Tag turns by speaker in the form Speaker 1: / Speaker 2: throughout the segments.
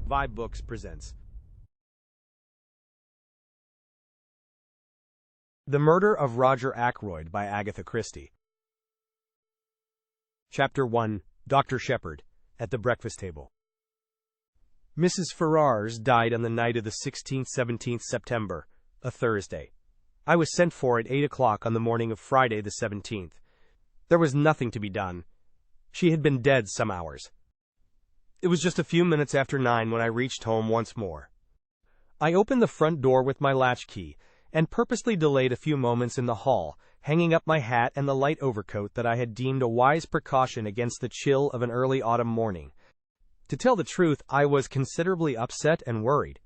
Speaker 1: vibeBooks presents The Murder of Roger Ackroyd by Agatha Christie. Chapter 1. Dr. Sheppard, at the breakfast table. Mrs. Ferrars died on the night of the 16th-17th September, a Thursday. I was sent for at 8 o'clock on the morning of Friday the 17th. There was nothing to be done. She had been dead some hours. It was just a few minutes after 9 when I reached home once more. I opened the front door with my latchkey, and purposely delayed a few moments in the hall, hanging up my hat and the light overcoat that I had deemed a wise precaution against the chill of an early autumn morning. To tell the truth, I was considerably upset and worried.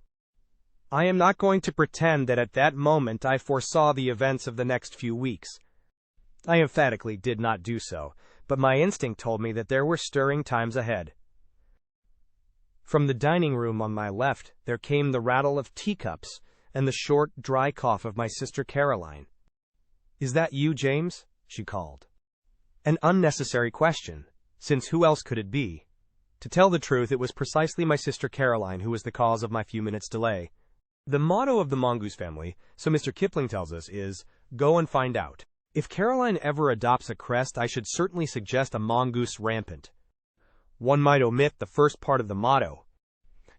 Speaker 1: I am not going to pretend that at that moment I foresaw the events of the next few weeks. I emphatically did not do so, but my instinct told me that there were stirring times ahead. From the dining room on my left, there came the rattle of teacups and the short, dry cough of my sister Caroline. "Is that you, James?" she called. An unnecessary question, since who else could it be? To tell the truth, it was precisely my sister Caroline who was the cause of my few minutes' delay. The motto of the Mongoose family, so Mr. Kipling tells us, is, "Go and find out." If Caroline ever adopts a crest, I should certainly suggest a mongoose rampant. One might omit the first part of the motto.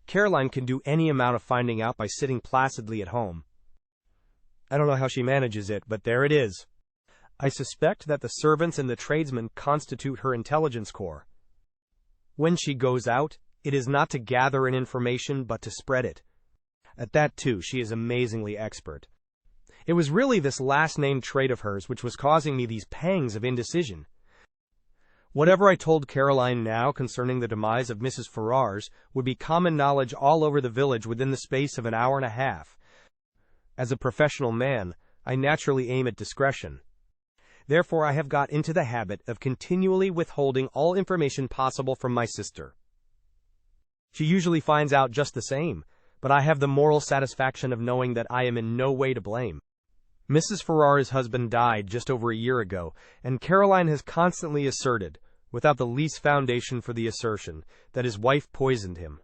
Speaker 1: Caroline can do any amount of finding out by sitting placidly at home. I don't know how she manages it, but there it is. I suspect that the servants and the tradesmen constitute her intelligence corps. When she goes out, it is not to gather in information, but to spread it. At that, too, she is amazingly expert. It was really this last-named trait of hers which was causing me these pangs of indecision. Whatever I told Caroline now concerning the demise of Mrs. Ferrars would be common knowledge all over the village within the space of an hour and a half. As a professional man, I naturally aim at discretion. Therefore, I have got into the habit of continually withholding all information possible from my sister. She usually finds out just the same, but I have the moral satisfaction of knowing that I am in no way to blame. Mrs. Ferrars' husband died just over a year ago, and Caroline has constantly asserted, without the least foundation for the assertion, that his wife poisoned him.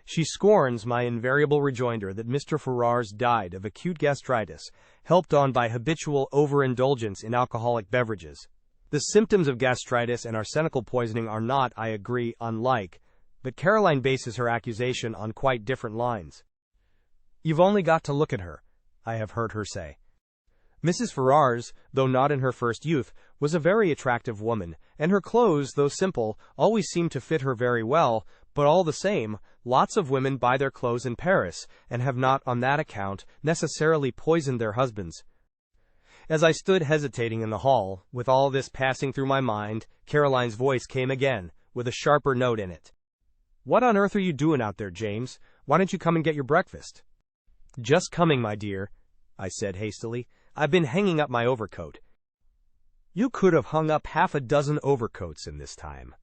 Speaker 1: She scorns my invariable rejoinder that Mr. Ferrars died of acute gastritis, helped on by habitual overindulgence in alcoholic beverages. The symptoms of gastritis and arsenical poisoning are not, I agree, unlike, but Caroline bases her accusation on quite different lines. "You've only got to look at her," I have heard her say. Mrs. Ferrars, though not in her first youth, was a very attractive woman, and her clothes, though simple, always seemed to fit her very well, but all the same, lots of women buy their clothes in Paris, and have not, on that account, necessarily poisoned their husbands. As I stood hesitating in the hall, with all this passing through my mind, Caroline's voice came again, with a sharper note in it. "What on earth are you doing out there, James? Why don't you come and get your breakfast?" "Just coming, my dear," I said hastily. "I've been hanging up my overcoat." You could have hung up half a dozen overcoats in this time.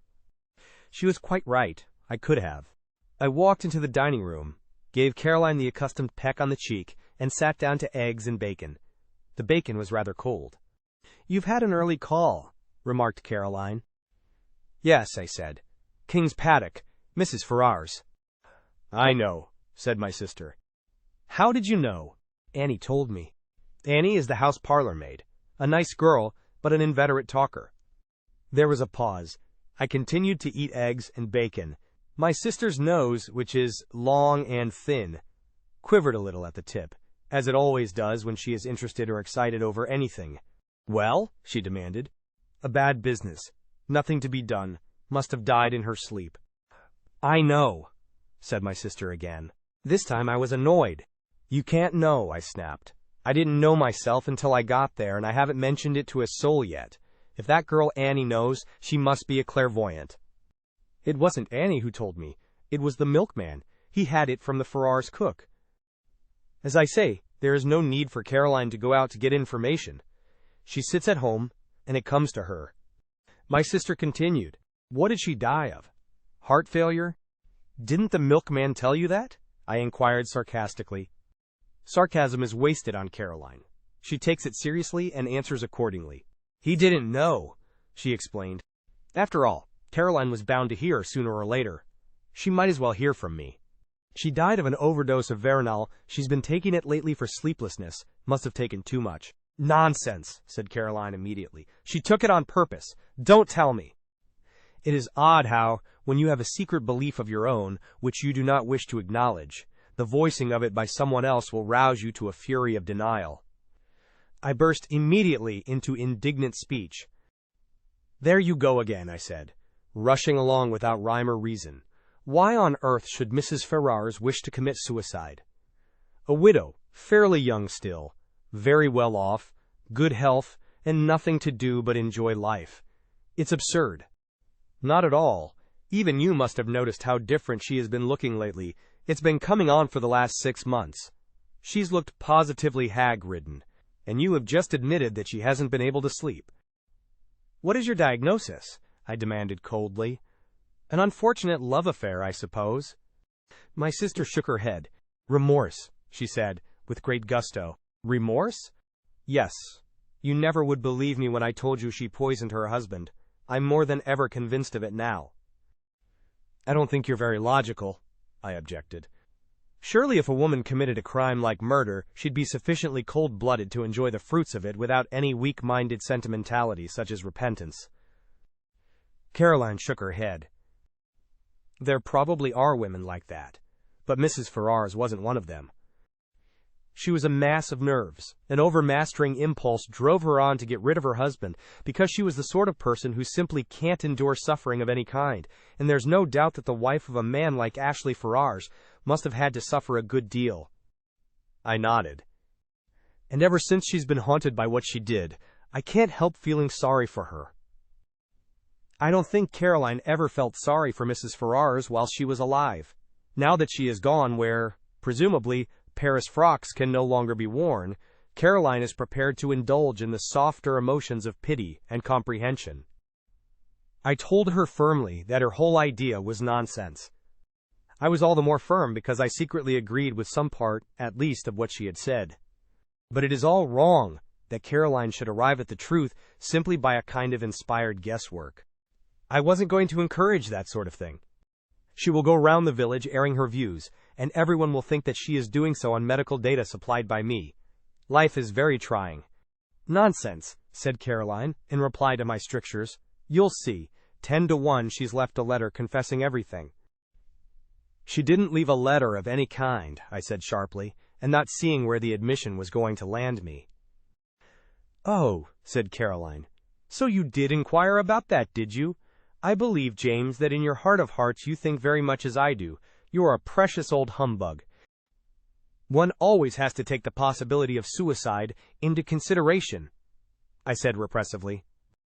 Speaker 1: She was quite right. I could have. I walked into the dining room, gave Caroline the accustomed peck on the cheek, and sat down to eggs and bacon. The bacon was rather cold. "You've had an early call," remarked Caroline. "Yes," I said. "King's Paddock, Mrs. Ferrars." "I know," said my sister. "How did you know?" "Annie told me." Annie is the house parlormaid. A nice girl, but an inveterate talker. There was a pause. I continued to eat eggs and bacon. My sister's nose, which is long and thin, quivered a little at the tip, as it always does when she is interested or excited over anything. "Well?" she demanded. "A bad business. Nothing to be done. Must have died in her sleep." "I know," said my sister again. This time I was annoyed. "You can't know," I snapped. "I didn't know myself until I got there, and I haven't mentioned it to a soul yet. If that girl Annie knows, she must be a clairvoyant." "It wasn't Annie who told me. It was the milkman. He had it from the Ferrars cook." As I say, there is no need for Caroline to go out to get information. She sits at home, and it comes to her. My sister continued. "What did she die of? Heart failure?" "Didn't the milkman tell you that?" I inquired sarcastically. Sarcasm is wasted on Caroline. She takes it seriously and answers accordingly. "He didn't know," she explained. After all, Caroline was bound to hear sooner or later. She might as well hear from me. She died of an overdose of Veronal. She's been taking it lately for sleeplessness. Must have taken too much. Nonsense, said Caroline immediately. She took it on purpose. Don't tell me. It is odd how, when you have a secret belief of your own, which you do not wish to acknowledge, the voicing of it by someone else will rouse you to a fury of denial. I burst immediately into indignant speech. There you go again, I said, rushing along without rhyme or reason. Why on earth should Mrs. Ferrars wish to commit suicide? A widow, fairly young still, very well off, good health, and nothing to do but enjoy life. It's absurd. Not at all. Even you must have noticed how different she has been looking lately. It's been coming on for the last 6 months. She's looked positively hag-ridden, and you have just admitted that she hasn't been able to sleep. What is your diagnosis? I demanded coldly. An unfortunate love affair, I suppose. My sister shook her head. Remorse, she said, with great gusto. Remorse? Yes. You never would believe me when I told you she poisoned her husband. I'm more than ever convinced of it now. I don't think you're very logical, I objected. Surely if a woman committed a crime like murder, she'd be sufficiently cold-blooded to enjoy the fruits of it without any weak-minded sentimentality such as repentance. Caroline shook her head. There probably are women like that, but Mrs. Ferrars wasn't one of them. She was a mass of nerves. An overmastering impulse drove her on to get rid of her husband, because she was the sort of person who simply can't endure suffering of any kind, and there's no doubt that the wife of a man like Ashley Ferrars must have had to suffer a good deal. I nodded. And ever since she's been haunted by what she did, I can't help feeling sorry for her. I don't think Caroline ever felt sorry for Mrs. Ferrars while she was alive. Now that she is gone where, presumably, Paris frocks can no longer be worn, Caroline is prepared to indulge in the softer emotions of pity and comprehension. I told her firmly that her whole idea was nonsense. I was all the more firm because I secretly agreed with some part, at least, of what she had said. But it is all wrong that Caroline should arrive at the truth simply by a kind of inspired guesswork. I wasn't going to encourage that sort of thing. She will go round the village airing her views, and everyone will think that she is doing so on medical data supplied by me. Life is very trying. Nonsense, said Caroline, in reply to my strictures. You'll see. 10 to 1 she's left a letter confessing everything. She didn't leave a letter of any kind, I said sharply, and not seeing where the admission was going to land me. Oh, said Caroline. So you did inquire about that, did you? I believe, James, that in your heart of hearts you think very much as I do. You are a precious old humbug. One always has to take the possibility of suicide into consideration, I said repressively.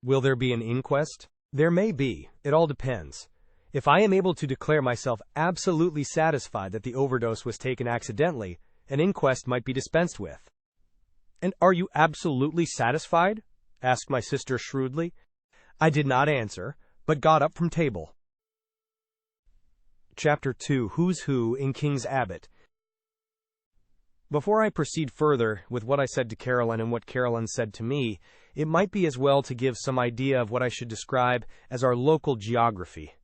Speaker 1: Will there be an inquest? There may be. It all depends. If I am able to declare myself absolutely satisfied that the overdose was taken accidentally, an inquest might be dispensed with. And are you absolutely satisfied? Asked my sister shrewdly. I did not answer, but got up from table. Chapter 2: Who's Who in King's Abbot. Before I proceed further with what I said to Caroline and what Caroline said to me, it might be as well to give some idea of what I should describe as our local geography.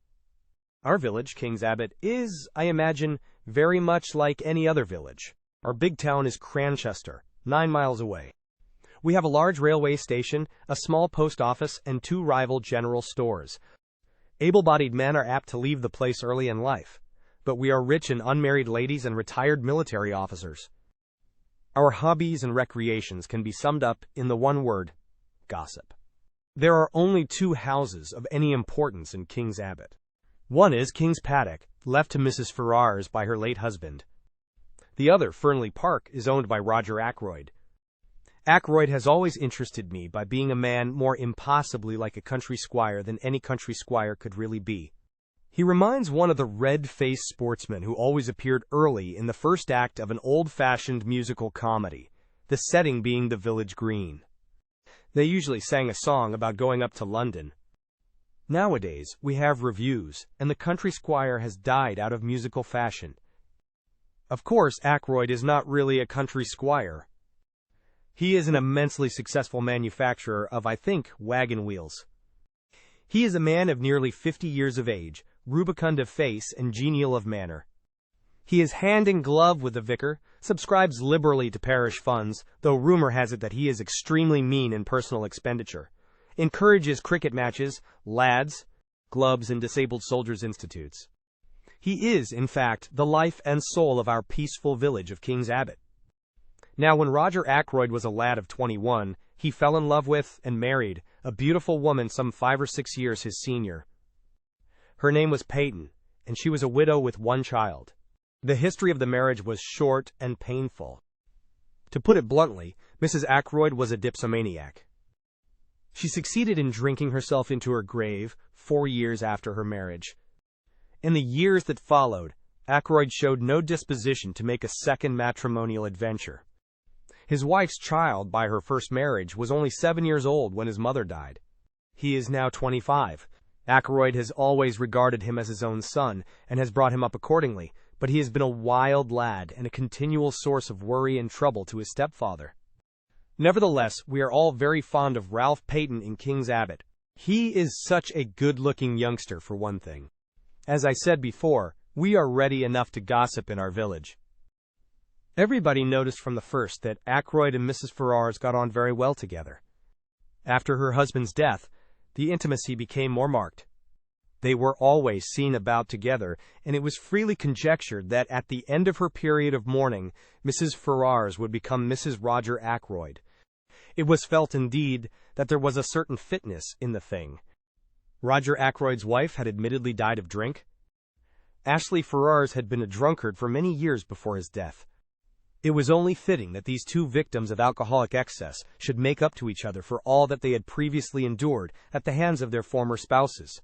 Speaker 1: Our village, King's Abbot, is, I imagine, very much like any other village. Our big town is Cranchester, 9 miles away. We have a large railway station, a small post office, and 2 rival general stores. Able-bodied men are apt to leave the place early in life, but we are rich in unmarried ladies and retired military officers. Our hobbies and recreations can be summed up in the one word: gossip. There are only 2 houses of any importance in King's Abbot. One is King's Paddock, left to Mrs. Ferrars by her late husband. The other, Fernly Park, is owned by Roger Ackroyd. Ackroyd has always interested me by being a man more impossibly like a country squire than any country squire could really be. He reminds one of the red-faced sportsmen who always appeared early in the first act of an old-fashioned musical comedy, the setting being the village green. They usually sang a song about going up to London. Nowadays, we have reviews, and the country squire has died out of musical fashion. Of course, Ackroyd is not really a country squire. He is an immensely successful manufacturer of, I think, wagon wheels. He is a man of nearly 50 years of age, rubicund of face and genial of manner. He is hand in glove with the vicar, subscribes liberally to parish funds, though rumor has it that he is extremely mean in personal expenditure, encourages cricket matches, lads, clubs and disabled soldiers' institutes. He is, in fact, the life and soul of our peaceful village of King's Abbot. Now, when Roger Ackroyd was a lad of 21, he fell in love with and married a beautiful woman some 5 or 6 years his senior. Her name was Paton, and she was a widow with 1 child. The history of the marriage was short and painful. To put it bluntly, Mrs. Ackroyd was a dipsomaniac. She succeeded in drinking herself into her grave 4 years after her marriage. In the years that followed, Ackroyd showed no disposition to make a second matrimonial adventure. His wife's child by her first marriage was only 7 years old when his mother died. He is now 25. Ackroyd has always regarded him as his own son and has brought him up accordingly, but he has been a wild lad and a continual source of worry and trouble to his stepfather. Nevertheless, we are all very fond of Ralph Paton in King's Abbot. He is such a good-looking youngster, for one thing. As I said before, we are ready enough to gossip in our village. Everybody noticed from the first that Ackroyd and Mrs. Ferrars got on very well together. After her husband's death, the intimacy became more marked. They were always seen about together, and it was freely conjectured that at the end of her period of mourning, Mrs. Ferrars would become Mrs. Roger Ackroyd. It was felt, indeed, that there was a certain fitness in the thing. Roger Ackroyd's wife had admittedly died of drink. Ashley Ferrars had been a drunkard for many years before his death. It was only fitting that these 2 victims of alcoholic excess should make up to each other for all that they had previously endured at the hands of their former spouses.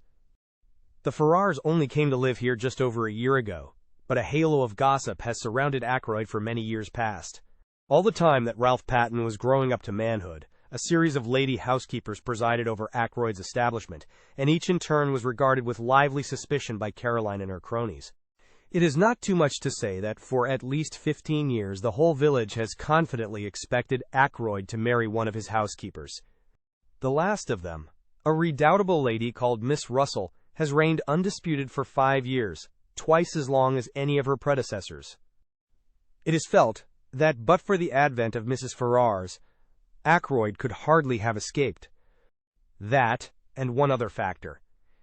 Speaker 1: The Ferrars only came to live here just over a year ago, but a halo of gossip has surrounded Ackroyd for many years past. All the time that Ralph Paton was growing up to manhood, a series of lady housekeepers presided over Ackroyd's establishment, and each in turn was regarded with lively suspicion by Caroline and her cronies. It is not too much to say that for at least 15 years the whole village has confidently expected Ackroyd to marry one of his housekeepers. The last of them, a redoubtable lady called Miss Russell, has reigned undisputed for 5 years, twice as long as any of her predecessors. It is felt that but for the advent of Mrs. Ferrars, Ackroyd could hardly have escaped. That, and one other factor,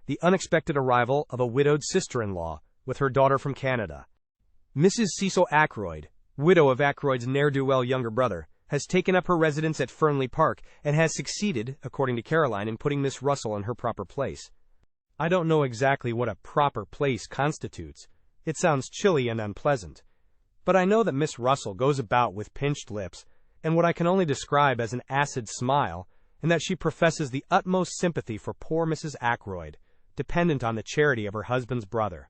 Speaker 1: the unexpected arrival of a widowed sister-in-law with her daughter from Canada. Mrs. Cecil Ackroyd, widow of Ackroyd's ne'er-do-well younger brother, has taken up her residence at Fernly Park and has succeeded, according to Caroline, in putting Miss Russell in her proper place. I don't know exactly what a proper place constitutes. It sounds chilly and unpleasant. But I know that Miss Russell goes about with pinched lips and what I can only describe as an acid smile, and that she professes the utmost sympathy for poor Mrs. Ackroyd, dependent on the charity of her husband's brother.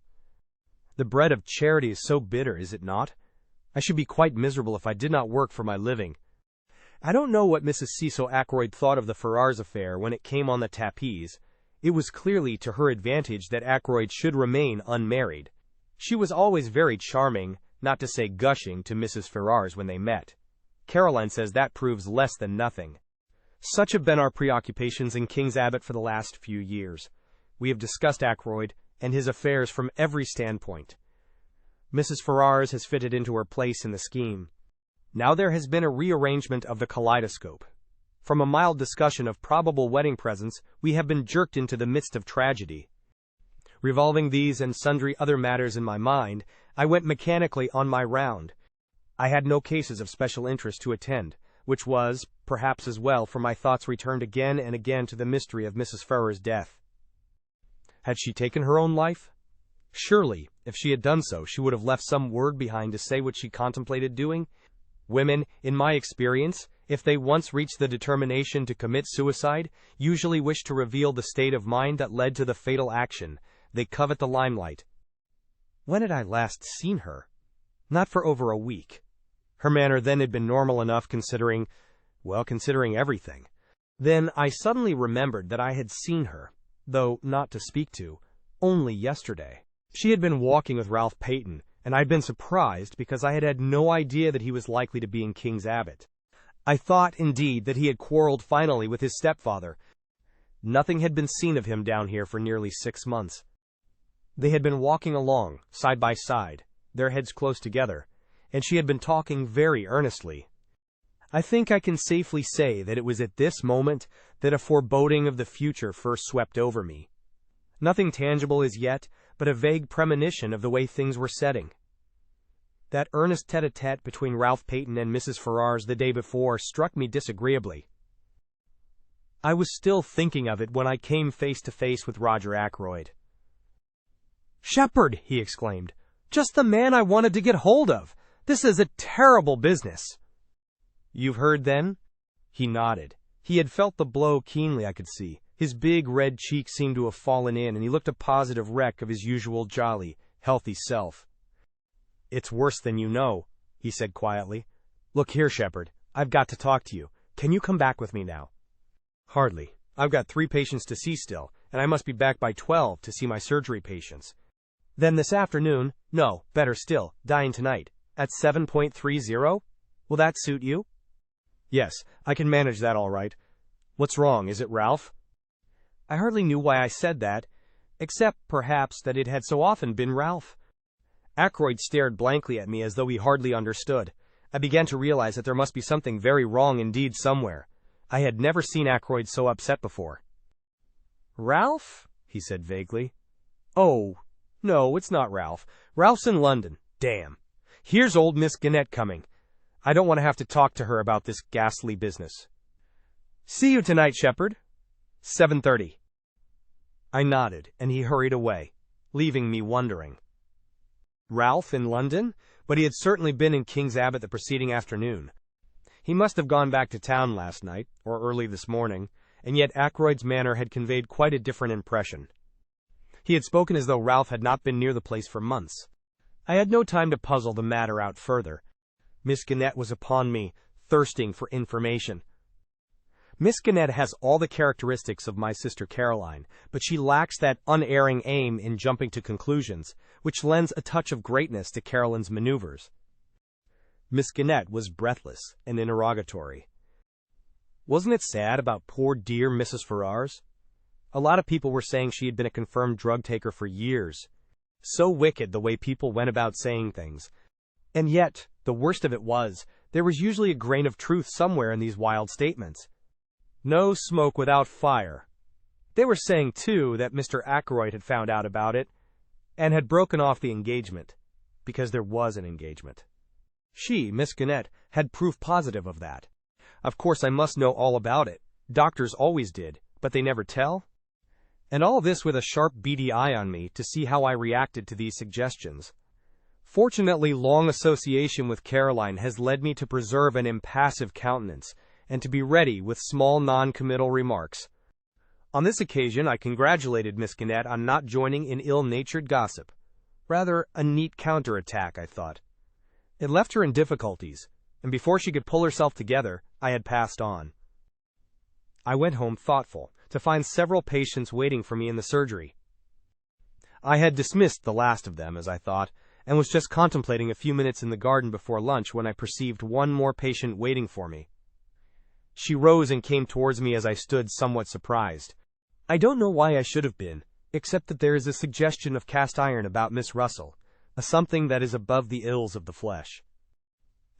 Speaker 1: The bread of charity is so bitter, is it not? I should be quite miserable if I did not work for my living. I don't know what Mrs. Cecil Ackroyd thought of the Ferrars affair when it came on the tapis. It was clearly to her advantage that Ackroyd should remain unmarried. She was always very charming, not to say gushing, to Mrs. Ferrars when they met. Caroline says that proves less than nothing. Such have been our preoccupations in King's Abbot for the last few years. We have discussed Ackroyd and his affairs from every standpoint. Mrs. Ferrars has fitted into her place in the scheme. Now there has been a rearrangement of the kaleidoscope. From a mild discussion of probable wedding presents, we have been jerked into the midst of tragedy. Revolving these and sundry other matters in my mind, I went mechanically on my round. I had no cases of special interest to attend, which was, perhaps as well, for my thoughts returned again and again to the mystery of Mrs. Ferrars' death. Had she taken her own life? Surely, if she had done so, she would have left some word behind to say what she contemplated doing. Women, in my experience, if they once reach the determination to commit suicide, usually wish to reveal the state of mind that led to the fatal action. They covet the limelight. When had I last seen her? Not for over a week. Her manner then had been normal enough considering everything. Then I suddenly remembered that I had seen her, though not to speak to, only yesterday. She had been walking with Ralph Paton, and I'd been surprised because I had had no idea that he was likely to be in King's Abbot. I thought, indeed, that he had quarreled finally with his stepfather. Nothing had been seen of him down here for nearly 6 months. They had been walking along, side by side, their heads close together, and she had been talking very earnestly. I think I can safely say that it was at this moment that a foreboding of the future first swept over me. Nothing tangible as yet, but a vague premonition of the way things were setting. That earnest tête-à-tête between Ralph Paton and Mrs. Ferrars the day before struck me disagreeably. I was still thinking of it when I came face to face with Roger Ackroyd. "Sheppard!" he exclaimed. "Just the man I wanted to get hold of! This is a terrible business!" "You've heard, then?" He nodded. He had felt the blow keenly, I could see. His big red cheek seemed to have fallen in, and he looked a positive wreck of his usual jolly, healthy self. "It's worse than you know," he said quietly. "Look here, Sheppard, I've got to talk to you. Can you come back with me now?" "Hardly. I've got 3 patients to see still, and I must be back by 12 to see my surgery patients. Then this afternoon, no, better still, dine tonight, at 7.30? Will that suit you?" "Yes, I can manage that all right. What's wrong, is it Ralph?" I hardly knew why I said that, except, perhaps, that it had so often been Ralph. Ackroyd stared blankly at me as though he hardly understood. I began to realize that there must be something very wrong indeed somewhere. I had never seen Ackroyd so upset before. "Ralph?" he said vaguely. "Oh, no, it's not Ralph. Ralph's in London. Damn. Here's old Miss Gannett coming. I don't want to have to talk to her about this ghastly business. See you tonight, Sheppard. 7:30. I nodded, and he hurried away, leaving me wondering. Ralph in London? But he had certainly been in King's Abbot the preceding afternoon. He must have gone back to town last night, or early this morning, and yet Ackroyd's manner had conveyed quite a different impression. He had spoken as though Ralph had not been near the place for months. I had no time to puzzle the matter out further. Miss Gannett was upon me, thirsting for information. Miss Gannett has all the characteristics of my sister Caroline, but she lacks that unerring aim in jumping to conclusions, which lends a touch of greatness to Caroline's maneuvers. Miss Gannett was breathless and interrogatory. Wasn't it sad about poor dear Mrs. Ferrars? A lot of people were saying she had been a confirmed drug taker for years. So wicked the way people went about saying things. And yet, the worst of it was, there was usually a grain of truth somewhere in these wild statements. No smoke without fire. They were saying, too, that Mr. Ackroyd had found out about it, and had broken off the engagement, because there was an engagement. She, Miss Gannett, had proof positive of that. Of course I must know all about it. Doctors always did, but they never tell. And all this with a sharp beady eye on me to see how I reacted to these suggestions. Fortunately, long association with Caroline has led me to preserve an impassive countenance, and to be ready with small non-committal remarks. On this occasion I congratulated Miss Gannett on not joining in ill-natured gossip. Rather a neat counterattack, I thought. It left her in difficulties, and before she could pull herself together, I had passed on. I went home thoughtful, to find several patients waiting for me in the surgery. I had dismissed the last of them, as I thought, and was just contemplating a few minutes in the garden before lunch when I perceived one more patient waiting for me. She rose and came towards me as I stood somewhat surprised. I don't know why I should have been, except that there is a suggestion of cast iron about Miss Russell, a something that is above the ills of the flesh.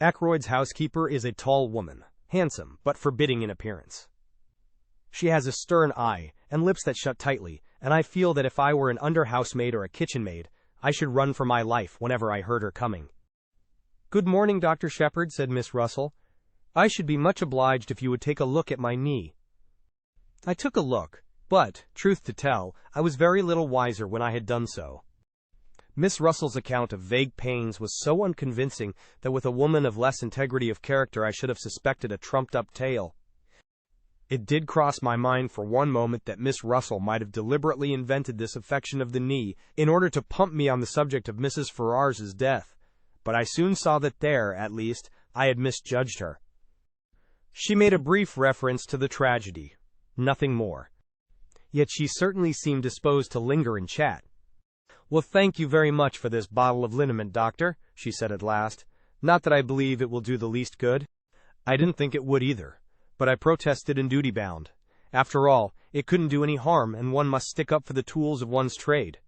Speaker 1: Ackroyd's housekeeper is a tall woman, handsome but forbidding in appearance. She has a stern eye and lips that shut tightly, and I feel that if I were an under-housemaid or a kitchen-maid, I should run for my life whenever I heard her coming. "Good morning, Dr. Sheppard," said Miss Russell. "I should be much obliged if you would take a look at my knee." I took a look, but, truth to tell, I was very little wiser when I had done so. Miss Russell's account of vague pains was so unconvincing that with a woman of less integrity of character I should have suspected a trumped-up tale. It did cross my mind for one moment that Miss Russell might have deliberately invented this affection of the knee in order to pump me on the subject of Mrs. Ferrars' death, but I soon saw that there, at least, I had misjudged her. She made a brief reference to the tragedy, nothing more. Yet she certainly seemed disposed to linger and chat. "Well, thank you very much for this bottle of liniment, doctor," she said at last. "Not that I believe it will do the least good. I didn't think it would either, but I protested in duty bound. After all, it couldn't do any harm, and one must stick up for the tools of one's trade."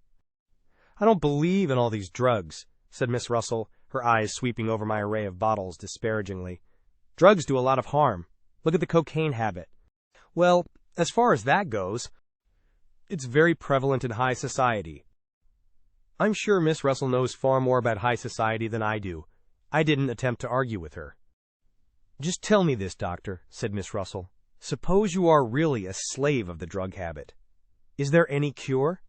Speaker 1: I don't believe in all these drugs, said Miss Russell, her eyes sweeping over my array of bottles disparagingly. Drugs do a lot of harm. Look at the cocaine habit. Well, as far as that goes, it's very prevalent in high society. I'm sure Miss Russell knows far more about high society than I do. I didn't attempt to argue with her. Just tell me this, Doctor, said Miss Russell. Suppose you are really a slave of the drug habit. Is there any cure?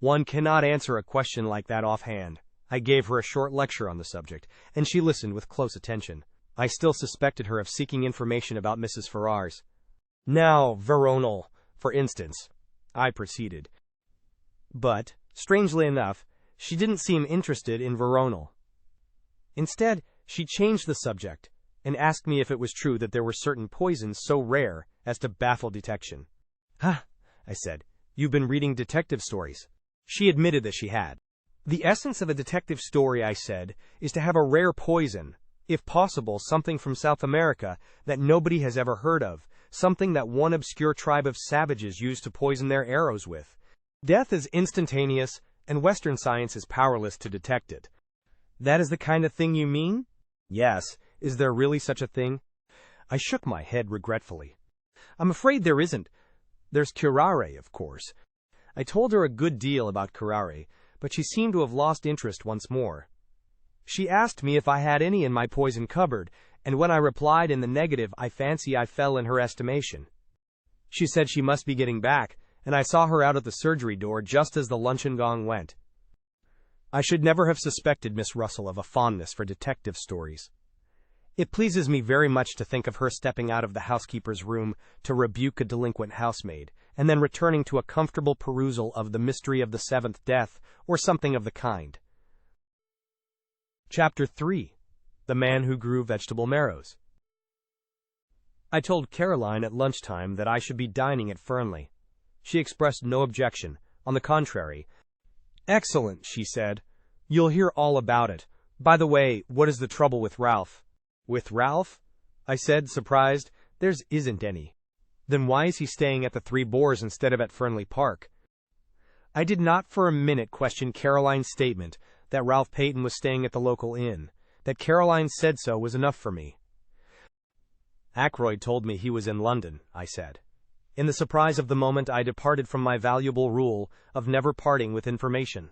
Speaker 1: One cannot answer a question like that offhand. I gave her a short lecture on the subject, and she listened with close attention. I still suspected her of seeking information about Mrs. Ferrars. Now, veronal, for instance, I proceeded. But, strangely enough, she didn't seem interested in veronal. Instead, she changed the subject and asked me if it was true that there were certain poisons so rare as to baffle detection. "Huh," I said. "You've been reading detective stories." She admitted that she had. "The essence of a detective story," I said, "is to have a rare poison, if possible something from South America that nobody has ever heard of, something that one obscure tribe of savages used to poison their arrows with. Death is instantaneous, and Western science is powerless to detect it." "That is the kind of thing you mean?" "Yes. Is there really such a thing?" I shook my head regretfully. "I'm afraid there isn't. There's curare, of course." I told her a good deal about curare, but she seemed to have lost interest once more. She asked me if I had any in my poison cupboard, and when I replied in the negative, I fancy I fell in her estimation. She said she must be getting back, and I saw her out at the surgery door just as the luncheon gong went. I should never have suspected Miss Russell of a fondness for detective stories. It pleases me very much to think of her stepping out of the housekeeper's room to rebuke a delinquent housemaid, and then returning to a comfortable perusal of The Mystery of the Seventh Death, or something of the kind. Chapter 3. The Man Who Grew Vegetable Marrows. I told Caroline at lunchtime that I should be dining at Fernly. She expressed no objection. On the contrary. "Excellent," she said. "You'll hear all about it. By the way, what is the trouble with Ralph?" "With Ralph?" I said, surprised. "There isn't any." "Then why is he staying at the Three Boars instead of at Fernly Park?" I did not for a minute question Caroline's statement that Ralph Paton was staying at the local inn. That Caroline said so was enough for me. "Ackroyd told me he was in London," I said. In the surprise of the moment, I departed from my valuable rule of never parting with information.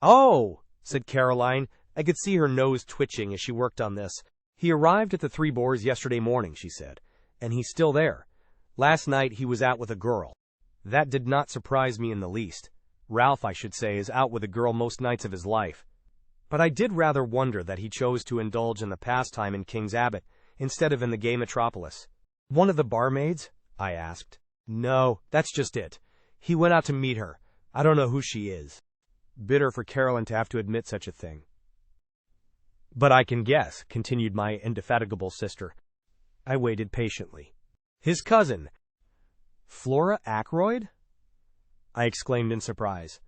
Speaker 1: "Oh," said Caroline. I could see her nose twitching as she worked on this. "He arrived at the Three Boars yesterday morning," she said, "and he's still there. Last night he was out with a girl." That did not surprise me in the least. Ralph, I should say, is out with a girl most nights of his life. But I did rather wonder that he chose to indulge in the pastime in King's Abbot instead of in the gay metropolis. "One of the barmaids?" I asked. "No, that's just it. He went out to meet her. I don't know who she is." Bitter for Caroline to have to admit such a thing. "But I can guess," continued my indefatigable sister. I waited patiently. "His cousin." "Flora Ackroyd?" I exclaimed in surprise.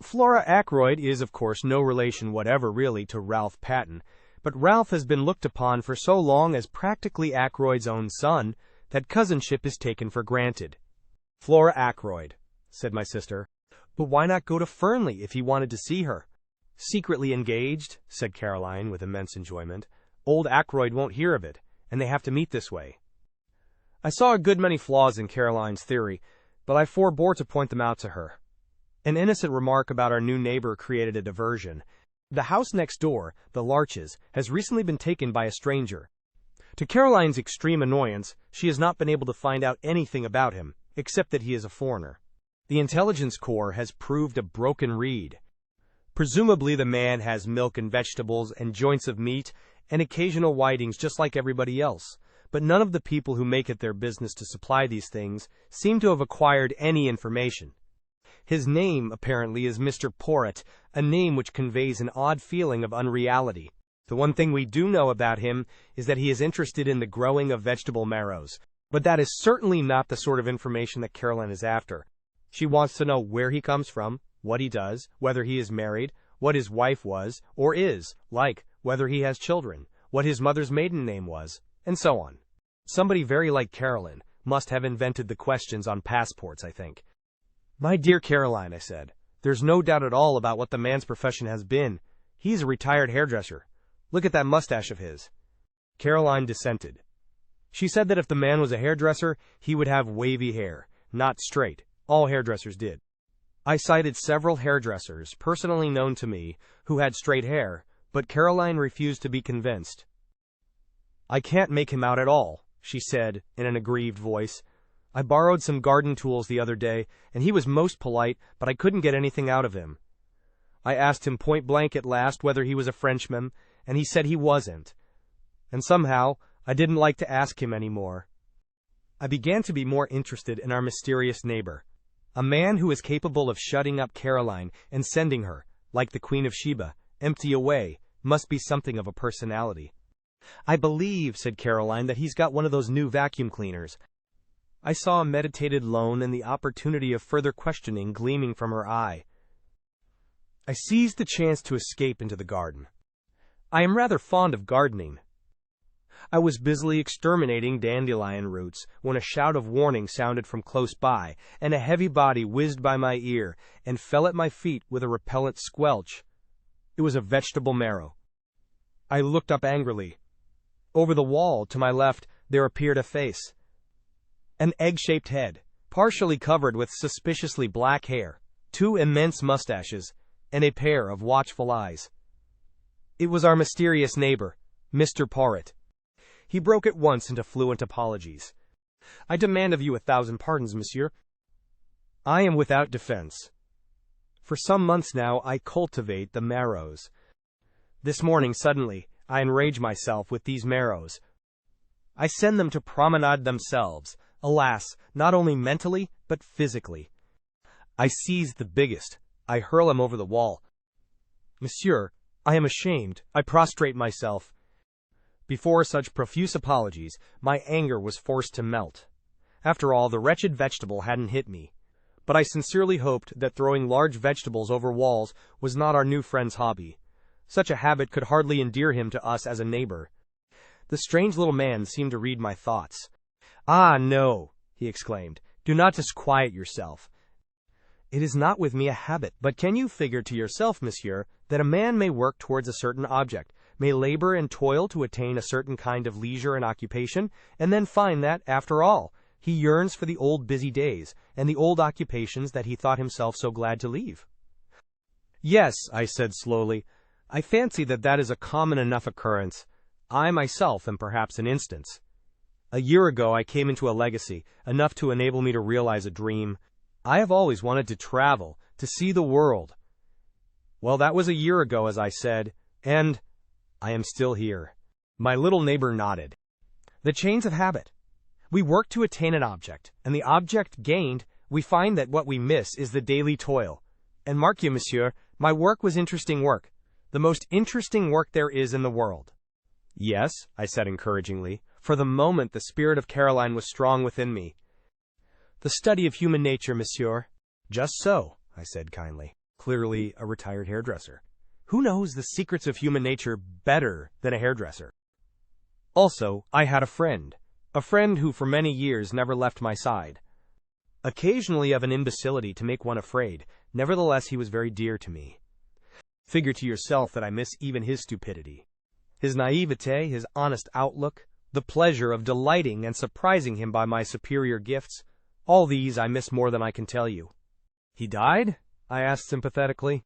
Speaker 1: Flora Ackroyd is, of course, no relation whatever really to Ralph Paton, but Ralph has been looked upon for so long as practically Ackroyd's own son that cousinship is taken for granted. "Flora Ackroyd," said my sister. "But why not go to Fernly if he wanted to see her?" "Secretly engaged," said Caroline with immense enjoyment. "Old Ackroyd won't hear of it, and they have to meet this way." I saw a good many flaws in Caroline's theory, but I forbore to point them out to her. An innocent remark about our new neighbor created a diversion. The house next door, the Larches, has recently been taken by a stranger. To Caroline's extreme annoyance, she has not been able to find out anything about him, except that he is a foreigner. The intelligence corps has proved a broken reed. Presumably the man has milk and vegetables and joints of meat and occasional whitings just like everybody else, but none of the people who make it their business to supply these things seem to have acquired any information. His name, apparently, is Mr. Poirot, a name which conveys an odd feeling of unreality. The one thing we do know about him is that he is interested in the growing of vegetable marrows, but that is certainly not the sort of information that Caroline is after. She wants to know where he comes from, what he does, whether he is married, what his wife was, or is, like, whether he has children, what his mother's maiden name was, and so on. Somebody very like Caroline must have invented the questions on passports, I think. "My dear Caroline," I said, There's no doubt at all about what the man's profession has been. He's a retired hairdresser. Look at that mustache of his. Caroline dissented. She said that if the man was a hairdresser, he would have wavy hair, not straight. All hairdressers did. I cited several hairdressers, personally known to me, who had straight hair, but Caroline refused to be convinced. I can't make him out at all, she said, in an aggrieved voice. I borrowed some garden tools the other day, and he was most polite, but I couldn't get anything out of him. I asked him point blank at last whether he was a Frenchman, and he said he wasn't. And somehow, I didn't like to ask him any more. I began to be more interested in our mysterious neighbor. A man who is capable of shutting up Caroline and sending her, like the Queen of Sheba, empty away, must be something of a personality. I believe, said Caroline, that he's got one of those new vacuum cleaners. I saw a meditated loan and the opportunity of further questioning gleaming from her eye. I seized the chance to escape into the garden. I am rather fond of gardening. I was busily exterminating dandelion roots when a shout of warning sounded from close by, and a heavy body whizzed by my ear and fell at my feet with a repellent squelch. It was a vegetable marrow. I looked up angrily. Over the wall, to my left, there appeared a face. An egg-shaped head, partially covered with suspiciously black hair, 2 immense mustaches, and a pair of watchful eyes. It was our mysterious neighbor, Mr. Poirot. He broke at once into fluent apologies. I demand of you 1,000 pardons, monsieur. I am without defense. For some months now I cultivate the Marrows. This morning, suddenly, I enrage myself with these Marrows. I send them to promenade themselves, alas, not only mentally, but physically. I seize the biggest. I hurl him over the wall. Monsieur, I am ashamed. I prostrate myself. Before such profuse apologies, my anger was forced to melt. After all, the wretched vegetable hadn't hit me. But I sincerely hoped that throwing large vegetables over walls was not our new friend's hobby. Such a habit could hardly endear him to us as a neighbor. The strange little man seemed to read my thoughts. Ah, no, he exclaimed. Do not disquiet yourself. It is not with me a habit, but can you figure to yourself, monsieur, that a man may work towards a certain object, may labor and toil to attain a certain kind of leisure and occupation, and then find that, after all, he yearns for the old busy days, and the old occupations that he thought himself so glad to leave? Yes, I said slowly, I fancy that that is a common enough occurrence. I myself am perhaps an instance. A year ago I came into a legacy, enough to enable me to realize a dream. I have always wanted to travel, to see the world. Well, that was a year ago, as I said, and I am still here. My little neighbor nodded. The chains of habit. We work to attain an object, and the object gained, we find that what we miss is the daily toil. And mark you, monsieur, my work was interesting work. The most interesting work there is in the world. Yes, I said encouragingly. For the moment the spirit of Caroline was strong within me. The study of human nature, monsieur. Just so, I said kindly. Clearly a retired hairdresser. Who knows the secrets of human nature better than a hairdresser? Also, I had a friend who for many years never left my side. Occasionally of an imbecility to make one afraid, nevertheless he was very dear to me. Figure to yourself that I miss even his stupidity. His naivete, his honest outlook, the pleasure of delighting and surprising him by my superior gifts, all these I miss more than I can tell you. He died? I asked sympathetically.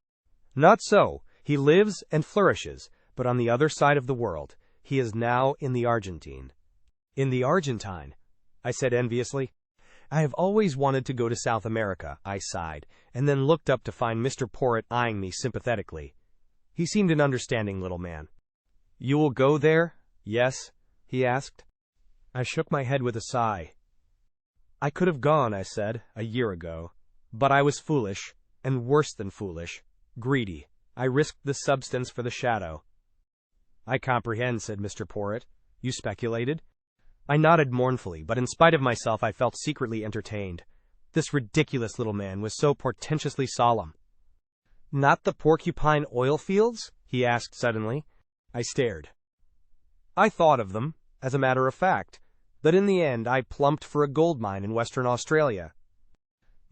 Speaker 1: Not so. He lives and flourishes, but on the other side of the world. He is now in the Argentine. In the Argentine? I said enviously. I have always wanted to go to South America, I sighed, and then looked up to find Mr. Poirot eyeing me sympathetically. He seemed an understanding little man. You will go there? Yes, he asked. I shook my head with a sigh. I could have gone, I said, a year ago. But I was foolish, and worse than foolish, greedy. I risked the substance for the shadow. I comprehend, said Mr. Poirot. You speculated? I nodded mournfully, but in spite of myself I felt secretly entertained. This ridiculous little man was so portentously solemn. Not the porcupine oil fields? He asked suddenly. I stared. I thought of them, as a matter of fact, but in the end I plumped for a gold mine in Western Australia.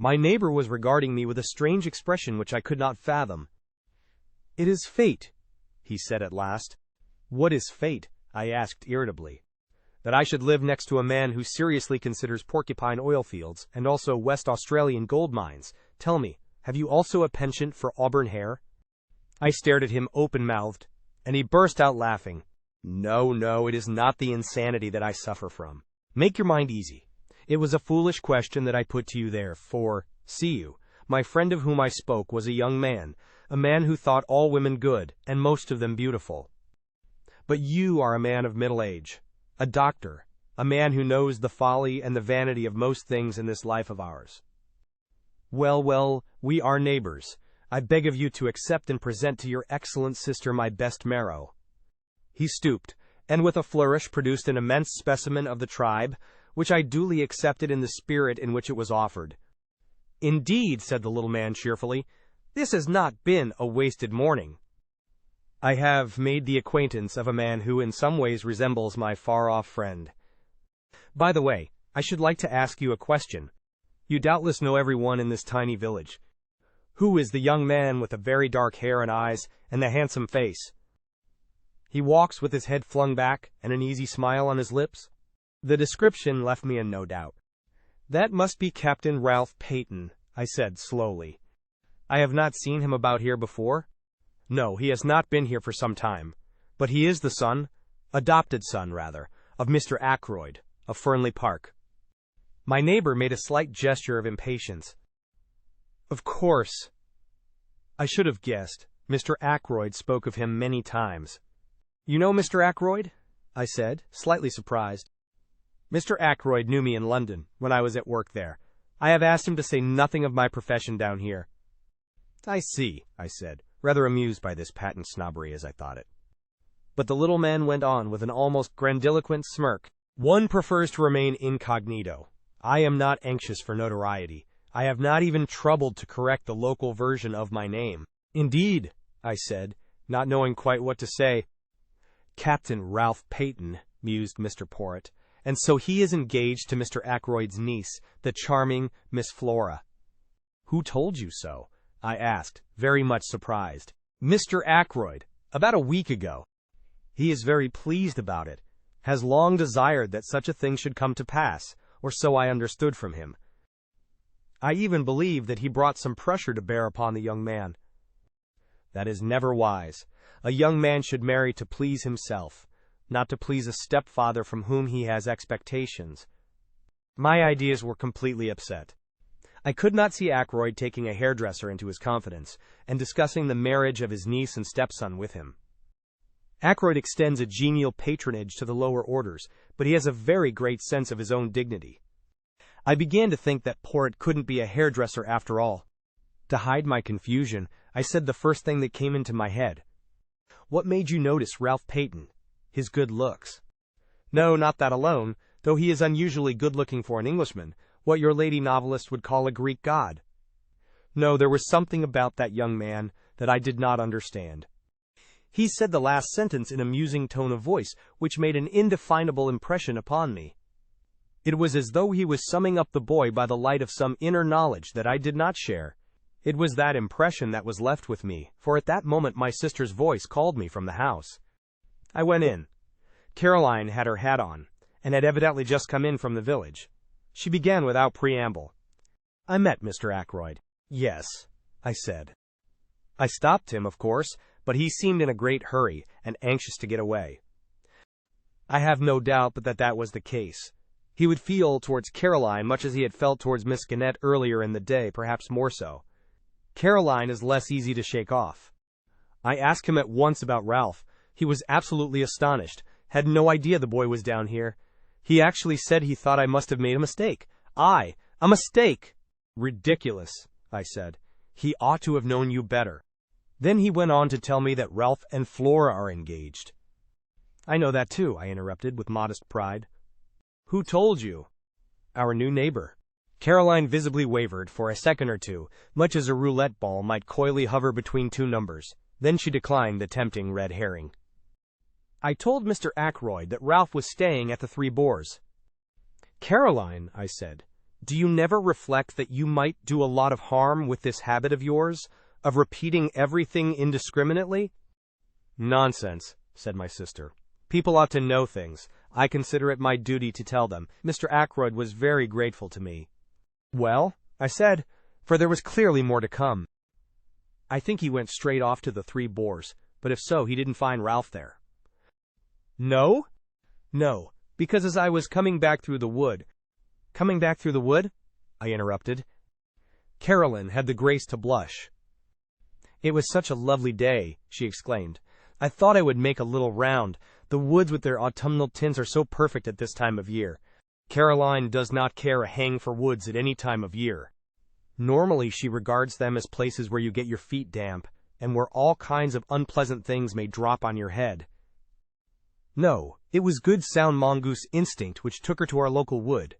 Speaker 1: My neighbor was regarding me with a strange expression which I could not fathom. "It is fate," he said at last. "What is fate?" I asked irritably. "That I should live next to a man who seriously considers porcupine oil fields and also West Australian gold mines. Tell me, have you also a penchant for auburn hair?" I stared at him open-mouthed, and he burst out laughing. No, it is not the insanity that I suffer from. Make your mind easy. It was a foolish question that I put to you there, for, see you, my friend of whom I spoke was a young man, a man who thought all women good, and most of them beautiful. But you are a man of middle age, a doctor, a man who knows the folly and the vanity of most things in this life of ours. Well, we are neighbors. I beg of you to accept and present to your excellent sister my best marrow. He stooped, and with a flourish produced an immense specimen of the tribe, which I duly accepted in the spirit in which it was offered. "Indeed," said the little man cheerfully, "this has not been a wasted morning. I have made the acquaintance of a man who in some ways resembles my far-off friend. By the way, I should like to ask you a question. You doubtless know everyone in this tiny village. Who is the young man with the very dark hair and eyes, and the handsome face? He walks with his head flung back, and an easy smile on his lips." The description left me in no doubt. "That must be Captain Ralph Paton," I said slowly. "I have not seen him about here before?" "No, he has not been here for some time. But he is the adopted son, of Mr. Ackroyd, of Fernly Park." My neighbor made a slight gesture of impatience. "Of course. I should have guessed. Mr. Ackroyd spoke of him many times." "You know Mr. Ackroyd?" I said, slightly surprised. "Mr. Ackroyd knew me in London, when I was at work there. I have asked him to say nothing of my profession down here." "I see," I said, rather amused by this patent snobbery as I thought it. But the little man went on with an almost grandiloquent smirk. "One prefers to remain incognito. I am not anxious for notoriety. I have not even troubled to correct the local version of my name." "Indeed," I said, not knowing quite what to say. "Captain Ralph Paton," mused Mr. Poirot, "and so he is engaged to Mr. Ackroyd's niece, the charming Miss Flora." "Who told you so?" I asked, very much surprised. "Mr. Ackroyd, about a week ago. He is very pleased about it, has long desired that such a thing should come to pass, or so I understood from him. I even believe that he brought some pressure to bear upon the young man. That is never wise. A young man should marry to please himself, not to please a stepfather from whom he has expectations." My ideas were completely upset. I could not see Ackroyd taking a hairdresser into his confidence, and discussing the marriage of his niece and stepson with him. Ackroyd extends a genial patronage to the lower orders, but he has a very great sense of his own dignity. I began to think that Poirot couldn't be a hairdresser after all. To hide my confusion, I said the first thing that came into my head. "What made you notice Ralph Paton? His good looks?" "No, not that alone, though he is unusually good-looking for an Englishman, what your lady novelist would call a Greek god. No, there was something about that young man that I did not understand. He said the last sentence in a musing tone of voice, which made an indefinable impression upon me. It was as though he was summing up the boy by the light of some inner knowledge that I did not share. It was that impression that was left with me, for at that moment my sister's voice called me from the house. I went in. Caroline had her hat on, and had evidently just come in from the village. She began without preamble. "I met Mr. Ackroyd." "Yes," I said. I stopped him, of course, but he seemed in a great hurry, and anxious to get away. I have no doubt but that was the case. He would feel towards Caroline much as he had felt towards Miss Gannett earlier in the day, perhaps more so. Caroline is less easy to shake off. I asked him at once about Ralph. He was absolutely astonished, had no idea the boy was down here. He actually said he thought I must have made a mistake. A mistake! "Ridiculous," I said. "He ought to have known you better." Then he went on to tell me that Ralph and Flora are engaged. "I know that too," I interrupted with modest pride. "Who told you?" "Our new neighbor." Caroline visibly wavered for a second or two, much as a roulette ball might coyly hover between two numbers. Then she declined the tempting red herring. "I told Mr. Ackroyd that Ralph was staying at the Three Boars." "Caroline," I said, Do you never reflect that you might do a lot of harm with this habit of yours, of repeating everything indiscriminately? Nonsense, said my sister. People ought to know things. I consider it my duty to tell them. Mr. Ackroyd was very grateful to me. Well, I said, for there was clearly more to come. I think he went straight off to the Three Boars, but if so, he didn't find Ralph there. No? No, because as I was coming back through the wood— Coming back through the wood? I interrupted. Caroline had the grace to blush. It was such a lovely day, she exclaimed. I thought I would make a little round. The woods with their autumnal tints are so perfect at this time of year. Caroline does not care a hang for woods at any time of year. Normally she regards them as places where you get your feet damp, and where all kinds of unpleasant things may drop on your head. No, it was good sound mongoose instinct which took her to our local wood.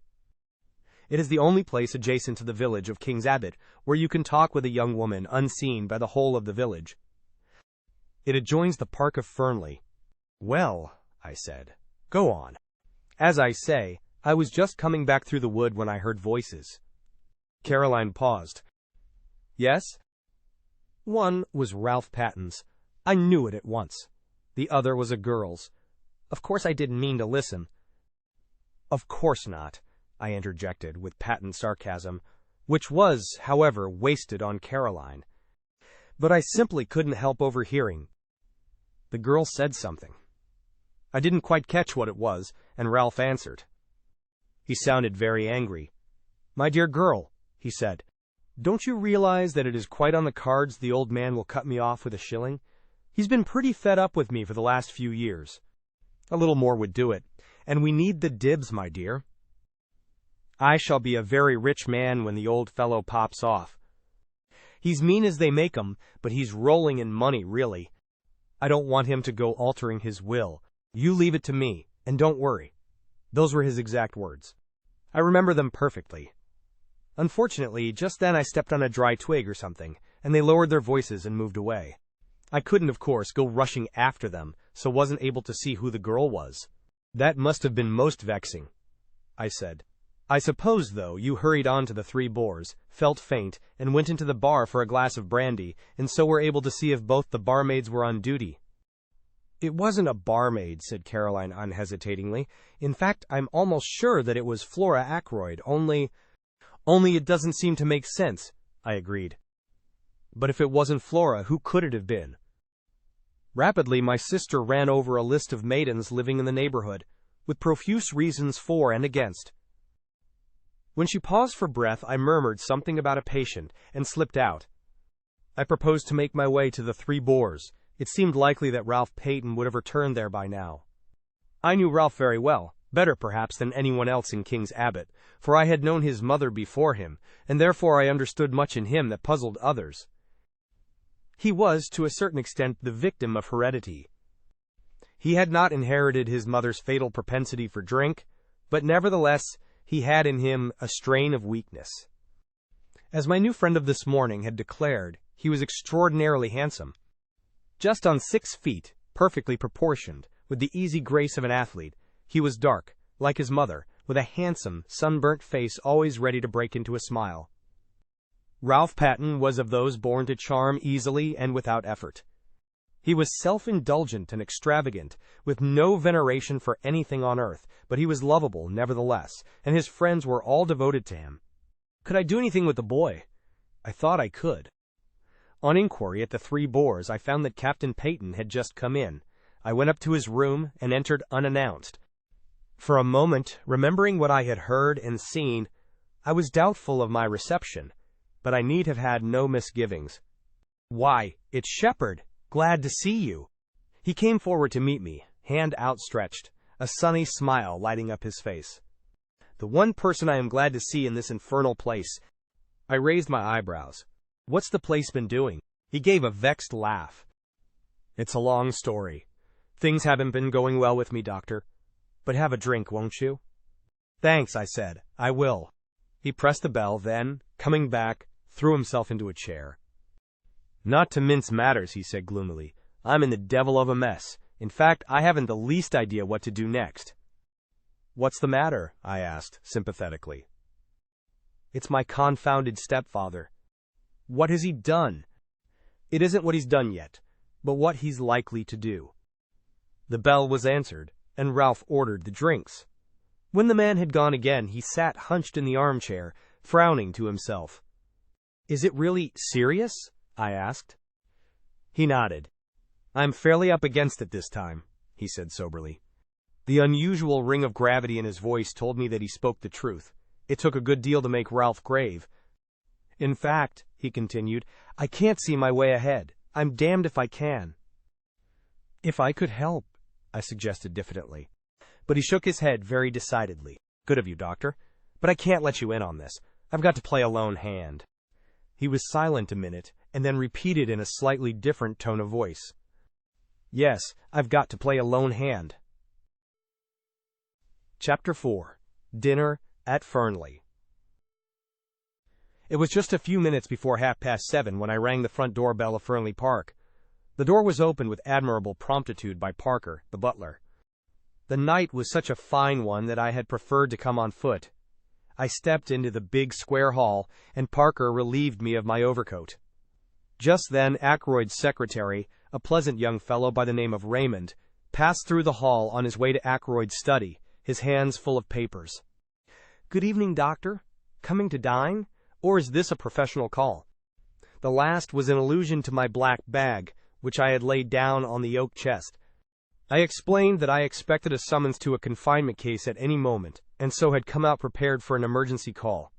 Speaker 1: It is the only place adjacent to the village of King's Abbot where you can talk with a young woman unseen by the whole of the village. It adjoins the park of Fernly. Well, I said, go on. As I say, I was just coming back through the wood when I heard voices. Caroline paused. Yes? One was Ralph Paton'S. I knew it at once. The other was a girl's. Of course I didn't mean to listen. Of course not, I interjected with patent sarcasm, which was, however, wasted on Caroline. But I simply couldn't help overhearing. The girl said something. I didn't quite catch what it was, and Ralph answered. He sounded very angry. My dear girl, he said, don't you realize that it is quite on the cards the old man will cut me off with a shilling? He's been pretty fed up with me for the last few years. A little more would do it, and we need the dibs, my dear. I shall be a very rich man when the old fellow pops off. He's mean as they make 'em, but he's rolling in money, really. I don't want him to go altering his will. You leave it to me, and don't worry. Those were his exact words. I remember them perfectly. Unfortunately, just then I stepped on a dry twig or something, and they lowered their voices and moved away. I couldn't, of course, go rushing after them, so wasn't able to see who the girl was. That must have been most vexing, I said. I suppose, though, you hurried on to the Three Boars, felt faint, and went into the bar for a glass of brandy, and so were able to see if both the barmaids were on duty. It wasn't a barmaid, said Caroline unhesitatingly. In fact, I'm almost sure that it was Flora Ackroyd, only it doesn't seem to make sense, I agreed. But if it wasn't Flora, who could it have been? Rapidly, my sister ran over a list of maidens living in the neighborhood, with profuse reasons for and against. When she paused for breath, I murmured something about a patient, and slipped out. I proposed to make my way to the Three Boars. It seemed likely that Ralph Paton would have returned there by now. I knew Ralph very well, better perhaps than anyone else in King's Abbot, for I had known his mother before him, and therefore I understood much in him that puzzled others. He was, to a certain extent, the victim of heredity. He had not inherited his mother's fatal propensity for drink, but nevertheless, he had in him a strain of weakness. As my new friend of this morning had declared, he was extraordinarily handsome. Just on 6 feet, perfectly proportioned, with the easy grace of an athlete, he was dark, like his mother, with a handsome, sunburnt face always ready to break into a smile. Ralph Paton was of those born to charm easily and without effort. He was self-indulgent and extravagant, with no veneration for anything on earth, but he was lovable nevertheless, and his friends were all devoted to him. Could I do anything with the boy? I thought I could. On inquiry at the Three Boars, I found that Captain Paton had just come in. I went up to his room and entered unannounced. For a moment, remembering what I had heard and seen, I was doubtful of my reception, but I need have had no misgivings. Why, it's Sheppard! Glad to see you! He came forward to meet me, hand outstretched, a sunny smile lighting up his face. The one person I am glad to see in this infernal place. I raised my eyebrows. What's the place been doing? He gave a vexed laugh. It's a long story. Things haven't been going well with me, Doctor. But have a drink, won't you? Thanks, I said. I will. He pressed the bell, then, coming back, threw himself into a chair. Not to mince matters, he said gloomily. I'm in the devil of a mess. In fact, I haven't the least idea what to do next. What's the matter? I asked, sympathetically. It's my confounded stepfather. What has he done? It isn't what he's done yet, but what he's likely to do. The bell was answered, and Ralph ordered the drinks. When the man had gone again, he sat hunched in the armchair, frowning to himself. "Is it really serious?" I asked. He nodded. "I'm fairly up against it this time," he said soberly. The unusual ring of gravity in his voice told me that he spoke the truth. It took a good deal to make Ralph grave. "In fact," he continued, "I can't see my way ahead. I'm damned if I can." "If I could help," I suggested diffidently. But he shook his head very decidedly. "Good of you, Doctor. But I can't let you in on this. I've got to play a lone hand." He was silent a minute, and then repeated in a slightly different tone of voice. "Yes, I've got to play a lone hand." Chapter 4. Dinner at Fernly. It was just a few minutes before 7:30 when I rang the front doorbell of Fernly Park. The door was opened with admirable promptitude by Parker, the butler. The night was such a fine one that I had preferred to come on foot. I stepped into the big square hall, and Parker relieved me of my overcoat. Just then Ackroyd's secretary, a pleasant young fellow by the name of Raymond, passed through the hall on his way to Ackroyd's study, his hands full of papers. "Good evening, Doctor. Coming to dine? Or is this a professional call?" The last was an allusion to my black bag, which I had laid down on the oak chest. I explained that I expected a summons to a confinement case at any moment, and so had come out prepared for an emergency call.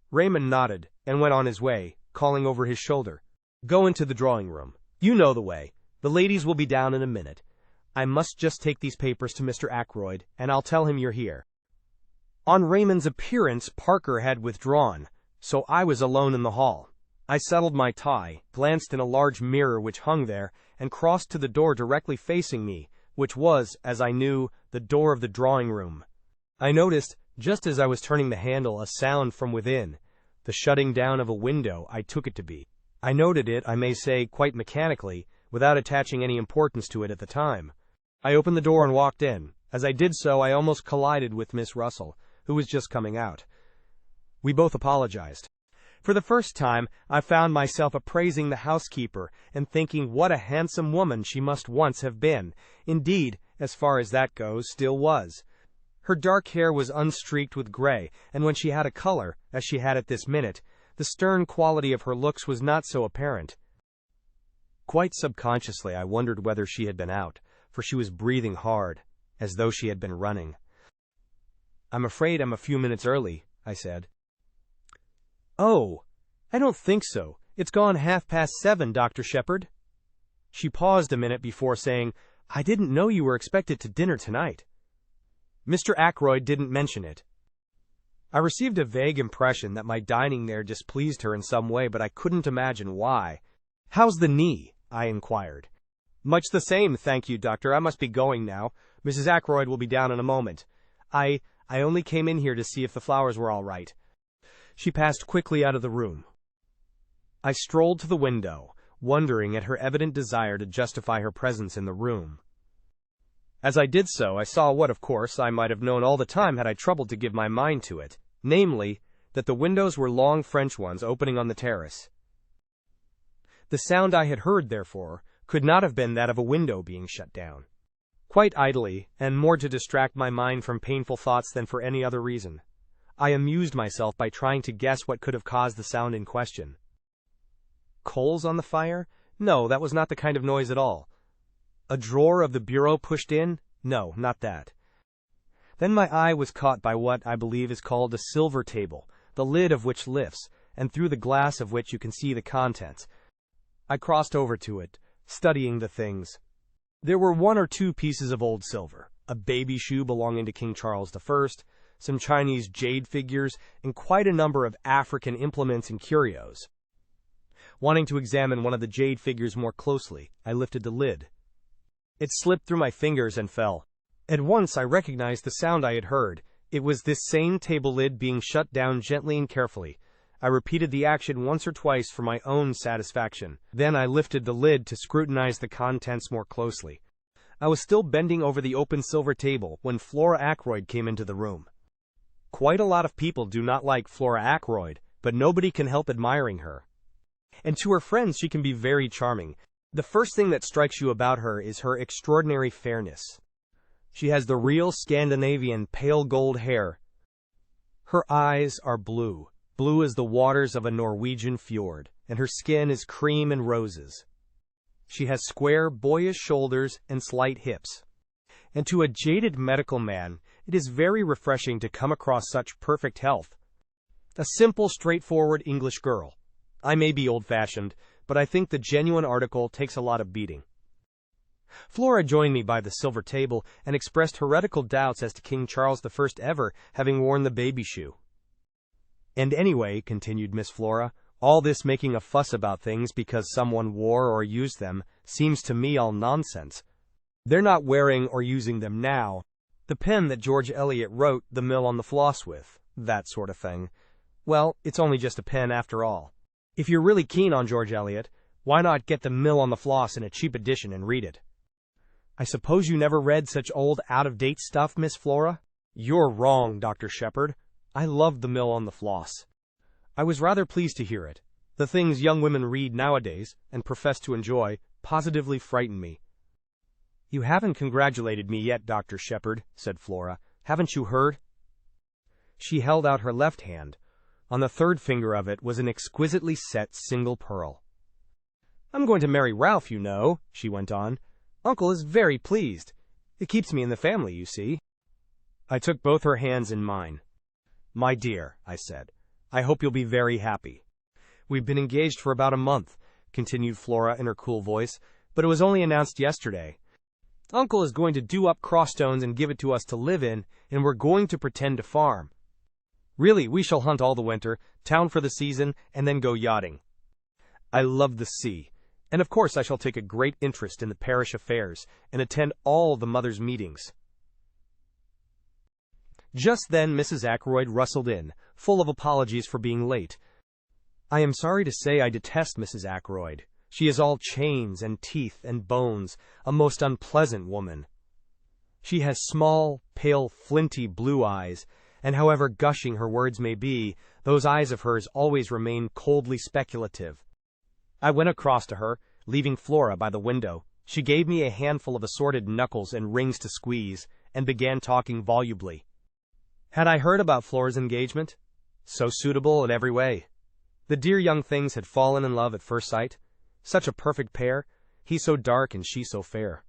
Speaker 1: Raymond nodded, and went on his way, calling over his shoulder, "Go into the drawing-room. You know the way. The ladies will be down in a minute. I must just take these papers to Mr. Ackroyd, and I'll tell him you're here." On Raymond's appearance, Parker had withdrawn, so I was alone in the hall. I settled my tie, glanced in a large mirror which hung there, and crossed to the door directly facing me, which was, as I knew, the door of the drawing-room. I noticed, just as I was turning the handle, a sound from within, the shutting down of a window, I took it to be. I noted it, I may say, quite mechanically, without attaching any importance to it at the time. I opened the door and walked in. As I did so, I almost collided with Miss Russell, who was just coming out. We both apologized. For the first time, I found myself appraising the housekeeper and thinking what a handsome woman she must once have been. Indeed, as far as that goes, still was. Her dark hair was unstreaked with gray, and when she had a color, as she had at this minute, the stern quality of her looks was not so apparent. Quite subconsciously, I wondered whether she had been out, for she was breathing hard, as though she had been running. "I'm afraid I'm a few minutes early," I said. "Oh, I don't think so. It's gone 7:30, Dr. Sheppard." She paused a minute before saying, "I didn't know you were expected to dinner tonight." Mr. Ackroyd didn't mention it. I received a vague impression that my dining there displeased her in some way, but I couldn't imagine why. "How's the knee?" I inquired. "Much the same, thank you, Doctor. I must be going now. Mrs. Ackroyd will be down in a moment. I only came in here to see if the flowers were all right." She passed quickly out of the room. I strolled to the window, wondering at her evident desire to justify her presence in the room. As I did so, I saw what, of course, I might have known all the time had I troubled to give my mind to it, namely, that the windows were long French ones opening on the terrace. The sound I had heard, therefore, could not have been that of a window being shut down. Quite idly, and more to distract my mind from painful thoughts than for any other reason, I amused myself by trying to guess what could have caused the sound in question. Coals on the fire? No, that was not the kind of noise at all. A drawer of the bureau pushed in? No, not that. Then my eye was caught by what I believe is called a silver table, the lid of which lifts, and through the glass of which you can see the contents. I crossed over to it, studying the things. There were 1 or 2 pieces of old silver, a baby shoe belonging to King Charles I, some Chinese jade figures, and quite a number of African implements and curios. Wanting to examine one of the jade figures more closely, I lifted the lid. It slipped through my fingers and fell. At once I recognized the sound I had heard. It was this same table lid being shut down gently and carefully. I repeated the action once or twice for my own satisfaction. Then I lifted the lid to scrutinize the contents more closely. I was still bending over the open silver table when Flora Ackroyd came into the room. Quite a lot of people do not like Flora Ackroyd, but nobody can help admiring her. And to her friends she can be very charming. The first thing that strikes you about her is her extraordinary fairness. She has the real Scandinavian pale gold hair. Her eyes are blue, blue as the waters of a Norwegian fjord, and her skin is cream and roses. She has square, boyish shoulders and slight hips. And to a jaded medical man, it is very refreshing to come across such perfect health. A simple, straightforward English girl. I may be old-fashioned, but I think the genuine article takes a lot of beating. Flora joined me by the silver table and expressed heretical doubts as to King Charles I ever having worn the baby shoe. And anyway, continued Miss Flora, all this making a fuss about things because someone wore or used them seems to me all nonsense. They're not wearing or using them now. The pen that George Eliot wrote The Mill on the Floss with, that sort of thing. Well, it's only just a pen after all. If you're really keen on George Eliot, why not get The Mill on the Floss in a cheap edition and read it? I suppose you never read such old, out-of-date stuff, Miss Flora? You're wrong, Dr. Sheppard. I loved The Mill on the Floss. I was rather pleased to hear it. The things young women read nowadays, and profess to enjoy, positively frighten me. You haven't congratulated me yet, Dr. Sheppard, said Flora. Haven't you heard? She held out her left hand. On the third finger of it was an exquisitely set single pearl. I'm going to marry Ralph, you know, she went on. Uncle is very pleased. It keeps me in the family, you see. I took both her hands in mine. My dear, I said, I hope you'll be very happy. We've been engaged for about a month, continued Flora in her cool voice, but it was only announced yesterday. Uncle is going to do up Crosstones and give it to us to live in, and we're going to pretend to farm. Really, we shall hunt all the winter, town for the season, and then go yachting. I love the sea, and of course I shall take a great interest in the parish affairs, and attend all the mothers' meetings. Just then Mrs. Ackroyd rustled in, full of apologies for being late. I am sorry to say I detest Mrs. Ackroyd. She is all chains and teeth and bones, a most unpleasant woman. She has small, pale, flinty blue eyes, and however gushing her words may be, those eyes of hers always remain coldly speculative. I went across to her, leaving Flora by the window. She gave me a handful of assorted knuckles and rings to squeeze, and began talking volubly. Had I heard about Flora's engagement? So suitable in every way. The dear young things had fallen in love at first sight. Such a perfect pair, he so dark and she so fair.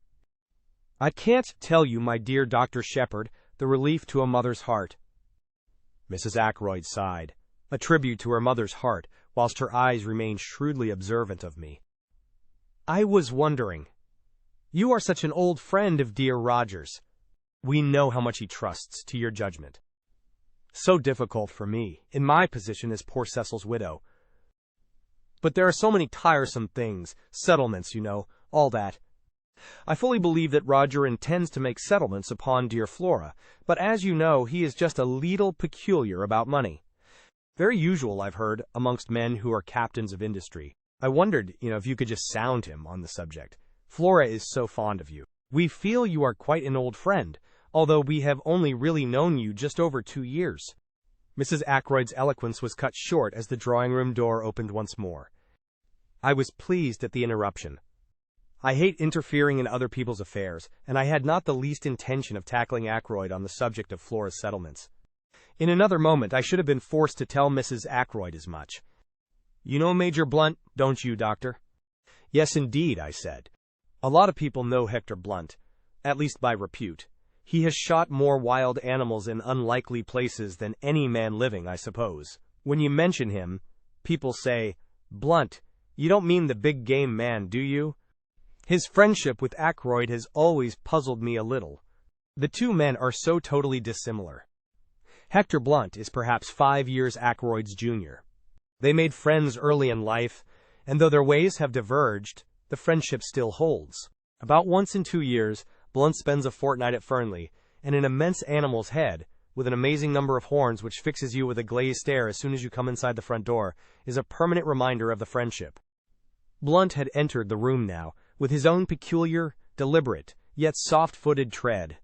Speaker 1: I can't tell you, my dear Dr. Sheppard, the relief to a mother's heart. Mrs. Ackroyd sighed, a tribute to her mother's heart, whilst her eyes remained shrewdly observant of me. I was wondering. You are such an old friend of dear Roger's. We know how much he trusts to your judgment. So difficult for me, in my position as poor Cecil's widow. But there are so many tiresome things, settlements, you know, all that. I fully believe that Roger intends to make settlements upon dear Flora, but as you know, he is just a leetle peculiar about money. Very usual, I've heard, amongst men who are captains of industry. I wondered, if you could just sound him on the subject. Flora is so fond of you. We feel you are quite an old friend, although we have only really known you just over 2 years. Mrs. Ackroyd's eloquence was cut short as the drawing-room door opened once more. I was pleased at the interruption. I hate interfering in other people's affairs, and I had not the least intention of tackling Ackroyd on the subject of Flora's settlements. In another moment I should have been forced to tell Mrs. Ackroyd as much. You know Major Blunt, don't you, Doctor? Yes, indeed, I said. A lot of people know Hector Blunt, at least by repute. He has shot more wild animals in unlikely places than any man living, I suppose. When you mention him, people say, Blunt, you don't mean the big game man, do you? His friendship with Ackroyd has always puzzled me a little. The two men are so totally dissimilar. Hector Blunt is perhaps 5 years Ackroyd's junior. They made friends early in life, and though their ways have diverged, the friendship still holds. About once in 2 years, Blunt spends a fortnight at Fernly, and an immense animal's head, with an amazing number of horns which fixes you with a glazed stare as soon as you come inside the front door, is a permanent reminder of the friendship. Blunt had entered the room now, with his own peculiar, deliberate, yet soft-footed tread.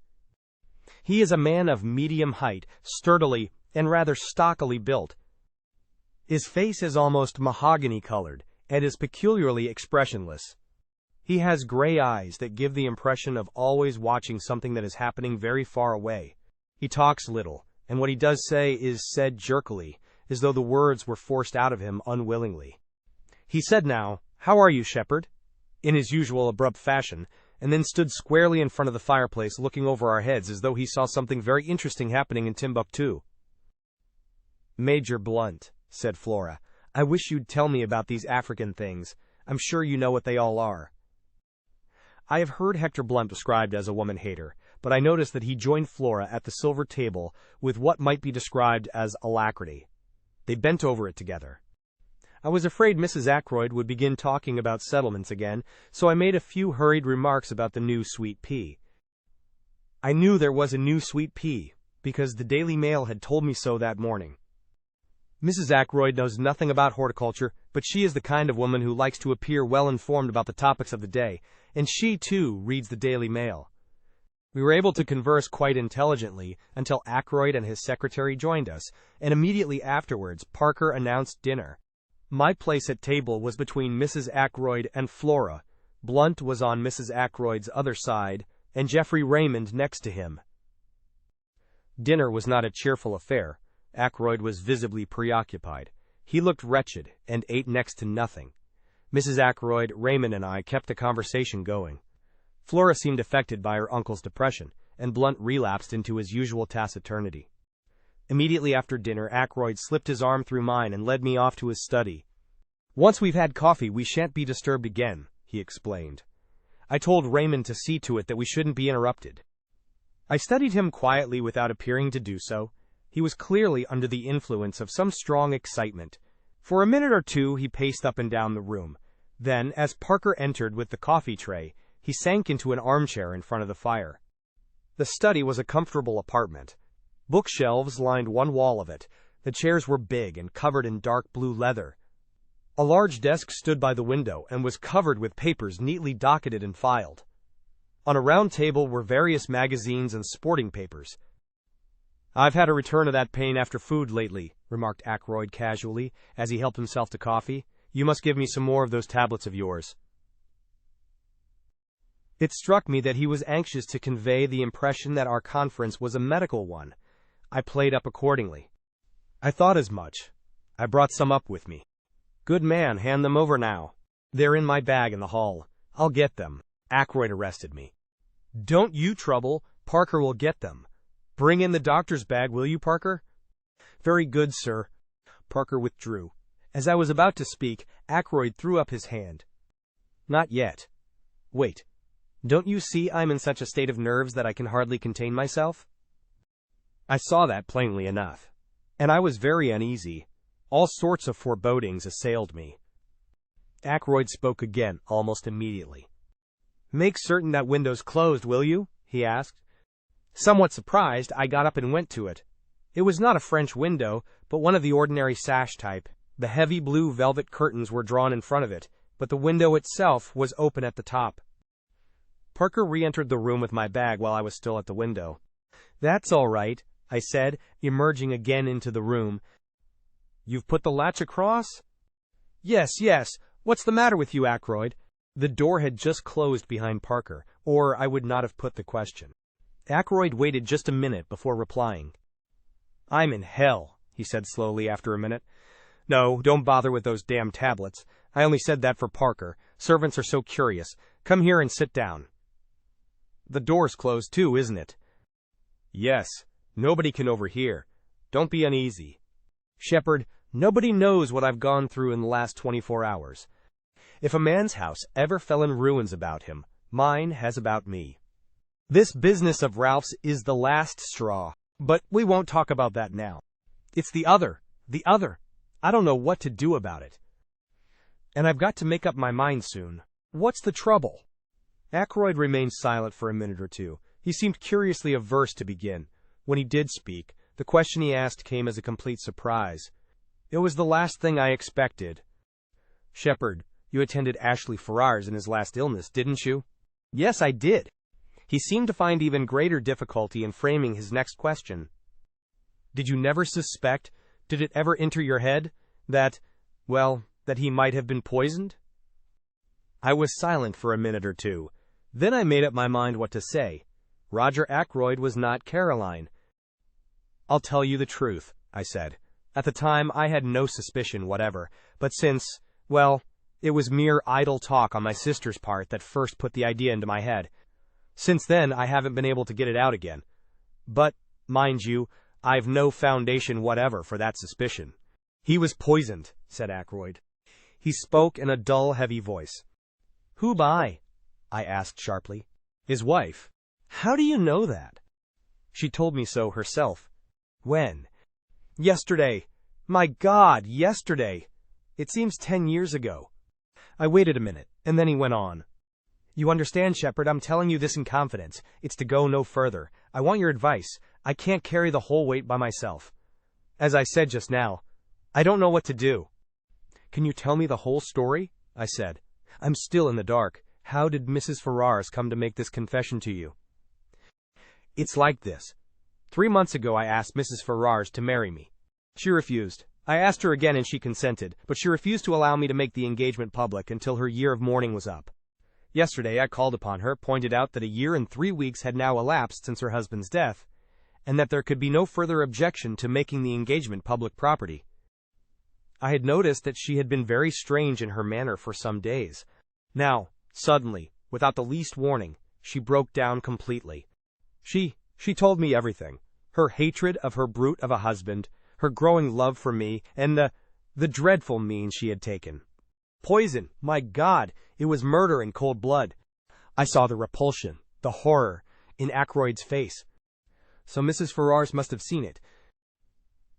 Speaker 1: He is a man of medium height, sturdily and rather stockily built. His face is almost mahogany-colored, and is peculiarly expressionless. He has gray eyes that give the impression of always watching something that is happening very far away. He talks little, and what he does say is said jerkily, as though the words were forced out of him unwillingly. He said now, "How are you, Sheppard?" in his usual abrupt fashion, and then stood squarely in front of the fireplace looking over our heads as though he saw something very interesting happening in Timbuktu. "Major Blunt," said Flora, "I wish you'd tell me about these African things. I'm sure you know what they all are." I have heard Hector Blunt described as a woman-hater, but I noticed that he joined Flora at the silver table with what might be described as alacrity. They bent over it together. I was afraid Mrs. Ackroyd would begin talking about settlements again, so I made a few hurried remarks about the new sweet pea. I knew there was a new sweet pea, because the Daily Mail had told me so that morning. Mrs. Ackroyd knows nothing about horticulture, but she is the kind of woman who likes to appear well-informed about the topics of the day, and she, too, reads the Daily Mail. We were able to converse quite intelligently until Ackroyd and his secretary joined us, and immediately afterwards Parker announced dinner. My place at table was between Mrs. Ackroyd and Flora. Blunt was on Mrs. Ackroyd's other side, and Geoffrey Raymond next to him. Dinner was not a cheerful affair. Ackroyd was visibly preoccupied. He looked wretched, and ate next to nothing. Mrs. Ackroyd, Raymond, and I kept the conversation going. Flora seemed affected by her uncle's depression, and Blunt relapsed into his usual taciturnity. Immediately after dinner, Ackroyd slipped his arm through mine and led me off to his study. "Once we've had coffee, we shan't be disturbed again," he explained. I told Raymond to see to it that we shouldn't be interrupted. I studied him quietly without appearing to do so. He was clearly under the influence of some strong excitement. For a minute or two he paced up and down the room. Then, as Parker entered with the coffee tray, he sank into an armchair in front of the fire. The study was a comfortable apartment. Bookshelves lined one wall of it. The chairs were big and covered in dark blue leather. A large desk stood by the window and was covered with papers neatly docketed and filed. On a round table were various magazines and sporting papers. "I've had a return of that pain after food lately," remarked Ackroyd casually, as he helped himself to coffee. "You must give me some more of those tablets of yours." It struck me that he was anxious to convey the impression that our conference was a medical one. I played up accordingly. "I thought as much. I brought some up with me." "Good man, hand them over now." "They're in my bag in the hall." "I'll get them." Ackroyd arrested me. "Don't you trouble. Parker will get them. Bring in the doctor's bag, will you, Parker?" "Very good, sir." Parker withdrew. As I was about to speak, Ackroyd threw up his hand. "Not yet. Wait. Don't you see I'm in such a state of nerves that I can hardly contain myself?" I saw that plainly enough. And I was very uneasy. All sorts of forebodings assailed me. Ackroyd spoke again, almost immediately. "Make certain that window's closed, will you?" he asked. Somewhat surprised, I got up and went to it. It was not a French window, but one of the ordinary sash type. The heavy blue velvet curtains were drawn in front of it, but the window itself was open at the top. Parker re-entered the room with my bag while I was still at the window. "That's all right," I said, emerging again into the room. "You've put the latch across?" Yes. What's the matter with you, Ackroyd?" The door had just closed behind Parker, or I would not have put the question. Ackroyd waited just a minute before replying. "I'm in hell," he said slowly after a minute. "No, don't bother with those damn tablets. I only said that for Parker. Servants are so curious. Come here and sit down." "The door's closed too, isn't it?" "Yes. Nobody can overhear. Don't be uneasy. Sheppard, nobody knows what I've gone through in the last 24 hours. If a man's house ever fell in ruins about him, mine has about me. This business of Ralph's is the last straw, but we won't talk about that now. It's the other. I don't know what to do about it. And I've got to make up my mind soon. What's the trouble?" Ackroyd remained silent for a minute or two. He seemed curiously averse to begin. When he did speak, the question he asked came as a complete surprise. It was the last thing I expected. "Sheppard, you attended Ashley Ferrars in his last illness, didn't you?" "Yes, I did." He seemed to find even greater difficulty in framing his next question. "Did you never suspect? Did it ever enter your head? That he might have been poisoned? I was silent for a minute or two. Then I made up my mind what to say. Roger Ackroyd was not Caroline. I'll tell you the truth, I said. At the time, I had no suspicion whatever, but since, it was mere idle talk on my sister's part that first put the idea into my head. Since then, I haven't been able to get it out again. But, mind you, I've no foundation whatever for that suspicion. He was poisoned, said Ackroyd. He spoke in a dull, heavy voice. Who by? I asked sharply. His wife. How do you know that? She told me so herself. When? Yesterday. My God, yesterday. It seems 10 years ago. I waited a minute, and then he went on. You understand, Sheppard, I'm telling you this in confidence. It's to go no further. I want your advice. I can't carry the whole weight by myself. As I said just now, I don't know what to do. Can you tell me the whole story? I said. I'm still in the dark. How did Mrs. Ferrars come to make this confession to you? It's like this. 3 months ago I asked Mrs. Ferrars to marry me. She refused. I asked her again and she consented, but she refused to allow me to make the engagement public until her year of mourning was up. Yesterday I called upon her, pointed out that a year and 3 weeks had now elapsed since her husband's death, and that there could be no further objection to making the engagement public property. I had noticed that she had been very strange in her manner for some days. Now, suddenly, without the least warning, she broke down completely. She told me everything. Her hatred of her brute of a husband, her growing love for me, and the dreadful means she had taken. Poison, my God, it was murder in cold blood. I saw the repulsion, the horror, in Ackroyd's face. So Mrs. Ferrars must have seen it.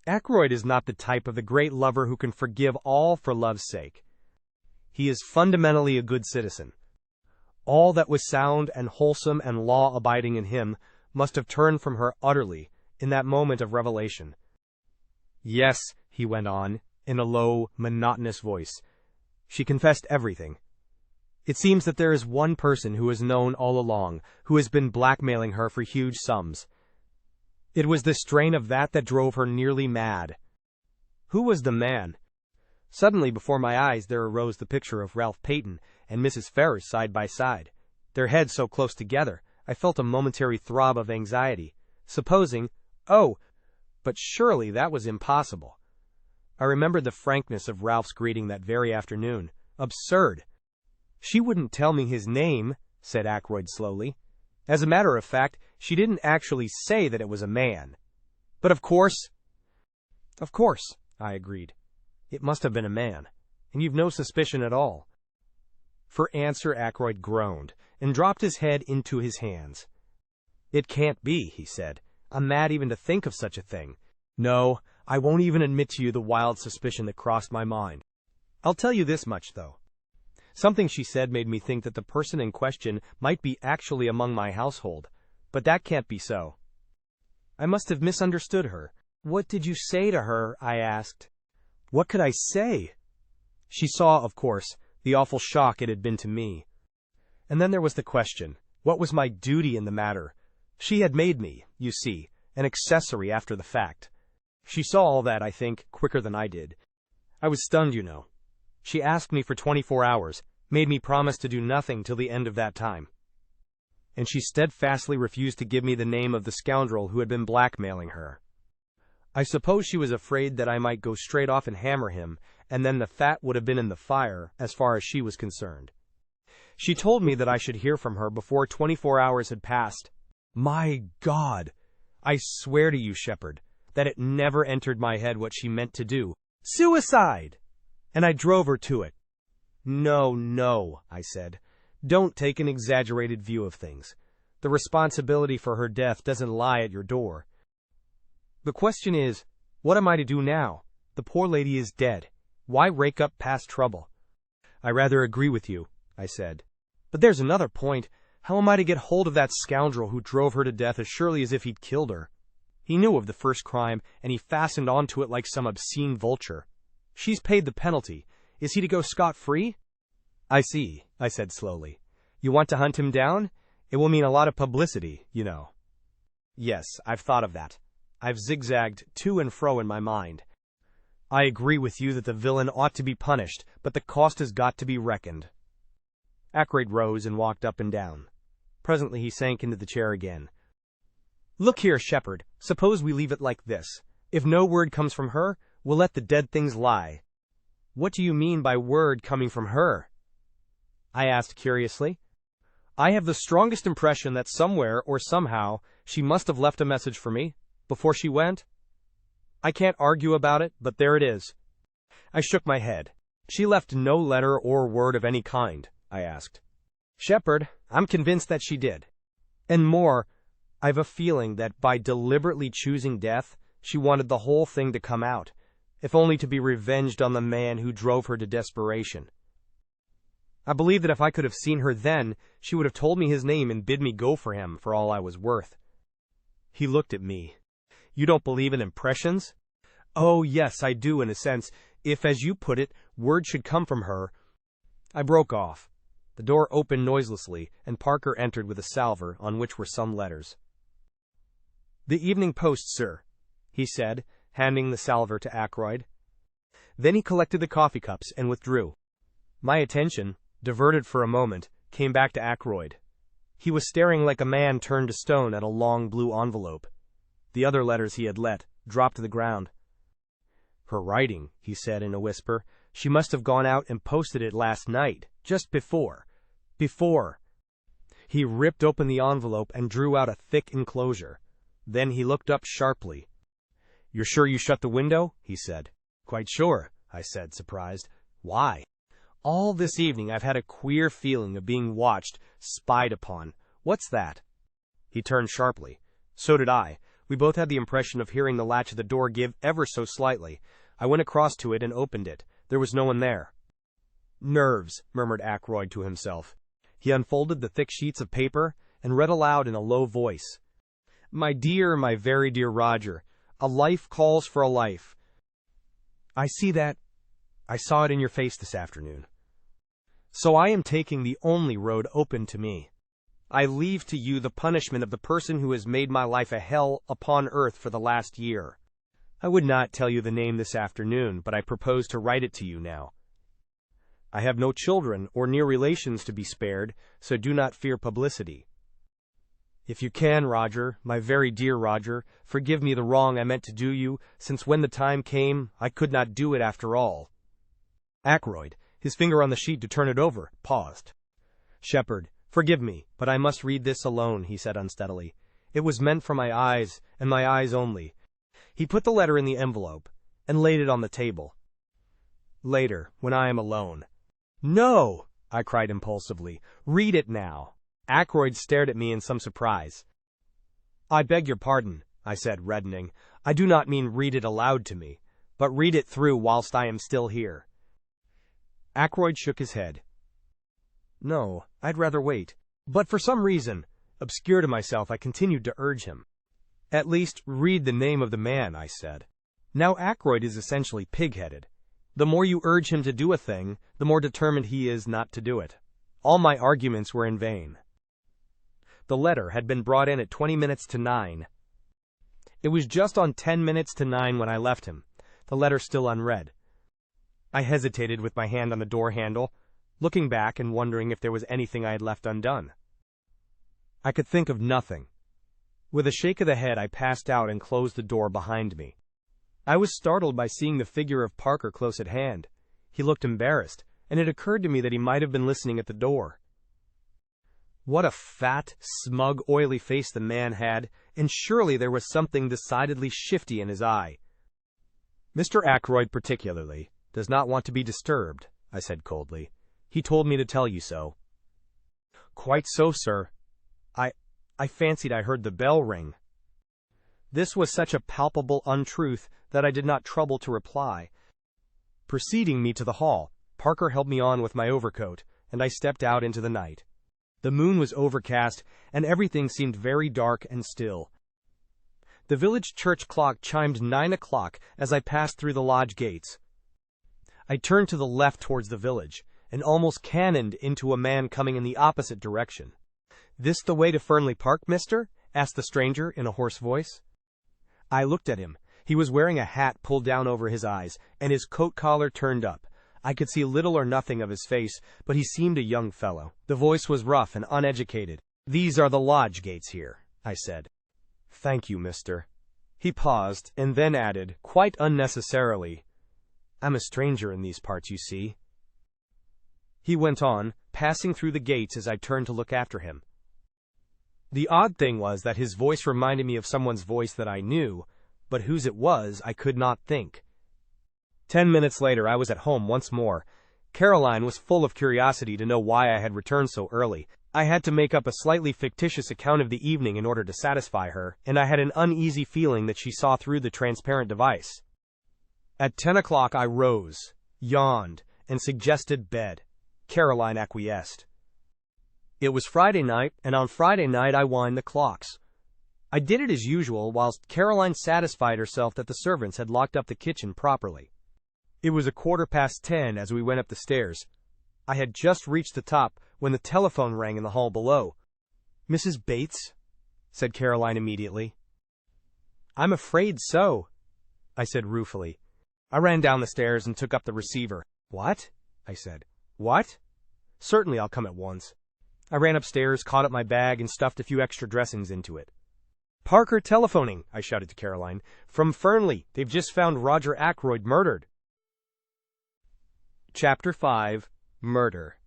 Speaker 1: Ackroyd is not the type of the great lover who can forgive all for love's sake. He is fundamentally a good citizen. All that was sound and wholesome and law-abiding in him must have turned from her utterly in that moment of revelation. Yes, he went on, in a low, monotonous voice. She confessed everything. It seems that there is one person who has known all along, who has been blackmailing her for huge sums. It was the strain of that drove her nearly mad. Who was the man? Suddenly before my eyes there arose the picture of Ralph Paton and Mrs. Ferrars side by side, their heads so close together. I felt a momentary throb of anxiety, supposing, but surely that was impossible. I remembered the frankness of Ralph's greeting that very afternoon. Absurd. She wouldn't tell me his name, said Ackroyd slowly. As a matter of fact, she didn't actually say that it was a man. But of course, I agreed. It must have been a man, and you've no suspicion at all. For answer, Ackroyd groaned and dropped his head into his hands. It can't be, he said. I'm mad even to think of such a thing. No, I won't even admit to you the wild suspicion that crossed my mind. I'll tell you this much, though. Something she said made me think that the person in question might be actually among my household, but that can't be so. I must have misunderstood her. What did you say to her? I asked. What could I say? She saw, of course, the awful shock it had been to me. And then there was the question, what was my duty in the matter? She had made me, you see, an accessory after the fact. She saw all that, I think, quicker than I did. I was stunned, you know. She asked me for 24 hours, made me promise to do nothing till the end of that time. And she steadfastly refused to give me the name of the scoundrel who had been blackmailing her. I suppose she was afraid that I might go straight off and hammer him, and then the fat would have been in the fire, as far as she was concerned. She told me that I should hear from her before 24 hours had passed. My God! I swear to you, Sheppard, that it never entered my head what she meant to do. Suicide! And I drove her to it. No, I said. Don't take an exaggerated view of things. The responsibility for her death doesn't lie at your door. The question is, what am I to do now? The poor lady is dead. Why rake up past trouble? I rather agree with you, I said. But there's another point. How am I to get hold of that scoundrel who drove her to death as surely as if he'd killed her? He knew of the first crime, and he fastened onto it like some obscene vulture. She's paid the penalty. Is he to go scot-free? I see, I said slowly. You want to hunt him down? It will mean a lot of publicity, you know. Yes, I've thought of that. I've zigzagged to and fro in my mind. I agree with you that the villain ought to be punished, but the cost has got to be reckoned. Ackroyd rose and walked up and down. Presently he sank into the chair again. Look here, Sheppard, suppose we leave it like this. If no word comes from her, we'll let the dead things lie. What do you mean by word coming from her? I asked curiously. I have the strongest impression that somewhere or somehow she must have left a message for me before she went. I can't argue about it, but there it is. I shook my head. She left no letter or word of any kind, I asked. Sheppard, I'm convinced that she did. And more, I've a feeling that by deliberately choosing death, she wanted the whole thing to come out, if only to be revenged on the man who drove her to desperation. I believe that if I could have seen her then, she would have told me his name and bid me go for him for all I was worth. He looked at me. You don't believe in impressions? Oh, yes, I do, in a sense, if, as you put it, word should come from her. I broke off. The door opened noiselessly, and Parker entered with a salver on which were some letters. The Evening Post, sir, he said, handing the salver to Ackroyd. Then he collected the coffee cups and withdrew. My attention, diverted for a moment, came back to Ackroyd. He was staring like a man turned to stone at a long blue envelope. The other letters he had let dropped to the ground. Her writing, he said in a whisper. She must have gone out and posted it last night, just before. He ripped open the envelope and drew out a thick enclosure. Then he looked up sharply. You're sure you shut the window? He said. Quite sure, I said, surprised. Why? All this evening I've had a queer feeling of being watched, spied upon. What's that? He turned sharply. So did I. We both had the impression of hearing the latch of the door give ever so slightly. I went across to it and opened it. There was no one there. Nerves, murmured Ackroyd to himself. He unfolded the thick sheets of paper and read aloud in a low voice. My dear, my very dear Roger, a life calls for a life. I see that. I saw it in your face this afternoon. So I am taking the only road open to me. I leave to you the punishment of the person who has made my life a hell upon earth for the last year. I would not tell you the name this afternoon, but I propose to write it to you now. I have no children or near relations to be spared, so do not fear publicity. If you can, Roger, my very dear Roger, forgive me the wrong I meant to do you, since when the time came, I could not do it after all. Ackroyd, his finger on the sheet to turn it over, paused. Sheppard, forgive me, but I must read this alone, he said unsteadily. It was meant for my eyes, and my eyes only. He put the letter in the envelope, and laid it on the table. Later, when I am alone. No! I cried impulsively. Read it now. Ackroyd stared at me in some surprise. I beg your pardon, I said, reddening. I do not mean read it aloud to me, but read it through whilst I am still here. Ackroyd shook his head. No, I'd rather wait. But for some reason, obscure to myself, I continued to urge him. At least, read the name of the man, I said. Now Ackroyd is essentially pig-headed. The more you urge him to do a thing, the more determined he is not to do it. All my arguments were in vain. The letter had been brought in at 20 minutes to 9. It was just on 10 minutes to 9 when I left him, the letter still unread. I hesitated with my hand on the door handle, looking back and wondering if there was anything I had left undone. I could think of nothing. With a shake of the head, I passed out and closed the door behind me. I was startled by seeing the figure of Parker close at hand. He looked embarrassed, and it occurred to me that he might have been listening at the door. What a fat, smug, oily face the man had, and surely there was something decidedly shifty in his eye. Mr. Ackroyd, particularly, does not want to be disturbed, I said coldly. He told me to tell you so. Quite so, sir. I fancied I heard the bell ring. This was such a palpable untruth that I did not trouble to reply. Preceding me to the hall, Parker held me on with my overcoat, and I stepped out into the night. The moon was overcast, and everything seemed very dark and still. The village church clock chimed 9 o'clock as I passed through the lodge gates. I turned to the left towards the village, and almost cannoned into a man coming in the opposite direction. This the way to Fernly Park, mister? Asked the stranger in a hoarse voice. I looked at him. He was wearing a hat pulled down over his eyes, and his coat collar turned up. I could see little or nothing of his face, but he seemed a young fellow. The voice was rough and uneducated. "These are the lodge gates here," I said. "Thank you, mister." He paused, and then added, quite unnecessarily, "I'm a stranger in these parts, you see." He went on, passing through the gates as I turned to look after him. The odd thing was that his voice reminded me of someone's voice that I knew, but whose it was I could not think. 10 minutes later I was at home once more. Caroline was full of curiosity to know why I had returned so early. I had to make up a slightly fictitious account of the evening in order to satisfy her, and I had an uneasy feeling that she saw through the transparent device. At 10 o'clock I rose, yawned, and suggested bed. Caroline acquiesced. It was Friday night, and on Friday night I wind the clocks. I did it as usual, whilst Caroline satisfied herself that the servants had locked up the kitchen properly. It was 10:15 as we went up the stairs. I had just reached the top when the telephone rang in the hall below. "Mrs. Bates?" said Caroline immediately. "I'm afraid so," I said ruefully. I ran down the stairs and took up the receiver. "What?" I said. "What?" "Certainly, I'll come at once." I ran upstairs, caught up my bag, and stuffed a few extra dressings into it. "Parker telephoning," I shouted to Caroline. "From Fernly. They've just found Roger Ackroyd murdered." Chapter 5. Murder.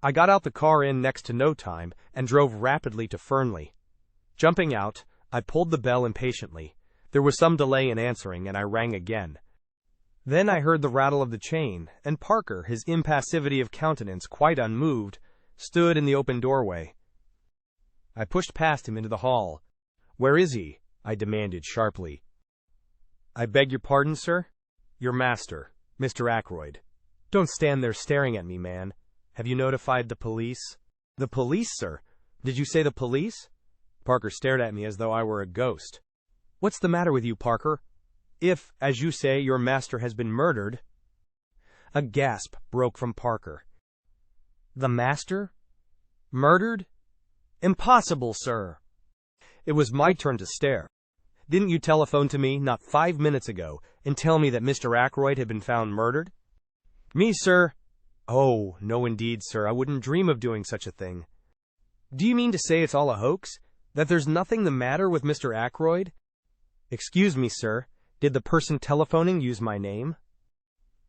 Speaker 1: I got out the car in next to no time and drove rapidly to Fernly. Jumping out, I pulled the bell impatiently. There was some delay in answering, and I rang again. Then I heard the rattle of the chain, and Parker, his impassivity of countenance quite unmoved, stood in the open doorway. I pushed past him into the hall. "Where is he?" I demanded sharply. "I beg your pardon, sir?" "Your master, Mr. Ackroyd." "Don't stand there staring at me, man. Have you notified the police?" "The police, sir? Did you say the police?" Parker stared at me as though I were a ghost. "What's the matter with you, Parker? If, as you say, your master has been murdered—" A gasp broke from Parker. "The master? Murdered? Impossible, sir!" It was my turn to stare. "Didn't you telephone to me, not 5 minutes ago, and tell me that Mr. Ackroyd had been found murdered?" "Me, sir? Oh, no indeed, sir. I wouldn't dream of doing such a thing." "Do you mean to say it's all a hoax? That there's nothing the matter with Mr. Ackroyd?" "Excuse me, sir. Did the person telephoning use my name?"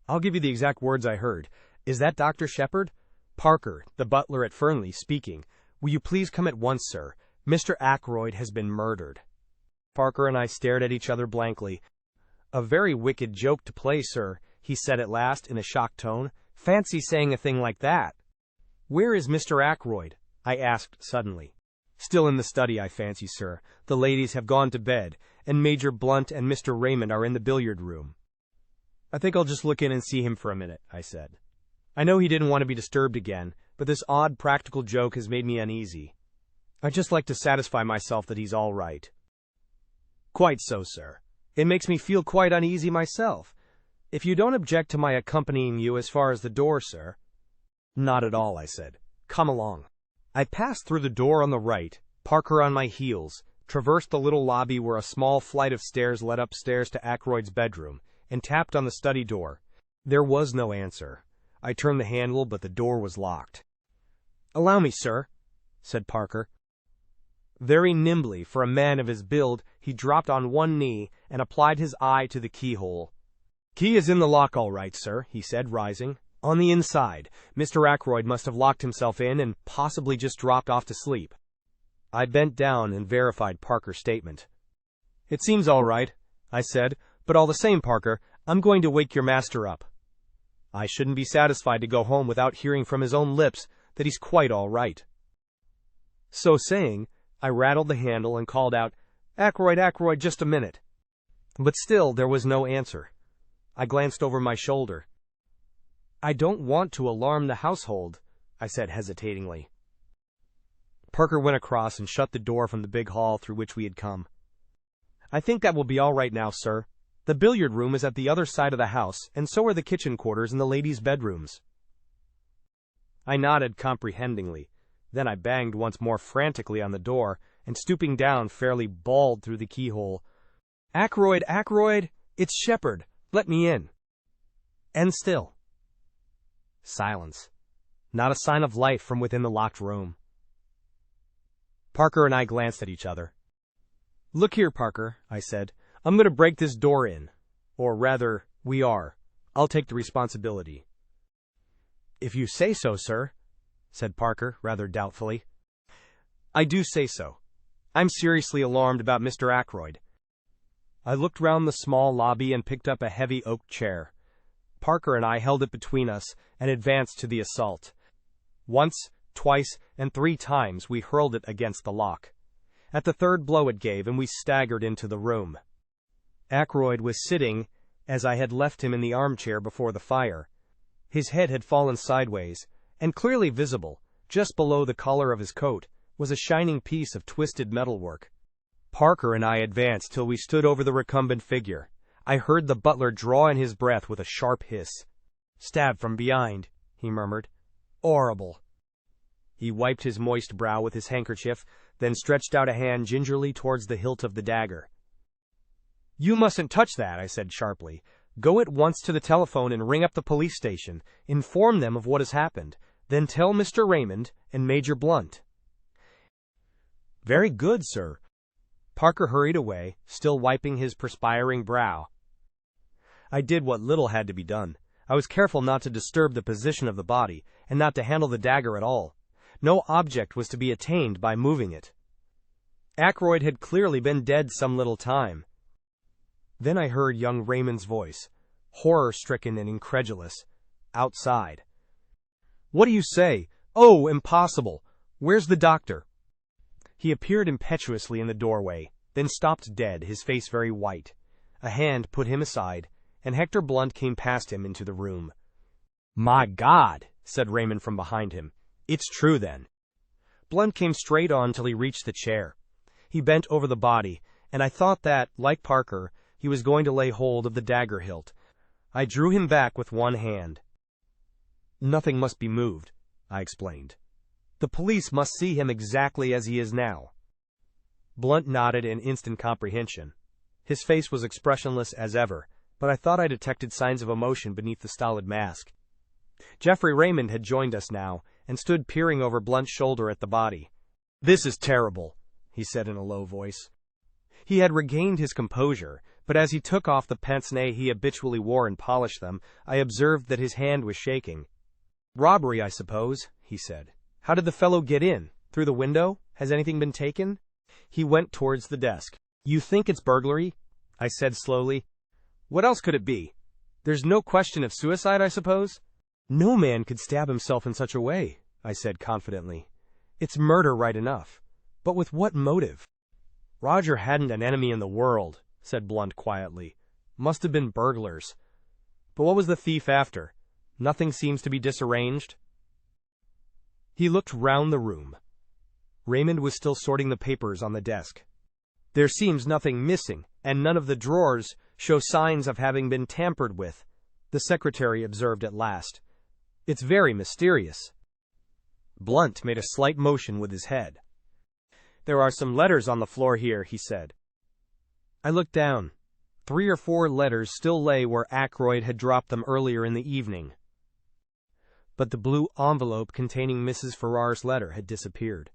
Speaker 1: "I'll give you the exact words I heard. Is that Dr. Sheppard?" "Parker, the butler at Fernly, speaking. Will you please come at once, sir? Mr. Ackroyd has been murdered." Parker and I stared at each other blankly. "A very wicked joke to play, sir," he said at last in a shocked tone. "Fancy saying a thing like that." "Where is Mr. Ackroyd?" I asked suddenly. "Still in the study, I fancy, sir. The ladies have gone to bed, and Major Blunt and Mr. Raymond are in the billiard room." "I think I'll just look in and see him for a minute," I said. I know he didn't want to be disturbed again, but this odd practical joke has made me uneasy. I'd just like to satisfy myself that he's all right. "Quite so, sir. It makes me feel quite uneasy myself. If you don't object to my accompanying you as far as the door, sir." "Not at all," I said. "Come along." I passed through the door on the right, Parker on my heels, traversed the little lobby where a small flight of stairs led upstairs to Ackroyd's bedroom, and tapped on the study door. There was no answer. I turned the handle, but the door was locked. "Allow me, sir," said Parker. Very nimbly, for a man of his build, he dropped on one knee and applied his eye to the keyhole. "Key is in the lock all right, sir," he said, rising. "On the inside. Mr. Ackroyd must have locked himself in and possibly just dropped off to sleep." I bent down and verified Parker's statement. "It seems all right," I said, "but all the same, Parker, I'm going to wake your master up. I shouldn't be satisfied to go home without hearing from his own lips that he's quite all right." So saying, I rattled the handle and called out, "Ackroyd, Ackroyd, just a minute." But still there was no answer. I glanced over my shoulder. "I don't want to alarm the household," I said hesitatingly. Parker went across and shut the door from the big hall through which we had come. "I think that will be all right now, sir. The billiard room is at the other side of the house, and so are the kitchen quarters and the ladies' bedrooms." I nodded comprehendingly. Then I banged once more frantically on the door, and stooping down fairly bawled through the keyhole, Ackroyd, Ackroyd, it's Sheppard. Let me in. And still. Silence. Not a sign of life from within the locked room. Parker and I glanced at each other. Look here, Parker, I said. I'm going to break this door in. Or rather, we are. I'll take the responsibility. If you say so, sir, said Parker, rather doubtfully. I do say so. I'm seriously alarmed about Mr. Ackroyd. I looked round the small lobby and picked up a heavy oak chair. Parker and I held it between us and advanced to the assault. Once, twice, and 3 times we hurled it against the lock. At the 3rd blow it gave, and we staggered into the room. Ackroyd was sitting, as I had left him in the armchair before the fire. His head had fallen sideways, and clearly visible, just below the collar of his coat, was a shining piece of twisted metalwork. Parker and I advanced till we stood over the recumbent figure. I heard the butler draw in his breath with a sharp hiss. "Stabbed from behind," he murmured. "Horrible." He wiped his moist brow with his handkerchief, then stretched out a hand gingerly towards the hilt of the dagger. "You mustn't touch that," I said sharply. "Go at once to the telephone and ring up the police station. Inform them of what has happened. Then tell Mr. Raymond and Major Blunt." "Very good, sir." Parker hurried away, still wiping his perspiring brow. I did what little had to be done. I was careful not to disturb the position of the body, and not to handle the dagger at all. No object was to be attained by moving it. Ackroyd had clearly been dead some little time. Then I heard young Raymond's voice, horror-stricken and incredulous, outside. "What do you say? Oh, impossible! Where's the doctor?" He appeared impetuously in the doorway, then stopped dead, his face very white. A hand put him aside, and Hector Blunt came past him into the room. "My God!" said Raymond from behind him. "It's true, then." Blunt came straight on till he reached the chair. He bent over the body, and I thought that, like Parker, he was going to lay hold of the dagger hilt. I drew him back with one hand. "Nothing must be moved," I explained. "The police must see him exactly as he is now." Blunt nodded in instant comprehension. His face was expressionless as ever, but I thought I detected signs of emotion beneath the stolid mask. Geoffrey Raymond had joined us now, and stood peering over Blunt's shoulder at the body. "This is terrible," he said in a low voice. He had regained his composure, but as he took off the pince-nez he habitually wore and polished them, I observed that his hand was shaking. "Robbery, I suppose," he said. "How did the fellow get in? Through the window? Has anything been taken?" He went towards the desk. "You think it's burglary?" I said slowly. "What else could it be? There's no question of suicide, I suppose?" "No man could stab himself in such a way," I said confidently. "It's murder right enough. But with what motive?" "Roger hadn't an enemy in the world," said Blunt quietly. "Must have been burglars. But what was the thief after? Nothing seems to be disarranged." He looked round the room. Raymond was still sorting the papers on the desk. "There seems nothing missing, and none of the drawers show signs of having been tampered with," the secretary observed at last. "It's very mysterious." Blunt made a slight motion with his head. "There are some letters on the floor here," he said. I looked down. 3 or 4 letters still lay where Ackroyd had dropped them earlier in the evening. But the blue envelope containing Mrs. Ferrars's letter had disappeared.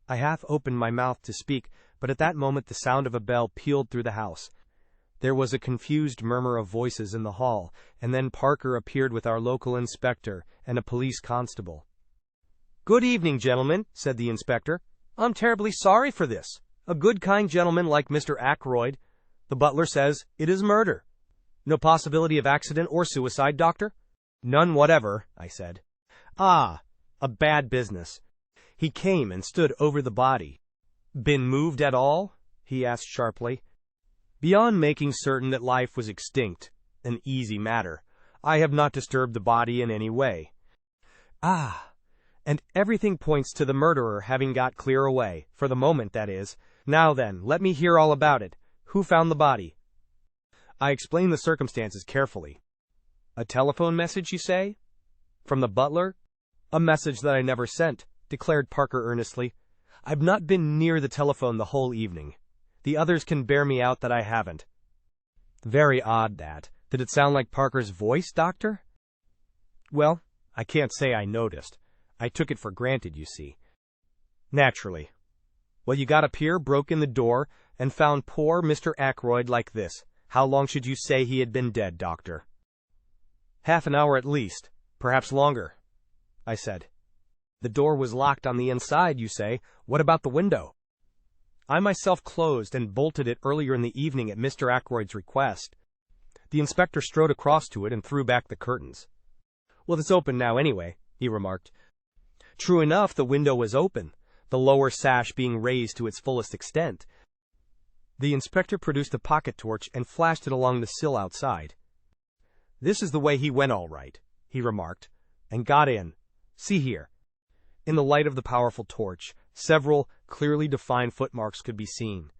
Speaker 1: I half opened my mouth to speak, but at that moment the sound of a bell pealed through the house. There was a confused murmur of voices in the hall, and then Parker appeared with our local inspector and a police constable. "Good evening, gentlemen," said the inspector. "I'm terribly sorry for this. A good, kind gentleman like Mr. Ackroyd. The butler says it is murder. No possibility of accident or suicide, doctor?" "None whatever," I said. "Ah, a bad business." He came and stood over the body. "Been moved at all?" he asked sharply. "Beyond making certain that life was extinct, an easy matter, I have not disturbed the body in any way." "Ah, and everything points to the murderer having got clear away, for the moment, that is. Now then, let me hear all about it. Who found the body?" I explained the circumstances carefully. "A telephone message, you say? From the butler?" "A message that I never sent," declared Parker earnestly. "I've not been near the telephone the whole evening. The others can bear me out that I haven't. Very odd that. Did it sound like Parker's voice, Doctor? Well, I can't say I noticed. I took it for granted, you see. Naturally. Well, you got up here, broke in the door, and found poor Mr. Ackroyd like this. How long should you say he had been dead, Doctor? Half an hour at least, perhaps longer, I said. The door was locked on the inside, you say. What about the window? I myself closed and bolted it earlier in the evening at Mr. Ackroyd's request. The inspector strode across to it and threw back the curtains. Well, it's open now anyway, he remarked. True enough, the window was open, the lower sash being raised to its fullest extent. The inspector produced a pocket torch and flashed it along the sill outside. This is the way he went all right, he remarked, and got in. See here. In the light of the powerful torch, several clearly defined footmarks could be seen.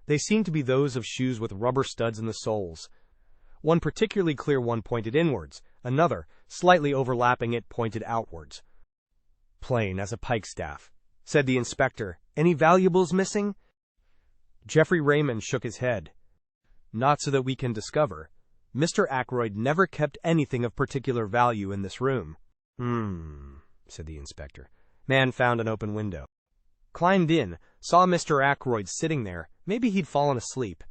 Speaker 1: They seemed to be those of shoes with rubber studs in the soles. One particularly clear one pointed inwards, another, slightly overlapping it, pointed outwards. Plain as a pikestaff, said the inspector. Any valuables missing? Geoffrey Raymond shook his head. Not so that we can discover. Mr. Ackroyd never kept anything of particular value in this room. Said the inspector. Man found an open window. Climbed in, saw Mr. Ackroyd sitting there. Maybe he'd fallen asleep.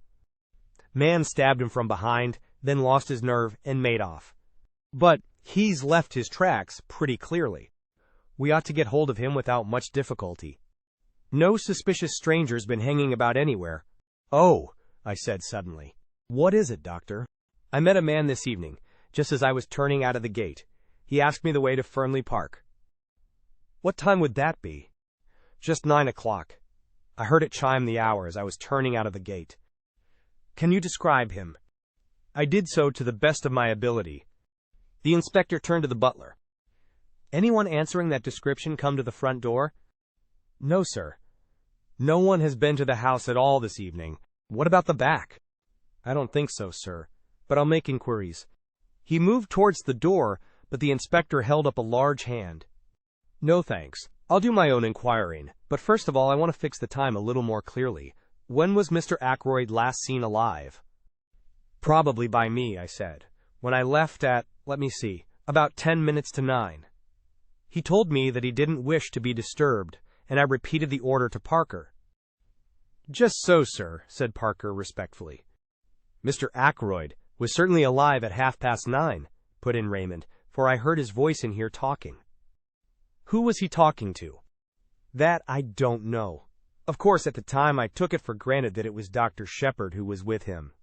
Speaker 1: Man stabbed him from behind, then lost his nerve and made off. But he's left his tracks pretty clearly. We ought to get hold of him without much difficulty. No suspicious stranger's been hanging about anywhere. Oh, I said suddenly. What is it, Doctor? I met a man this evening, just as I was turning out of the gate. He asked me the way to Fernly Park. What time would that be? Just 9 o'clock. I heard it chime the hour as I was turning out of the gate. Can you describe him? I did so to the best of my ability. The inspector turned to the butler. Anyone answering that description come to the front door? No, sir. No one has been to the house at all this evening. What about the back? I don't think so, sir, but I'll make inquiries. He moved towards the door, but the inspector held up a large hand. No, thanks. I'll do my own inquiring, but first of all I want to fix the time a little more clearly. When was Mr. Ackroyd last seen alive? Probably by me, I said. When I left at, let me see, about 10 minutes to 9. He told me that he didn't wish to be disturbed, and I repeated the order to Parker. Just so, sir, said Parker respectfully. Mr. Ackroyd was certainly alive at 9:30, put in Raymond, for I heard his voice in here talking. Who was he talking to? That I don't know. Of course, at the time I took it for granted that it was Dr. Sheppard who was with him.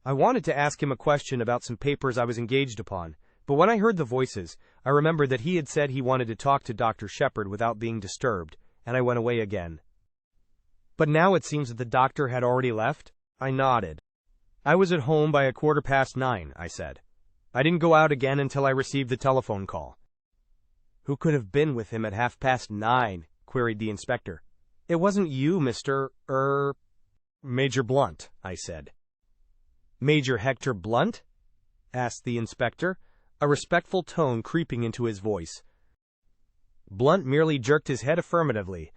Speaker 1: I wanted to ask him a question about some papers I was engaged upon, but when I heard the voices, I remembered that he had said he wanted to talk to Dr. Sheppard without being disturbed, and I went away again. But now it seems that the doctor had already left? I nodded. I was at home by 9:15, I said. I didn't go out again until I received the telephone call. Who could have been with him at 9:30? Queried the inspector. It wasn't you, Mr. Major Blunt, I said. Major Hector Blunt? Asked the inspector, a respectful tone creeping into his voice. Blunt merely jerked his head affirmatively.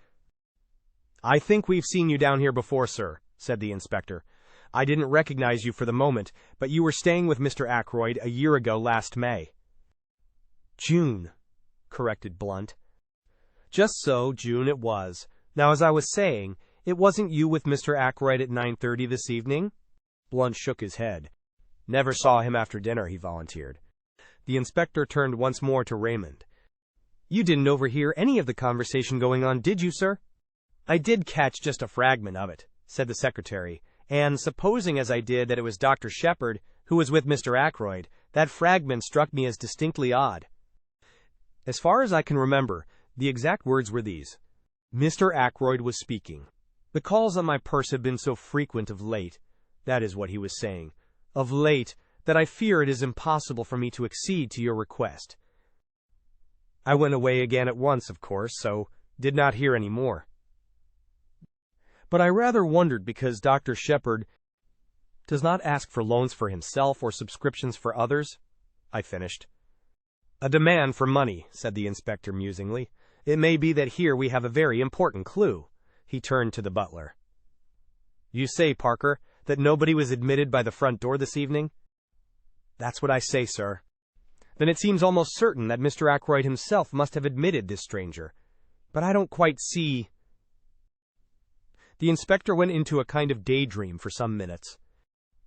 Speaker 1: I think we've seen you down here before, sir, said the inspector. I didn't recognize you for the moment, but you were staying with Mr. Ackroyd a year ago last May. June, corrected Blunt. Just so, June it was. Now, as I was saying, it wasn't you with Mr. Ackroyd at 9:30 this evening? Blunt shook his head. Never saw him after dinner, he volunteered. The inspector turned once more to Raymond. You didn't overhear any of the conversation going on, did you, sir? I did catch just a fragment of it, said the secretary, and supposing as I did that it was Dr. Sheppard who was with Mr. Ackroyd, that fragment struck me as distinctly odd. As far as I can remember, the exact words were these. Mr. Ackroyd was speaking. The calls on my purse have been so frequent of late, that is what he was saying, of late, that I fear it is impossible for me to accede to your request. I went away again at once, of course, so did not hear any more. But I rather wondered because Dr. Sheppard does not ask for loans for himself or subscriptions for others, I finished. A demand for money, said the inspector musingly. It may be that here we have a very important clue. He turned to the butler. You say, Parker, that nobody was admitted by the front door this evening?" "That's what I say, sir." "Then it seems almost certain that Mr. Ackroyd himself must have admitted this stranger. But I don't quite see—" The inspector went into a kind of daydream for some minutes.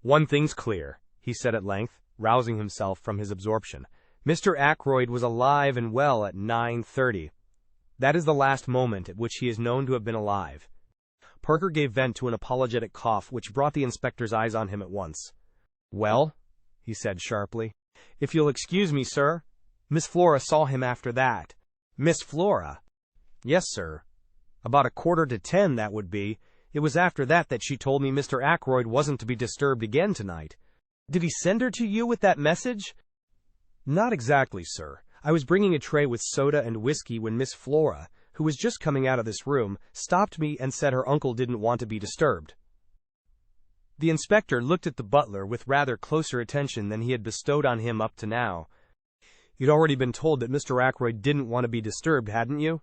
Speaker 1: "One thing's clear," he said at length, rousing himself from his absorption. "Mr. Ackroyd was alive and well at 9:30. That is the last moment at which he is known to have been alive." Parker gave vent to an apologetic cough which brought the inspector's eyes on him at once. "Well?" he said sharply. "If you'll excuse me, sir, Miss Flora saw him after that." "Miss Flora?" "Yes, sir. About 9:45, that would be. It was after that she told me Mr. Ackroyd wasn't to be disturbed again tonight." "Did he send her to you with that message?" "Not exactly, sir. I was bringing a tray with soda and whiskey when Miss Flora, who was just coming out of this room, stopped me and said her uncle didn't want to be disturbed." The inspector looked at the butler with rather closer attention than he had bestowed on him up to now. "You'd already been told that Mr. Ackroyd didn't want to be disturbed, hadn't you?"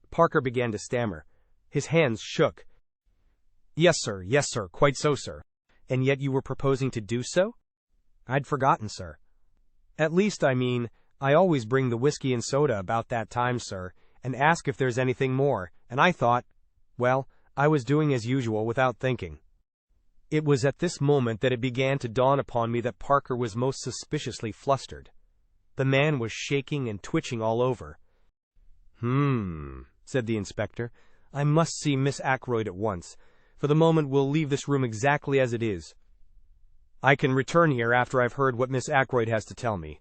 Speaker 1: Parker began to stammer. His hands shook. Yes, sir, quite so, sir." "And yet you were proposing to do so?" "I'd forgotten, sir." "At least, I always bring the whiskey and soda about that time, sir, and ask if there's anything more, and I thought, well, I was doing as usual without thinking." It was at this moment that it began to dawn upon me that Parker was most suspiciously flustered. The man was shaking and twitching all over. Said the inspector. "I must see Miss Ackroyd at once. For the moment we'll leave this room exactly as it is. I can return here after I've heard what Miss Ackroyd has to tell me.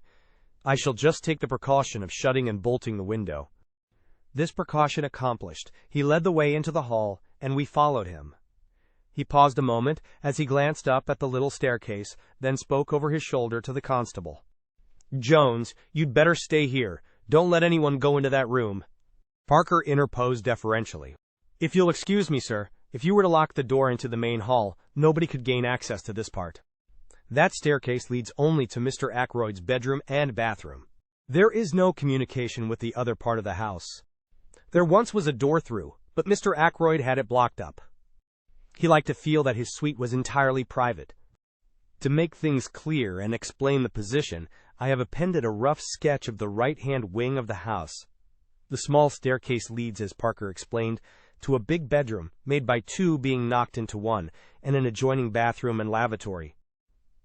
Speaker 1: I shall just take the precaution of shutting and bolting the window." This precaution accomplished, he led the way into the hall, and we followed him. He paused a moment as he glanced up at the little staircase, then spoke over his shoulder to the constable. "Jones, you'd better stay here. Don't let anyone go into that room." Parker interposed deferentially. "If you'll excuse me, sir, if you were to lock the door into the main hall, nobody could gain access to this part. That staircase leads only to Mr. Ackroyd's bedroom and bathroom. There is no communication with the other part of the house. There once was a door through, but Mr. Ackroyd had it blocked up. He liked to feel that his suite was entirely private. To make things clear and explain the position, I have appended a rough sketch of the right-hand wing of the house. The small staircase leads, as Parker explained, to a big bedroom, made by two being knocked into one, and an adjoining bathroom and lavatory."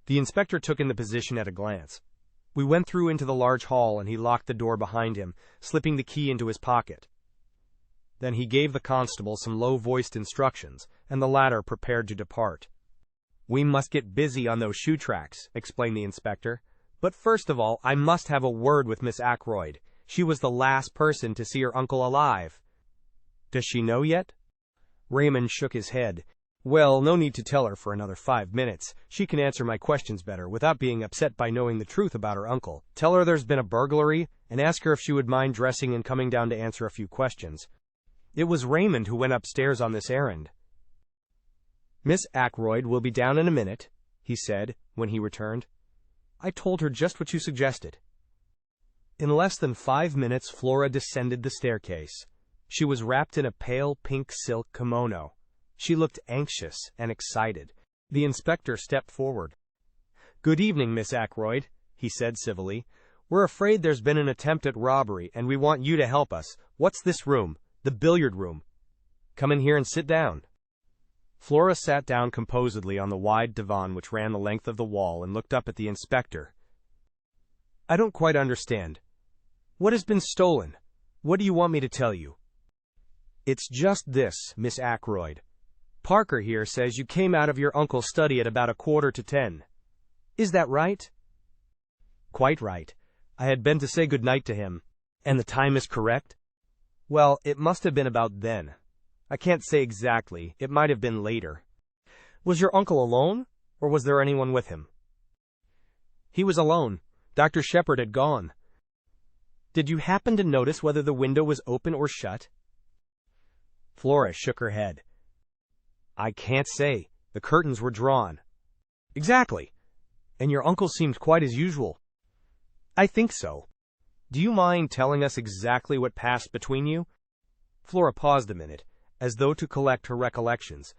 Speaker 1: The inspector took in the position at a glance. We went through into the large hall, and he locked the door behind him, slipping the key into his pocket. Then he gave the constable some low-voiced instructions, and the latter prepared to depart. "We must get busy on those shoe tracks," explained the inspector. "But first of all, I must have a word with Miss Ackroyd. She was the last person to see her uncle alive." "Does she know yet?" Raymond shook his head. "Well, no need to tell her for another 5 minutes. She can answer my questions better, without being upset by knowing the truth about her uncle. Tell her there's been a burglary, and ask her if she would mind dressing and coming down to answer a few questions. It was Raymond who went upstairs on this errand." "Miss Ackroyd will be down in a minute," he said, when he returned. "I told her just what you suggested." In less than 5 minutes, Flora descended the staircase. She was wrapped in a pale pink silk kimono. She looked anxious and excited. The inspector stepped forward. "Good evening, Miss Ackroyd," he said civilly. "We're afraid there's been an attempt at robbery, and we want you to help us. What's this room?" "The billiard room. Come in here and sit down." Flora sat down composedly on the wide divan which ran the length of the wall and looked up at the inspector. "I don't quite understand. What has been stolen? What do you want me to tell you?" "It's just this, Miss Ackroyd. Parker here says you came out of your uncle's study at about 9:45. Is that right?" "Quite right. I had been to say good night to him." "And the time is correct?" "Well, it must have been about then. I can't say exactly. It might have been later." "Was your uncle alone, or was there anyone with him?" "He was alone. Dr. Sheppard had gone." "Did you happen to notice whether the window was open or shut?" Flora shook her head. "I can't say. The curtains were drawn." "Exactly. And your uncle seemed quite as usual." "I think so. Do you mind telling us exactly what passed between you?" Flora paused a minute, as though to collect her recollections.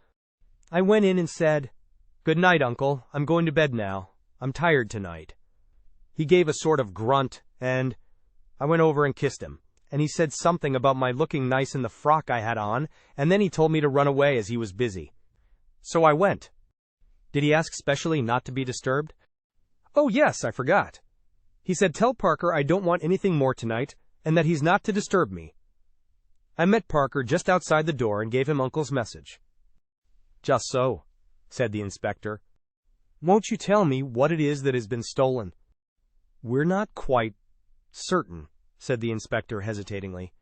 Speaker 1: I went in and said, "Good night, Uncle. I'm going to bed now. I'm tired tonight." He gave a sort of grunt, and I went over and kissed him, and he said something about my looking nice in the frock I had on, and then he told me to run away as he was busy. So I went. Did he ask specially not to be disturbed? Oh yes, I forgot. He said, "Tell Parker I don't want anything more tonight, and that he's not to disturb me." I met Parker just outside the door and gave him Uncle's message. "Just so," said the inspector. "Won't you tell me what it is that has been stolen?" "We're not quite certain," said the inspector hesitatingly.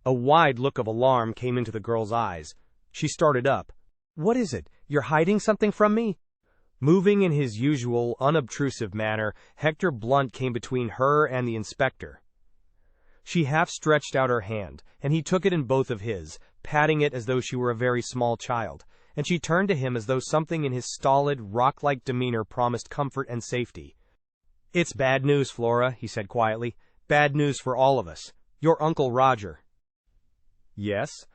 Speaker 1: A wide look of alarm came into the girl's eyes. She started up. "What is it? You're hiding something from me?" Moving in his usual, unobtrusive manner, Hector Blunt came between her and the inspector. She half stretched out her hand, and he took it in both of his, patting it as though she were a very small child, and she turned to him as though something in his stolid, rock-like demeanor promised comfort and safety. "It's bad news, Flora," he said quietly. "Bad news for all of us. Your Uncle Roger." "Yes?"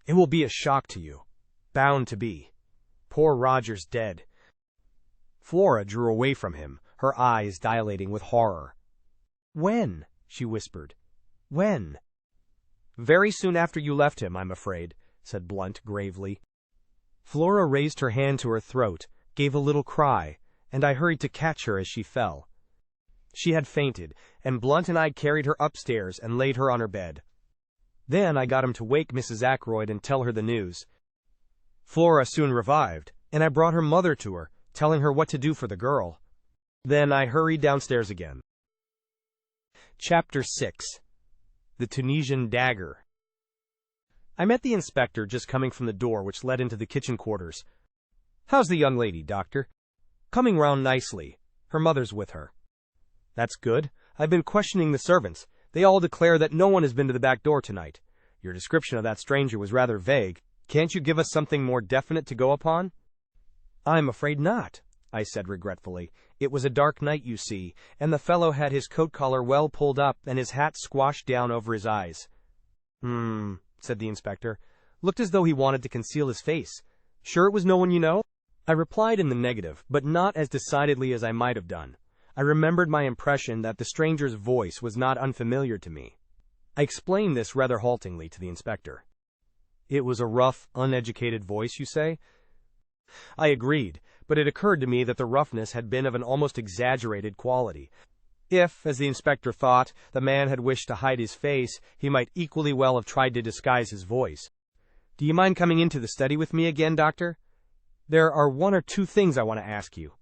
Speaker 1: "It will be a shock to you. Bound to be. Poor Roger's dead." Flora drew away from him, her eyes dilating with horror. "When?" she whispered. "When?" "Very soon after you left him, I'm afraid," said Blunt gravely. Flora raised her hand to her throat, gave a little cry, and I hurried to catch her as she fell. She had fainted, and Blunt and I carried her upstairs and laid her on her bed. Then I got him to wake Mrs. Ackroyd and tell her the news. Flora soon revived, and I brought her mother to her, telling her what to do for the girl. Then I hurried downstairs again. Chapter 6. The Tunisian Dagger. I met the inspector just coming from the door which led into the kitchen quarters. "How's the young lady, doctor?" "Coming round nicely. Her mother's with her." "That's good. I've been questioning the servants. They all declare that no one has been to the back door tonight. Your description of that stranger was rather vague. Can't you give us something more definite to go upon?" "I'm afraid not," I said regretfully. "It was a dark night, you see, and the fellow had his coat collar well pulled up and his hat squashed down over his eyes." Said the inspector. "Looked as though he wanted to conceal his face. Sure it was no one you know?" I replied in the negative, but not as decidedly as I might have done. I remembered my impression that the stranger's voice was not unfamiliar to me. I explained this rather haltingly to the inspector. "It was a rough, uneducated voice, you say?" I agreed, but it occurred to me that the roughness had been of an almost exaggerated quality. If, as the inspector thought, the man had wished to hide his face, he might equally well have tried to disguise his voice. "Do you mind coming into the study with me again, doctor? There are one or two things I want to ask you."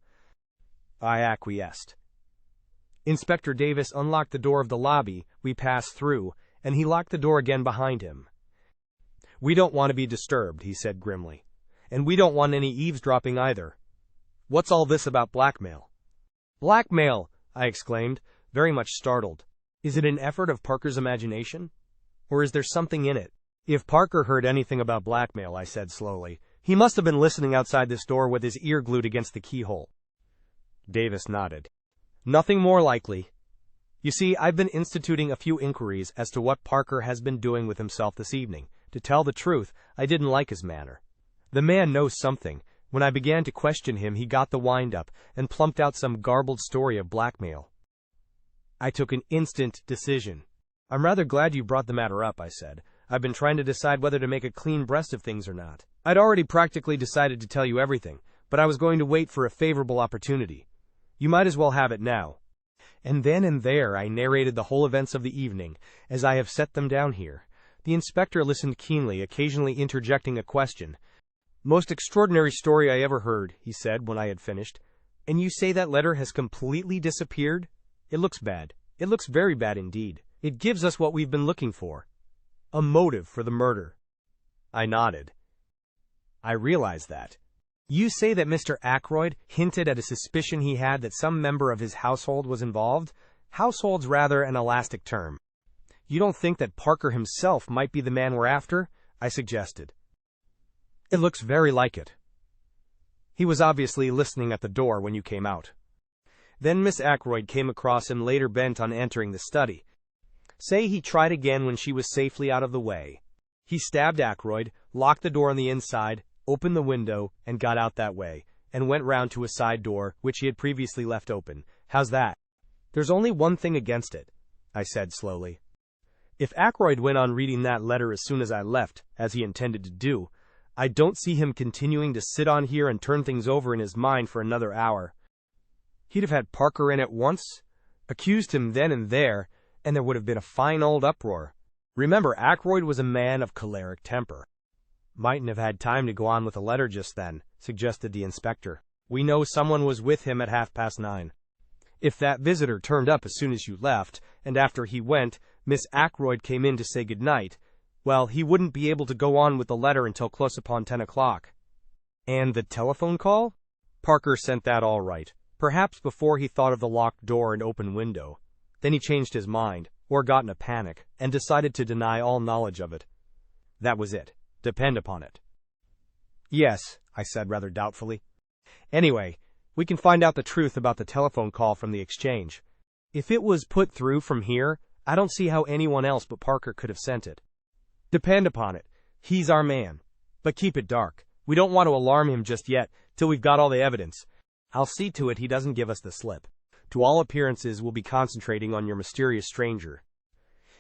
Speaker 1: I acquiesced. Inspector Davis unlocked the door of the lobby we passed through, and he locked the door again behind him. "We don't want to be disturbed," he said grimly. "And we don't want any eavesdropping either. What's all this about blackmail?" "Blackmail!" I exclaimed, very much startled. "Is it an effort of Parker's imagination? Or is there something in it?" "If Parker heard anything about blackmail," I said slowly, "he must have been listening outside this door with his ear glued against the keyhole." Davis nodded. "Nothing more likely. You see, I've been instituting a few inquiries as to what Parker has been doing with himself this evening. To tell the truth, I didn't like his manner. The man knows something. When I began to question him, he got the wind up and plumped out some garbled story of blackmail. I took an instant decision. "I'm rather glad you brought the matter up," I said. "I've been trying to decide whether to make a clean breast of things or not. I'd already practically decided to tell you everything, but I was going to wait for a favorable opportunity. You might as well have it now." And then and there I narrated the whole events of the evening, as I have set them down here. The inspector listened keenly, occasionally interjecting a question. "Most extraordinary story I ever heard," he said when I had finished. "And you say that letter has completely disappeared? It looks bad. It looks very bad indeed. It gives us what we've been looking for. A motive for the murder." I nodded. "I realize that. You say that Mr. Ackroyd hinted at a suspicion he had that some member of his household was involved? Household's rather an elastic term. You don't think that Parker himself might be the man we're after?" I suggested. "It looks very like it. He was obviously listening at the door when you came out." Then Miss Ackroyd came across him later, bent on entering the study. Say he tried again when she was safely out of the way. He stabbed Ackroyd, locked the door on the inside, opened the window, and got out that way, and went round to a side door, which he had previously left open. How's that? There's only one thing against it, I said slowly. If Ackroyd went on reading that letter as soon as I left, as he intended to do, I don't see him continuing to sit on here and turn things over in his mind for another hour. He'd have had Parker in at once, accused him then and there, and there would have been a fine old uproar. Remember, Ackroyd was a man of choleric temper. Mightn't have had time to go on with the letter just then, suggested the inspector. We know someone was with him at 9:30. If that visitor turned up as soon as you left, and after he went, Miss Ackroyd came in to say good night, well, he wouldn't be able to go on with the letter until close upon 10 o'clock. And the telephone call? Parker sent that all right, perhaps before he thought of the locked door and open window. Then he changed his mind, or got in a panic, and decided to deny all knowledge of it. That was it. Depend upon it. Yes, I said rather doubtfully. Anyway, we can find out the truth about the telephone call from the exchange. If it was put through from here, I don't see how anyone else but Parker could have sent it. Depend upon it, he's our man. But keep it dark. We don't want to alarm him just yet, till we've got all the evidence. I'll see to it he doesn't give us the slip. To all appearances, we'll be concentrating on your mysterious stranger.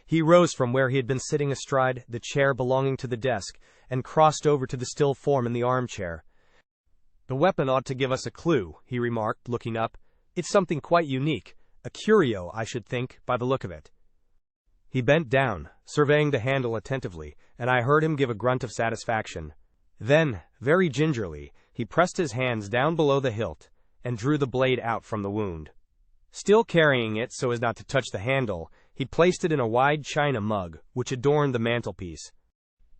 Speaker 1: He rose from where he had been sitting astride the chair belonging to the desk, and crossed over to the still form in the armchair. The weapon ought to give us a clue, he remarked, looking up. It's something quite unique, a curio, I should think, by the look of it. He bent down, surveying the handle attentively, and I heard him give a grunt of satisfaction. Then, very gingerly, he pressed his hands down below the hilt, and drew the blade out from the wound. Still carrying it so as not to touch the handle, he placed it in a wide china mug, which adorned the mantelpiece.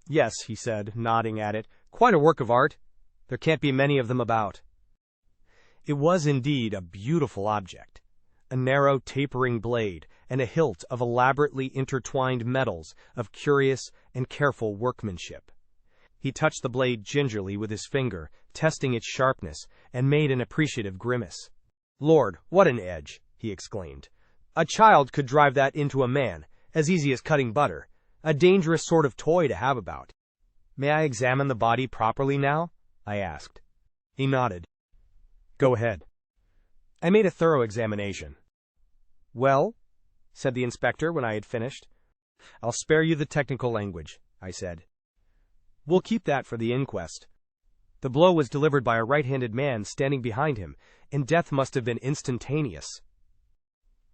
Speaker 1: Yes, he said, nodding at it, quite a work of art. There can't be many of them about. It was indeed a beautiful object. A narrow, tapering blade, and a hilt of elaborately intertwined metals of curious and careful workmanship. He touched the blade gingerly with his finger, testing its sharpness, and made an appreciative grimace. Lord, what an edge, he exclaimed. A child could drive that into a man, as easy as cutting butter. A dangerous sort of toy to have about. May I examine the body properly now? I asked. He nodded. Go ahead. I made a thorough examination. Well, said the inspector when I had finished. I'll spare you the technical language, I said. We'll keep that for the inquest. The blow was delivered by a right-handed man standing behind him, and death must have been instantaneous.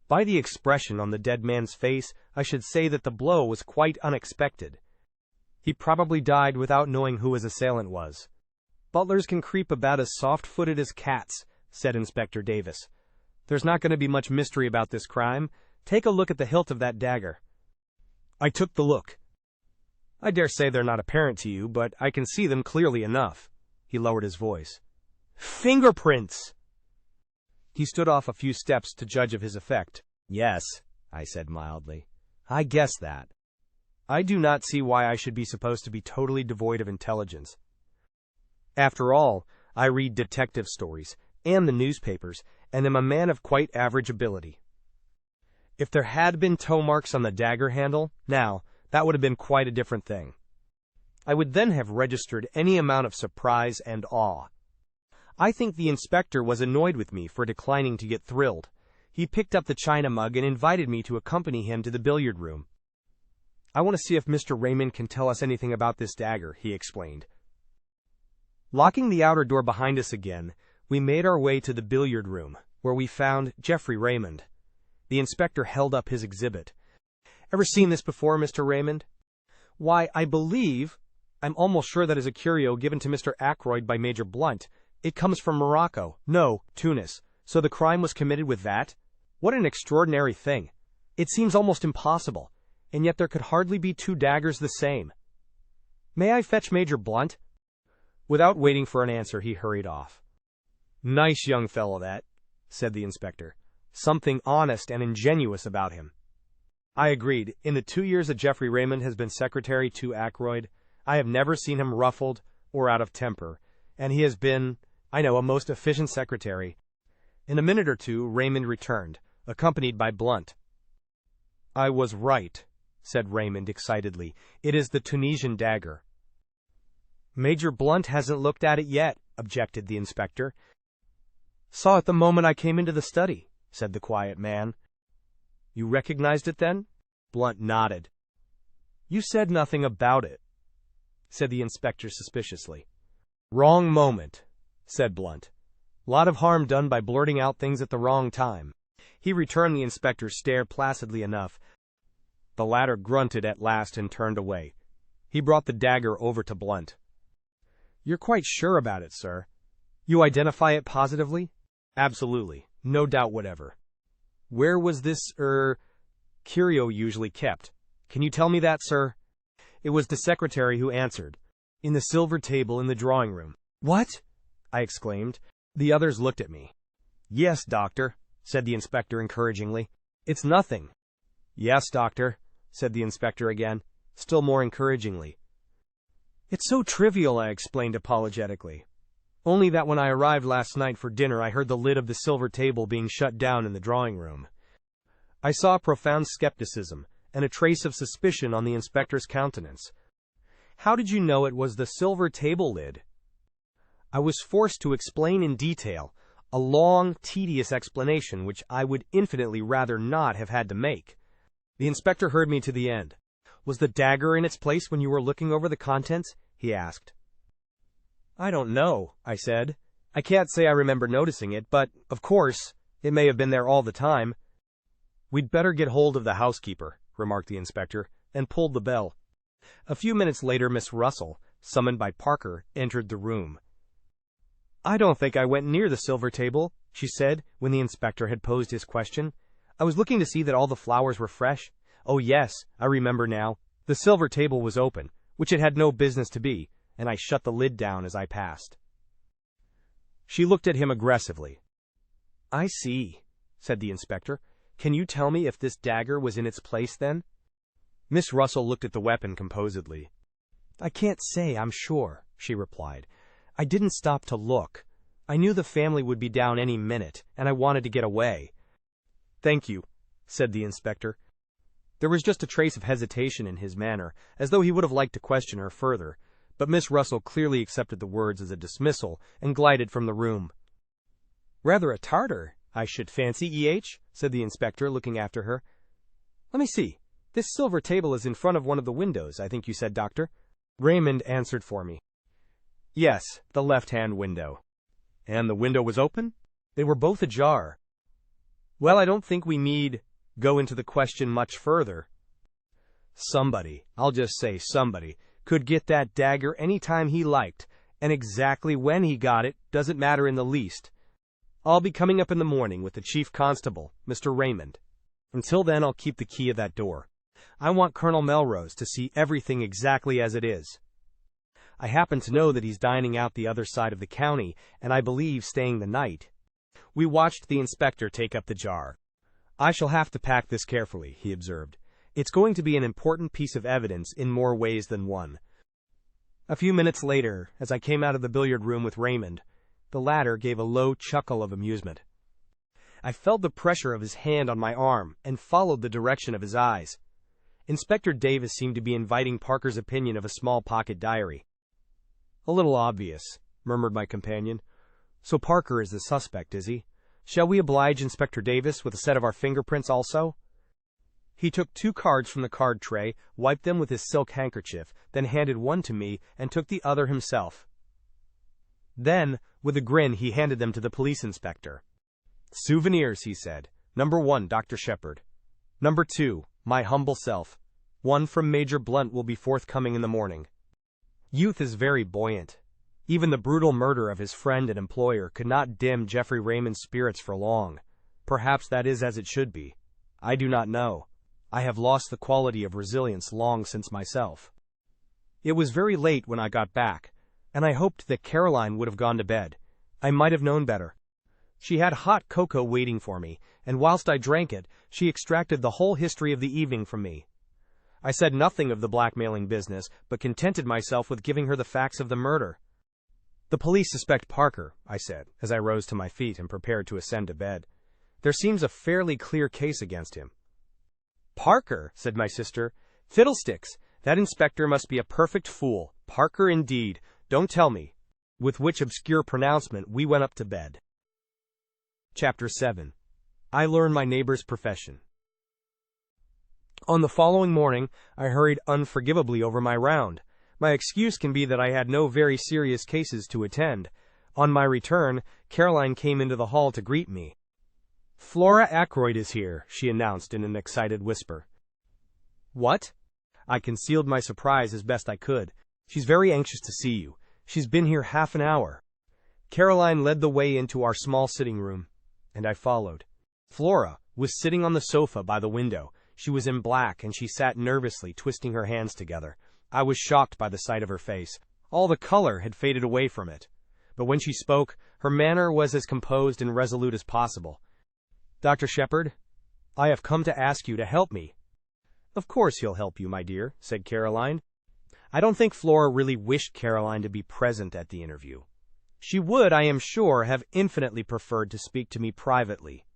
Speaker 1: By the expression on the dead man's face, I should say that the blow was quite unexpected. He probably died without knowing who his assailant was. Butlers can creep about as soft-footed as cats, said Inspector Davis. There's not going to be much mystery about this crime. Take a look at the hilt of that dagger. I took the look. I dare say they're not apparent to you, but I can see them clearly enough. He lowered his voice. Fingerprints! He stood off a few steps to judge of his effect. Yes, I said mildly. I guess that. I do not see why I should be supposed to be totally devoid of intelligence. After all, I read detective stories and the newspapers, and am a man of quite average ability. If there had been toe marks on the dagger handle, now, that would have been quite a different thing. I would then have registered any amount of surprise and awe. I think the inspector was annoyed with me for declining to get thrilled. He picked up the china mug and invited me to accompany him to the billiard room. I want to see if Mr. Raymond can tell us anything about this dagger, he explained. Locking the outer door behind us again, we made our way to the billiard room, where we found Geoffrey Raymond. The inspector held up his exhibit. Ever seen this before, Mr. Raymond? Why, I'm almost sure that is a curio given to Mr. Ackroyd by Major Blunt. It comes from Morocco. No, Tunis. So the crime was committed with that? What an extraordinary thing. It seems almost impossible, and yet there could hardly be two daggers the same. May I fetch Major Blunt? Without waiting for an answer, he hurried off. Nice young fellow that, said the inspector. Something honest and ingenuous about him. I agreed. In the 2 years that Geoffrey Raymond has been secretary to Ackroyd, I have never seen him ruffled or out of temper, and he has been, I know, a most efficient secretary. In a minute or two, Raymond returned, accompanied by Blunt. I was right, said Raymond excitedly. It is the Tunisian dagger. Major Blunt hasn't looked at it yet, objected the inspector. Saw it the moment I came into the study, said the quiet man. You recognized it then? Blunt nodded. You said nothing about it, said the inspector suspiciously. Wrong moment, said Blunt. Lot of harm done by blurting out things at the wrong time. He returned the inspector's stare placidly enough. The latter grunted at last and turned away. He brought the dagger over to Blunt. You're quite sure about it, sir? You identify it positively? Absolutely, no doubt whatever. Where was this, curio usually kept? Can you tell me that, sir? It was the secretary who answered. In the silver table in the drawing room. What? I exclaimed. The others looked at me. Yes, doctor, said the inspector encouragingly. It's nothing. Yes, doctor, said the inspector again, still more encouragingly. It's so trivial, I explained apologetically. Only that when I arrived last night for dinner I heard the lid of the silver table being shut down in the drawing room. I saw profound skepticism and a trace of suspicion on the inspector's countenance. How did you know it was the silver table lid? I was forced to explain in detail, a long, tedious explanation which I would infinitely rather not have had to make. The inspector heard me to the end. Was the dagger in its place when you were looking over the contents? He asked. I don't know, I said. I can't say I remember noticing it, but, of course, it may have been there all the time. We'd better get hold of the housekeeper, remarked the inspector, and pulled the bell. A few minutes later Miss Russell, summoned by Parker, entered the room. I don't think I went near the silver table, she said, when the inspector had posed his question. I was looking to see that all the flowers were fresh. Oh yes, I remember now. The silver table was open, which it had no business to be, and I shut the lid down as I passed. She looked at him aggressively. I see, said the inspector. Can you tell me if this dagger was in its place then? Miss Russell looked at the weapon composedly. I can't say, I'm sure, she replied. I didn't stop to look. I knew the family would be down any minute, and I wanted to get away. Thank you, said the inspector. There was just a trace of hesitation in his manner, as though he would have liked to question her further, but Miss Russell clearly accepted the words as a dismissal and glided from the room. Rather a Tartar, I should fancy, E.H., said the inspector, looking after her. Let me see. This silver table is in front of one of the windows, I think you said, Doctor. Raymond answered for me. Yes, the left-hand window. And the window was open? They were both ajar. Well, I don't think we need go into the question much further. Somebody, I'll just say somebody, could get that dagger any time he liked, and exactly when he got it doesn't matter in the least. I'll be coming up in the morning with the chief constable, Mr. Raymond. Until then, I'll keep the key of that door. I want Colonel Melrose to see everything exactly as it is. I happen to know that he's dining out the other side of the county, and I believe staying the night. We watched the inspector take up the jar. I shall have to pack this carefully, he observed. It's going to be an important piece of evidence in more ways than one. A few minutes later, as I came out of the billiard room with Raymond, the latter gave a low chuckle of amusement. I felt the pressure of his hand on my arm and followed the direction of his eyes. Inspector Davis seemed to be inviting Parker's opinion of a small pocket diary. A little obvious, murmured my companion. So Parker is the suspect, is he? Shall we oblige Inspector Davis with a set of our fingerprints also? He took 2 cards from the card tray, wiped them with his silk handkerchief, then handed one to me and took the other himself. Then, with a grin, he handed them to the police inspector. Souvenirs, he said. Number 1, Dr. Sheppard. Number 2, my humble self. One from Major Blunt will be forthcoming in the morning. Youth is very buoyant. Even the brutal murder of his friend and employer could not dim Geoffrey Raymond's spirits for long. Perhaps that is as it should be. I do not know. I have lost the quality of resilience long since myself. It was very late when I got back, and I hoped that Caroline would have gone to bed. I might have known better. She had hot cocoa waiting for me, and whilst I drank it, she extracted the whole history of the evening from me. I said nothing of the blackmailing business, but contented myself with giving her the facts of the murder. The police suspect Parker, I said, as I rose to my feet and prepared to ascend to bed. There seems a fairly clear case against him. Parker, said my sister. Fiddlesticks! That inspector must be a perfect fool. Parker indeed. Don't tell me." With which obscure pronouncement we went up to bed. Chapter 7. I learn my neighbor's profession. On the following morning, I hurried unforgivably over my round. My excuse can be that I had no very serious cases to attend. On my return, Caroline came into the hall to greet me. "Flora Ackroyd is here," she announced in an excited whisper. "What?" I concealed my surprise as best I could. "She's very anxious to see you. She's been here half an hour." Caroline led the way into our small sitting room, and I followed. Flora was sitting on the sofa by the window. She was in black, and she sat nervously, twisting her hands together. I was shocked by the sight of her face. All the color had faded away from it. But when she spoke, her manner was as composed and resolute as possible. "Dr. Sheppard, I have come to ask you to help me." "Of course he'll help you, my dear," said Caroline. I don't think Flora really wished Caroline to be present at the interview. She would, I am sure, have infinitely preferred to speak to me privately.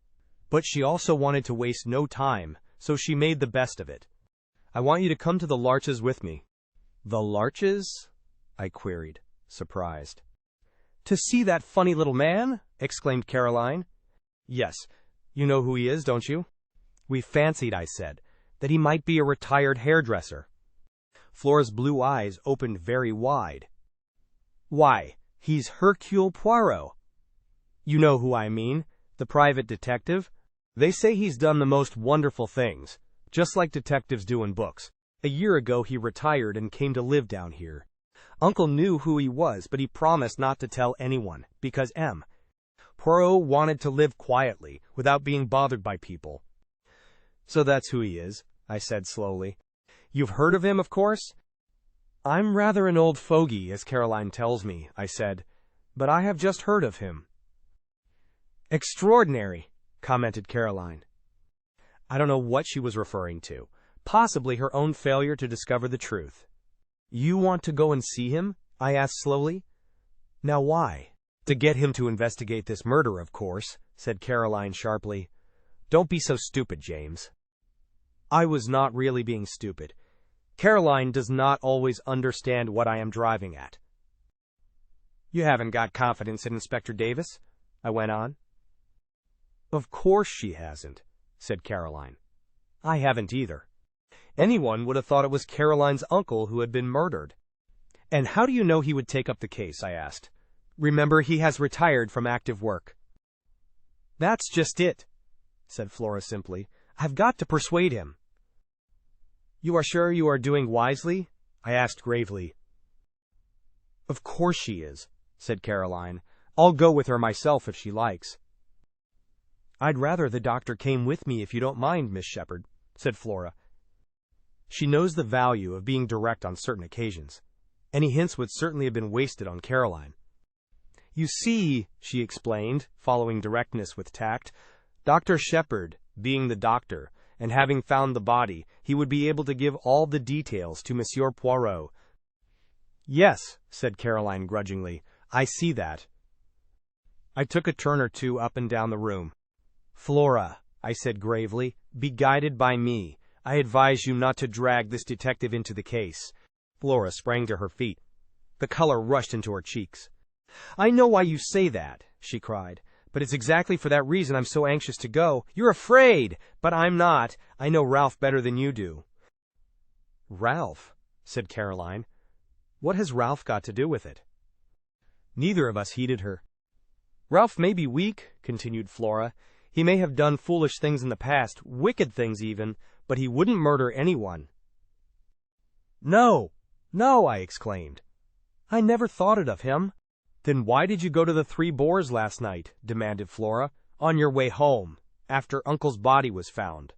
Speaker 1: But she also wanted to waste no time, so she made the best of it. "I want you to come to the Larches with me." "The Larches?" I queried, surprised. "To see that funny little man?" exclaimed Caroline. "Yes. You know who he is, don't you?" "We fancied," I said, "that he might be a retired hairdresser." Flora's blue eyes opened very wide. "Why, he's Hercule Poirot." "You know who I mean, the private detective? They say he's done the most wonderful things, just like detectives do in books. A year ago he retired and came to live down here. Uncle knew who he was, but he promised not to tell anyone, because Poirot wanted to live quietly, without being bothered by people." "So that's who he is," I said slowly. "You've heard of him, of course?" "I'm rather an old fogey, as Caroline tells me," I said, "but I have just heard of him." "Extraordinary," commented Caroline. I don't know what she was referring to. Possibly her own failure to discover the truth. "You want to go and see him?" I asked slowly. "Now why?" "To get him to investigate this murder, of course," said Caroline sharply. "Don't be so stupid, James." I was not really being stupid. Caroline does not always understand what I am driving at. "You haven't got confidence in Inspector Davis?" I went on. "Of course she hasn't," said Caroline. "I haven't either. Anyone would have thought it was Caroline's uncle who had been murdered." "And how do you know he would take up the case?" I asked. "Remember, he has retired from active work." "That's just it," said Flora simply. "I've got to persuade him." "You are sure you are doing wisely?" I asked gravely. "Of course she is," said Caroline. "I'll go with her myself if she likes." "I'd rather the doctor came with me if you don't mind, Miss Sheppard," said Flora. She knows the value of being direct on certain occasions. Any hints would certainly have been wasted on Caroline. "You see," she explained, following directness with tact, "Dr. Sheppard, being the doctor, and having found the body, he would be able to give all the details to Monsieur Poirot." "Yes," said Caroline grudgingly, "I see that." I took a turn or two up and down the room. "Flora," I said gravely, "be guided by me. I advise you not to drag this detective into the case." Flora sprang to her feet. The color rushed into her cheeks. "I know why you say that," she cried. "But it's exactly for that reason I'm so anxious to go. You're afraid, but I'm not. I know Ralph better than you do." "Ralph," said Caroline. "What has Ralph got to do with it?" Neither of us heeded her. "Ralph may be weak," continued Flora. "He may have done foolish things in the past, wicked things even, but he wouldn't murder anyone." "No, no," I exclaimed. "I never thought it of him." "Then why did you go to the Three Boars last night?" demanded Flora. "On your way home, after Uncle's body was found."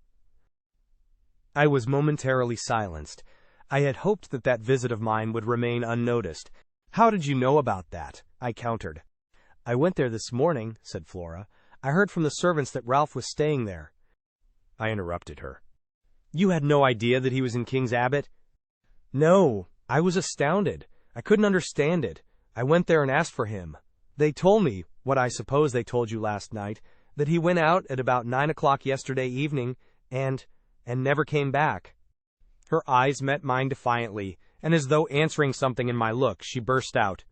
Speaker 1: I was momentarily silenced. I had hoped that that visit of mine would remain unnoticed. "How did you know about that?" I countered. "I went there this morning," said Flora. "I heard from the servants that Ralph was staying there." I interrupted her. "You had no idea that he was in King's Abbot?" "No. I was astounded. I couldn't understand it. I went there and asked for him. They told me, what I suppose they told you last night, that he went out at about 9 o'clock yesterday evening and never came back." Her eyes met mine defiantly, and as though answering something in my look, she burst out.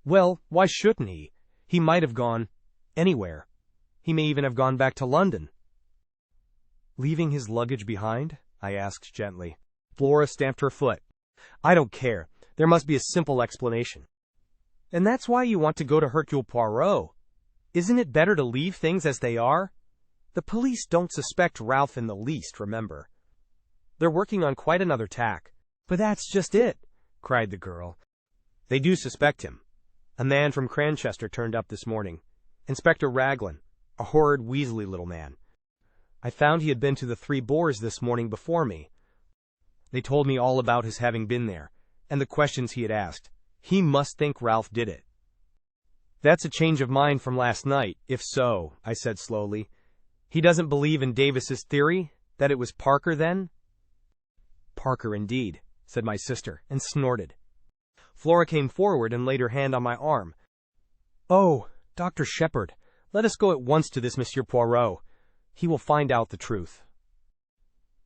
Speaker 1: "Well, why shouldn't he? He might have gone anywhere. He may even have gone back to London." "Leaving his luggage behind?" I asked gently. Flora stamped her foot. "I don't care. There must be a simple explanation." "And that's why you want to go to Hercule Poirot. Isn't it better to leave things as they are? The police don't suspect Ralph in the least, remember. They're working on quite another tack." "But that's just it," cried the girl. "They do suspect him. A man from Cranchester turned up this morning. Inspector Raglan, a horrid, weaselly little man. I found he had been to the Three Boars this morning before me. They told me all about his having been there, and the questions he had asked. He must think Ralph did it." "That's a change of mind from last night, if so," I said slowly. "He doesn't believe in Davis's theory, that it was Parker then?" "Parker indeed," said my sister, and snorted. Flora came forward and laid her hand on my arm. "Oh, Dr. Sheppard, let us go at once to this Monsieur Poirot. He will find out the truth."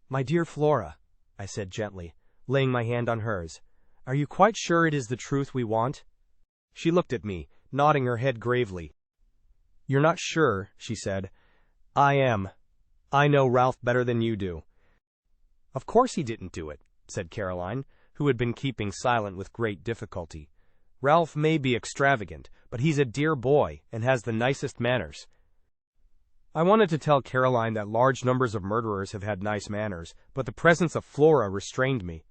Speaker 1: "My dear Flora," I said gently, laying my hand on hers, "are you quite sure it is the truth we want?" She looked at me, nodding her head gravely. "You're not sure," she said. "I am. I know Ralph better than you do." "Of course he didn't do it," said Caroline, who had been keeping silent with great difficulty. "Ralph may be extravagant, but he's a dear boy and has the nicest manners." I wanted to tell Caroline that large numbers of murderers have had nice manners, but the presence of Flora restrained me.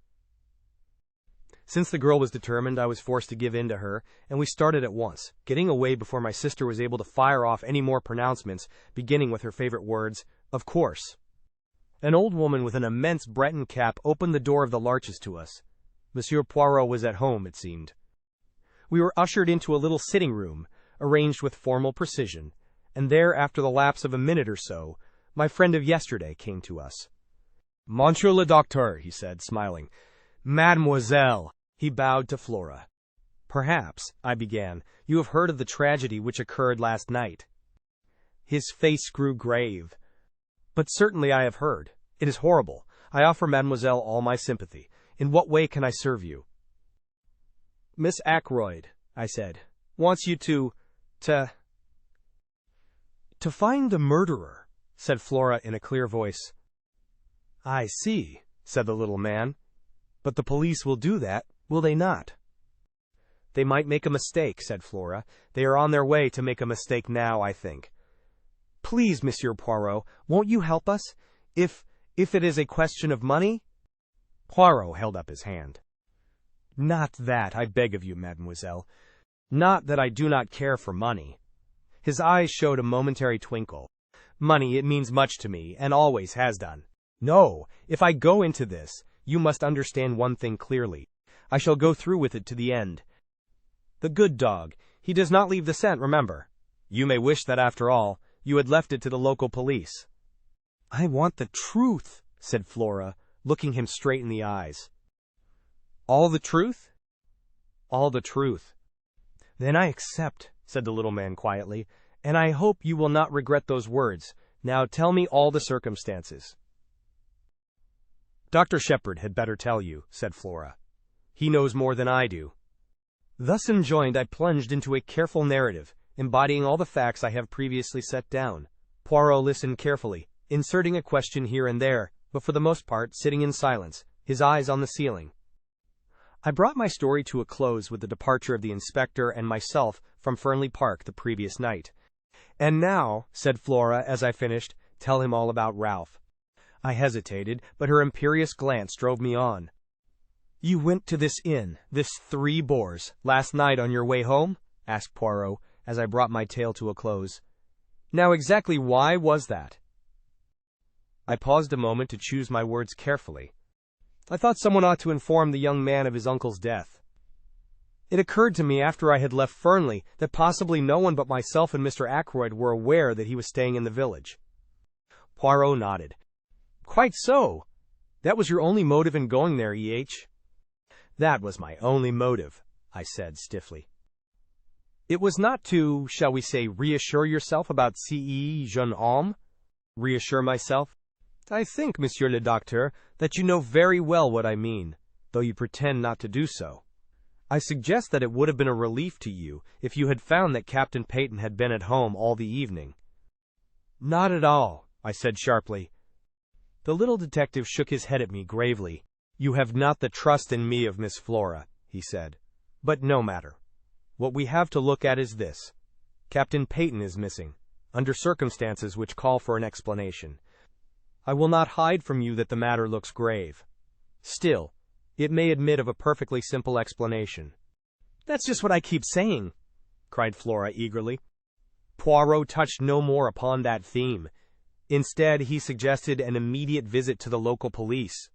Speaker 1: Since the girl was determined, I was forced to give in to her, and we started at once, getting away before my sister was able to fire off any more pronouncements, beginning with her favorite words, "Of course." An old woman with an immense Breton cap opened the door of the Larches to us. Monsieur Poirot was at home, it seemed. We were ushered into a little sitting room, arranged with formal precision, and there, after the lapse of a minute or so, my friend of yesterday came to us. "Monsieur le Docteur," he said, smiling. "Mademoiselle." He bowed to Flora. "Perhaps," I began, "you have heard of the tragedy which occurred last night." His face grew grave. "But certainly I have heard. It is horrible. I offer Mademoiselle all my sympathy. In what way can I serve you?" "Miss Ackroyd," I said, "wants you to find the murderer," said Flora in a clear voice. "I see," said the little man. "But the police will do that, will they not?" "They might make a mistake," said Flora. "They are on their way to make a mistake now, I think. Please, Monsieur Poirot, won't you help us? If it is a question of money?" Poirot held up his hand. "Not that, I beg of you, mademoiselle. Not that I do not care for money." His eyes showed a momentary twinkle. "Money, it means much to me, and always has done. No, if I go into this, you must understand one thing clearly. I shall go through with it to the end. The good dog, he does not leave the scent, remember. You may wish that, after all, you had left it to the local police." "I want the truth," said Flora, looking him straight in the eyes. "All the truth?" "All the truth." "Then I accept," said the little man quietly, "and I hope you will not regret those words. Now tell me all the circumstances." "Dr. Sheppard had better tell you," said Flora. "He knows more than I do." Thus enjoined, I plunged into a careful narrative, embodying all the facts I have previously set down. Poirot listened carefully, inserting a question here and there, but for the most part sitting in silence, his eyes on the ceiling. I brought my story to a close with the departure of the inspector and myself from Fernly Park the previous night. "And now," said Flora as I finished, "tell him all about Ralph." I hesitated, but her imperious glance drove me on. "You went to this inn, this Three Boars, last night on your way home?" asked Poirot, as I brought my tale to a close. "Now exactly why was that?" I paused a moment to choose my words carefully. I thought someone ought to inform the young man of his uncle's death. It occurred to me after I had left Fernly that possibly no one but myself and Mr. Ackroyd were aware that he was staying in the village. Poirot nodded. "Quite so. That was your only motive in going there, E.H.?" "That was my only motive," I said stiffly. "It was not to, shall we say, reassure yourself about ce jeune homme?" "Reassure myself? I think, Monsieur le Docteur, that you know very well what I mean. though you pretend not to do so. I suggest that it would have been a relief to you if you had found that Captain Paton had been at home all the evening." "Not at all," I said sharply. The little detective shook his head at me gravely. "You have not the trust in me of Miss Flora," he said. "But no matter. What we have to look at is this. Captain Paton is missing, under circumstances which call for an explanation. I will not hide from you that the matter looks grave. Still, it may admit of a perfectly simple explanation." "That's just what I keep saying," cried Flora eagerly. Poirot touched no more upon that theme. Instead, he suggested an immediate visit to the local police.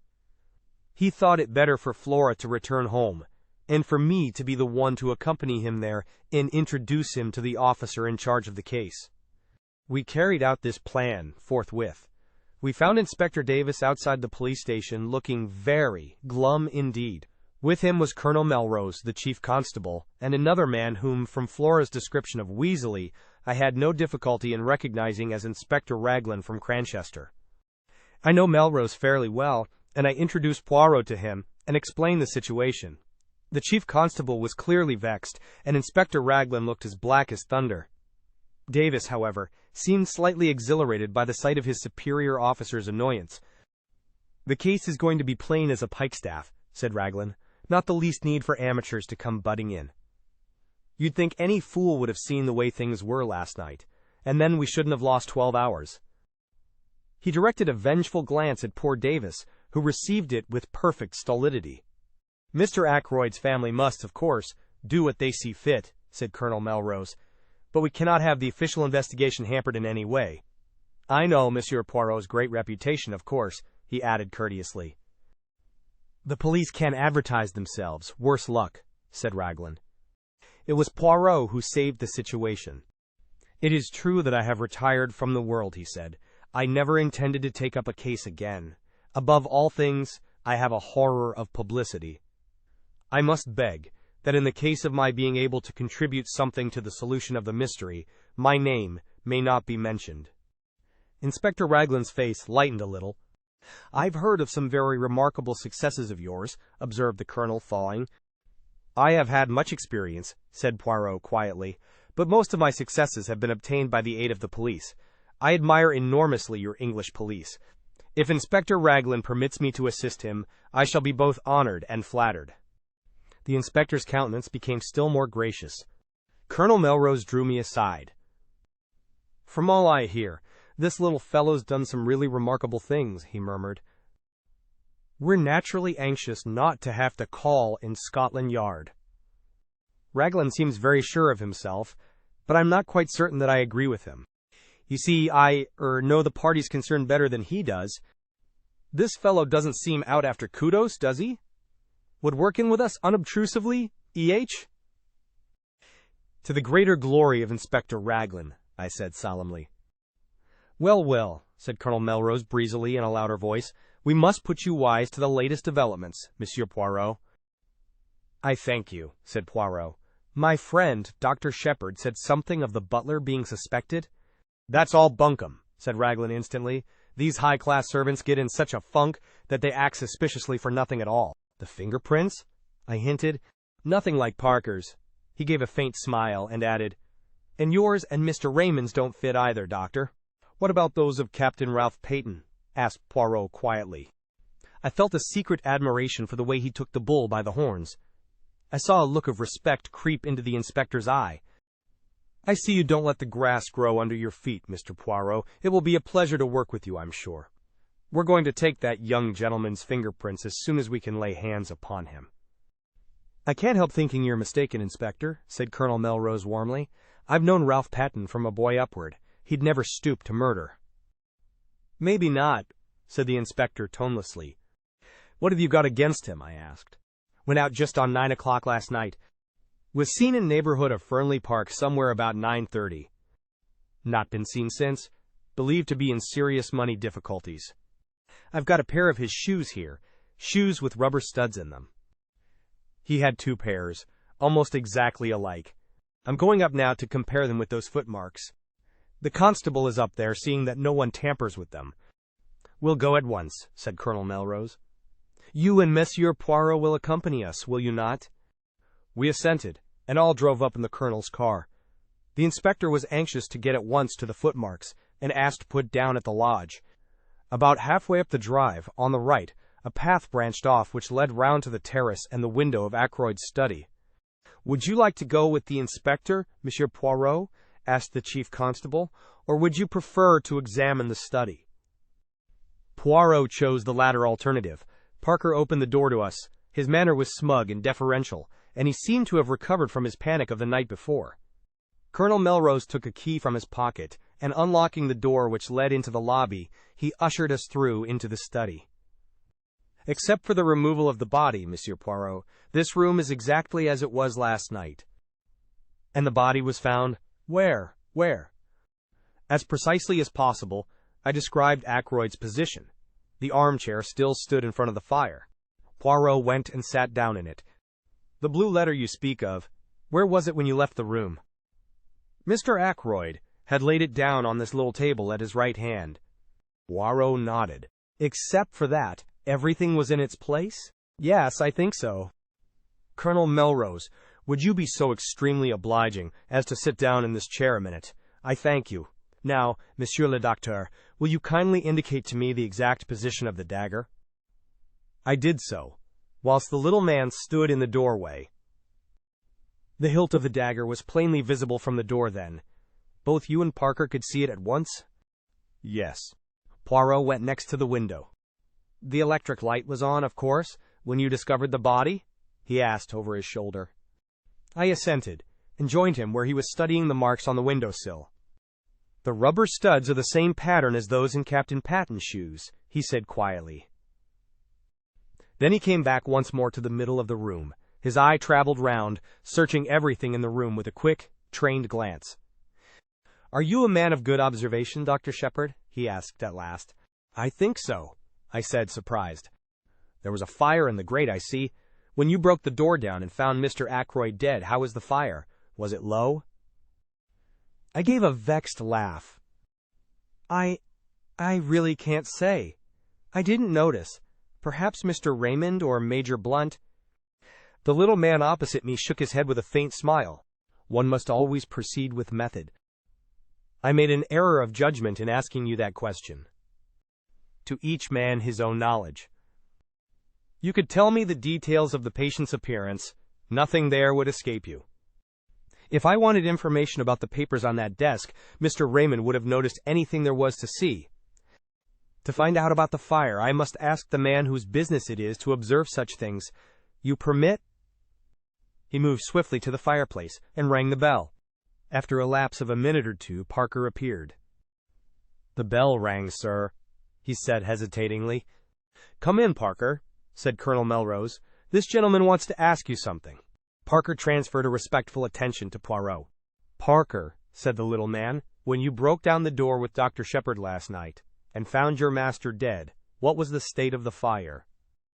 Speaker 1: He thought it better for Flora to return home, and for me to be the one to accompany him there and introduce him to the officer in charge of the case. We carried out this plan forthwith. We found Inspector Davis outside the police station looking very glum indeed. With him was Colonel Melrose, the chief constable, and another man whom, from Flora's description of Weasley, I had no difficulty in recognizing as Inspector Raglan from Cranchester. I know Melrose fairly well, and I introduced Poirot to him and explained the situation. The chief constable was clearly vexed, and Inspector Raglan looked as black as thunder. Davis, however, seemed slightly exhilarated by the sight of his superior officer's annoyance. "The case is going to be plain as a pikestaff," said Raglan. "Not the least need for amateurs to come butting in. You'd think any fool would have seen the way things were last night, and then we shouldn't have lost 12 hours. He directed a vengeful glance at poor Davis, who received it with perfect stolidity. "Mr. Ackroyd's family must, of course, do what they see fit," said Colonel Melrose, "but we cannot have the official investigation hampered in any way. I know Monsieur Poirot's great reputation, of course," he added courteously. "The police can't advertise themselves, worse luck," said Raglan. It was Poirot who saved the situation. "It is true that I have retired from the world," he said. "I never intended to take up a case again. Above all things, I have a horror of publicity. I must beg that in the case of my being able to contribute something to the solution of the mystery, my name may not be mentioned." Inspector Raglan's face lightened a little. "I've heard of some very remarkable successes of yours," observed the colonel, thawing. "I have had much experience," said Poirot quietly, "but most of my successes have been obtained by the aid of the police. I admire enormously your English police. If Inspector Raglan permits me to assist him, I shall be both honored and flattered." The inspector's countenance became still more gracious. Colonel Melrose drew me aside. "From all I hear, this little fellow's done some really remarkable things," he murmured. "We're naturally anxious not to have to call in Scotland Yard." "Raglan seems very sure of himself, but I'm not quite certain that I agree with him. You see, I know the parties concerned better than he does. This fellow doesn't seem out after kudos, does he? Would work in with us unobtrusively, E.H.?" "To the greater glory of Inspector Raglan," I said solemnly. "Well, well," said Colonel Melrose breezily in a louder voice, "we must put you wise to the latest developments, Monsieur Poirot." "I thank you," said Poirot. "My friend, Dr. Sheppard, said something of the butler being suspected." "That's all bunkum," said Raglan instantly. "These high-class servants get in such a funk that they act suspiciously for nothing at all." "The fingerprints?" I hinted. "Nothing like Parker's." He gave a faint smile and added, "And yours and Mr. Raymond's don't fit either, Doctor." "What about those of Captain Ralph Paton?" asked Poirot quietly. I felt a secret admiration for the way he took the bull by the horns. I saw a look of respect creep into the inspector's eye. "I see you don't let the grass grow under your feet, Mr. Poirot. It will be a pleasure to work with you, I'm sure. We're going to take that young gentleman's fingerprints as soon as we can lay hands upon him." "I can't help thinking you're mistaken, Inspector," said Colonel Melrose warmly. "I've known Ralph Paton from a boy upward. He'd never stoop to murder." "Maybe not," said the inspector tonelessly. "What have you got against him?" I asked. "Went out just on 9 o'clock last night. Was seen in neighborhood of Fernly Park somewhere about 9:30. Not been seen since. Believed to be in serious money difficulties. I've got a pair of his shoes here, shoes with rubber studs in them." He had 2 pairs, almost exactly alike. I'm going up now to compare them with those footmarks. The constable is up there, seeing that no one tampers with them. "We'll go at once," said Colonel Melrose. You and Monsieur Poirot will accompany us, will you not?" We assented, and all drove up in the colonel's car. The inspector was anxious to get at once to the footmarks, and asked to put down at the lodge. About halfway up the drive, on the right, a path branched off which led round to the terrace and the window of Ackroyd's study. "Would you like to go with the inspector, Monsieur Poirot?" asked the chief constable, "or would you prefer to examine the study?" Poirot chose the latter alternative. Parker opened the door to us. His manner was smug and deferential, and he seemed to have recovered from his panic of the night before. Colonel Melrose took a key from his pocket, and unlocking the door which led into the lobby, he ushered us through into the study. "Except for the removal of the body, Monsieur Poirot, this room is exactly as it was last night." "And the body was found where?" As precisely as possible, I described Ackroyd's position. The armchair still stood in front of the fire. Poirot went and sat down in it. "The blue letter you speak of, where was it when you left the room?" Mr. Ackroyd had laid it down on this little table at his right hand. Poirot nodded. "Except for that, everything was in its place?" "Yes, I think so." "Colonel Melrose, would you be so extremely obliging as to sit down in this chair a minute? I thank you. Now, Monsieur le Docteur, will you kindly indicate to me the exact position of the dagger?" I did so, whilst the little man stood in the doorway. The hilt of the dagger was plainly visible from the door then. "Both you and Parker could see it at once?" "Yes." Poirot went next to the window. "The electric light was on, of course, when you discovered the body?" he asked over his shoulder. I assented, and joined him where he was studying the marks on the windowsill. "The rubber studs are the same pattern as those in Captain Paton'S shoes," he said quietly. Then he came back once more to the middle of the room. His eye traveled round, searching everything in the room with a quick, trained glance. "Are you a man of good observation, Dr. Sheppard?" he asked at last. "I think so," I said, surprised. "There was a fire in the grate, I see. When you broke the door down and found Mr. Ackroyd dead, how was the fire? Was it low?" I gave a vexed laugh. I really can't say. I didn't notice. Perhaps Mr. Raymond or Major Blunt." The little man opposite me shook his head with a faint smile. "One must always proceed with method. I made an error of judgment in asking you that question. To each man his own knowledge. You could tell me the details of the patient's appearance. Nothing there would escape you. If I wanted information about the papers on that desk, Mr. Raymond would have noticed anything there was to see. To find out about the fire, I must ask the man whose business it is to observe such things. You permit?" He moved swiftly to the fireplace and rang the bell. After a lapse of a minute or two, Parker appeared. "The bell rang, sir," he said hesitatingly. "Come in, Parker," said Colonel Melrose. "This gentleman wants to ask you something." Parker transferred a respectful attention to Poirot. "Parker," said the little man, "when you broke down the door with Dr. Sheppard last night, and found your master dead, what was the state of the fire?"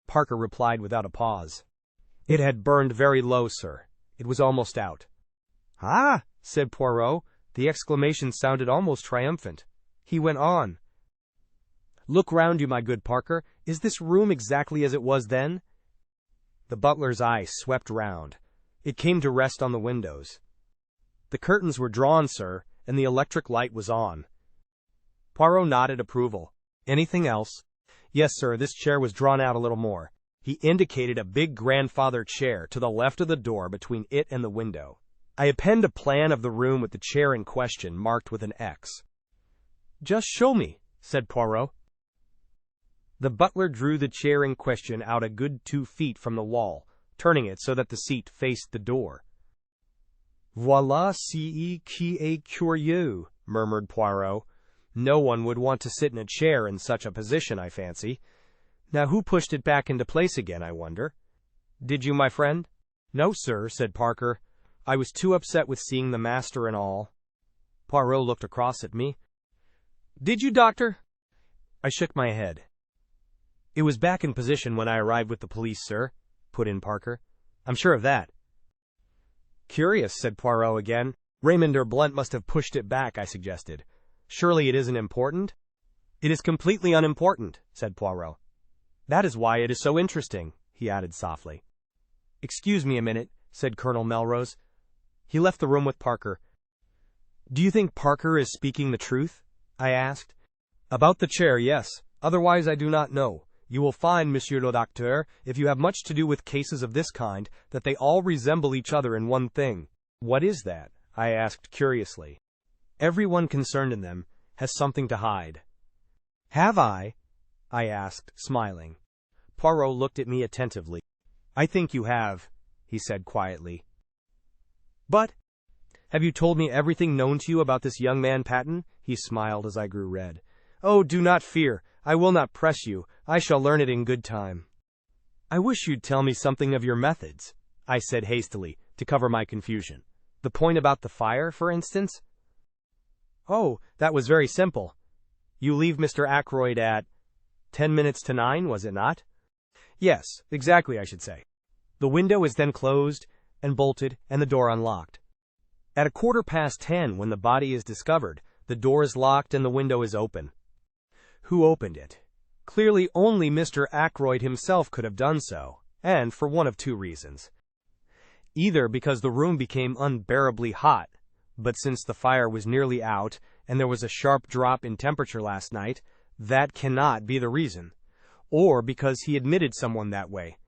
Speaker 1: Parker replied without a pause. "It had burned very low, sir. It was almost out." "Ah!" said Poirot. The exclamation sounded almost triumphant. He went on. "Look round you, my good Parker. Is this room exactly as it was then?" The butler's eye swept round. It came to rest on the windows. "The curtains were drawn, sir, and the electric light was on." Poirot nodded approval. "Anything else?" "Yes, sir, this chair was drawn out a little more." He indicated a big grandfather chair to the left of the door between it and the window. I append a plan of the room with the chair in question marked with an X. "Just show me," said Poirot. The butler drew the chair in question out a good 2 feet from the wall, turning it so that the seat faced the door. "Voilà ce qui est curieux," murmured Poirot. "No one would want to sit in a chair in such a position, I fancy. Now who pushed it back into place again, I wonder?" "Did you, my friend?" "No, sir," said Parker. "I was too upset with seeing the master and all." Poirot looked across at me. "Did you, doctor?" I shook my head. "It was back in position when I arrived with the police, sir," put in Parker. "I'm sure of that." "Curious," said Poirot again. "Raymond or Blunt must have pushed it back," I suggested. "Surely it isn't important?" "It is completely unimportant," said Poirot. That is why it is so interesting, he added softly. Excuse me a minute, said Colonel Melrose. He left the room with Parker. Do you think Parker is speaking the truth? I asked. About the chair, yes. Otherwise I do not know. You will find, Monsieur le Docteur, if you have much to do with cases of this kind, that they all resemble each other in one thing. What is that? I asked curiously. Everyone concerned in them has something to hide. Have I asked, smiling. Poirot looked at me attentively. I think you have, he said quietly. But, have you told me everything known to you about this young man, Paton? He smiled as I grew red. Oh, do not fear. I will not press you. I shall learn it in good time. I wish you'd tell me something of your methods, I said hastily, to cover my confusion. The point about the fire, for instance? Oh, that was very simple. You leave Mr. Ackroyd at 9:10, was it not? Yes, exactly, I should say. The window is then closed and bolted and the door unlocked. At 10:15, when the body is discovered, the door is locked and the window is open. Who opened it? Clearly only Mr. Ackroyd himself could have done so, and for one of two reasons. Either because the room became unbearably hot, but since the fire was nearly out and there was a sharp drop in temperature last night, that cannot be the reason. Or because he admitted someone that way.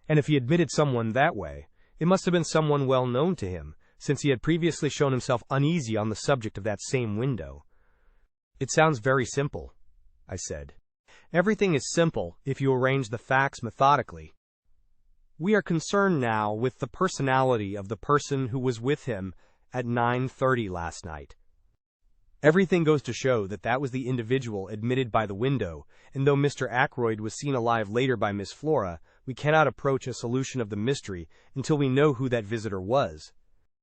Speaker 1: And if he admitted someone that way, it must have been someone well known to him, since he had previously shown himself uneasy on the subject of that same window. It sounds very simple, I said. Everything is simple if you arrange the facts methodically. We are concerned now with the personality of the person who was with him at 9:30 last night. Everything goes to show that that was the individual admitted by the window, and though Mr. Ackroyd was seen alive later by Miss Flora, we cannot approach a solution of the mystery until we know who that visitor was.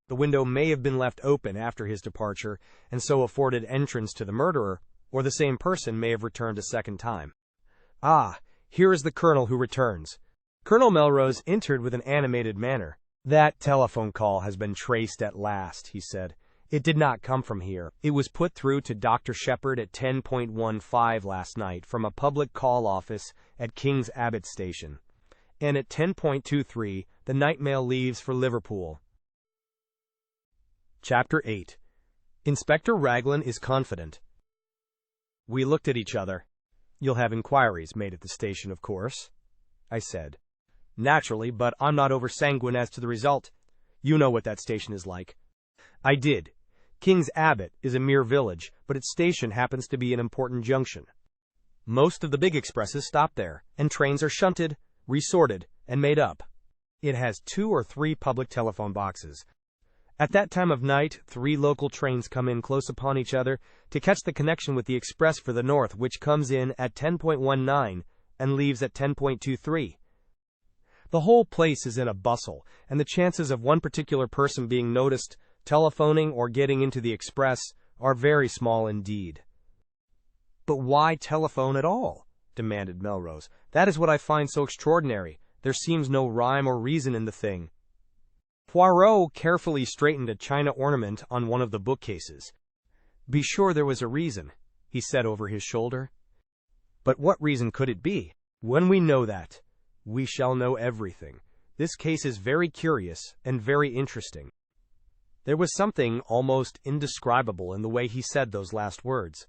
Speaker 1: The window may have been left open after his departure, and so afforded entrance to the murderer, or the same person may have returned a second time. Ah, here is the Colonel who returns. Colonel Melrose entered with an animated manner. That telephone call has been traced at last, he said. It did not come from here. It was put through to Dr. Sheppard at 10:15 last night from a public call office at King's Abbot Station. And at 10:23, the night mail leaves for Liverpool. Chapter 8. Inspector Raglan is confident. We looked at each other. You'll have inquiries made at the station, of course, I said. Naturally, but I'm not over-sanguine as to the result. You know what that station is like. I did. King's Abbot is a mere village, but its station happens to be an important junction. Most of the big expresses stop there, and trains are shunted, resorted, and made up. It has 2 or 3 public telephone boxes. At that time of night, 3 local trains come in close upon each other to catch the connection with the express for the north, which comes in at 10:19 and leaves at 10:23. The whole place is in a bustle, and the chances of one particular person being noticed, telephoning, or getting into the express are very small indeed. But why telephone at all? Demanded Melrose. That is what I find so extraordinary. There seems no rhyme or reason in the thing. Poirot carefully straightened a china ornament on one of the bookcases. Be sure there was a reason, he said over his shoulder. But what reason could it be? When we know that, we shall know everything. This case is very curious and very interesting. There was something almost indescribable in the way he said those last words.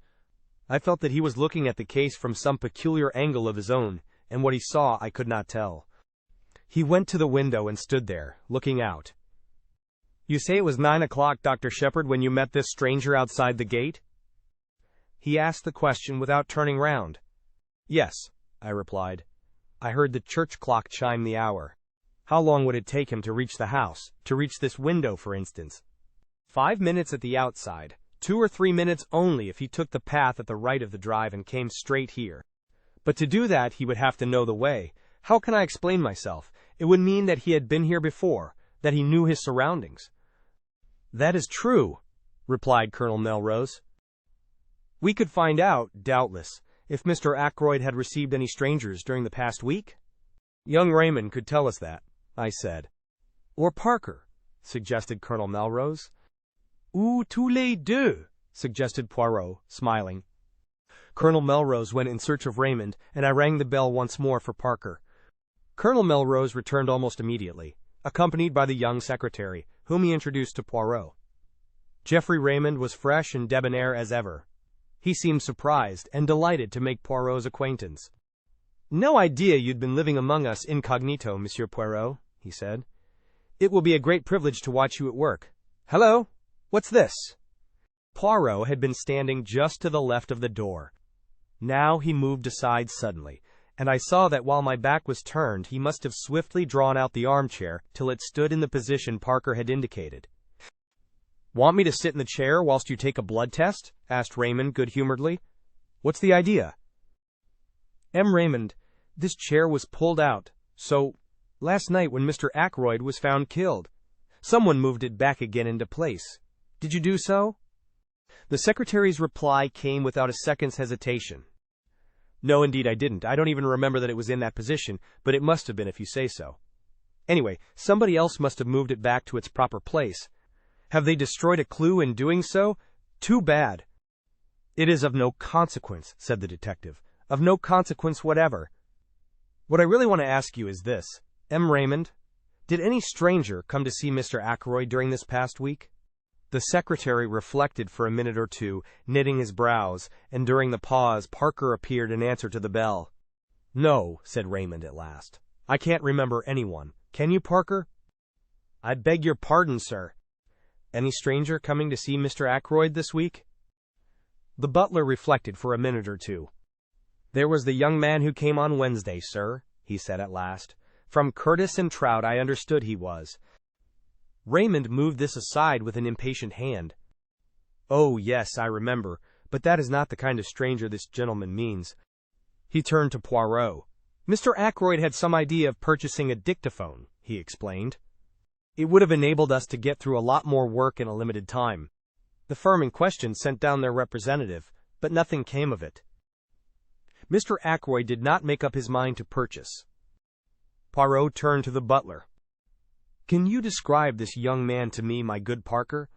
Speaker 1: I felt that he was looking at the case from some peculiar angle of his own, and what he saw I could not tell. He went to the window and stood there, looking out. You say it was 9 o'clock, Dr. Sheppard, when you met this stranger outside the gate? He asked the question without turning round. Yes, I replied. I heard the church clock chime the hour. How long would it take him to reach the house, to reach this window, for instance? 5 minutes at the outside, 2 or 3 minutes only if he took the path at the right of the drive and came straight here. But to do that, he would have to know the way. How can I explain myself? It would mean that he had been here before, that he knew his surroundings. That is true, replied Colonel Melrose. We could find out, doubtless, if Mr. Ackroyd had received any strangers during the past week. Young Raymond could tell us that, I said. Or Parker, suggested Colonel Melrose. Ou tous les deux, suggested Poirot, smiling. Colonel Melrose went in search of Raymond, and I rang the bell once more for Parker. Colonel Melrose returned almost immediately, accompanied by the young secretary, whom he introduced to Poirot. Geoffrey Raymond was fresh and debonair as ever. He seemed surprised and delighted to make Poirot's acquaintance. "No idea you'd been living among us incognito, Monsieur Poirot," he said. "It will be a great privilege to watch you at work. Hello! What's this?" Poirot had been standing just to the left of the door. Now he moved aside suddenly, and I saw that while my back was turned he must have swiftly drawn out the armchair till it stood in the position Parker had indicated. "Want me to sit in the chair whilst you take a blood test?" asked Raymond good-humoredly. "What's the idea?" "Raymond, this chair was pulled out, so, last night when Mr. Ackroyd was found killed, someone moved it back again into place. Did you do so?" The secretary's reply came without a second's hesitation. "No, indeed I didn't. I don't even remember that it was in that position, but it must have been if you say so. Anyway, somebody else must have moved it back to its proper place. Have they destroyed a clue in doing so? Too bad." "It is of no consequence," said the detective. "Of no consequence whatever. What I really want to ask you is this, Raymond, did any stranger come to see Mr. Ackroyd during this past week?" The secretary reflected for a minute or two, knitting his brows, and during the pause Parker appeared in answer to the bell. "No," said Raymond at last. "I can't remember anyone. Can you, Parker?" "I beg your pardon, sir. Any stranger coming to see Mr. Ackroyd this week?" The butler reflected for a minute or two. "There was the young man who came on Wednesday, sir," he said at last. "From Curtis and Trout I understood he was." Raymond moved this aside with an impatient hand. "Oh, yes, I remember, but that is not the kind of stranger this gentleman means." He turned to Poirot. "Mr. Ackroyd had some idea of purchasing a dictaphone," he explained. "It would have enabled us to get through a lot more work in a limited time. The firm in question sent down their representative, but nothing came of it. Mr. Ackroyd did not make up his mind to purchase." Poirot turned to the butler. "Can you describe this young man to me, my good Parker?"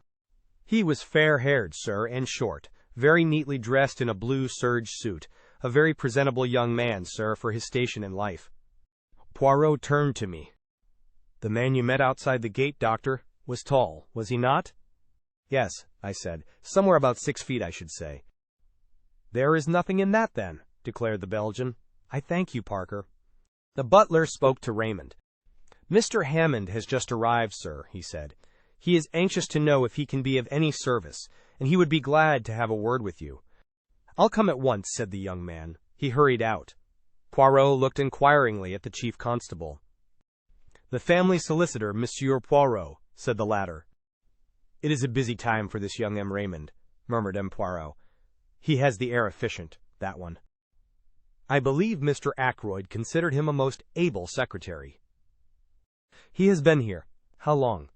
Speaker 1: "He was fair-haired, sir, and short, very neatly dressed in a blue serge suit, a very presentable young man, sir, for his station in life." Poirot turned to me. "The man you met outside the gate, doctor, was tall, was he not?" "Yes," I said, "somewhere about 6 feet, I should say." "There is nothing in that, then," declared the Belgian. "I thank you, Parker." The butler spoke to Raymond. "Mr. Hammond has just arrived, sir," he said. "He is anxious to know if he can be of any service, and he would be glad to have a word with you." "I'll come at once," said the young man. He hurried out. Poirot looked inquiringly at the chief constable. "The family solicitor, Monsieur Poirot," said the latter. "It is a busy time for this young Raymond," murmured Poirot. "He has the air efficient, that one." "I believe Mr. Ackroyd considered him a most able secretary." "He has been here. How long?"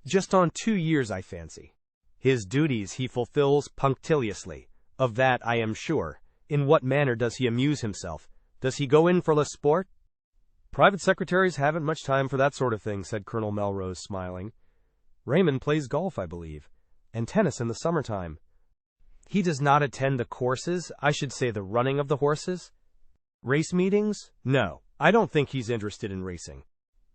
Speaker 1: "Just on 2 years, I fancy. His duties he fulfills punctiliously. Of that I am sure. In what manner does he amuse himself? Does he go in for le sport?" "Private secretaries haven't much time for that sort of thing," said Colonel Melrose, smiling. "Raymond plays golf, I believe, and tennis in the summertime." "He does not attend the courses, I should say the running of the horses?" "Race meetings? No, I don't think he's interested in racing."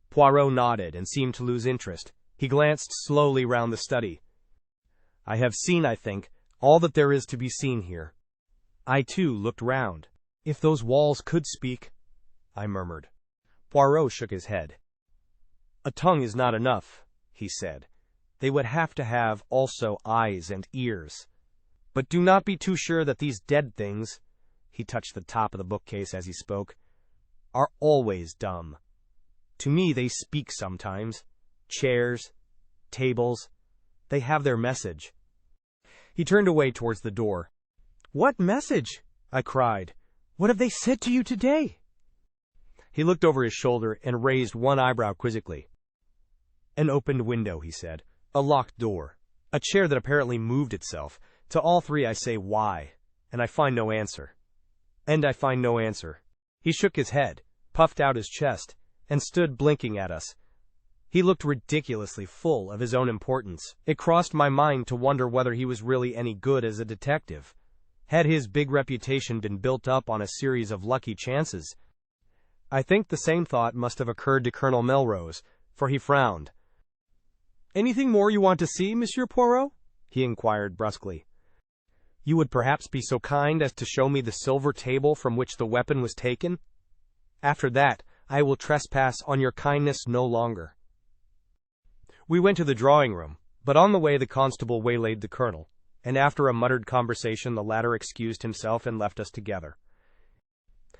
Speaker 1: Poirot nodded and seemed to lose interest. He glanced slowly round the study. "I have seen, I think, all that there is to be seen here." I, too, looked round. "If those walls could speak," I murmured. Poirot shook his head. "A tongue is not enough," he said. "They would have to have, also, eyes and ears. But do not be too sure that these dead things," he touched the top of the bookcase as he spoke, "are always dumb. To me they speak sometimes. Chairs, tables, they have their message." He turned away towards the door. "What message?" I cried. "What have they said to you today?" He looked over his shoulder and raised one eyebrow quizzically. "An opened window," he said. "A locked door. A chair that apparently moved itself. To all three I say, why? And I find no answer. He shook his head, puffed out his chest, and stood blinking at us. He looked ridiculously full of his own importance. It crossed my mind to wonder whether he was really any good as a detective. Had his big reputation been built up on a series of lucky chances? I think the same thought must have occurred to Colonel Melrose, for he frowned. "Anything more you want to see, Monsieur Poirot?" he inquired brusquely. "You would perhaps be so kind as to show me the silver table from which the weapon was taken? After that, I will trespass on your kindness no longer." We went to the drawing-room, but on the way the constable waylaid the colonel, and after a muttered conversation the latter excused himself and left us together.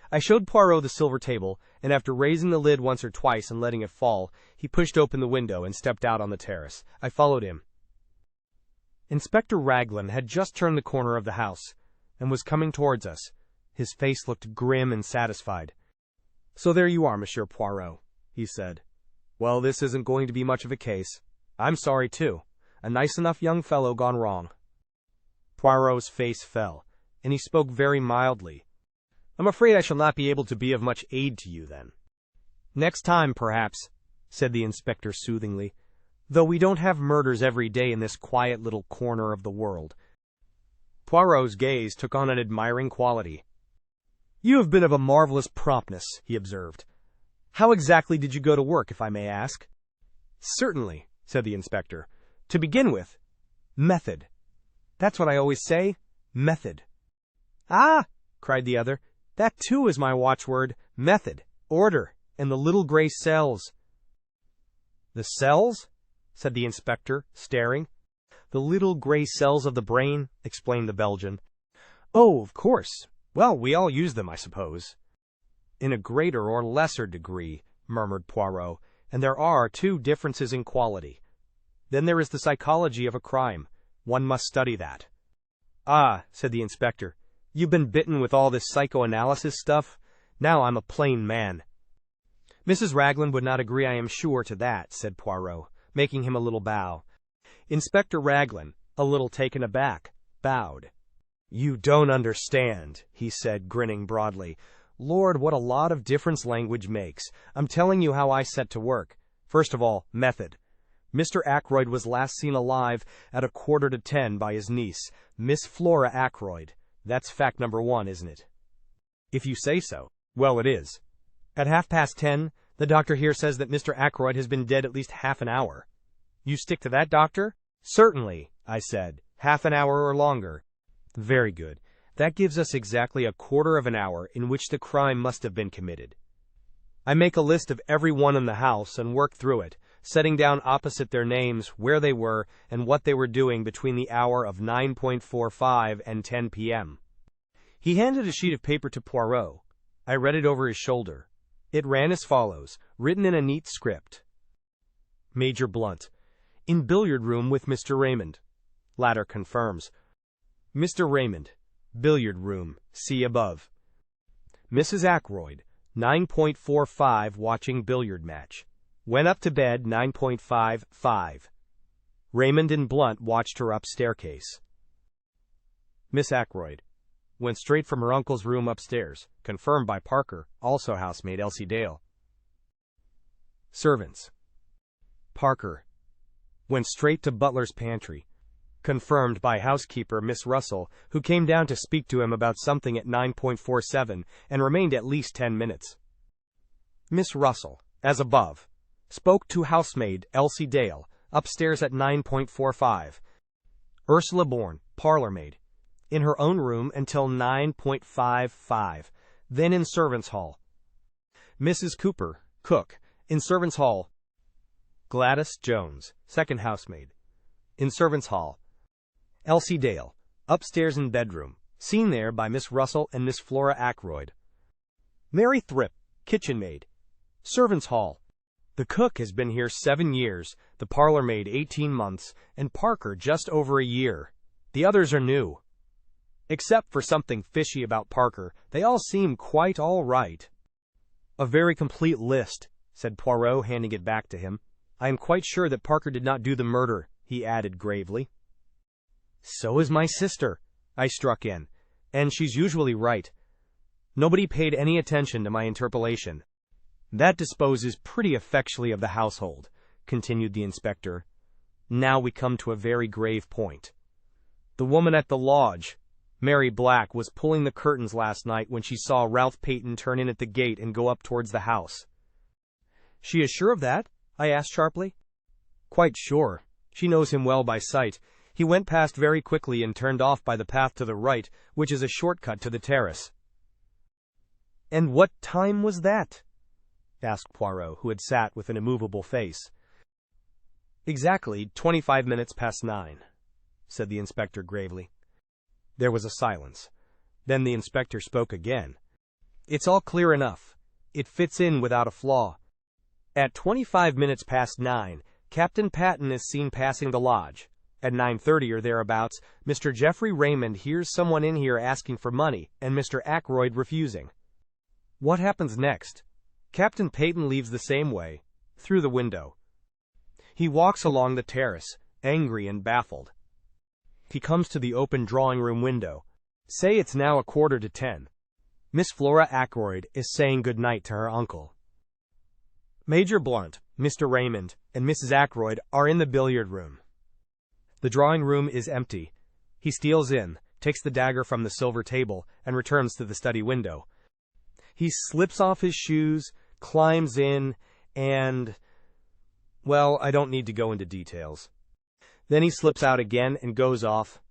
Speaker 1: I showed Poirot the silver table, and after raising the lid once or twice and letting it fall, he pushed open the window and stepped out on the terrace. I followed him. Inspector Raglan had just turned the corner of the house, and was coming towards us. His face looked grim and satisfied. "So there you are, Monsieur Poirot," he said. "Well, this isn't going to be much of a case. I'm sorry, too. A nice enough young fellow gone wrong." Poirot's face fell, and he spoke very mildly. "I'm afraid I shall not be able to be of much aid to you, then." "Next time, perhaps," said the inspector soothingly, "though we don't have murders every day in this quiet little corner of the world." Poirot's gaze took on an admiring quality. "You have been of a marvelous promptness," he observed. "How exactly did you go to work, if I may ask?" "Certainly," said the inspector. "To begin with, method. That's what I always say, method." "Ah!" cried the other. "That too is my watchword, method, order, and the little gray cells." "The cells?" said the inspector, staring. "The little gray cells of the brain," explained the Belgian. "Oh, of course. Well, we all use them, I suppose." "In a greater or lesser degree," murmured Poirot, "and there are, too, differences in quality. Then there is the psychology of a crime. One must study that." "Ah," said the inspector, "you've been bitten with all this psychoanalysis stuff. Now I'm a plain man." "Mrs. Raglan would not agree, I am sure, to that," said Poirot, making him a little bow. Inspector Raglan, a little taken aback, bowed. "You don't understand," he said, grinning broadly. "Lord, what a lot of difference language makes. I'm telling you how I set to work. First of all, method. Mr. Ackroyd was last seen alive at 9:45 by his niece, Miss Flora Ackroyd. That's fact number 1, isn't it?" "If you say so." "Well, it is. At 10:30, the doctor here says that Mr. Ackroyd has been dead at least half an hour." "You stick to that, doctor?" "Certainly," I said. "Half an hour or longer." "Very good. That gives us exactly a quarter of an hour in which the crime must have been committed. I make a list of every one in the house and work through it, setting down opposite their names where they were and what they were doing between the hour of 9:45 and 10 p.m. He handed a sheet of paper to Poirot. I read it over his shoulder. It ran as follows, written in a neat script. Major Blunt. In billiard room with Mr. Raymond. Latter confirms. Mr. Raymond. Billiard room. See above. Mrs. Ackroyd. 9:45 watching billiard match. Went up to bed 9:55. Raymond and Blunt watched her up staircase. Miss Ackroyd. Went straight from her uncle's room upstairs. Confirmed by Parker, also housemaid Elsie Dale. Servants. Parker. Went straight to butler's pantry. Confirmed by housekeeper Miss Russell, who came down to speak to him about something at 9:47 and remained at least 10 minutes. Miss Russell, as above, spoke to housemaid Elsie Dale, upstairs at 9:45. Ursula Bourne, parlormaid, in her own room until 9:55, then in servants' hall. Mrs. Cooper, cook, in servants' hall. Gladys Jones, second housemaid, in servants' hall. Elsie Dale, upstairs in bedroom, seen there by Miss Russell and Miss Flora Ackroyd. Mary Thrip, kitchen maid, servants' hall. The cook has been here 7 years, the parlormaid 18 months, and Parker just over a year. The others are new. Except for something fishy about Parker, they all seem quite all right. A very complete list, said Poirot, handing it back to him. I am quite sure that Parker did not do the murder, he added gravely. So is my sister, I struck in, and she's usually right. Nobody paid any attention to my interpolation. That disposes pretty effectually of the household, continued the inspector. Now we come to a very grave point. The woman at the lodge. Mary Black was pulling the curtains last night when she saw Ralph Paton turn in at the gate and go up towards the house." "She is sure of that?" I asked sharply. "Quite sure. She knows him well by sight. He went past very quickly and turned off by the path to the right, which is a shortcut to the terrace." "And what time was that?" asked Poirot, who had sat with an immovable face. "Exactly 25 minutes past 9, said the inspector gravely. There was a silence. Then the inspector spoke again. "It's all clear enough. It fits in without a flaw. At 25 minutes past 9, Captain Paton is seen passing the lodge. At 9:30 or thereabouts, Mr. Geoffrey Raymond hears someone in here asking for money, and Mr. Ackroyd refusing. What happens next? Captain Paton leaves the same way, through the window. He walks along the terrace, angry and baffled. He comes to the open drawing-room window. Say it's now 9:45. Miss Flora Ackroyd is saying good night to her uncle. Major Blunt, Mr. Raymond, and Mrs. Ackroyd are in the billiard room. The drawing-room is empty. He steals in, takes the dagger from the silver table, and returns to the study window. He slips off his shoes, climbs in, and... well, I don't need to go into details. Then he slips out again and goes off.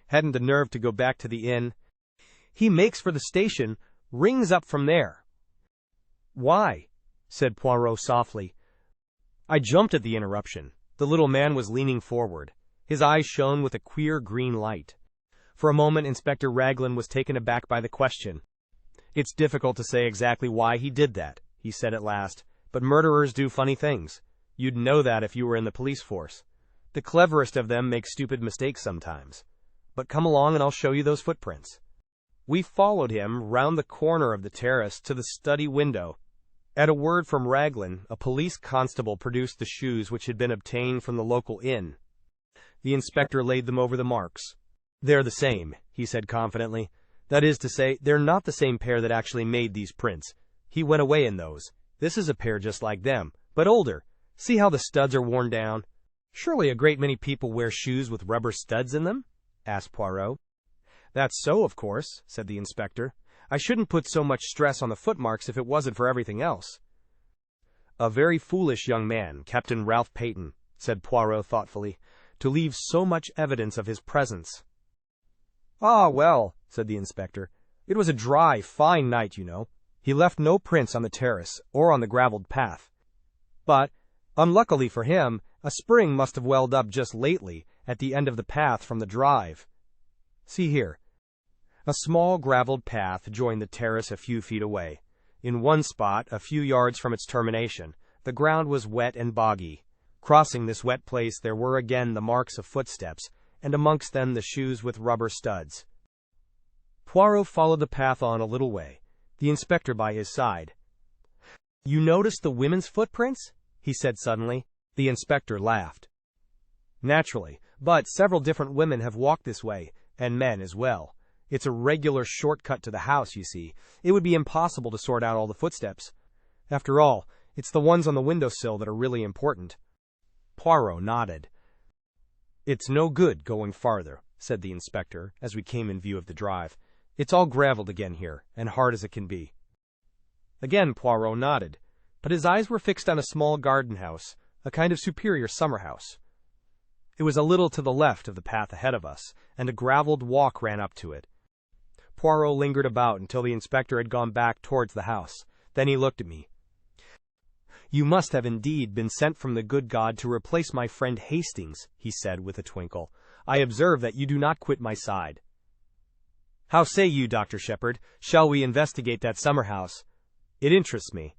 Speaker 1: Hadn't the nerve to go back to the inn. He makes for the station, rings up from there." "Why?" said Poirot softly. I jumped at the interruption. The little man was leaning forward. His eyes shone with a queer green light. For a moment Inspector Raglan was taken aback by the question. "It's difficult to say exactly why he did that," he said at last, "but murderers do funny things. You'd know that if you were in the police force. The cleverest of them make stupid mistakes sometimes. But come along and I'll show you those footprints." We followed him round the corner of the terrace to the study window. At a word from Raglan, a police constable produced the shoes which had been obtained from the local inn. The inspector laid them over the marks. "They're the same," he said confidently. "That is to say, they're not the same pair that actually made these prints. He went away in those. This is a pair just like them, but older. See how the studs are worn down?" "Surely a great many people wear shoes with rubber studs in them?" asked Poirot. "That's so, of course," said the inspector. "I shouldn't put so much stress on the footmarks if it wasn't for everything else." "A very foolish young man, Captain Ralph Paton," said Poirot thoughtfully, "to leave so much evidence of his presence." "Ah, well," said the inspector, "it was a dry, fine night, you know. He left no prints on the terrace or on the gravelled path. But, unluckily for him, a spring must have welled up just lately at the end of the path from the drive. See here." A small gravelled path joined the terrace a few feet away. In one spot, a few yards from its termination, the ground was wet and boggy. Crossing this wet place there were again the marks of footsteps, and amongst them the shoes with rubber studs. Poirot followed the path on a little way, the inspector by his side. "You noticed the women's footprints?" he said suddenly. The inspector laughed. "Naturally, but several different women have walked this way, and men as well. It's a regular shortcut to the house, you see. It would be impossible to sort out all the footsteps. After all, it's the ones on the windowsill that are really important." Poirot nodded. "It's no good going farther," said the inspector, as we came in view of the drive. "It's all gravelled again here, and hard as it can be." Again Poirot nodded, but his eyes were fixed on a small garden house, a kind of superior summer house. It was a little to the left of the path ahead of us, and a gravelled walk ran up to it. Poirot lingered about until the inspector had gone back towards the house. Then he looked at me. "You must have indeed been sent from the good God to replace my friend Hastings," he said with a twinkle. "I observe that you do not quit my side. How say you, Dr. Sheppard? Shall we investigate that summer house? It interests me."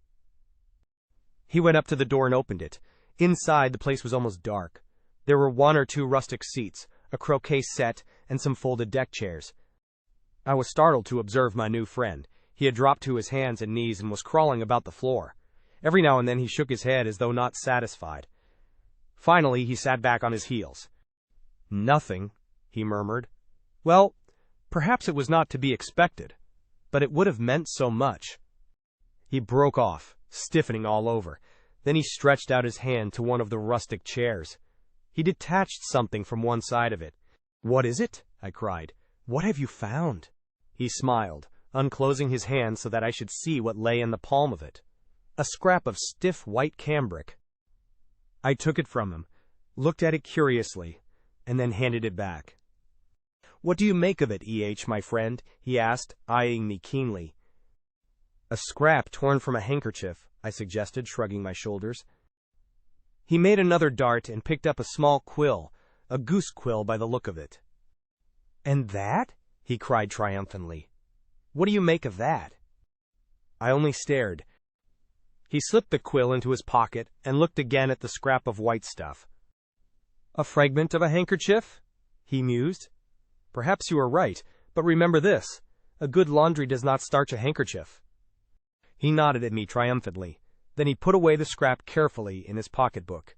Speaker 1: He went up to the door and opened it. Inside, the place was almost dark. There were 1 or 2 rustic seats, a croquet set, and some folded deck chairs. I was startled to observe my new friend. He had dropped to his hands and knees and was crawling about the floor. Every now and then he shook his head as though not satisfied. Finally, he sat back on his heels. "Nothing," he murmured. "Well, perhaps it was not to be expected, but it would have meant so much." He broke off, stiffening all over. Then he stretched out his hand to one of the rustic chairs. He detached something from one side of it. "What is it?" I cried. "What have you found?" He smiled, unclosing his hand so that I should see what lay in the palm of it. A scrap of stiff white cambric. I took it from him, looked at it curiously, and then handed it back. "What do you make of it, my friend?" he asked, eyeing me keenly. "A scrap torn from a handkerchief," I suggested, shrugging my shoulders. He made another dart and picked up a small quill, a goose quill by the look of it. "And that?" he cried triumphantly. "What do you make of that?" I only stared. He slipped the quill into his pocket and looked again at the scrap of white stuff. "A fragment of a handkerchief?" he mused. "Perhaps you are right, but remember this: a good laundry does not starch a handkerchief." He nodded at me triumphantly. Then he put away the scrap carefully in his pocketbook.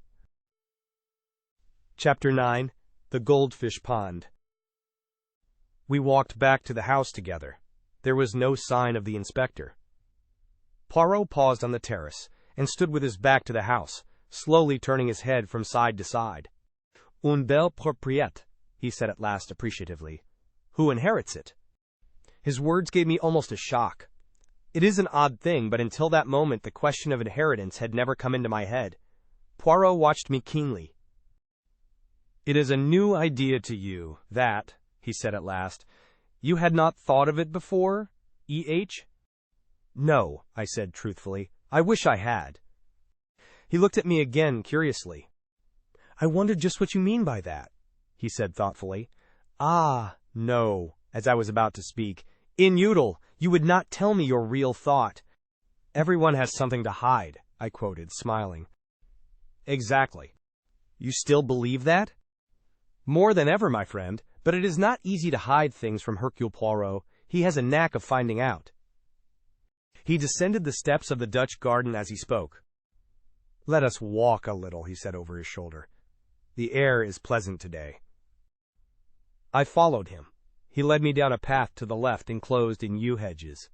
Speaker 1: Chapter 9. The Goldfish Pond. We walked back to the house together. There was no sign of the inspector. Poirot paused on the terrace and stood with his back to the house, slowly turning his head from side to side. "Une belle propriété," he said at last appreciatively. "Who inherits it?" His words gave me almost a shock. It is an odd thing, but until that moment the question of inheritance had never come into my head. Poirot watched me keenly. "It is a new idea to you, that," he said at last. "You had not thought of it before, E.H.?" "No," I said truthfully. "I wish I had." He looked at me again curiously. "I wondered just what you mean by that," he said thoughtfully. "Ah, no," as I was about to speak. "Inutile, you would not tell me your real thought." "Everyone has something to hide," I quoted, smiling. "Exactly. You still believe that?" "More than ever, my friend, but it is not easy to hide things from Hercule Poirot. He has a knack of finding out." He descended the steps of the Dutch garden as he spoke. "Let us walk a little," he said over his shoulder. "The air is pleasant today." I followed him. He led me down a path to the left enclosed in yew hedges.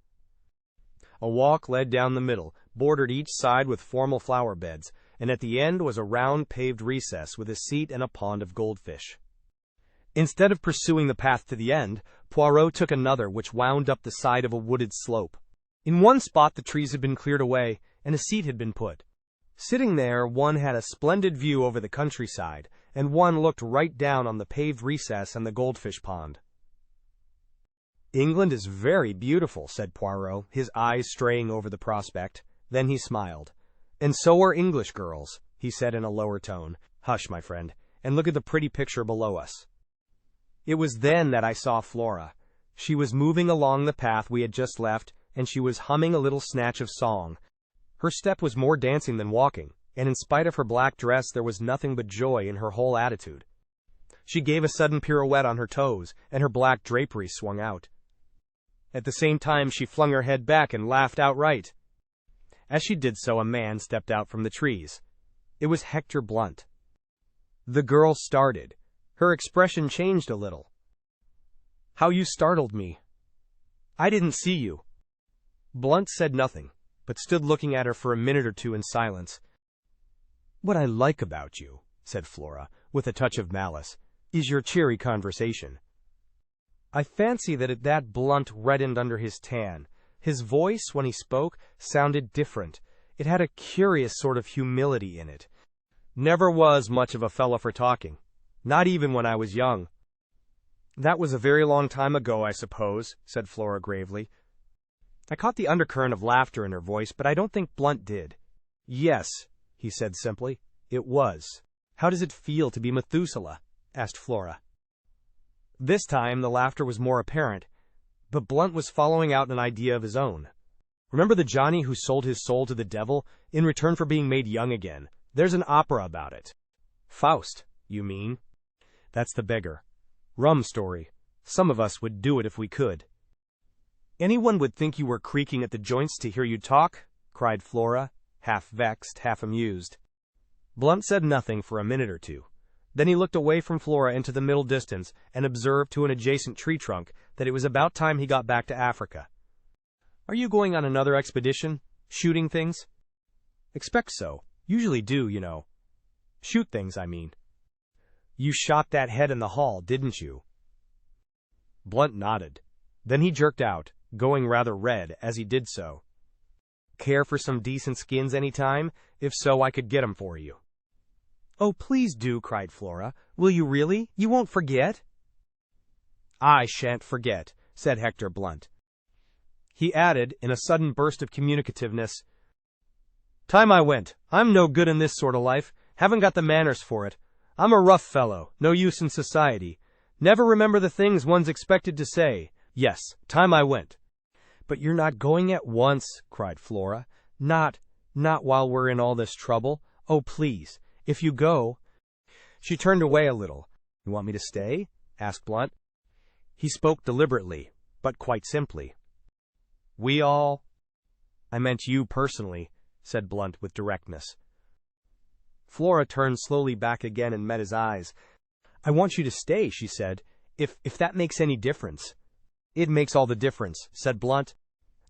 Speaker 1: A walk led down the middle, bordered each side with formal flower beds, and at the end was a round paved recess with a seat and a pond of goldfish. Instead of pursuing the path to the end, Poirot took another which wound up the side of a wooded slope. In one spot the trees had been cleared away, and a seat had been put. Sitting there, one had a splendid view over the countryside, and one looked right down on the paved recess and the goldfish pond. "England is very beautiful," said Poirot, his eyes straying over the prospect. Then he smiled. "And so are English girls," he said in a lower tone. "Hush, my friend, and look at the pretty picture below us." It was then that I saw Flora. She was moving along the path we had just left, and she was humming a little snatch of song. Her step was more dancing than walking, and in spite of her black dress there was nothing but joy in her whole attitude. She gave a sudden pirouette on her toes, and her black draperies swung out. At the same time she flung her head back and laughed outright. As she did so, a man stepped out from the trees. It was Hector Blunt. The girl started. Her expression changed a little. "How you startled me." "I didn't see you." Blunt said nothing, but stood looking at her for a minute or two in silence. "What I like about you," said Flora, with a touch of malice, "is your cheery conversation." I fancy that at that Blunt reddened under his tan. His voice, when he spoke, sounded different. It had a curious sort of humility in it. "Never was much of a fellow for talking. Not even when I was young." "That was a very long time ago, I suppose," said Flora gravely. I caught the undercurrent of laughter in her voice, but I don't think Blunt did. "Yes," he said simply, "it was." "How does it feel to be Methuselah?" asked Flora. This time the laughter was more apparent, but Blunt was following out an idea of his own. "Remember the Johnny who sold his soul to the devil in return for being made young again? There's an opera about it." "Faust, you mean?" "That's the beggar. Rum story. Some of us would do it if we could." "Anyone would think you were creaking at the joints to hear you talk," cried Flora, half vexed, half amused. Blunt said nothing for a minute or two. Then he looked away from Flora into the middle distance and observed to an adjacent tree trunk that it was about time he got back to Africa. "Are you going on another expedition? Shooting things?" "Expect so. Usually do, you know. Shoot things, I mean." "You shot that head in the hall, didn't you?" Blunt nodded. Then he jerked out, going rather red as he did so. Care for some decent skins any time? If so, I could get 'em for you. Oh, please do, cried Flora. Will you really? You won't forget? I shan't forget, said Hector Blunt. He added, in a sudden burst of communicativeness, Time I went. I'm no good in this sort of life. Haven't got the manners for it. I'm a rough fellow, no use in society. Never remember the things one's expected to say. Yes, time I went. But you're not going at once, cried Flora. Not while we're in all this trouble. Oh, please, if you go. She turned away a little. You want me to stay? Asked Blunt. He spoke deliberately, but quite simply. We all... I meant you personally, said Blunt with directness. Flora turned slowly back again and met his eyes. I want you to stay, she said, if that makes any difference. It makes all the difference, said Blunt.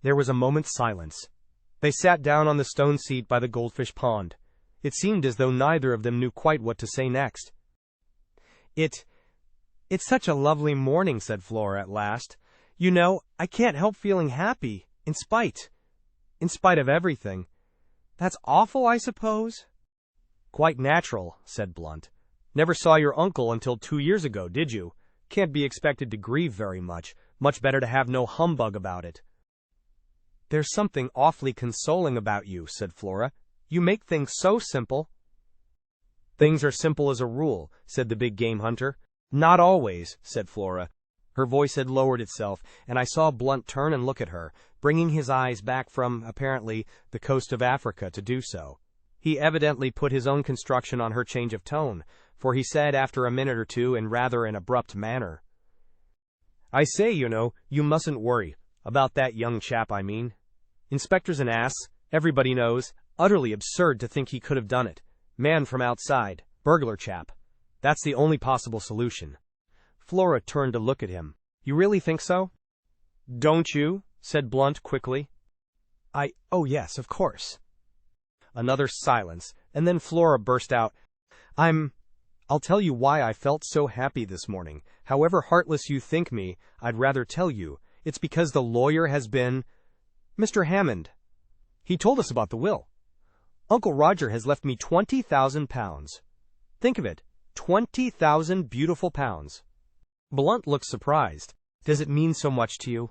Speaker 1: There was a moment's silence. They sat down on the stone seat by the Goldfish pond. It seemed as though neither of them knew quite what to say next. It's such a lovely morning, said Flora at last. You know, I can't help feeling happy, in spite of everything. That's awful, I suppose? Quite natural, said Blunt. Never saw your uncle until 2 years ago, did you? Can't be expected to grieve very much. Much better to have no humbug about it. There's something awfully consoling about you, said Flora. You make things so simple. Things are simple as a rule, said the big game hunter. Not always, said Flora. Her voice had lowered itself, and I saw Blunt turn and look at her, bringing his eyes back from, apparently, the coast of Africa to do so. He evidently put his own construction on her change of tone, for he said after a minute or two in rather an abrupt manner, I say, you know, you mustn't worry. About that young chap, I mean. Inspector's an ass, everybody knows. Utterly absurd to think he could have done it. Man from outside. Burglar chap. That's the only possible solution. Flora turned to look at him. You really think so? Don't you? Said Blunt quickly. Oh yes, of course. Another silence, and then Flora burst out. I'll tell you why I felt so happy this morning. However heartless you think me, I'd rather tell you. It's because the lawyer has been... Mr. Hammond. He told us about the will. Uncle Roger has left me 20,000 pounds. Think of it. 20,000 beautiful pounds. Blunt looked surprised. Does it mean so much to you?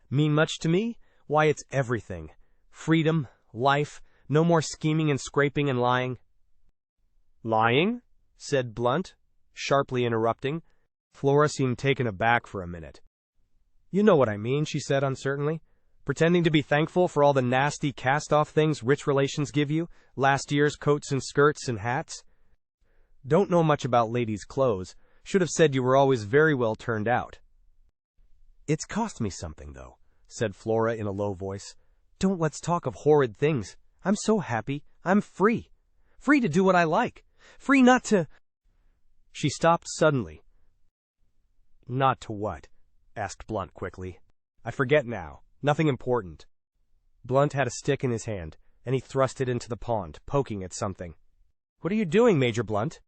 Speaker 1: Mean much to me? Why, it's everything. Freedom, life, no more scheming and scraping and lying. Lying? Said Blunt, sharply interrupting. Flora seemed taken aback for a minute. You know what I mean, she said uncertainly. Pretending to be thankful for all the nasty cast-off things rich relations give you, last year's coats and skirts and hats. Don't know much about ladies' clothes. Should have said you were always very well turned out. It's cost me something, though, said Flora in a low voice. Don't let's talk of horrid things. I'm so happy. I'm free. Free to do what I like. Free not to... She stopped suddenly. Not to what? Asked Blunt quickly. I forget now. Nothing important. Blunt had a stick in his hand, and he thrust it into the pond, poking at something. What are you doing, Major Blunt?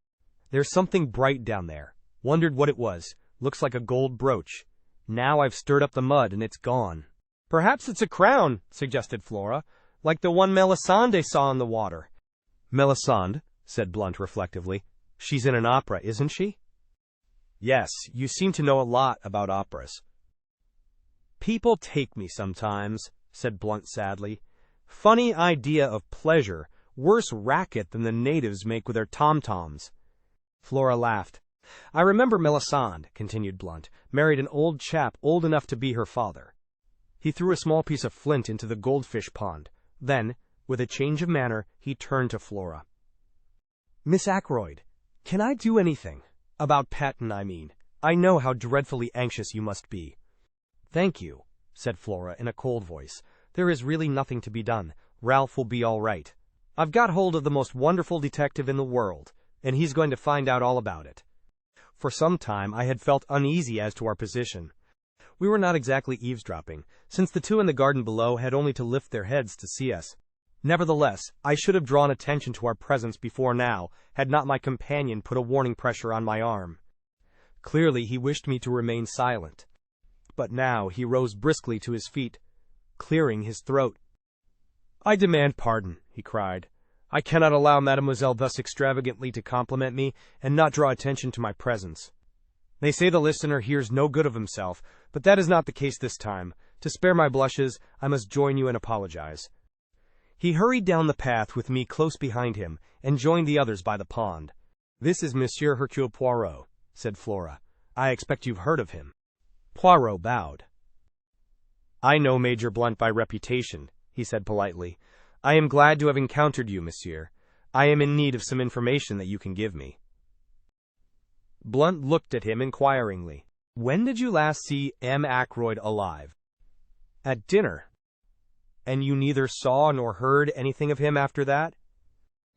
Speaker 1: There's something bright down there. Wondered what it was. Looks like a gold brooch. Now I've stirred up the mud, and it's gone. Perhaps it's a crown, suggested Flora, like the one Melisande saw in the water. Melisande, said Blunt reflectively. She's in an opera, isn't she? Yes, you seem to know a lot about operas. People take me sometimes, said Blunt sadly. Funny idea of pleasure, worse racket than the natives make with their tom-toms. Flora laughed. I remember Melisande, continued Blunt, married an old chap old enough to be her father. He threw a small piece of flint into the goldfish pond. Then, with a change of manner, he turned to Flora. Miss Ackroyd, can I do anything? About Paton, I mean. I know how dreadfully anxious you must be. Thank you, said Flora in a cold voice. There is really nothing to be done. Ralph will be all right. I've got hold of the most wonderful detective in the world, and he's going to find out all about it. For some time I had felt uneasy as to our position. We were not exactly eavesdropping, since the two in the garden below had only to lift their heads to see us. Nevertheless, I should have drawn attention to our presence before now, had not my companion put a warning pressure on my arm. Clearly he wished me to remain silent. but now he rose briskly to his feet, clearing his throat. "I demand pardon," he cried. "I cannot allow mademoiselle thus extravagantly to compliment me and not draw attention to my presence. They say the listener hears no good of himself, but that is not the case this time. To spare my blushes, I must join you and apologize." He hurried down the path with me close behind him and joined the others by the pond. "This is Monsieur Hercule Poirot," said Flora. "I expect you've heard of him." Poirot bowed. "I know Major Blunt by reputation," he said politely. "I am glad to have encountered you, monsieur. I am in need of some information that you can give me." Blunt looked at him inquiringly. "When did you last see M. Ackroyd alive?" "At dinner." "And you neither saw nor heard anything of him after that?"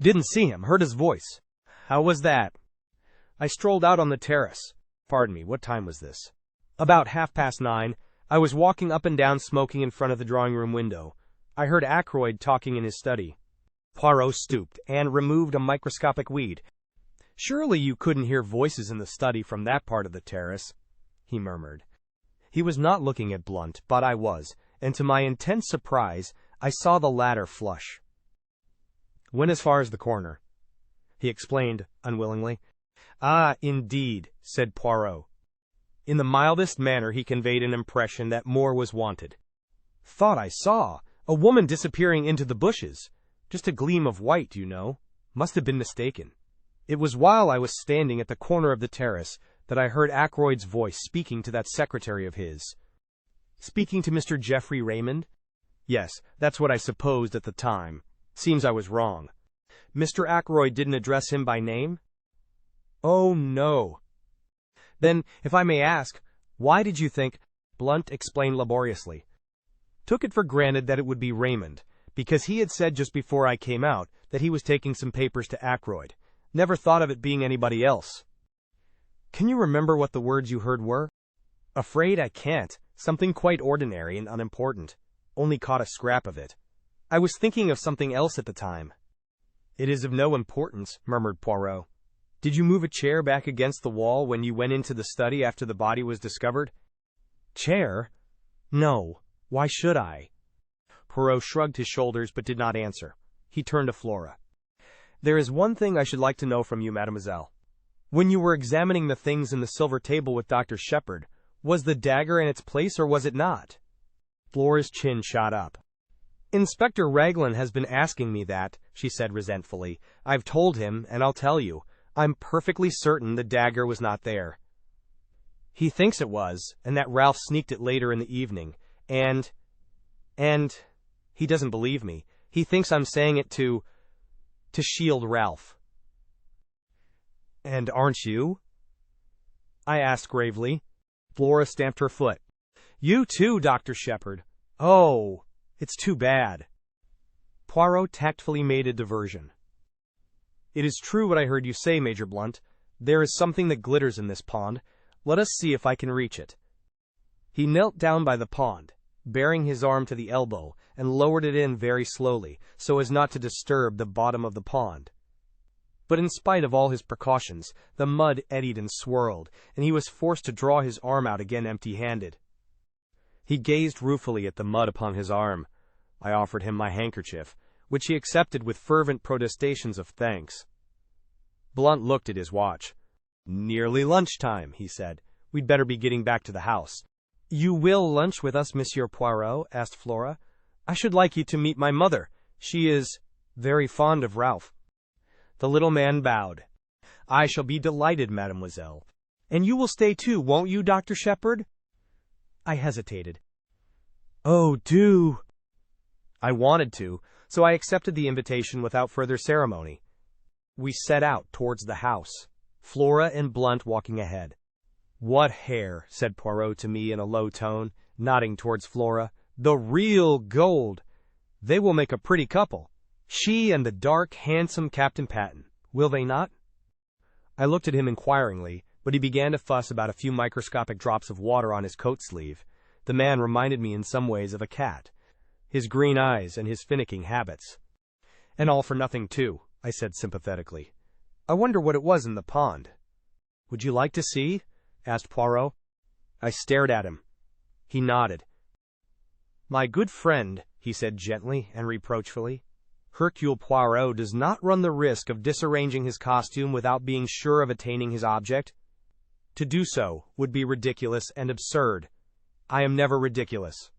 Speaker 1: "Didn't see him, heard his voice." "How was that?" "I strolled out on the terrace." "Pardon me, what time was this?" "About 9:30. I was walking up and down smoking in front of the drawing-room window. I heard Ackroyd talking in his study." Poirot stooped and removed a microscopic weed. "Surely you couldn't hear voices in the study from that part of the terrace," he murmured. He was not looking at Blunt, but I was, and to my intense surprise, I saw the latter flush. "Went as far as the corner," he explained, unwillingly. "Ah, indeed," said Poirot. In the mildest manner he conveyed an impression that more was wanted. "Thought I saw a woman disappearing into the bushes. Just a gleam of white, you know. Must have been mistaken. It was while I was standing at the corner of the terrace that I heard Ackroyd's voice speaking to that secretary of his." "Speaking to Mr. Geoffrey Raymond?" "Yes, that's what I supposed at the time. Seems I was wrong." "Mr. Ackroyd didn't address him by name?" "Oh, no." "Then, if I may ask, why did you think—" Blunt explained laboriously. "Took it for granted that it would be Raymond, because he had said just before I came out that he was taking some papers to Ackroyd. Never thought of it being anybody else." "Can you remember what the words you heard were?" "Afraid I can't. Something quite ordinary and unimportant. Only caught a scrap of it. I was thinking of something else at the time." "It is of no importance," murmured Poirot. "Did you move a chair back against the wall when you went into the study after the body was discovered?" "Chair? No. Why should I?" Poirot shrugged his shoulders but did not answer. He turned to Flora. "There is one thing I should like to know from you, mademoiselle. When you were examining the things in the silver table with Dr. Sheppard, was the dagger in its place or was it not?" Flora's chin shot up. "Inspector Raglan has been asking me that," she said resentfully. "I've told him, and I'll tell you. I'm perfectly certain the dagger was not there. He thinks it was, and that Ralph sneaked it later in the evening. And he doesn't believe me. He thinks I'm saying it to shield Ralph." "And aren't you?" I asked gravely. Flora stamped her foot. "You too, Dr. Sheppard. Oh, it's too bad." Poirot tactfully made a diversion. "It is true what I heard you say, Major Blunt. There is something that glitters in this pond. Let us see if I can reach it." He knelt down by the pond, baring his arm to the elbow, and lowered it in very slowly, so as not to disturb the bottom of the pond. But in spite of all his precautions, the mud eddied and swirled, and he was forced to draw his arm out again empty-handed. He gazed ruefully at the mud upon his arm. I offered him my handkerchief, which he accepted with fervent protestations of thanks. Blunt looked at his watch. "Nearly lunchtime," he said. "We'd better be getting back to the house." "You will lunch with us, Monsieur Poirot?" asked Flora. "I should like you to meet my mother. She is very fond of Ralph." The little man bowed. "I shall be delighted, mademoiselle. And you will stay too, won't you, Dr. Sheppard?" I hesitated. "Oh, do!" I wanted to, so I accepted the invitation without further ceremony. We set out towards the house, Flora and Blunt walking ahead. "What hair," said Poirot to me in a low tone, nodding towards Flora. "The real gold! They will make a pretty couple. She and the dark, handsome Captain Paton, will they not?" I looked at him inquiringly, but he began to fuss about a few microscopic drops of water on his coat sleeve. The man reminded me in some ways of a cat. His green eyes and his finicking habits. "And all for nothing, too," I said sympathetically. "I wonder what it was in the pond." "Would you like to see?" asked Poirot. I stared at him. He nodded. "My good friend," he said gently and reproachfully, "Hercule Poirot does not run the risk of disarranging his costume without being sure of attaining his object. To do so would be ridiculous and absurd. I am never ridiculous."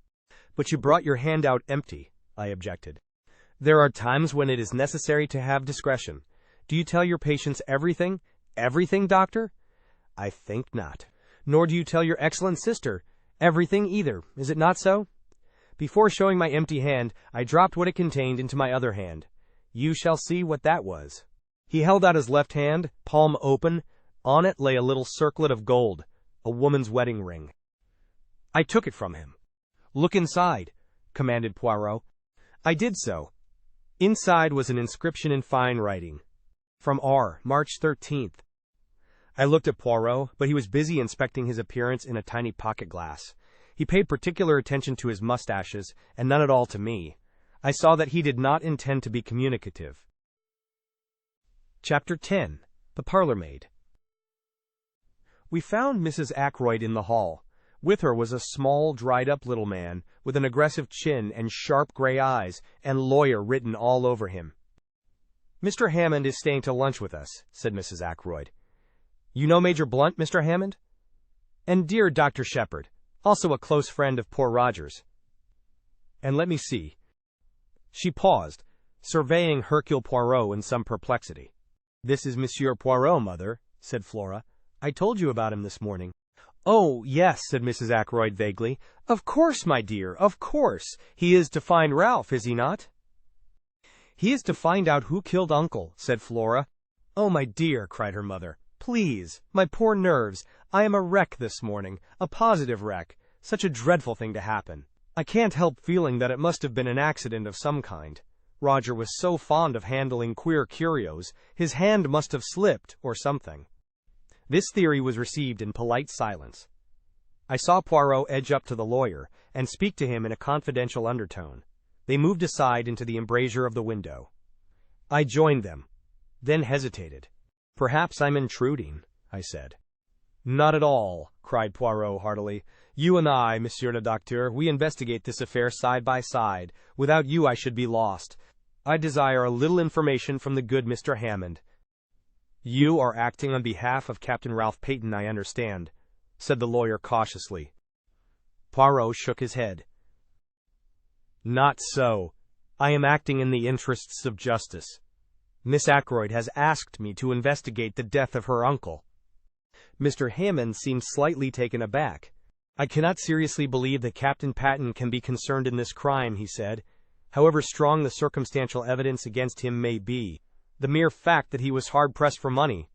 Speaker 1: "But you brought your hand out empty," I objected. "There are times when it is necessary to have discretion. Do you tell your patients everything? Everything, doctor?" "I think not." "Nor do you tell your excellent sister everything either, is it not so?" Before showing my empty hand, I dropped what it contained into my other hand. You shall see what that was. He held out his left hand, palm open. On it lay a little circlet of gold, a woman's wedding ring. I took it from him. "Look inside," commanded Poirot. I did so. Inside was an inscription in fine writing. "From R. March 13th. I looked at Poirot, but he was busy inspecting his appearance in a tiny pocket glass. He paid particular attention to his mustaches, and none at all to me. I saw that he did not intend to be communicative. Chapter 10. The Parlormaid. We found Mrs. Ackroyd in the hall. With her was a small, dried-up little man, with an aggressive chin and sharp gray eyes, and lawyer written all over him. "Mr. Hammond is staying to lunch with us," said Mrs. Ackroyd. "You know Major Blunt, Mr. Hammond? And dear Dr. Sheppard, also a close friend of poor Roger's. And let me see." She paused, surveying Hercule Poirot in some perplexity. "This is Monsieur Poirot, mother," said Flora. "I told you about him this morning." "Oh, yes," said Mrs. Ackroyd vaguely. "Of course, my dear, of course. He is to find Ralph, is he not?" "He is to find out who killed Uncle," said Flora. "Oh, my dear," cried her mother. "Please, my poor nerves. I am a wreck this morning, a positive wreck. Such a dreadful thing to happen. I can't help feeling that it must have been an accident of some kind. Roger was so fond of handling queer curios, his hand must have slipped, or something." This theory was received in polite silence. I saw Poirot edge up to the lawyer, and speak to him in a confidential undertone. They moved aside into the embrasure of the window. I joined them, then hesitated. "Perhaps I'm intruding," I said. "Not at all," cried Poirot heartily. "You and I, Monsieur le Docteur, we investigate this affair side by side. Without you I should be lost. I desire a little information from the good Mr. Hammond." "You are acting on behalf of Captain Ralph Paton, I understand," said the lawyer cautiously. Poirot shook his head. "Not so. I am acting in the interests of justice. Miss Ackroyd has asked me to investigate the death of her uncle." Mr. Hammond seemed slightly taken aback. "I cannot seriously believe that Captain Paton can be concerned in this crime," he said. "However strong the circumstantial evidence against him may be, the mere fact that he was hard-pressed for money—"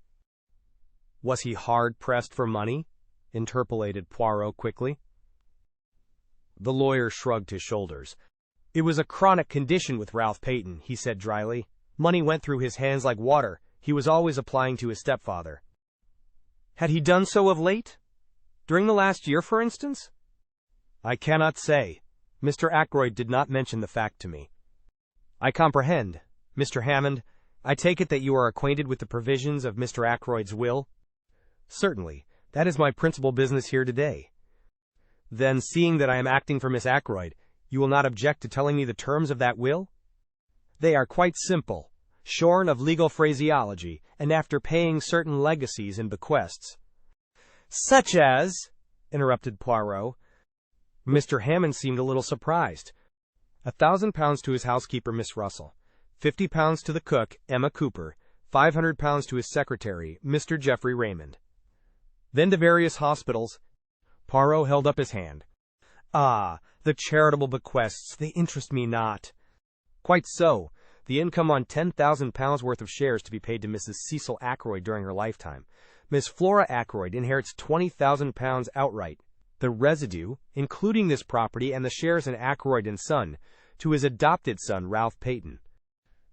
Speaker 1: "Was he hard-pressed for money?" interpolated Poirot quickly. The lawyer shrugged his shoulders. "It was a chronic condition with Ralph Paton," he said dryly. "Money went through his hands like water. He was always applying to his stepfather." "Had he done so of late? During the last year, for instance?" "I cannot say. Mr. Ackroyd did not mention the fact to me." "I comprehend. Mr. Hammond, I take it that you are acquainted with the provisions of Mr. Ackroyd's will?" "Certainly. That is my principal business here today." "Then, seeing that I am acting for Miss Ackroyd, you will not object to telling me the terms of that will?" "They are quite simple, shorn of legal phraseology, and after paying certain legacies and bequests." "Such as—" interrupted Poirot. Mr. Hammond seemed a little surprised. £1,000 to his housekeeper, Miss Russell. £50 to the cook, Emma Cooper. £500 to his secretary, Mr. Geoffrey Raymond. Then to various hospitals. Poirot held up his hand. "Ah, the charitable bequests, they interest me not." "Quite so. The income on £10,000 worth of shares to be paid to Mrs. Cecil Ackroyd during her lifetime. Miss Flora Ackroyd inherits £20,000 outright. The residue, including this property and the shares in Ackroyd & Son, to his adopted son, Ralph Paton."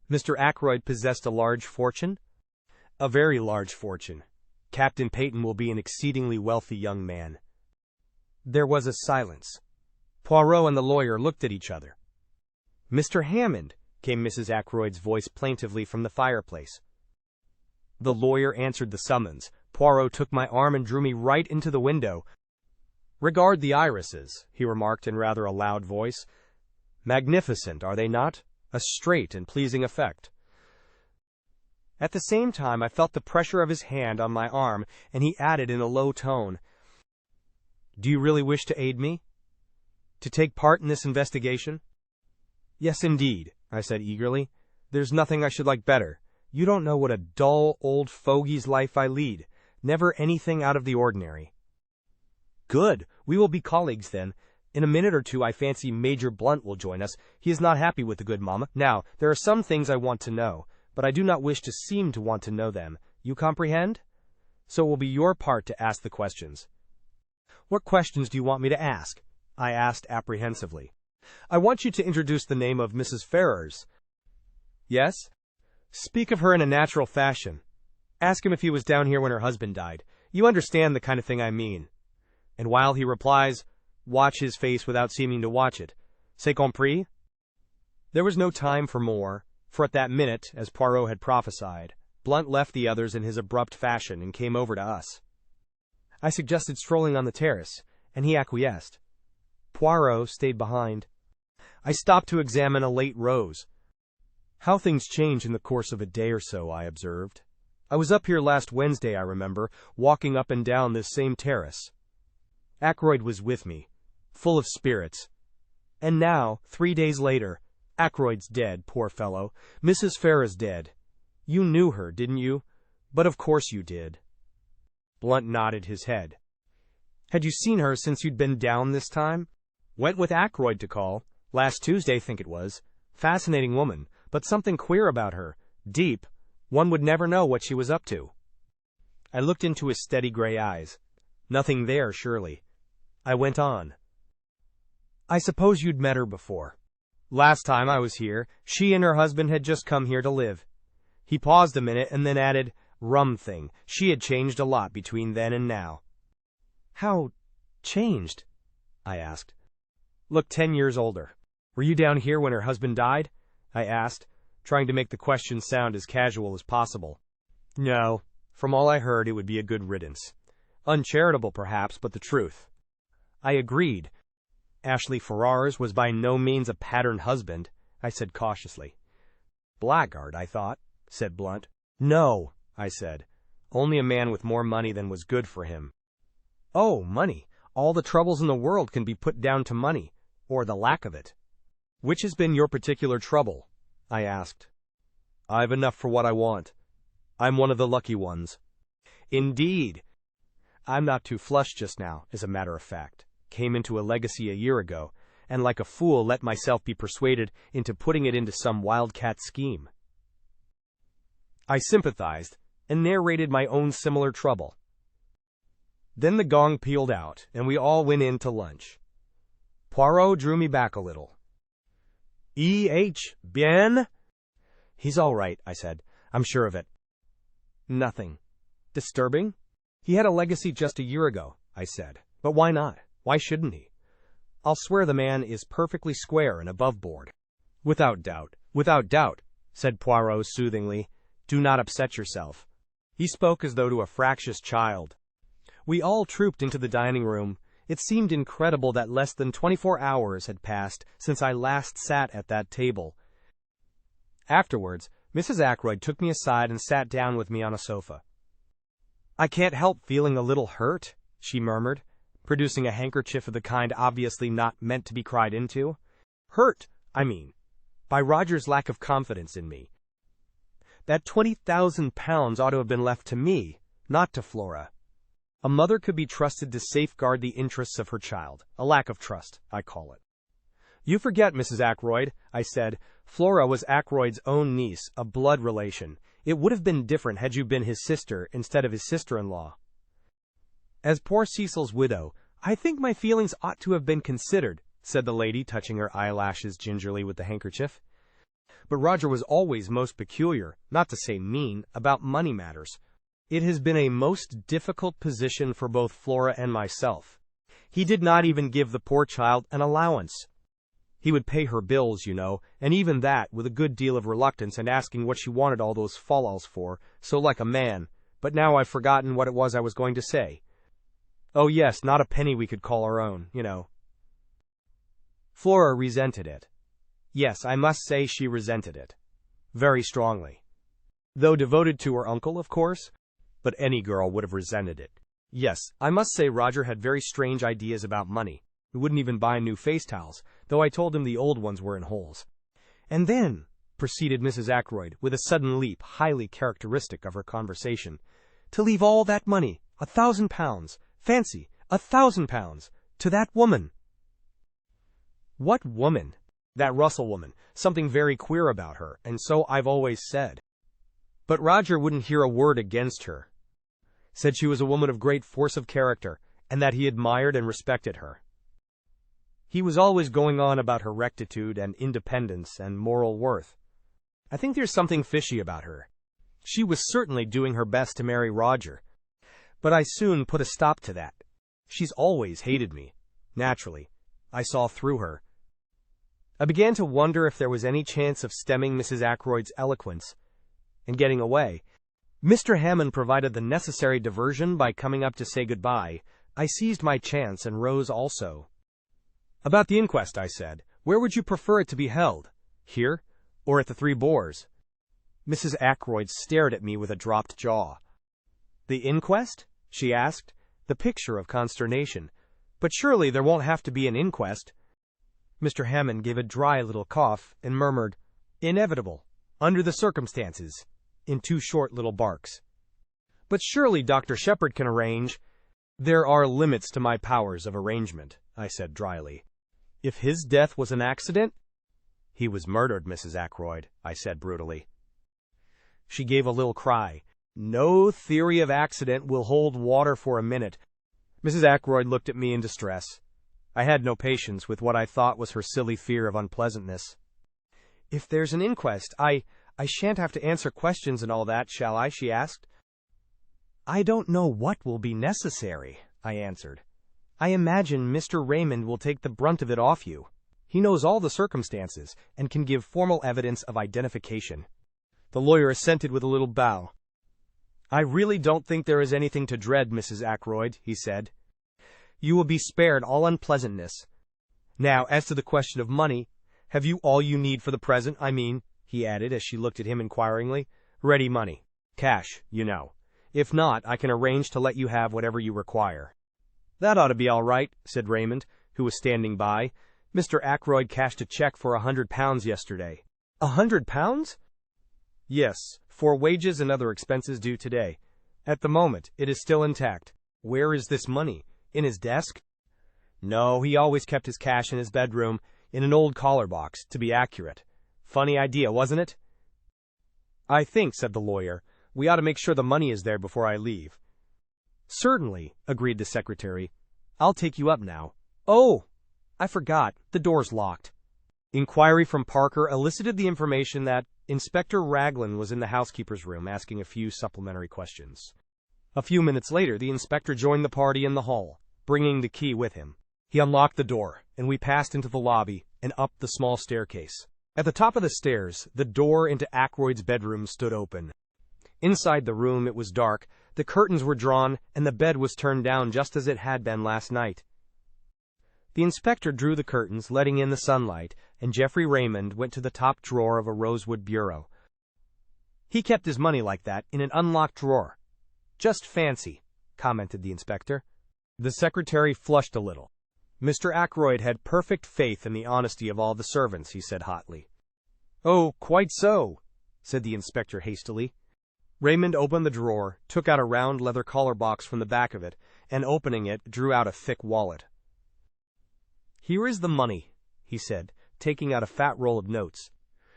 Speaker 1: "Mr. Ackroyd possessed a large fortune?" "A very large fortune. Captain Paton will be an exceedingly wealthy young man." There was a silence. Poirot and the lawyer looked at each other. "Mr. Hammond," came Mrs. Ackroyd's voice plaintively from the fireplace. The lawyer answered the summons. Poirot took my arm and drew me right into the window. "Regard the irises," he remarked in rather a loud voice. "Magnificent, are they not? A straight and pleasing effect." At the same time I felt the pressure of his hand on my arm, and he added in a low tone, "Do you really wish to aid me? To take part in this investigation?" "Yes, indeed," I said eagerly. "There's nothing I should like better. You don't know what a dull, old fogey's life I lead. Never anything out of the ordinary." "Good. We will be colleagues then. In a minute or two I fancy Major Blunt will join us. He is not happy with the good mamma. Now, there are some things I want to know, but I do not wish to seem to want to know them. You comprehend? So it will be your part to ask the questions." "What questions do you want me to ask?" I asked apprehensively. "I want you to introduce the name of Mrs. Ferrars." "Yes?" "Speak of her in a natural fashion. Ask him if he was down here when her husband died. You understand the kind of thing I mean. And while he replies, watch his face without seeming to watch it. C'est compris?" There was no time for more, for at that minute, as Poirot had prophesied, Blunt left the others in his abrupt fashion and came over to us. I suggested strolling on the terrace, and he acquiesced. Poirot stayed behind. I stopped to examine a late rose. "How things change in the course of a day or so," I observed. "I was up here last Wednesday, I remember, walking up and down this same terrace. Ackroyd was with me, full of spirits. And now, 3 days later, Ackroyd's dead, poor fellow. Mrs. Ferrars dead. You knew her, didn't you? But of course you did." Blunt nodded his head. "Had you seen her since you'd been down this time?" "Went with Ackroyd to call. Last Tuesday, think it was. Fascinating woman, but something queer about her. Deep. One would never know what she was up to." I looked into his steady gray eyes. Nothing there, surely. I went on. "I suppose you'd met her before. Last time I was here, she and her husband had just come here to live." He paused a minute and then added, "Rum thing. She had changed a lot between then and now." "How changed?" I asked. "Looked 10 years older." "Were you down here when her husband died?" I asked, trying to make the question sound as casual as possible. "No. From all I heard, it would be a good riddance. Uncharitable, perhaps, but the truth." I agreed. Ashley Ferrars was by no means a pattern husband, I said cautiously. "Blackguard, I thought," said Blunt. "No," I said. "Only a man with more money than was good for him." "Oh, money. All the troubles in the world can be put down to money, or the lack of it." "Which has been your particular trouble?" I asked. "I've enough for what I want. I'm one of the lucky ones." "Indeed." "I'm not too flush just now, as a matter of fact. Came into a legacy a year ago, and like a fool let myself be persuaded into putting it into some wildcat scheme." I sympathized, and narrated my own similar trouble. Then the gong pealed out, and we all went in to lunch. Poirot drew me back a little. Bien?" "He's all right," I said. "I'm sure of it." "Nothing disturbing?" "He had a legacy just a year ago," I said. "But why not? Why shouldn't he? I'll swear the man is perfectly square and above board." Without doubt," said Poirot soothingly. "Do not upset yourself." He spoke as though to a fractious child. We all trooped into the dining room. It seemed incredible that less than 24 hours had passed since I last sat at that table. Afterwards, Mrs. Ackroyd took me aside and sat down with me on a sofa. "I can't help feeling a little hurt," she murmured, producing a handkerchief of the kind obviously not meant to be cried into. "Hurt, I mean, by Roger's lack of confidence in me. That £20,000 ought to have been left to me, not to Flora. A mother could be trusted to safeguard the interests of her child. A lack of trust, I call it." "You forget, Mrs. Ackroyd," I said. "Flora was Ackroyd's own niece, a blood relation. It would have been different had you been his sister instead of his sister-in-law." "As poor Cecil's widow, I think my feelings ought to have been considered," said the lady, touching her eyelashes gingerly with the handkerchief. "But Roger was always most peculiar, not to say mean, about money matters. It has been a most difficult position for both Flora and myself. He did not even give the poor child an allowance. He would pay her bills, you know, and even that with a good deal of reluctance and asking what she wanted all those fal-lals for, so like a man. But now I've forgotten what it was I was going to say." Oh yes, not a penny we could call our own, you know. Flora resented it. Yes, I must say she resented it. Very strongly. Though devoted to her uncle, of course, but any girl would have resented it. Yes, I must say Roger had very strange ideas about money. He wouldn't even buy new face towels, though I told him the old ones were in holes. And then, proceeded Mrs. Ackroyd, with a sudden leap highly characteristic of her conversation, to leave all that money, £1,000, fancy, £1,000, to that woman. What woman? That Russell woman. Something very queer about her, and so I've always said. But Roger wouldn't hear a word against her. Said she was a woman of great force of character, and that he admired and respected her. He was always going on about her rectitude and independence and moral worth. I think there's something fishy about her. She was certainly doing her best to marry Roger. But I soon put a stop to that. She's always hated me. Naturally. I saw through her. I began to wonder if there was any chance of stemming Mrs. Ackroyd's eloquence and getting away. Mr. Hammond provided the necessary diversion by coming up to say goodbye. I seized my chance and rose also. About the inquest, I said. Where would you prefer it to be held? Here? Or at the Three Boars? Mrs. Ackroyd stared at me with a dropped jaw. The inquest? She asked, the picture of consternation. But surely there won't have to be an inquest. Mr. Hammond gave a dry little cough and murmured, Inevitable, under the circumstances, in two short little barks. But surely Dr. Sheppard can arrange. There are limits to my powers of arrangement, I said dryly. If his death was an accident? He was murdered, Mrs. Ackroyd, I said brutally. She gave a little cry. No theory of accident will hold water for a minute. Mrs. Ackroyd looked at me in distress. I had no patience with what I thought was her silly fear of unpleasantness. If there's an inquest, I shan't have to answer questions and all that, shall I? She asked. I don't know what will be necessary, I answered. I imagine Mr. Raymond will take the brunt of it off you. He knows all the circumstances and can give formal evidence of identification. The lawyer assented with a little bow. I really don't think there is anything to dread, Mrs. Ackroyd, he said. You will be spared all unpleasantness. Now, as to the question of money, have you all you need for the present, I mean, he added as she looked at him inquiringly. Ready money. Cash, you know. If not, I can arrange to let you have whatever you require. That ought to be all right, said Raymond, who was standing by. Mr. Ackroyd cashed a check for £100 yesterday. £100? Yes, for wages and other expenses due today. At the moment, it is still intact. Where is this money? In his desk? No, he always kept his cash in his bedroom, in an old collar box, to be accurate. Funny idea, wasn't it? I think, said the lawyer, we ought to make sure the money is there before I leave. Certainly, agreed the secretary. I'll take you up now. Oh, I forgot, the door's locked. Inquiry from Parker elicited the information that Inspector Raglan was in the housekeeper's room asking a few supplementary questions. A few minutes later, the inspector joined the party in the hall, bringing the key with him. He unlocked the door, and we passed into the lobby and up the small staircase. At the top of the stairs, the door into Ackroyd's bedroom stood open. Inside the room it was dark, the curtains were drawn, and the bed was turned down just as it had been last night. The inspector drew the curtains, letting in the sunlight, and Geoffrey Raymond went to the top drawer of a rosewood bureau. He kept his money like that, in an unlocked drawer. Just fancy, commented the inspector. The secretary flushed a little. Mr. Ackroyd had perfect faith in the honesty of all the servants, he said hotly. Oh, quite so, said the inspector hastily. Raymond opened the drawer, took out a round leather collar box from the back of it, and opening it, drew out a thick wallet. Here is the money, he said, taking out a fat roll of notes.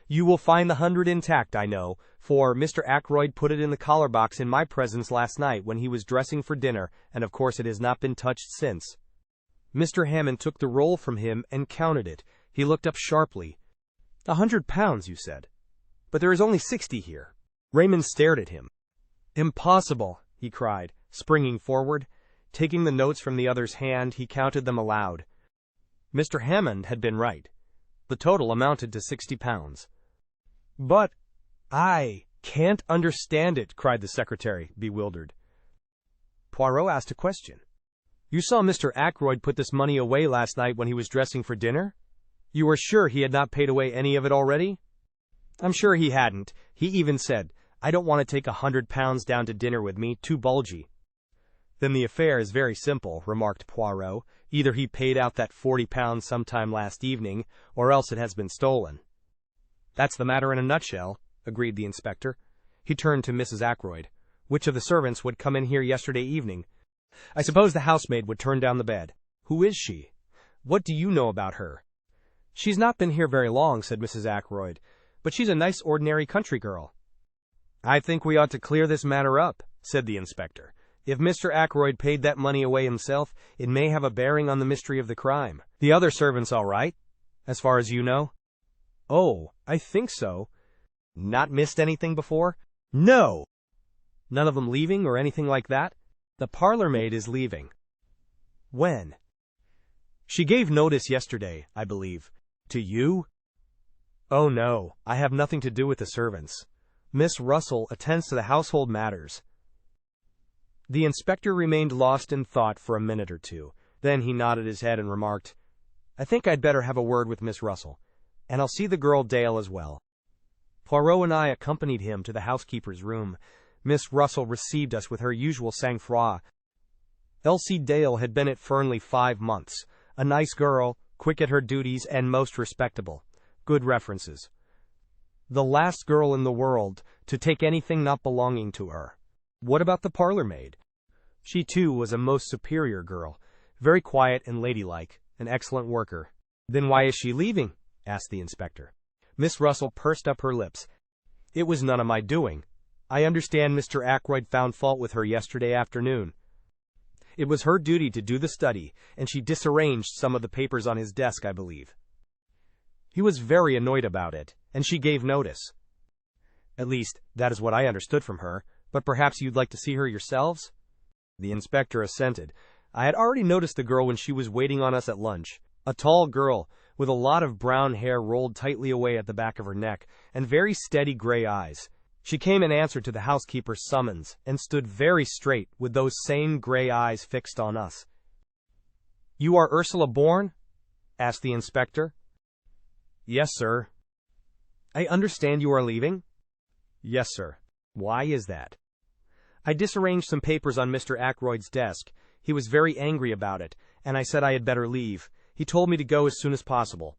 Speaker 1: You will find the 100 intact, I know, for Mr. Ackroyd put it in the collar box in my presence last night when he was dressing for dinner, and of course it has not been touched since. Mr. Hammond took the roll from him and counted it. He looked up sharply. £100, you said. But there is only 60 here. Raymond stared at him. Impossible, he cried, springing forward. Taking the notes from the other's hand, he counted them aloud. Mr. Hammond had been right. The total amounted to £60. But I can't understand it, cried the secretary, bewildered. Poirot asked a question. You saw Mr. Ackroyd put this money away last night when he was dressing for dinner? You were sure he had not paid away any of it already? I'm sure he hadn't. He even said, I don't want to take £100 down to dinner with me, too bulgy. Then the affair is very simple, remarked Poirot. Either he paid out that £40 sometime last evening, or else it has been stolen. That's the matter in a nutshell, agreed the inspector. He turned to Mrs. Ackroyd. Which of the servants would come in here yesterday evening? I suppose the housemaid would turn down the bed. Who is she? What do you know about her? She's not been here very long, said Mrs. Ackroyd, but she's a nice ordinary country girl. I think we ought to clear this matter up, said the inspector. If Mr. Ackroyd paid that money away himself, it may have a bearing on the mystery of the crime. The other servants all right, as far as you know? Oh, I think so. Not missed anything before? No. None of them leaving or anything like that? The parlourmaid is leaving. When? She gave notice yesterday, I believe. To you? Oh no, I have nothing to do with the servants. Miss Russell attends to the household matters. The inspector remained lost in thought for a minute or two. Then he nodded his head and remarked, I think I'd better have a word with Miss Russell, and I'll see the girl Dale as well. Poirot and I accompanied him to the housekeeper's room. Miss Russell received us with her usual sang-froid. Elsie Dale had been at Fernly 5 months. A nice girl, quick at her duties and most respectable. Good references. The last girl in the world to take anything not belonging to her. What about the parlourmaid? She too was a most superior girl, very quiet and ladylike, an excellent worker. Then why is she leaving? Asked the inspector. Miss Russell pursed up her lips. It was none of my doing. I understand Mr. Ackroyd found fault with her yesterday afternoon. It was her duty to do the study, and she disarranged some of the papers on his desk, I believe. He was very annoyed about it, and she gave notice. At least, that is what I understood from her, but perhaps you'd like to see her yourselves? The inspector assented. I had already noticed the girl when she was waiting on us at lunch. A tall girl, with a lot of brown hair rolled tightly away at the back of her neck, and very steady gray eyes. She came in answer to the housekeeper's summons, and stood very straight, with those same gray eyes fixed on us. You are Ursula Bourne? Asked the inspector. Yes, sir. I understand you are leaving? Yes, sir. Why is that? I disarranged some papers on Mr. Ackroyd's desk. He was very angry about it, and I said I had better leave. He told me to go as soon as possible.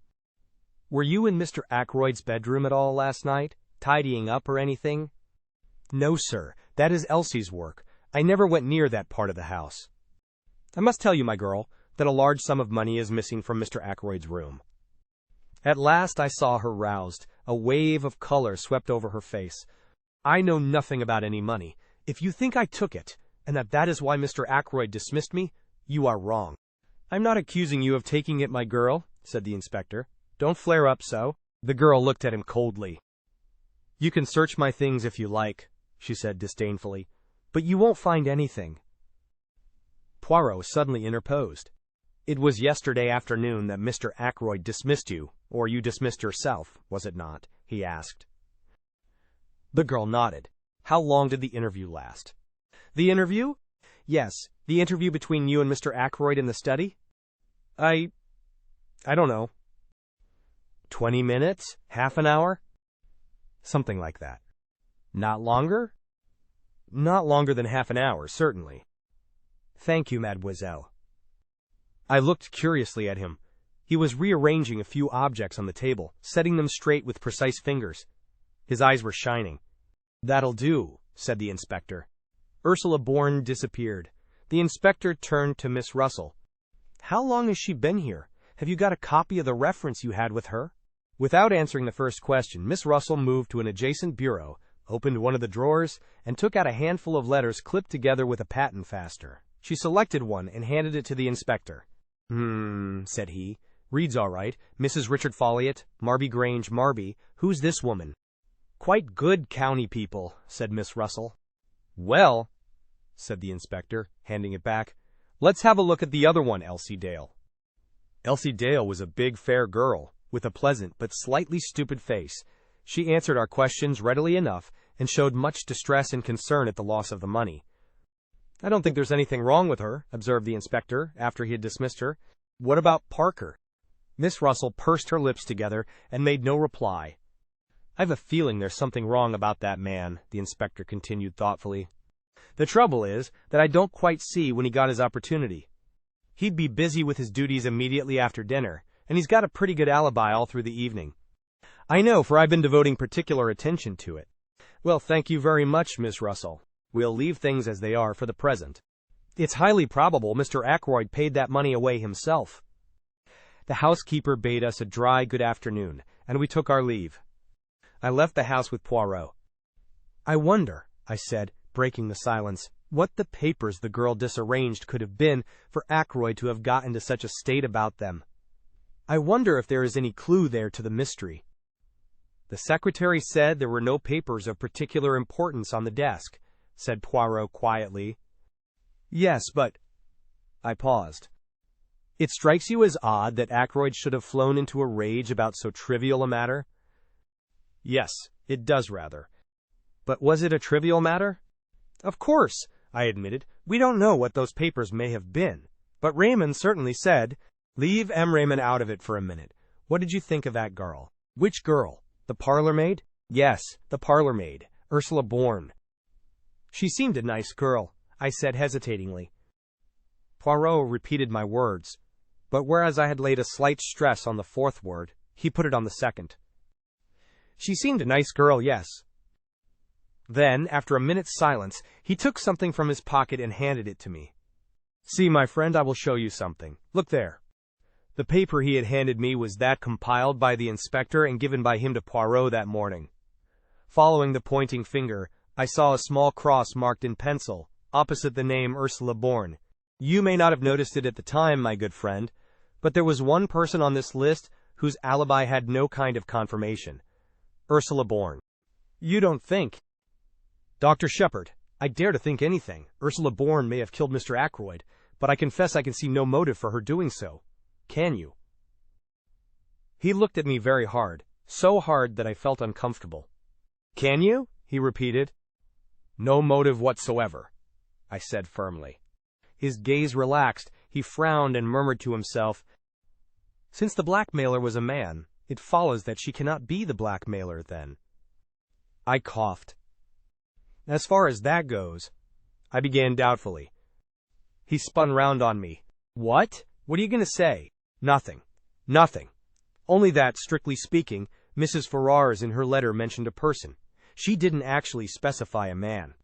Speaker 1: Were you in Mr. Ackroyd's bedroom at all last night, tidying up or anything? No, sir. That is Elsie's work. I never went near that part of the house. I must tell you, my girl, that a large sum of money is missing from Mr. Ackroyd's room. At last I saw her roused. A wave of color swept over her face. I know nothing about any money. If you think I took it, and that is why Mr. Ackroyd dismissed me, you are wrong. I'm not accusing you of taking it, my girl, said the inspector. Don't flare up so. The girl looked at him coldly. You can search my things if you like, she said disdainfully, but you won't find anything. Poirot suddenly interposed. It was yesterday afternoon that Mr. Ackroyd dismissed you, or you dismissed yourself, was it not? He asked. The girl nodded. How long did the interview last? The interview? Yes, the interview between you and Mr. Ackroyd in the study? I don't know. 20 minutes? Half an hour? Something like that. Not longer? Not longer than half an hour, certainly. Thank you, mademoiselle. I looked curiously at him. He was rearranging a few objects on the table, setting them straight with precise fingers. His eyes were shining. That'll do, said the inspector. Ursula Bourne disappeared. The inspector turned to Miss Russell. How long has she been here? Have you got a copy of the reference you had with her? Without answering the first question, Miss Russell moved to an adjacent bureau, opened one of the drawers, and took out a handful of letters clipped together with a patent fastener. She selected one and handed it to the inspector. Said he. Reads all right. Mrs. Richard Folliot, Marby Grange, Marby. Who's this woman? Quite good county people, said Miss Russell. Well, said the inspector, handing it back, let's have a look at the other one, Elsie Dale. Elsie Dale was a big, fair girl, with a pleasant but slightly stupid face. She answered our questions readily enough, and showed much distress and concern at the loss of the money. "I don't think there's anything wrong with her," observed the inspector, after he had dismissed her. "What about Parker?" Miss Russell pursed her lips together and made no reply. "I've a feeling there's something wrong about that man," the inspector continued thoughtfully. "The trouble is that I don't quite see when he got his opportunity. He'd be busy with his duties immediately after dinner, and he's got a pretty good alibi all through the evening. I know, for I've been devoting particular attention to it." "Well, thank you very much, Miss Russell. We'll leave things as they are for the present. It's highly probable Mr. Ackroyd paid that money away himself." The housekeeper bade us a dry good afternoon, and we took our leave. I left the house with Poirot. "I wonder," I said, breaking the silence, "what the papers the girl disarranged could have been for Ackroyd to have got into such a state about them. I wonder if there is any clue there to the mystery." "The secretary said there were no papers of particular importance on the desk," said Poirot quietly. "Yes, but—" I paused. "It strikes you as odd that Ackroyd should have flown into a rage about so trivial a matter?" "Yes, it does rather." "But was it a trivial matter?" "Of course," I admitted. "We don't know what those papers may have been. But Raymond certainly said—" "Leave Raymond out of it for a minute. What did you think of that girl?" "Which girl? The parlormaid?" "Yes, the parlormaid, Ursula Bourne." "She seemed a nice girl," I said hesitatingly. Poirot repeated my words, but whereas I had laid a slight stress on the fourth word, he put it on the second. "She seemed a nice girl, yes." Then, after a minute's silence, he took something from his pocket and handed it to me. "See, my friend, I will show you something. Look there." The paper he had handed me was that compiled by the inspector and given by him to Poirot that morning. Following the pointing finger, I saw a small cross marked in pencil, opposite the name Ursula Bourne. "You may not have noticed it at the time, my good friend, but there was one person on this list whose alibi had no kind of confirmation. Ursula Bourne." "You don't think—" "Dr. Sheppard, I dare to think anything. Ursula Bourne may have killed Mr. Ackroyd, but I confess I can see no motive for her doing so. Can you?" He looked at me very hard, so hard that I felt uncomfortable. "Can you?" he repeated. "No motive whatsoever," I said firmly. His gaze relaxed, he frowned and murmured to himself, "Since the blackmailer was a man, it follows that she cannot be the blackmailer, then." I coughed. "As far as that goes—" I began doubtfully. He spun round on me. "What? What are you going to say?" "Nothing. Nothing. Only that, strictly speaking, Mrs. Ferrars in her letter mentioned a person. She didn't actually specify a man.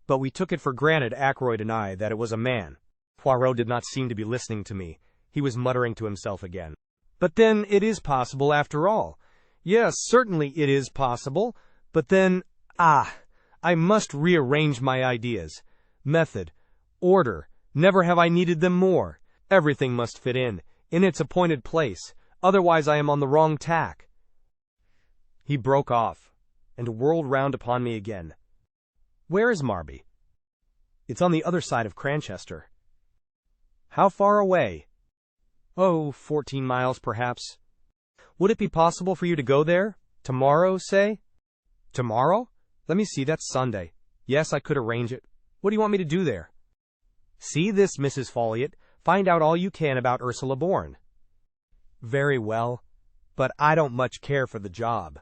Speaker 1: But we took it for granted, Ackroyd and I, that it was a man." Poirot did not seem to be listening to me. He was muttering to himself again. "But then it is possible after all. Yes, certainly it is possible. But then, I must rearrange my ideas. Method, order, never have I needed them more. Everything must fit in its appointed place, otherwise I am on the wrong tack." He broke off, and whirled round upon me again. "Where is Marby?" "It's on the other side of Cranchester." "How far away?" "Oh, 14 miles, perhaps." "Would it be possible for you to go there? Tomorrow, say?" "Tomorrow? Let me see, that's Sunday. Yes, I could arrange it. What do you want me to do there?" "See this, Mrs. Folliot. Find out all you can about Ursula Bourne." "Very well, but I don't much care for the job.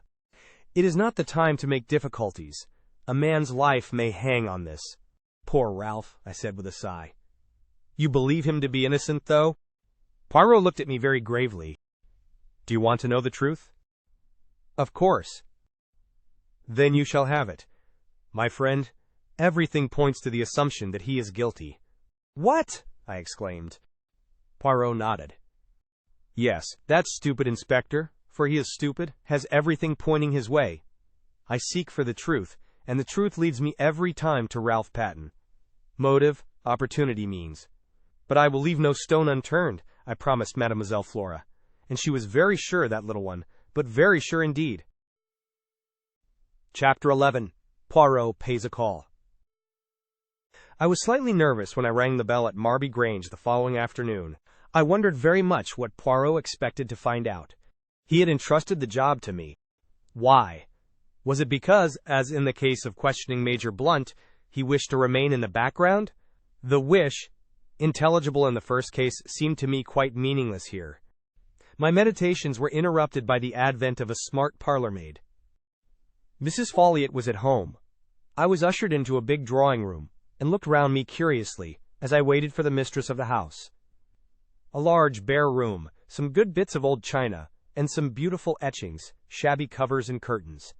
Speaker 1: It is not the time to make difficulties. A man's life may hang on this." "Poor Ralph," I said with a sigh. "You believe him to be innocent, though?" Poirot looked at me very gravely. "Do you want to know the truth?" "Of course." "Then you shall have it. My friend, everything points to the assumption that he is guilty." "What?" I exclaimed. Poirot nodded. "Yes, that stupid inspector, for he is stupid, has everything pointing his way. I seek for the truth, and the truth leads me every time to Ralph Paton. Motive, opportunity means. But I will leave no stone unturned, I promised Mademoiselle Flora. And she was very sure, that little one, but very sure indeed. Chapter 11. Poirot Pays a Call. I was slightly nervous when I rang the bell at Marby Grange the following afternoon. I wondered very much what Poirot expected to find out. He had entrusted the job to me. Why? Was it because, as in the case of questioning Major Blunt, he wished to remain in the background? The wish, intelligible in the first case, seemed to me quite meaningless here. My meditations were interrupted by the advent of a smart parlormaid. Mrs. Folliot was at home. I was ushered into a big drawing room, and looked round me curiously, as I waited for the mistress of the house. A large, bare room, some good bits of old china, and some beautiful etchings, shabby covers and curtains.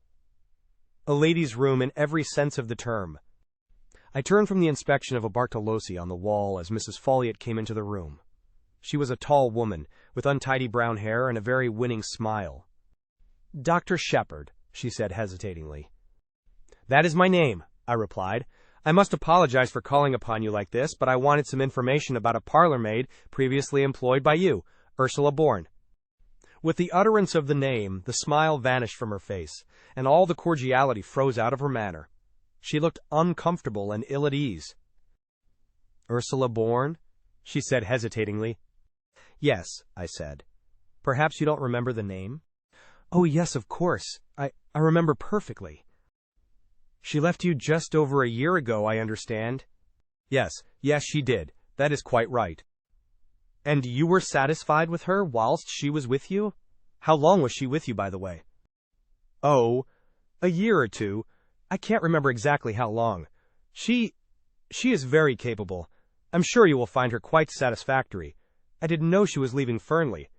Speaker 1: A lady's room in every sense of the term. I turned from the inspection of a Bartolozzi on the wall as Mrs. Folliot came into the room. She was a tall woman, with untidy brown hair and a very winning smile. "Dr. Sheppard," she said hesitatingly. "That is my name," I replied. "I must apologize for calling upon you like this, but I wanted some information about a parlormaid previously employed by you, Ursula'S." With the utterance of the name, the smile vanished from her face, and all the cordiality froze out of her manner. She looked uncomfortable and ill at ease. "Ursula'S?" she said hesitatingly. "Yes," I said. "Perhaps you don't remember the name?" "Oh, yes, of course. I remember perfectly." "She left you just over a year ago, I understand?" Yes, she did. That is quite right." "And you were satisfied with her whilst she was with you? How long was she with you, by the way?" "Oh, a year or two. I can't remember exactly how long. She is very capable. I'm sure you will find her quite satisfactory. I didn't know she was leaving Fernly.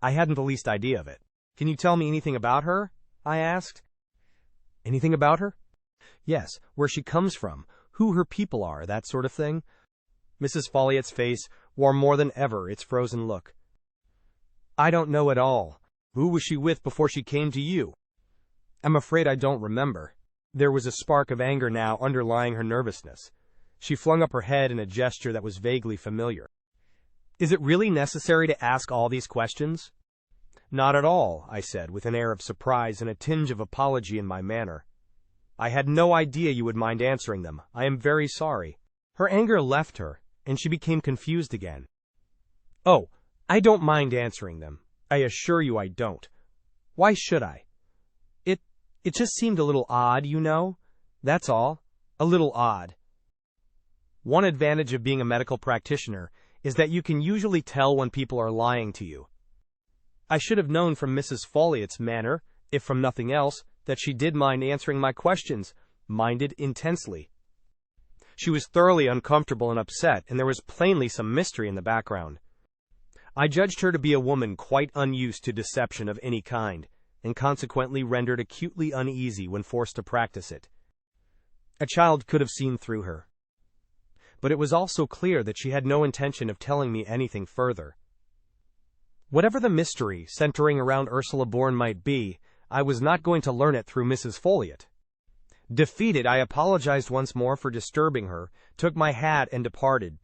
Speaker 1: I hadn't the least idea of it." "Can you tell me anything about her?" I asked. "Anything about her?" "Yes, where she comes from, who her people are, that sort of thing." Mrs. Folliot's face wore more than ever its frozen look. "I don't know at all. Who was she with before she came to you?" "I'm afraid I don't remember." There was a spark of anger now underlying her nervousness. She flung up her head in a gesture that was vaguely familiar. "Is it really necessary to ask all these questions?" "Not at all," I said, with an air of surprise and a tinge of apology in my manner. "I had no idea you would mind answering them. I am very sorry." Her anger left her, and she became confused again. "Oh, I don't mind answering them. I assure you I don't. Why should I? It just seemed a little odd, you know. That's all. A little odd." One advantage of being a medical practitioner is that you can usually tell when people are lying to you. I should have known from Mrs. Folliot's manner, if from nothing else, that she did mind answering my questions, minded intensely. She was thoroughly uncomfortable and upset, and there was plainly some mystery in the background. I judged her to be a woman quite unused to deception of any kind, and consequently rendered acutely uneasy when forced to practice it. A child could have seen through her. But it was also clear that she had no intention of telling me anything further. Whatever the mystery centering around Ursula'S might be, I was not going to learn it through Mrs. Folliot. Defeated, I apologized once more for disturbing her, took my hat and departed.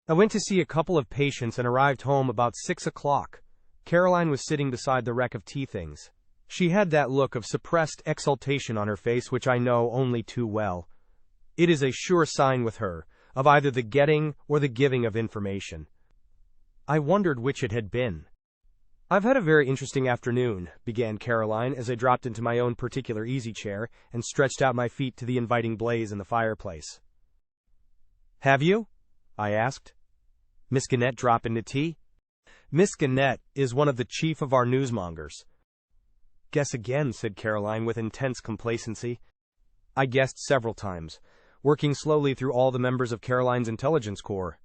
Speaker 1: I went to see a couple of patients and arrived home about 6 o'clock. Caroline was sitting beside the wreck of tea things. She had that look of suppressed exultation on her face which I know only too well. It is a sure sign with her of either the getting or the giving of information. I wondered which it had been. "I've had a very interesting afternoon," began Caroline as I dropped into my own particular easy chair and stretched out my feet to the inviting blaze in the fireplace. "Have you?" I asked. "Miss Gannett drop into tea?" "Miss Gannett is one of the chief of our newsmongers." "Guess again," said Caroline with intense complacency. I guessed several times, working slowly through all the members of Caroline's intelligence corps.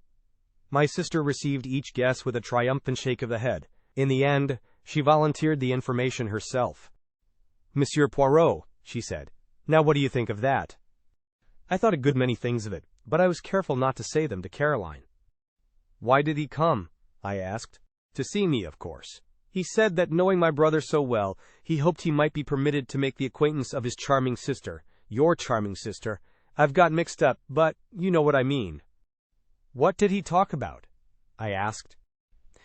Speaker 1: My sister received each guess with a triumphant shake of the head. In the end, she volunteered the information herself. "Monsieur Poirot," she said. "Now what do you think of that?" I thought a good many things of it, but I was careful not to say them to Caroline. "Why did he come?" I asked. "To see me, of course. He said that knowing my brother so well, he hoped he might be permitted to make the acquaintance of his charming sister, your charming sister. I've got mixed up, but you know what I mean." "What did he talk about?" I asked.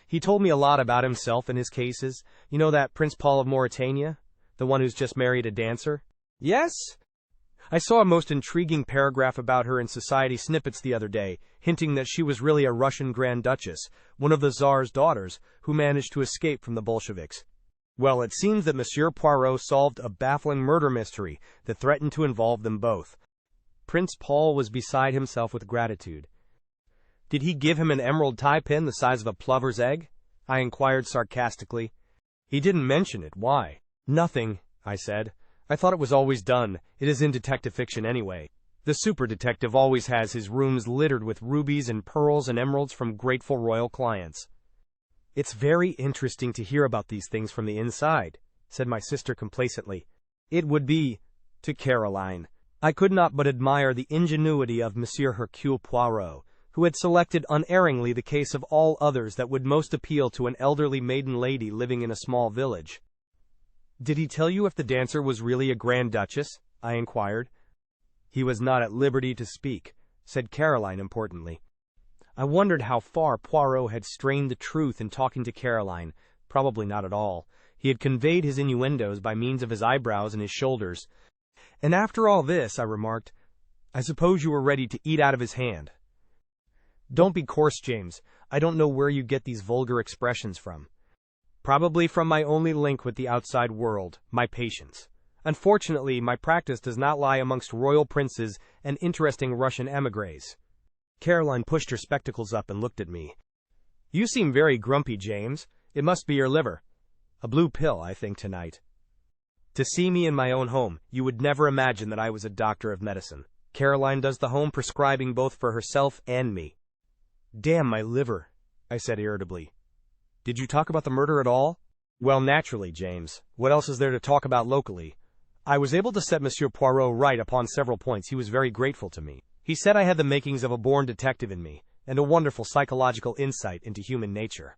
Speaker 1: "He told me a lot about himself and his cases. You know that Prince Paul of Mauritania? The one who's just married a dancer?" "Yes." "I saw a most intriguing paragraph about her in Society Snippets the other day, hinting that she was really a Russian Grand Duchess, one of the Tsar's daughters, who managed to escape from the Bolsheviks. Well, it seems that Monsieur Poirot solved a baffling murder mystery that threatened to involve them both." Prince Paul was beside himself with gratitude. Did he give him an emerald tie pin the size of a plover's egg? I inquired sarcastically. He didn't mention it. Why? Nothing, I said. I thought it was always done. It is in detective fiction anyway. The super detective always has his rooms littered with rubies and pearls and emeralds from grateful royal clients. It's very interesting to hear about these things from the inside, said my sister complacently. It would be, to Caroline. I could not but admire the ingenuity of Monsieur Hercule Poirot, who had selected unerringly the case of all others that would most appeal to an elderly maiden lady living in a small village. Did he tell you if the dancer was really a Grand Duchess? I inquired. He was not at liberty to speak, said Caroline importantly. I wondered how far Poirot had strained the truth in talking to Caroline. Probably not at all. He had conveyed his innuendos by means of his eyebrows and his shoulders. And after all this, I remarked, I suppose you were ready to eat out of his hand. Don't be coarse, James. I don't know where you get these vulgar expressions from. Probably from my only link with the outside world, my patients. Unfortunately, my practice does not lie amongst royal princes and interesting Russian émigrés. Caroline pushed her spectacles up and looked at me. You seem very grumpy, James. It must be your liver. A blue pill, I think, tonight. To see me in my own home, you would never imagine that I was a doctor of medicine. Caroline does the home prescribing both for herself and me. Damn my liver, I said irritably. Did you talk about the murder at all? Well, naturally, James. What else is there to talk about locally? I was able to set Monsieur Poirot right upon several points. He was very grateful to me. He said I had the makings of a born detective in me, and a wonderful psychological insight into human nature.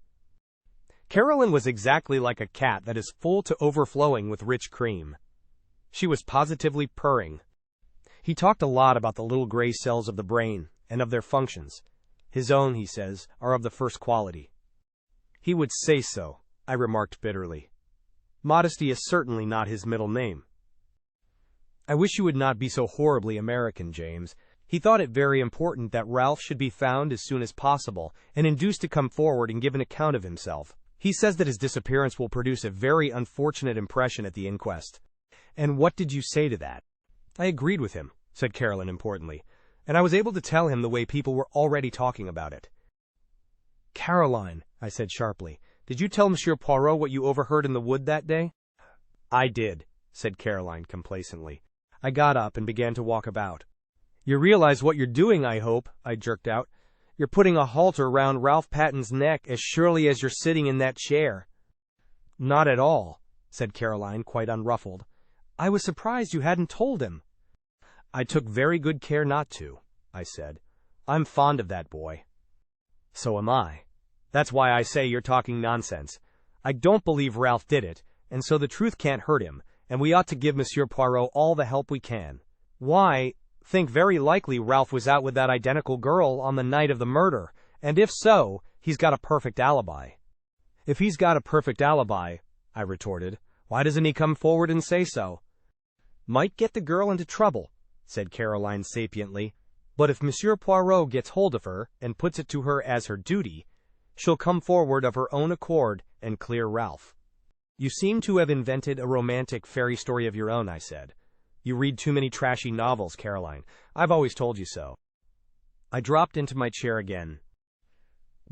Speaker 1: Caroline was exactly like a cat that is full to overflowing with rich cream. She was positively purring. He talked a lot about the little gray cells of the brain, and of their functions. His own, he says, are of the first quality. He would say so, I remarked bitterly. Modesty is certainly not his middle name. I wish you would not be so horribly American, James. He thought it very important that Ralph should be found as soon as possible, and induced to come forward and give an account of himself. He says that his disappearance will produce a very unfortunate impression at the inquest. And what did you say to that? I agreed with him, said Caroline importantly, and I was able to tell him the way people were already talking about it. Caroline, I said sharply, did you tell Monsieur Poirot what you overheard in the wood that day? I did, said Caroline complacently. I got up and began to walk about. You realize what you're doing, I hope, I jerked out. You're putting a halter round Ralph Paton's neck as surely as you're sitting in that chair. Not at all, said Caroline, quite unruffled. I was surprised you hadn't told him. I took very good care not to, I said. I'm fond of that boy. So am I. That's why I say you're talking nonsense. I don't believe Ralph did it, and so the truth can't hurt him, and we ought to give Monsieur Poirot all the help we can. Why, think very likely Ralph was out with that identical girl on the night of the murder, and if so, he's got a perfect alibi. If he's got a perfect alibi, I retorted, why doesn't he come forward and say so? Might get the girl into trouble, said Caroline sapiently, but if Monsieur Poirot gets hold of her and puts it to her as her duty, she'll come forward of her own accord and clear Ralph. You seem to have invented a romantic fairy story of your own, I said. You read too many trashy novels, Caroline. I've always told you so. I dropped into my chair again.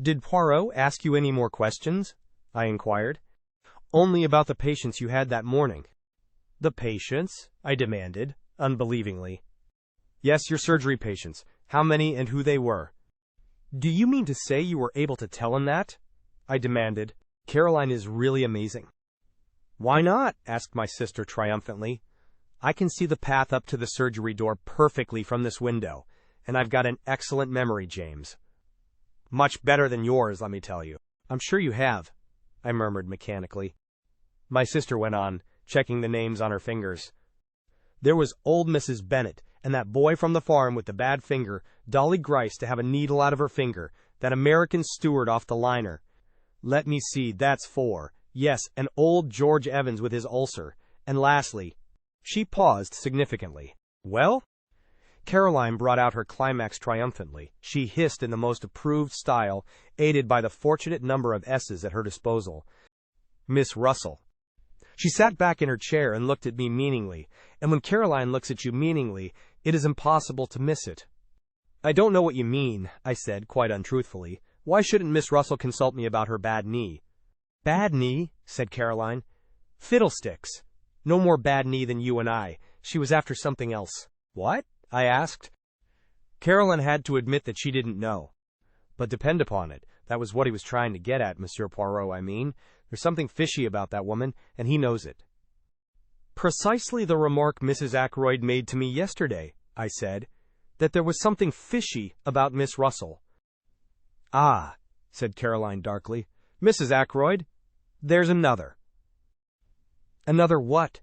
Speaker 1: Did Poirot ask you any more questions? I inquired. Only about the patients you had that morning. The patients? I demanded, unbelievingly. Yes, your surgery patients. How many and who they were. Do you mean to say you were able to tell him that? I demanded. Caroline is really amazing. Why not? Asked my sister triumphantly. I can see the path up to the surgery door perfectly from this window, and I've got an excellent memory, James. Much better than yours, let me tell you. I'm sure you have, I murmured mechanically. My sister went on, checking the names on her fingers. There was old Mrs. Bennet, and that boy from the farm with the bad finger, Dolly Grice to have a needle out of her finger, that American steward off the liner. Let me see, that's 4. Yes, and old George Evans with his ulcer. And lastly, she paused significantly. Well? Caroline brought out her climax triumphantly. She hissed in the most approved style, aided by the fortunate number of S's at her disposal. Miss Russell. She sat back in her chair and looked at me meaningly, and when Caroline looks at you meaningly, it is impossible to miss it. I don't know what you mean, I said, quite untruthfully. Why shouldn't Miss Russell consult me about her bad knee? Bad knee? Said Caroline. Fiddlesticks. No more bad knee than you and I. She was after something else. What? I asked. Caroline had to admit that she didn't know. But depend upon it, that was what he was trying to get at, Monsieur Poirot, I mean. There's something fishy about that woman, and he knows it. Precisely the remark Mrs. Ackroyd made to me yesterday, I said, that there was something fishy about Miss Russell. Ah, said Caroline darkly. Mrs. Ackroyd, there's another. Another what?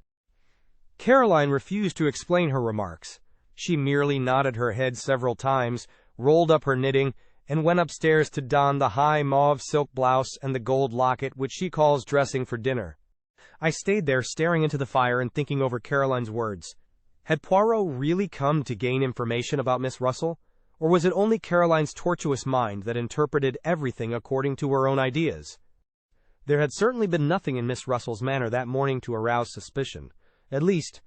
Speaker 1: Caroline refused to explain her remarks. She merely nodded her head several times, rolled up her knitting, and went upstairs to don the high mauve silk blouse and the gold locket which she calls dressing for dinner. I stayed there staring into the fire and thinking over Caroline's words. Had Poirot really come to gain information about Miss Russell, or was it only Caroline's tortuous mind that interpreted everything according to her own ideas? There had certainly been nothing in Miss Russell's manner that morning to arouse suspicion. At least,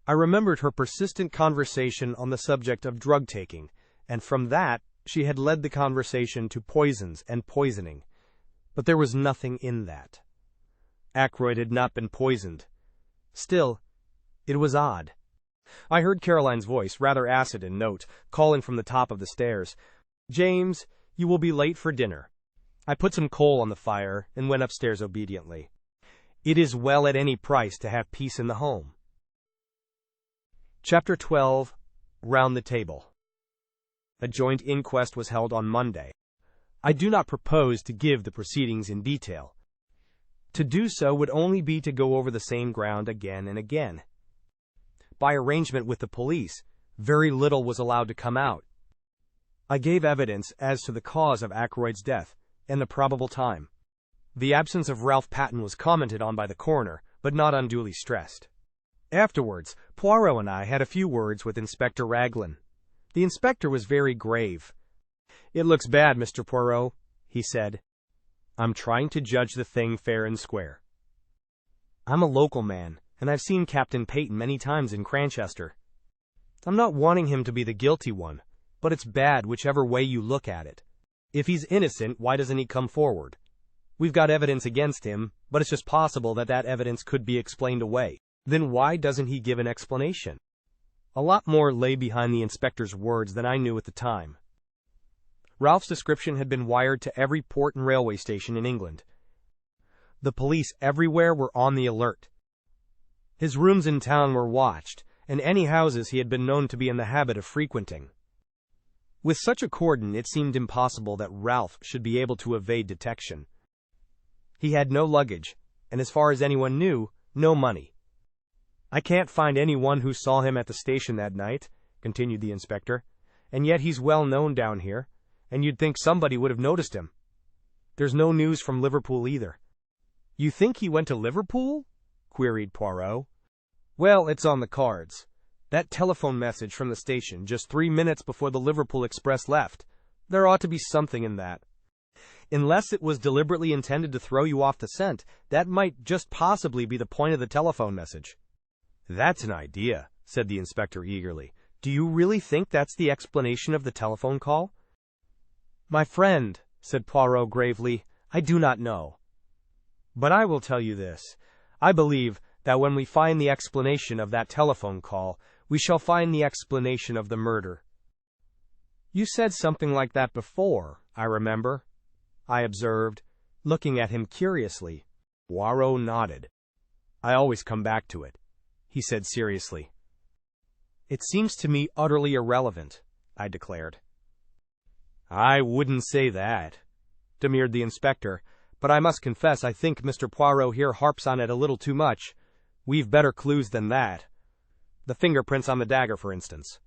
Speaker 1: I remembered her persistent conversation on the subject of drug-taking, and from that, she had led the conversation to poisons and poisoning. But there was nothing in that. Ackroyd had not been poisoned. Still, it was odd. I heard Caroline's voice, rather acid in note, calling from the top of the stairs, "James, you will be late for dinner." I put some coal on the fire and went upstairs obediently. It is well at any price to have peace in the home. Chapter 12. Round the Table. A joint inquest was held on Monday. I do not propose to give the proceedings in detail. To do so would only be to go over the same ground again and again. By arrangement with the police, very little was allowed to come out. I gave evidence as to the cause of Ackroyd's death and the probable time. The absence of Ralph Paton was commented on by the coroner, but not unduly stressed. Afterwards, Poirot and I had a few words with Inspector Raglan. The inspector was very grave. "It looks bad, Mr. Poirot," he said. "I'm trying to judge the thing fair and square. I'm a local man, and I've seen Captain Paton many times in Cranchester. I'm not wanting him to be the guilty one, but it's bad whichever way you look at it. If he's innocent, why doesn't he come forward? We've got evidence against him, but it's just possible that that evidence could be explained away. Then why doesn't he give an explanation?" A lot more lay behind the inspector's words than I knew at the time. Ralph's description had been wired to every port and railway station in England. The police everywhere were on the alert. His rooms in town were watched, and any houses he had been known to be in the habit of frequenting. With such a cordon, it seemed impossible that Ralph should be able to evade detection. He had no luggage, and as far as anyone knew, no money. "I can't find anyone who saw him at the station that night," continued the inspector, "and yet he's well known down here, and you'd think somebody would have noticed him. There's no news from Liverpool either." "You think he went to Liverpool?" queried Poirot. "Well, it's on the cards. That telephone message from the station just 3 minutes before the Liverpool express left. There ought to be something in that. Unless it was deliberately intended to throw you off the scent, that might just possibly be the point of the telephone message." "That's an idea," said the inspector eagerly. "Do you really think that's the explanation of the telephone call?" "My friend," said Poirot gravely, "I do not know. But I will tell you this. I believe that when we find the explanation of that telephone call, we shall find the explanation of the murder." "You said something like that before, I remember," I observed, looking at him curiously. Poirot nodded. "I always come back to it," he said seriously. "It seems to me utterly irrelevant," I declared. "I wouldn't say that," demurred the inspector, "but I must confess I think Mr. Poirot here harps on it a little too much. We've better clues than that. The fingerprints on the dagger, for instance."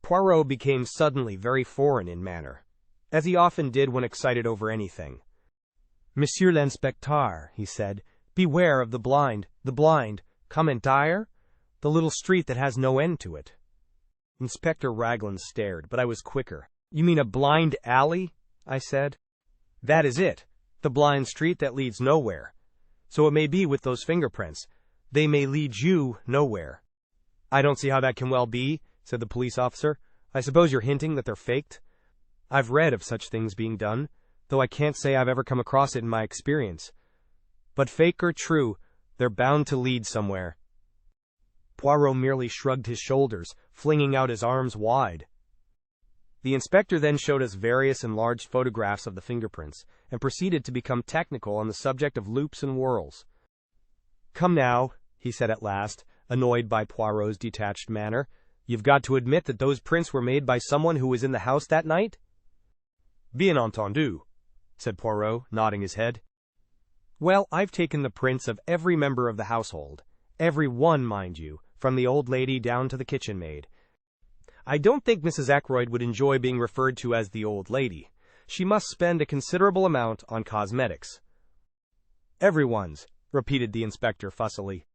Speaker 1: Poirot became suddenly very foreign in manner, as he often did when excited over anything. "Monsieur l'inspecteur," he said, "beware of the blind, comment dire? The little street that has no end to it." Inspector Raglan stared, but I was quicker. "You mean a blind alley?" I said. "That is it, the blind street that leads nowhere. So it may be with those fingerprints. They may lead you nowhere." "I don't see how that can well be," said the police officer. I suppose you're hinting that they're faked? I've read of such things being done, though I can't say I've ever come across it in my experience. But fake or true, they're bound to lead somewhere. Poirot merely shrugged his shoulders, flinging out his arms wide. The inspector then showed us various enlarged photographs of the fingerprints, and proceeded to become technical on the subject of loops and whorls. "Come now," he said at last, annoyed by Poirot's detached manner, "you've got to admit that those prints were made by someone who was in the house that night?" "Bien entendu," said Poirot, nodding his head. "Well, I've taken the prints of every member of the household. Every one, mind you, from the old lady down to the kitchen maid. I don't think Mrs. Ackroyd would enjoy being referred to as the old lady. She must spend a considerable amount on cosmetics." "Everyone's," repeated the inspector fussily.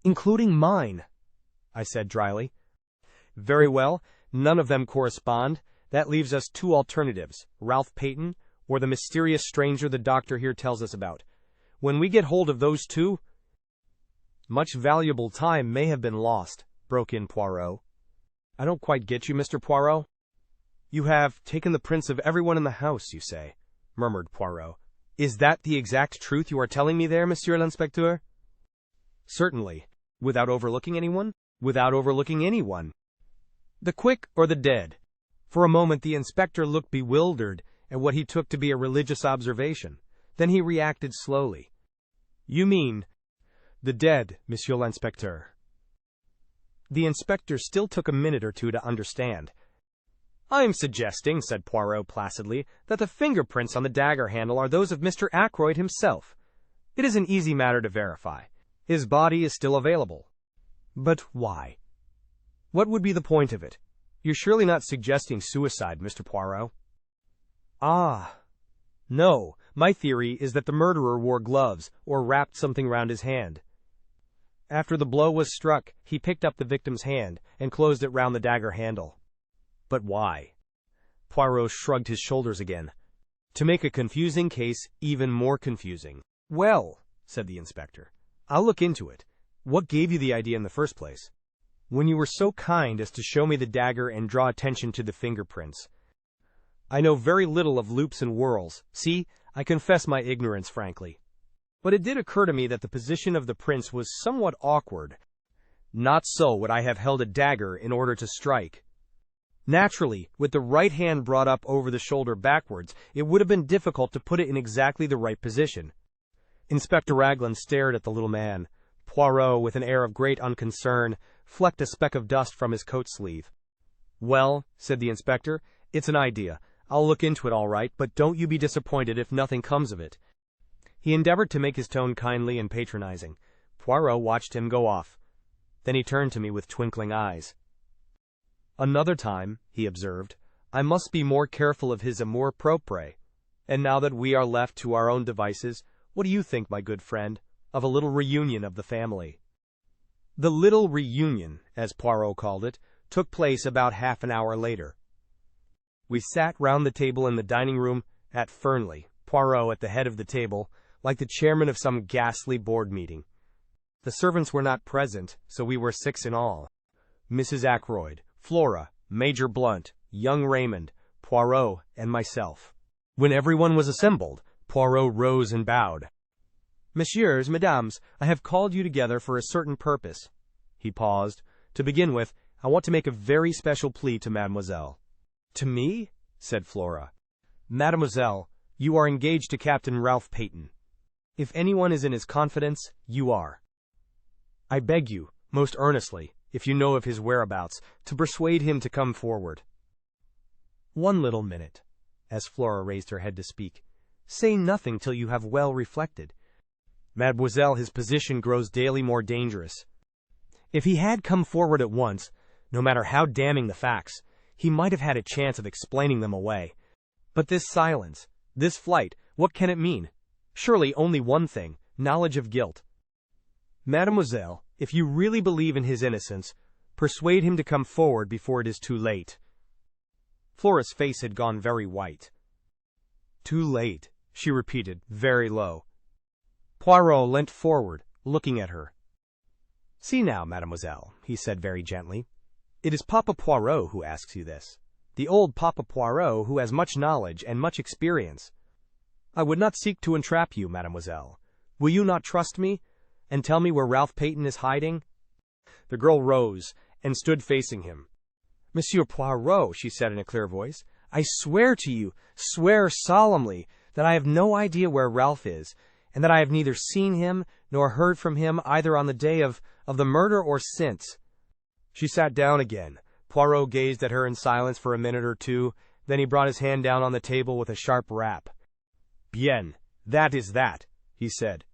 Speaker 1: "Including mine," I said dryly. "Very well, none of them correspond. That leaves us two alternatives, Ralph Paton, or the mysterious stranger the doctor here tells us about. When we get hold of those two—" "Much valuable time may have been lost," broke in Poirot. "I don't quite get you, Mr. Poirot." "You have taken the prints of everyone in the house, you say," murmured Poirot. "Is that the exact truth you are telling me there, Monsieur l'Inspecteur?" "Certainly. Without overlooking anyone?" "Without overlooking anyone." "The quick or the dead?" For a moment the inspector looked bewildered at what he took to be a religious observation. Then he reacted slowly. "You mean—" "The dead, Monsieur l'Inspecteur." The inspector still took a minute or two to understand. "I'm suggesting," said Poirot placidly, "that the fingerprints on the dagger handle are those of Mr. Ackroyd himself. It is an easy matter to verify. His body is still available." "But why? What would be the point of it? You're surely not suggesting suicide, Mr. Poirot?" "Ah, no. My theory is that the murderer wore gloves or wrapped something round his hand. After the blow was struck, he picked up the victim's hand and closed it round the dagger handle." "But why?" Poirot shrugged his shoulders again. "To make a confusing case even more confusing." "Well," said the inspector, "I'll look into it. What gave you the idea in the first place?" "When you were so kind as to show me the dagger and draw attention to the fingerprints. I know very little of loops and whorls. See, I confess my ignorance frankly. But it did occur to me that the position of the prints was somewhat awkward. Not so would I have held a dagger in order to strike. Naturally, with the right hand brought up over the shoulder backwards, it would have been difficult to put it in exactly the right position." Inspector Raglan stared at the little man. Poirot, with an air of great unconcern, flecked a speck of dust from his coat sleeve. "Well," said the inspector, "it's an idea. I'll look into it all right, but don't you be disappointed if nothing comes of it." He endeavored to make his tone kindly and patronizing. Poirot watched him go off. Then he turned to me with twinkling eyes. "Another time," he observed, "I must be more careful of his amour propre. And now that we are left to our own devices, what do you think, my good friend, of a little reunion of the family?" The little reunion, as Poirot called it, took place about half an hour later. We sat round the table in the dining-room at Fernly, Poirot at the head of the table, like the chairman of some ghastly board meeting. The servants were not present, so we were 6 in all. Mrs. Ackroyd, Flora, Major Blunt, young Raymond, Poirot, and myself. When everyone was assembled, Poirot rose and bowed. "Messieurs, mesdames, I have called you together for a certain purpose." He paused. "To begin with, I want to make a very special plea to mademoiselle." "To me?" said Flora. "Mademoiselle, you are engaged to Captain Ralph Paton. If anyone is in his confidence, you are. I beg you, most earnestly, if you know of his whereabouts, to persuade him to come forward." "One little minute," as Flora raised her head to speak. "Say nothing till you have well reflected. Mademoiselle, his position grows daily more dangerous. If he had come forward at once, no matter how damning the facts, he might have had a chance of explaining them away. But this silence, this flight, what can it mean? Surely only one thing, knowledge of guilt. Mademoiselle, if you really believe in his innocence, persuade him to come forward before it is too late." Flora's face had gone very white. "Too late," she repeated, very low. Poirot leant forward, looking at her. "See now, mademoiselle," he said very gently. It is Papa Poirot who asks you this. The old Papa Poirot who has much knowledge and much experience. I would not seek to entrap you, mademoiselle. Will you not trust me, and tell me where Ralph Paton is hiding? The girl rose and stood facing him. Monsieur Poirot, she said in a clear voice, I swear to you, swear solemnly, that I have no idea where Ralph is, and that I have neither seen him nor heard from him either on the day of the murder or since. She sat down again. Poirot gazed at her in silence for a minute or two, then he brought his hand down on the table with a sharp rap. Bien, that is that, he said.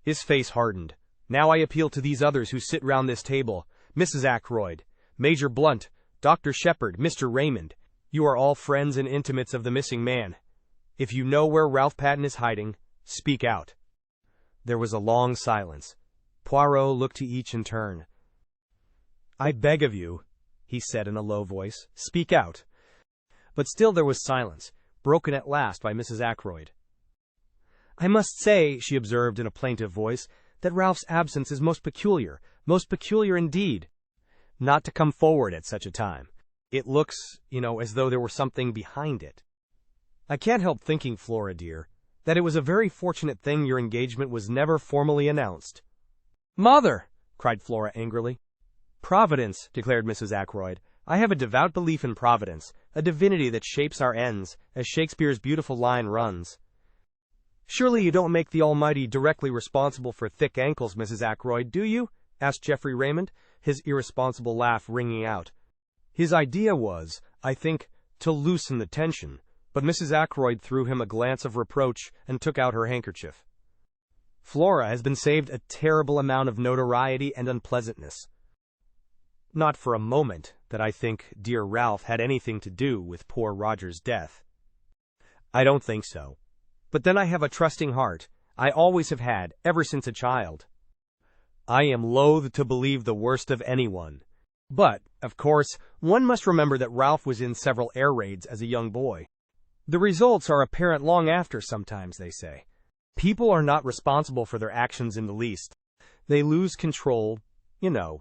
Speaker 1: His face hardened. Now I appeal to these others who sit round this table, Mrs. Ackroyd, Major Blunt, Dr. Sheppard, Mr. Raymond. You are all friends and intimates of the missing man. If you know where Ralph Paton is hiding, speak out. There was a long silence. Poirot looked to each in turn. I beg of you, he said in a low voice, speak out. But still there was silence, broken at last by Mrs. Ackroyd. I must say, she observed in a plaintive voice, that Ralph's absence is most peculiar indeed. Not to come forward at such a time. It looks, as though there were something behind it. I can't help thinking, Flora dear, that it was a very fortunate thing your engagement was never formally announced. Mother! Cried Flora angrily. Providence, declared Mrs. Ackroyd. I have a devout belief in Providence, a divinity that shapes our ends, as Shakespeare's beautiful line runs. Surely you don't make the Almighty directly responsible for thick ankles, Mrs. Ackroyd, do you? Asked Geoffrey Raymond, his irresponsible laugh ringing out. His idea was, I think, to loosen the tension, but Mrs. Ackroyd threw him a glance of reproach and took out her handkerchief. Flora has been saved a terrible amount of notoriety and unpleasantness. Not for a moment that I think dear Ralph had anything to do with poor Roger's death. I don't think so. But then I have a trusting heart. I always have had, ever since a child. I am loath to believe the worst of anyone. But, of course, one must remember that Ralph was in several air raids as a young boy. The results are apparent long after, sometimes, they say. People are not responsible for their actions in the least. They lose control,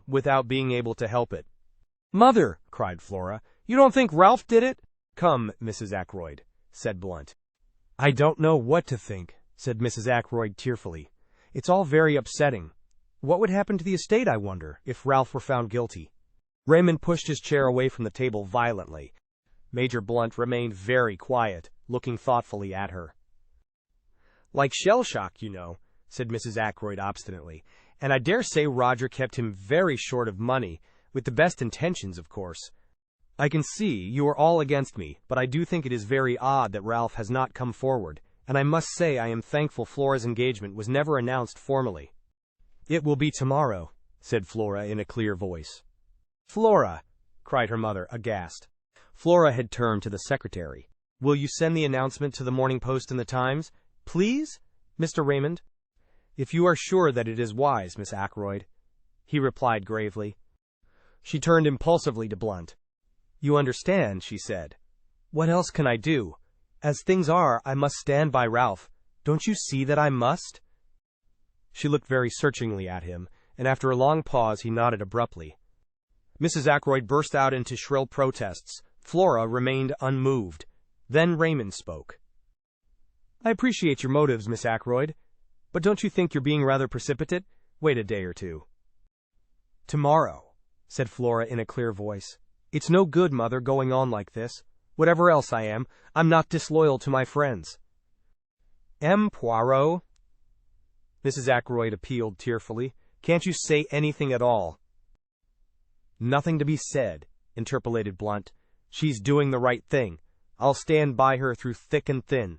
Speaker 1: without being able to help it. Mother, cried Flora, you don't think Ralph did it? Come, Mrs. Ackroyd, said Blunt. I don't know what to think, said Mrs. Ackroyd tearfully. It's all very upsetting. What would happen to the estate, I wonder, if Ralph were found guilty? Raymond pushed his chair away from the table violently. Major Blunt remained very quiet, looking thoughtfully at her. Like shell shock, said Mrs. Ackroyd obstinately, and I dare say Roger kept him very short of money, with the best intentions, of course. I can see you are all against me, but I do think it is very odd that Ralph has not come forward, and I must say I am thankful Flora's engagement was never announced formally. It will be tomorrow, said Flora in a clear voice. Flora, cried her mother, aghast. Flora had turned to the secretary. Will you send the announcement to the Morning Post and the Times, please, Mr. Raymond? If you are sure that it is wise, Miss Ackroyd, he replied gravely. She turned impulsively to Blunt. You understand, she said. What else can I do? As things are, I must stand by Ralph. Don't you see that I must? She looked very searchingly at him, and after a long pause he nodded abruptly. Mrs. Ackroyd burst out into shrill protests. Flora remained unmoved. Then Raymond spoke. I appreciate your motives, Miss Ackroyd, but don't you think you're being rather precipitate? Wait a day or two. Tomorrow, said Flora in a clear voice. It's no good, Mother, going on like this. Whatever else I am, I'm not disloyal to my friends. Poirot? Mrs. Ackroyd appealed tearfully. Can't you say anything at all? Nothing to be said, interpolated Blunt. She's doing the right thing. I'll stand by her through thick and thin.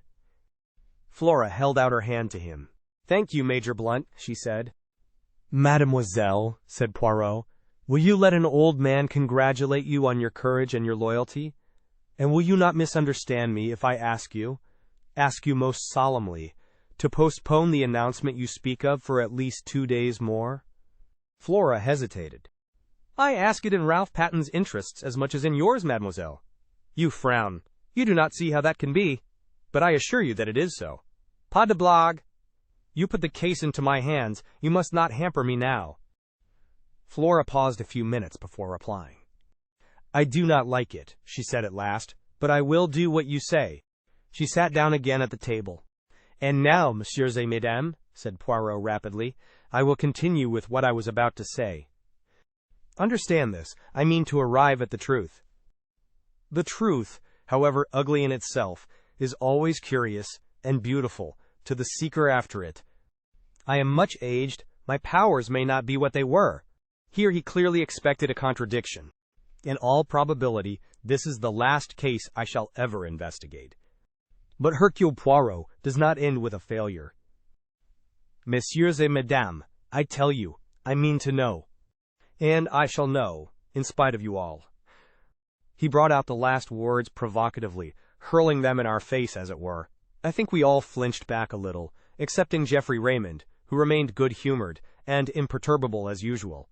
Speaker 1: Flora held out her hand to him. Thank you, Major Blunt, she said. Mademoiselle, said Poirot, will you let an old man congratulate you on your courage and your loyalty? And will you not misunderstand me if I ask you most solemnly, to postpone the announcement you speak of for at least 2 days more? Flora hesitated. I ask it in Ralph Paton's interests as much as in yours, mademoiselle. You frown. You do not see how that can be, but I assure you that it is so. Pas de blague. You put the case into my hands. You must not hamper me now. Flora paused a few minutes before replying. I do not like it, she said at last, but I will do what you say. She sat down again at the table. And now, messieurs et mesdames, said Poirot rapidly, I will continue with what I was about to say. Understand this, I mean to arrive at the truth. The truth, however ugly in itself, is always curious and beautiful to the seeker after it. I am much aged, my powers may not be what they were. Here he clearly expected a contradiction. In all probability, this is the last case I shall ever investigate. But Hercule Poirot does not end with a failure. Messieurs et mesdames, I tell you, I mean to know. And I shall know, in spite of you all. He brought out the last words provocatively, hurling them in our face, as it were. I think we all flinched back a little, excepting Geoffrey Raymond, who remained good-humored and imperturbable as usual.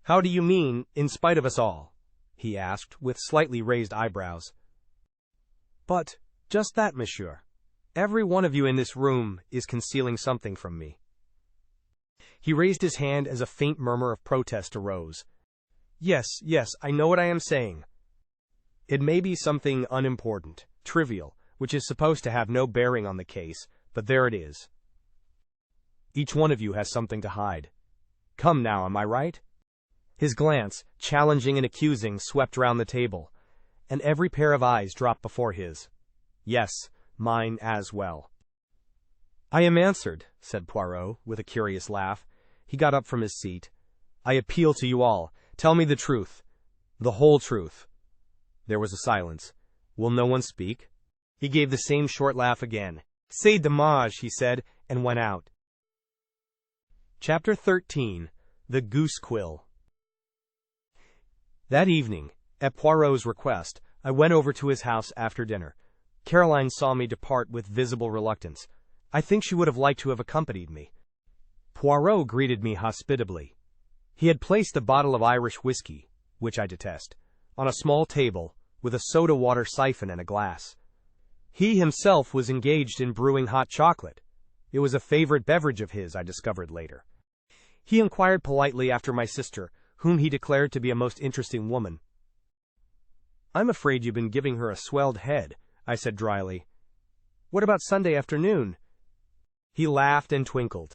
Speaker 1: How do you mean, in spite of us all? He asked, with slightly raised eyebrows. But, just that, monsieur. Every one of you in this room is concealing something from me. He raised his hand as a faint murmur of protest arose. Yes, I know what I am saying. It may be something unimportant, trivial, which is supposed to have no bearing on the case, but there it is. Each one of you has something to hide. Come now, am I right? His glance, challenging and accusing, swept round the table, and every pair of eyes dropped before his. Yes, mine as well. I am answered, said Poirot, with a curious laugh. He got up from his seat. I appeal to you all. Tell me the truth. The whole truth. There was a silence. Will no one speak? He gave the same short laugh again. C'est dommage, he said, and went out. Chapter 13. The Goose Quill. That evening, at Poirot's request, I went over to his house after dinner. Caroline saw me depart with visible reluctance. I think she would have liked to have accompanied me. Poirot greeted me hospitably. He had placed a bottle of Irish whiskey, which I detest, on a small table, with a soda-water siphon and a glass. He himself was engaged in brewing hot chocolate. It was a favorite beverage of his, I discovered later. He inquired politely after my sister, whom he declared to be a most interesting woman. I'm afraid you've been giving her a swelled head, I said dryly. What about Sunday afternoon? He laughed and twinkled.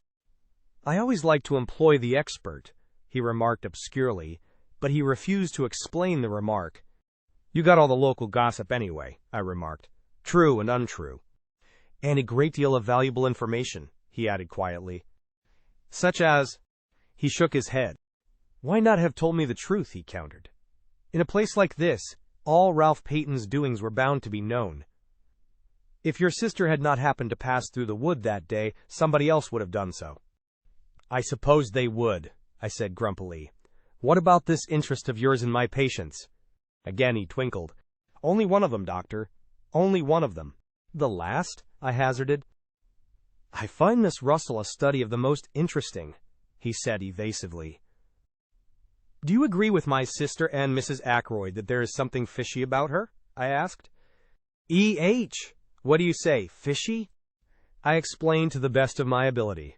Speaker 1: I always like to employ the expert, he remarked obscurely, but he refused to explain the remark. You got all the local gossip anyway, I remarked. True and untrue. And a great deal of valuable information, he added quietly. Such as? He shook his head. Why not have told me the truth, he countered. In a place like this, all Ralph Paton'S doings were bound to be known. If your sister had not happened to pass through the wood that day, somebody else would have done so. I suppose they would, I said grumpily. What about this interest of yours in my patients? Again he twinkled. Only one of them, doctor. Only one of them. The last? I hazarded. I find Miss Russell a study of the most interesting, he said evasively. Do you agree with my sister and Mrs. Ackroyd that there is something fishy about her? I asked. E.H. What do you say, fishy? I explained to the best of my ability.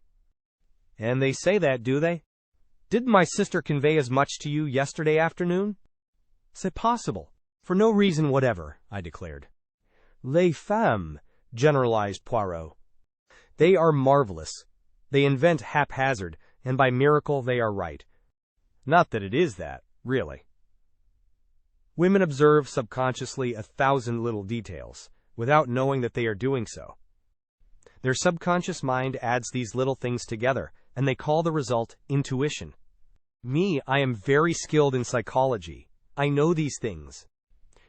Speaker 1: And they say that, do they? Didn't my sister convey as much to you yesterday afternoon? C'est possible. For no reason whatever, I declared. Les femmes, generalized Poirot. They are marvelous. They invent haphazard, and by miracle they are right. Not that it is that, really. Women observe subconsciously 1,000 little details, without knowing that they are doing so. Their subconscious mind adds these little things together, and they call the result intuition. Me, I am very skilled in psychology. I know these things.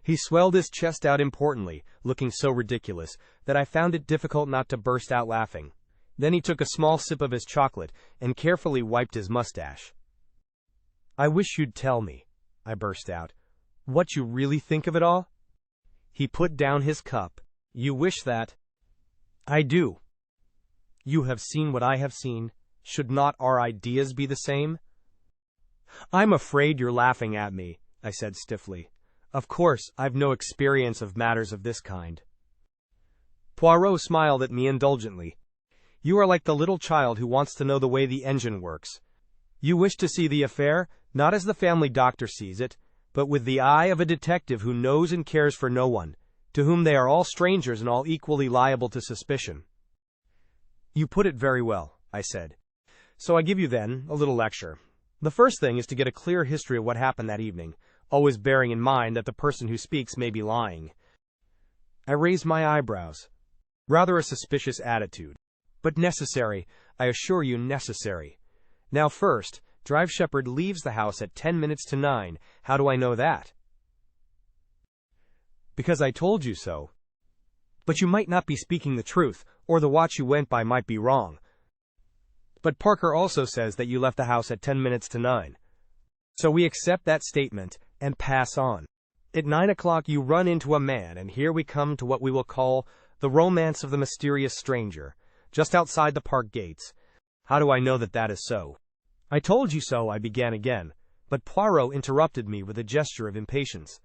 Speaker 1: He swelled his chest out importantly, looking so ridiculous, that I found it difficult not to burst out laughing. Then he took a small sip of his chocolate, and carefully wiped his mustache. I wish you'd tell me, I burst out, what you really think of it all? He put down his cup. You wish that? I do. You have seen what I have seen. Should not our ideas be the same? I'm afraid you're laughing at me, I said stiffly. Of course, I've no experience of matters of this kind. Poirot smiled at me indulgently. You are like the little child who wants to know the way the engine works. You wish to see the affair, not as the family doctor sees it, but as it really is. but with the eye of a detective who knows and cares for no one, to whom they are all strangers and all equally liable to suspicion. You put it very well, I said. So I give you then a little lecture. The first thing is to get a clear history of what happened that evening, always bearing in mind that the person who speaks may be lying. I raised my eyebrows. Rather a suspicious attitude. But necessary, I assure you necessary. Now first, Drive Sheppard leaves the house at 10 minutes to 9. How do I know that? Because I told you so. But you might not be speaking the truth, or the watch you went by might be wrong. But Parker also says that you left the house at 10 minutes to 9. So we accept that statement, and pass on. At 9 o'clock you run into a man, and here we come to what we will call the romance of the mysterious stranger, just outside the park gates. How do I know that that is so? I told you so, I began again, but Poirot interrupted me with a gesture of impatience.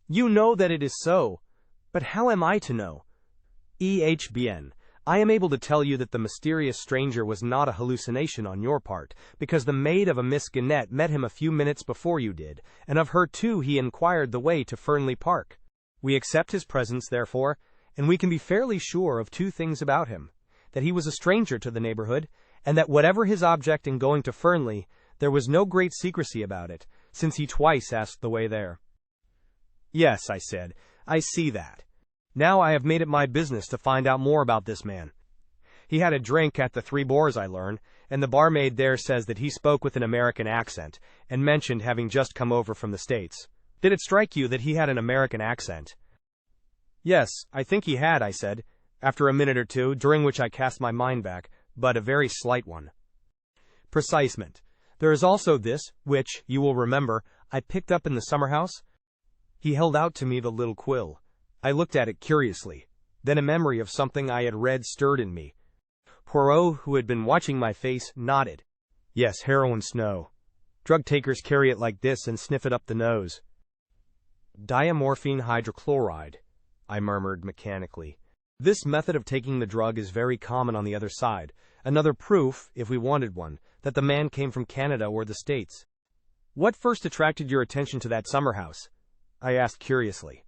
Speaker 1: You know that it is so, but how am I to know? EHBN, I am able to tell you that the mysterious stranger was not a hallucination on your part, because the maid of a Miss Gannett met him a few minutes before you did, and of her too he inquired the way to Fernly Park. We accept his presence, therefore, and we can be fairly sure of two things about him, that he was a stranger to the neighborhood, and that whatever his object in going to Fernly, there was no great secrecy about it, since he twice asked the way there. Yes, I said, I see that. Now I have made it my business to find out more about this man. He had a drink at the Three Boars, I learn, and the barmaid there says that he spoke with an American accent, and mentioned having just come over from the States. Did it strike you that he had an American accent? Yes, I think he had, I said, after a minute or two, during which I cast my mind back, but a very slight one. Precisement. There is also this, which, you will remember, I picked up in the summer-house. He held out to me the little quill. I looked at it curiously. Then a memory of something I had read stirred in me. Poirot, who had been watching my face, nodded. Yes, heroin snow. Drug takers carry it like this and sniff it up the nose. Diamorphine hydrochloride, I murmured mechanically. This method of taking the drug is very common on the other side. Another proof, if we wanted one, that the man came from Canada or the States. What first attracted your attention to that summer-house? I asked curiously.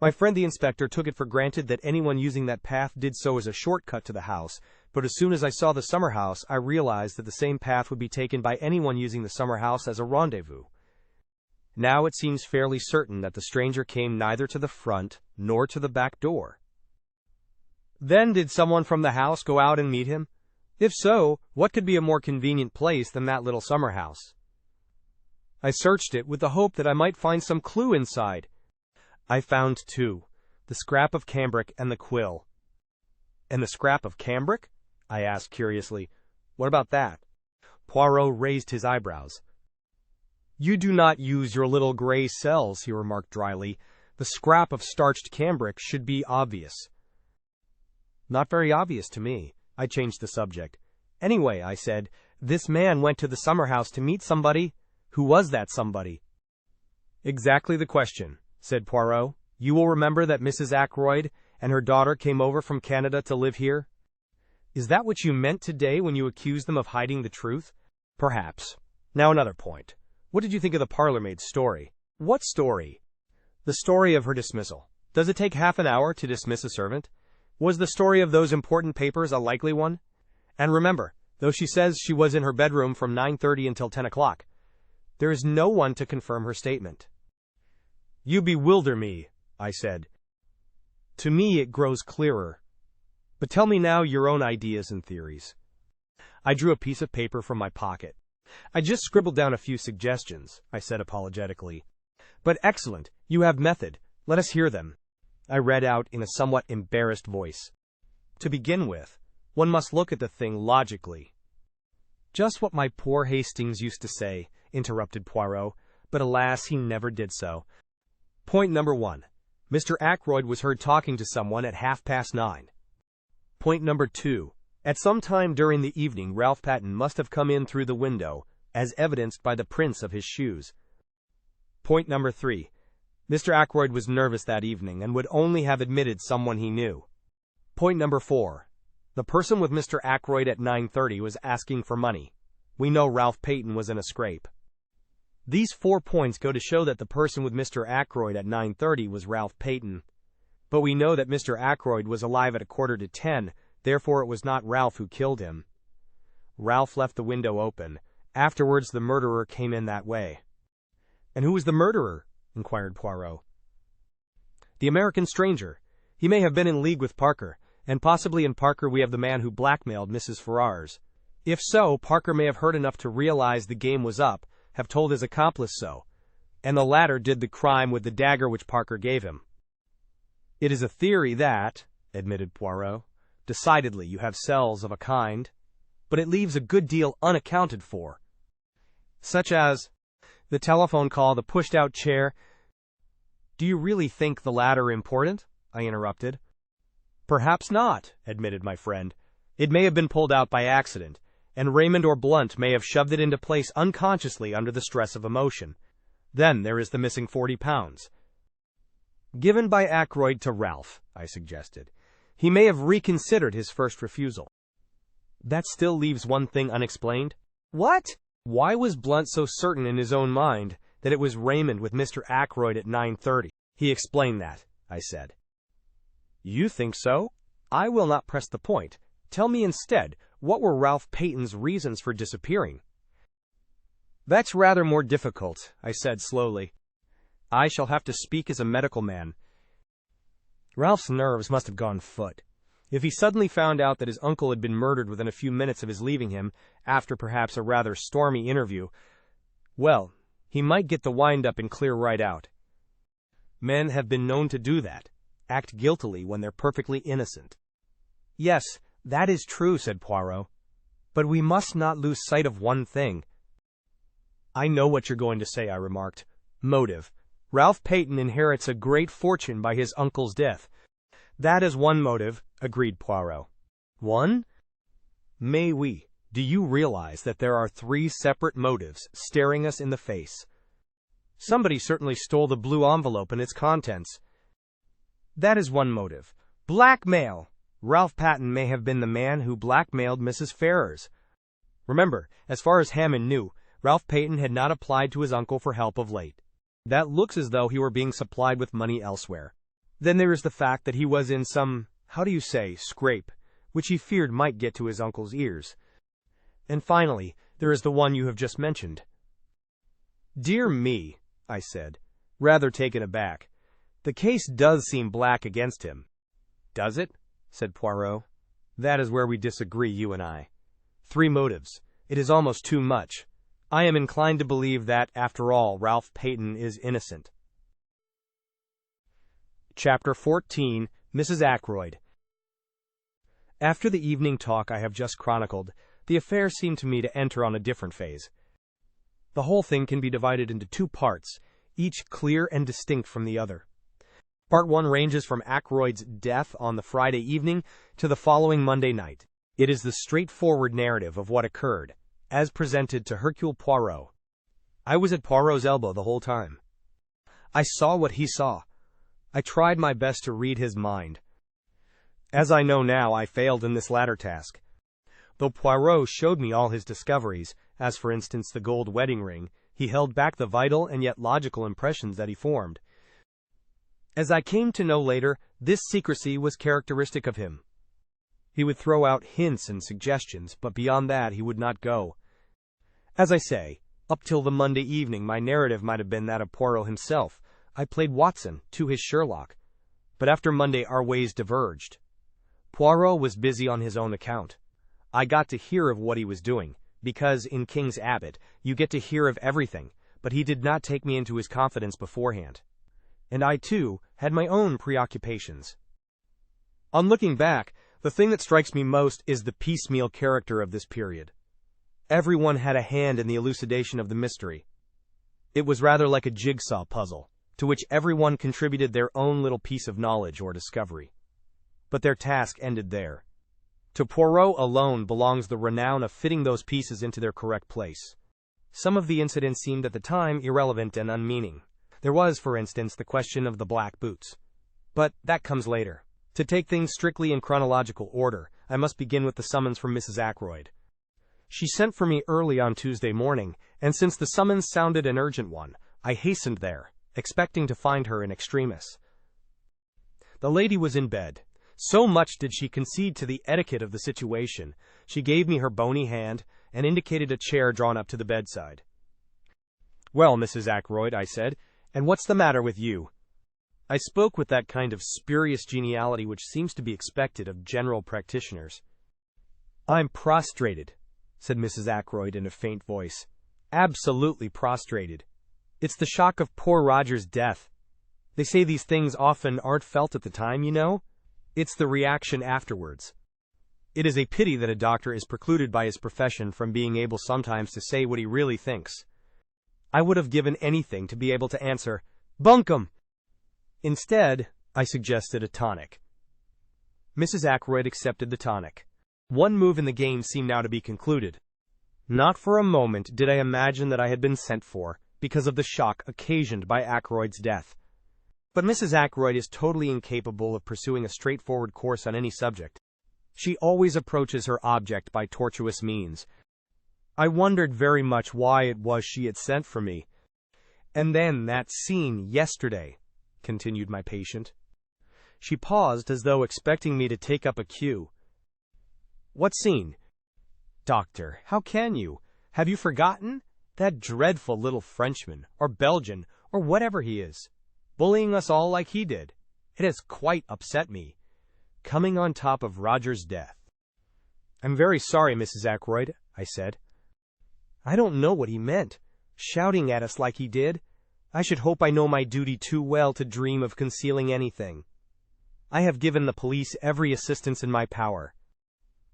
Speaker 1: My friend the inspector took it for granted that anyone using that path did so as a shortcut to the house, but as soon as I saw the summer-house, I realized that the same path would be taken by anyone using the summer-house as a rendezvous. Now it seems fairly certain that the stranger came neither to the front nor to the back door. Then did someone from the house go out and meet him? If so, what could be a more convenient place than that little summer-house? I searched it with the hope that I might find some clue inside. I found two, the scrap of cambric and the quill. And the scrap of cambric? I asked curiously. What about that? Poirot raised his eyebrows. You do not use your little gray cells, he remarked dryly. The scrap of starched cambric should be obvious. Not very obvious to me. I changed the subject. Anyway, I said, this man went to the summer-house to meet somebody. Who was that somebody? Exactly the question, said Poirot. You will remember that Mrs. Ackroyd and her daughter came over from Canada to live here? Is that what you meant today when you accused them of hiding the truth? Perhaps. Now another point. What did you think of the parlourmaid's story? What story? The story of her dismissal. Does it take half an hour to dismiss a servant? Was the story of those important papers a likely one? And remember, though she says she was in her bedroom from 9:30 until 10 o'clock, there is no one to confirm her statement. You bewilder me, I said. To me it grows clearer. But tell me now your own ideas and theories. I drew a piece of paper from my pocket. I just scribbled down a few suggestions, I said apologetically. But excellent, you have method. Let us hear them. I read out in a somewhat embarrassed voice. To begin with, one must look at the thing logically. Just what my poor Hastings used to say, interrupted Poirot, but alas, he never did so. Point number 1. Mr. Ackroyd was heard talking to someone at 9:30. Point number 2. At some time during the evening, Ralph Paton must have come in through the window, as evidenced by the prints of his shoes. Point number 3. Mr. Ackroyd was nervous that evening and would only have admitted someone he knew. Point number 4. The person with Mr. Ackroyd at 9:30 was asking for money. We know Ralph Paton was in a scrape. These 4 points go to show that the person with Mr. Ackroyd at 9:30 was Ralph Paton. But we know that Mr. Ackroyd was alive at 9:45, therefore it was not Ralph who killed him. Ralph left the window open. Afterwards, the murderer came in that way. And who was the murderer? Inquired Poirot. The American stranger. He may have been in league with Parker, and possibly in Parker we have the man who blackmailed Mrs. Ferrars. If so, Parker may have heard enough to realize the game was up, have told his accomplice so, and the latter did the crime with the dagger which Parker gave him. It is a theory that, admitted Poirot. Decidedly, you have cells of a kind, but it leaves a good deal unaccounted for. Such as the telephone call, the pushed-out chair. Do you really think the latter important? I interrupted. Perhaps not, admitted my friend. It may have been pulled out by accident, and Raymond or Blunt may have shoved it into place unconsciously under the stress of emotion. Then there is the missing £40. Given by Ackroyd to Ralph, I suggested. He may have reconsidered his first refusal. That still leaves one thing unexplained. What? Why was Blunt so certain in his own mind that it was Raymond with Mr. Ackroyd at 9:30? He explained that, I said. You think so? I will not press the point. Tell me instead, what were Ralph Paton's reasons for disappearing? That's rather more difficult, I said slowly. I shall have to speak as a medical man. Ralph's nerves must have gone foot. If he suddenly found out that his uncle had been murdered within a few minutes of his leaving him, after perhaps a rather stormy interview, well, he might get the wind-up and clear right out. Men have been known to do that, act guiltily when they're perfectly innocent. Yes, that is true, said Poirot. But we must not lose sight of one thing. I know what you're going to say, I remarked. Motive. Ralph Paton inherits a great fortune by his uncle's death. That is one motive, agreed Poirot. One? Mais oui. Do you realize that there are 3 separate motives staring us in the face? Somebody certainly stole the blue envelope and its contents. That is one motive. Blackmail! Ralph Paton may have been the man who blackmailed Mrs. Ferrars. Remember, as far as Hammond knew, Ralph Paton had not applied to his uncle for help of late. That looks as though he were being supplied with money elsewhere. Then there is the fact that he was in some, scrape, which he feared might get to his uncle's ears. And finally, there is the one you have just mentioned. Dear me, I said, rather taken aback. The case does seem black against him. Does it? Said Poirot. That is where we disagree, you and I. 3 motives. It is almost too much. I am inclined to believe that, after all, Ralph Paton is innocent. Chapter 14. Mrs. Ackroyd. After the evening talk I have just chronicled, the affair seemed to me to enter on a different phase. The whole thing can be divided into 2 parts, each clear and distinct from the other. Part 1 ranges from Ackroyd's death on the Friday evening to the following Monday night. It is the straightforward narrative of what occurred, as presented to Hercule Poirot. I was at Poirot's elbow the whole time. I saw what he saw. I tried my best to read his mind. As I know now, I failed in this latter task. Though Poirot showed me all his discoveries, as for instance the gold wedding ring, he held back the vital and yet logical impressions that he formed. As I came to know later, this secrecy was characteristic of him. He would throw out hints and suggestions, but beyond that he would not go. As I say, up till the Monday evening my narrative might have been that of Poirot himself. I played Watson to his Sherlock. But after Monday our ways diverged. Poirot was busy on his own account. I got to hear of what he was doing, because in King's Abbot you get to hear of everything, but he did not take me into his confidence beforehand. And I, too, had my own preoccupations. On looking back, the thing that strikes me most is the piecemeal character of this period. Everyone had a hand in the elucidation of the mystery. It was rather like a jigsaw puzzle, to which everyone contributed their own little piece of knowledge or discovery. But their task ended there. To Poirot alone belongs the renown of fitting those pieces into their correct place. Some of the incidents seemed at the time irrelevant and unmeaning. There was, for instance, the question of the black boots. But that comes later. To take things strictly in chronological order, I must begin with the summons from Mrs. Ackroyd. She sent for me early on Tuesday morning, and since the summons sounded an urgent one, I hastened there, expecting to find her in extremis. The lady was in bed. So much did she concede to the etiquette of the situation, she gave me her bony hand and indicated a chair drawn up to the bedside. "Well, Mrs. Ackroyd," I said, "and what's the matter with you?" I spoke with that kind of spurious geniality which seems to be expected of general practitioners. "I'm prostrated," said Mrs. Ackroyd in a faint voice. "Absolutely prostrated. It's the shock of poor Roger's death. They say these things often aren't felt at the time, you know. It's the reaction afterwards. It is a pity that a doctor is precluded by his profession from being able sometimes to say what he really thinks. I would have given anything to be able to answer, 'Bunkum!' Instead, I suggested a tonic." Mrs. Ackroyd accepted the tonic. One move in the game seemed now to be concluded. Not for a moment did I imagine that I had been sent for because of the shock occasioned by Ackroyd's death. But Mrs. Ackroyd is totally incapable of pursuing a straightforward course on any subject. She always approaches her object by tortuous means. I wondered very much why it was she had sent for me. "And then that scene yesterday," continued my patient. She paused as though expecting me to take up a cue. "What scene?" "Doctor, how can you? Have you forgotten? That dreadful little Frenchman, or Belgian, or whatever he is, bullying us all like he did. It has quite upset me. Coming on top of Roger's death." "I'm very sorry, Mrs. Ackroyd," I said. "I don't know what he meant, shouting at us like he did. I should hope I know my duty too well to dream of concealing anything. I have given the police every assistance in my power."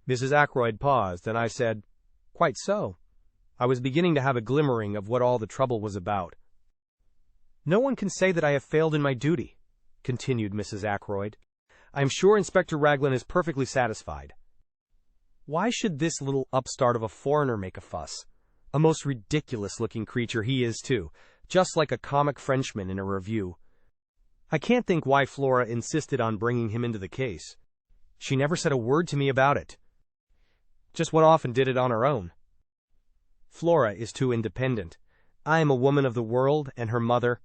Speaker 1: Mrs. Ackroyd paused, and I said, "Quite so." I was beginning to have a glimmering of what all the trouble was about. "No one can say that I have failed in my duty," continued Mrs. Ackroyd. "I am sure Inspector Raglan is perfectly satisfied. Why should this little upstart of a foreigner make a fuss? A most ridiculous-looking creature he is, too, just like a comic Frenchman in a review. I can't think why Flora insisted on bringing him into the case. She never said a word to me about it. Just went off and did it on her own. Flora is too independent. I am a woman of the world, and her mother.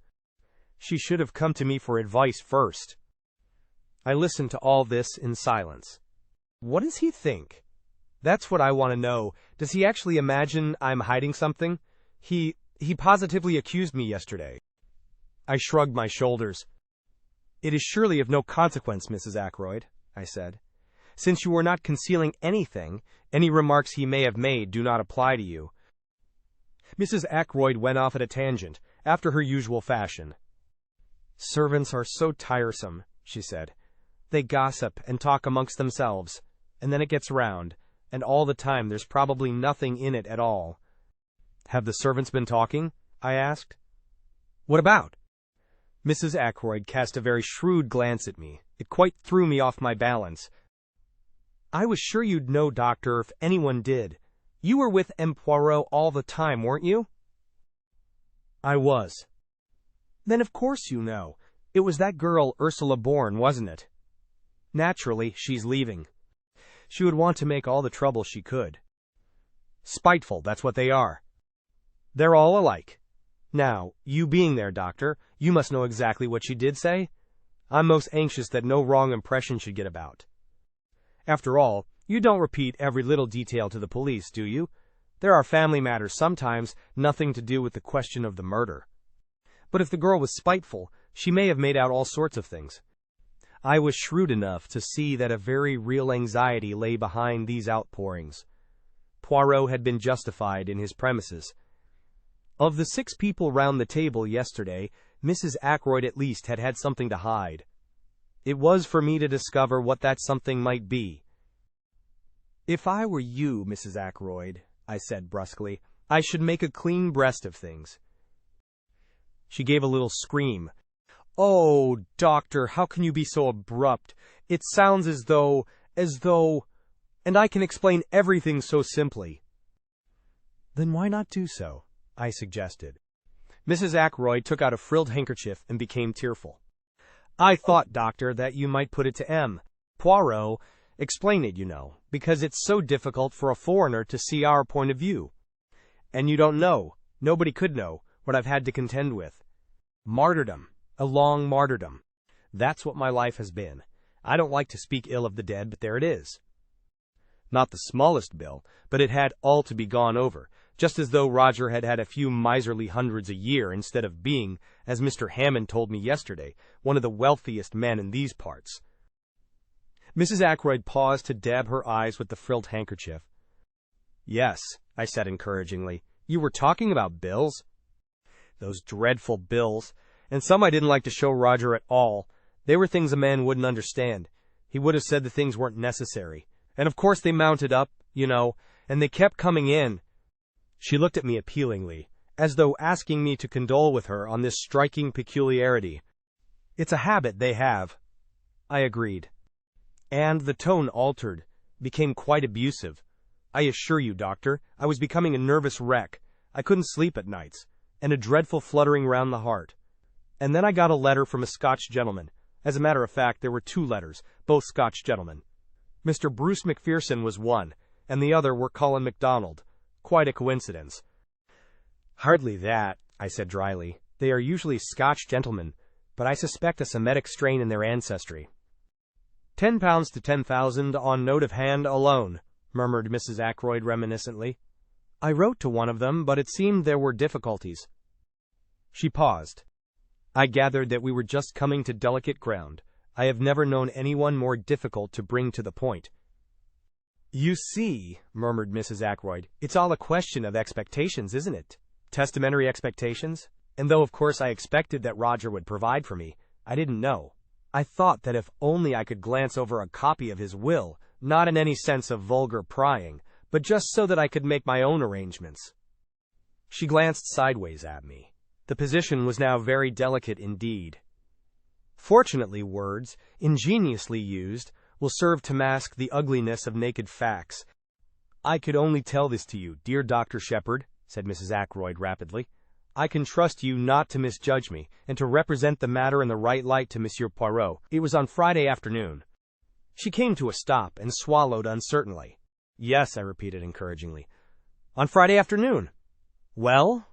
Speaker 1: She should have come to me for advice first." I listened to all this in silence. What does he think? That's what I want to know. Does he actually imagine I'm hiding something? He positively accused me yesterday. I shrugged my shoulders. "It is surely of no consequence, Mrs. Ackroyd," I said. "Since you are not concealing anything, any remarks he may have made do not apply to you." Mrs. Ackroyd went off at a tangent, after her usual fashion. "Servants are so tiresome," she said. "They gossip and talk amongst themselves, and then it gets round, and all the time there's probably nothing in it at all." "Have the servants been talking?" I asked. "What about?" Mrs. Ackroyd cast a very shrewd glance at me. It quite threw me off my balance. "I was sure you'd know, Doctor, if anyone did. You were with M. Poirot all the time, weren't you?" "I was." "Then of course you know. It was that girl Ursula Bourne, wasn't it?" "Naturally, she's leaving. She would want to make all the trouble she could. Spiteful, that's what they are. They're all alike. Now, you being there, Doctor, you must know exactly what she did say. I'm most anxious that no wrong impression should get about. After all, you don't repeat every little detail to the police, do you? There are family matters sometimes, nothing to do with the question of the murder. But if the girl was spiteful, she may have made out all sorts of things." I was shrewd enough to see that a very real anxiety lay behind these outpourings. Poirot had been justified in his premises. Of the 6 people round the table yesterday, Mrs. Ackroyd at least had had something to hide. It was for me to discover what that something might be. "If I were you, Mrs. Ackroyd," I said brusquely, "I should make a clean breast of things." She gave a little scream. "Oh, Doctor, how can you be so abrupt? It sounds as though... And I can explain everything so simply. Then why not do so? I suggested. Mrs. Ackroyd took out a frilled handkerchief and became tearful. I thought, Doctor, that you might put it to M. Poirot. Explain it, because it's so difficult for a foreigner to see our point of view. And you don't know, nobody could know, what I've had to contend with. Martyrdom. A long martyrdom. That's what my life has been. I don't like to speak ill of the dead, but there it is. Not the smallest bill, but it had all to be gone over, just as though Roger had had a few miserly hundreds a year instead of being, as Mr. Hammond told me yesterday, one of the wealthiest men in these parts. Mrs. Ackroyd paused to dab her eyes with the frilled handkerchief. Yes, I said encouragingly. You were talking about bills? Those dreadful bills. And some I didn't like to show Roger at all. They were things a man wouldn't understand. He would have said the things weren't necessary. And of course they mounted up, and they kept coming in. She looked at me appealingly, as though asking me to condole with her on this striking peculiarity. It's a habit they have. I agreed. And the tone altered, became quite abusive. I assure you, Doctor, I was becoming a nervous wreck. I couldn't sleep at nights, and a dreadful fluttering round the heart. And then I got a letter from a Scotch gentleman. As a matter of fact, there were 2 letters, both Scotch gentlemen. Mr. Bruce Macpherson was one, and the other were Colin MacDonald. Quite a coincidence. Hardly that, I said dryly. They are usually Scotch gentlemen, but I suspect a Semitic strain in their ancestry. £10 to 10,000 on note of hand alone, murmured Mrs. Ackroyd reminiscently. I wrote to one of them, but it seemed there were difficulties. She paused. I gathered that we were just coming to delicate ground. I have never known anyone more difficult to bring to the point. You see, murmured Mrs. Ackroyd, it's all a question of expectations, isn't it? Testamentary expectations? And though of course I expected that Roger would provide for me, I didn't know. I thought that if only I could glance over a copy of his will, not in any sense of vulgar prying, but just so that I could make my own arrangements. She glanced sideways at me. The position was now very delicate indeed. Fortunately, words, ingeniously used, will serve to mask the ugliness of naked facts. I could only tell this to you, dear Dr. Sheppard, said Mrs. Ackroyd rapidly. I can trust you not to misjudge me, and to represent the matter in the right light to Monsieur Poirot. It was on Friday afternoon. She came to a stop and swallowed uncertainly. Yes, I repeated encouragingly. On Friday afternoon. Well?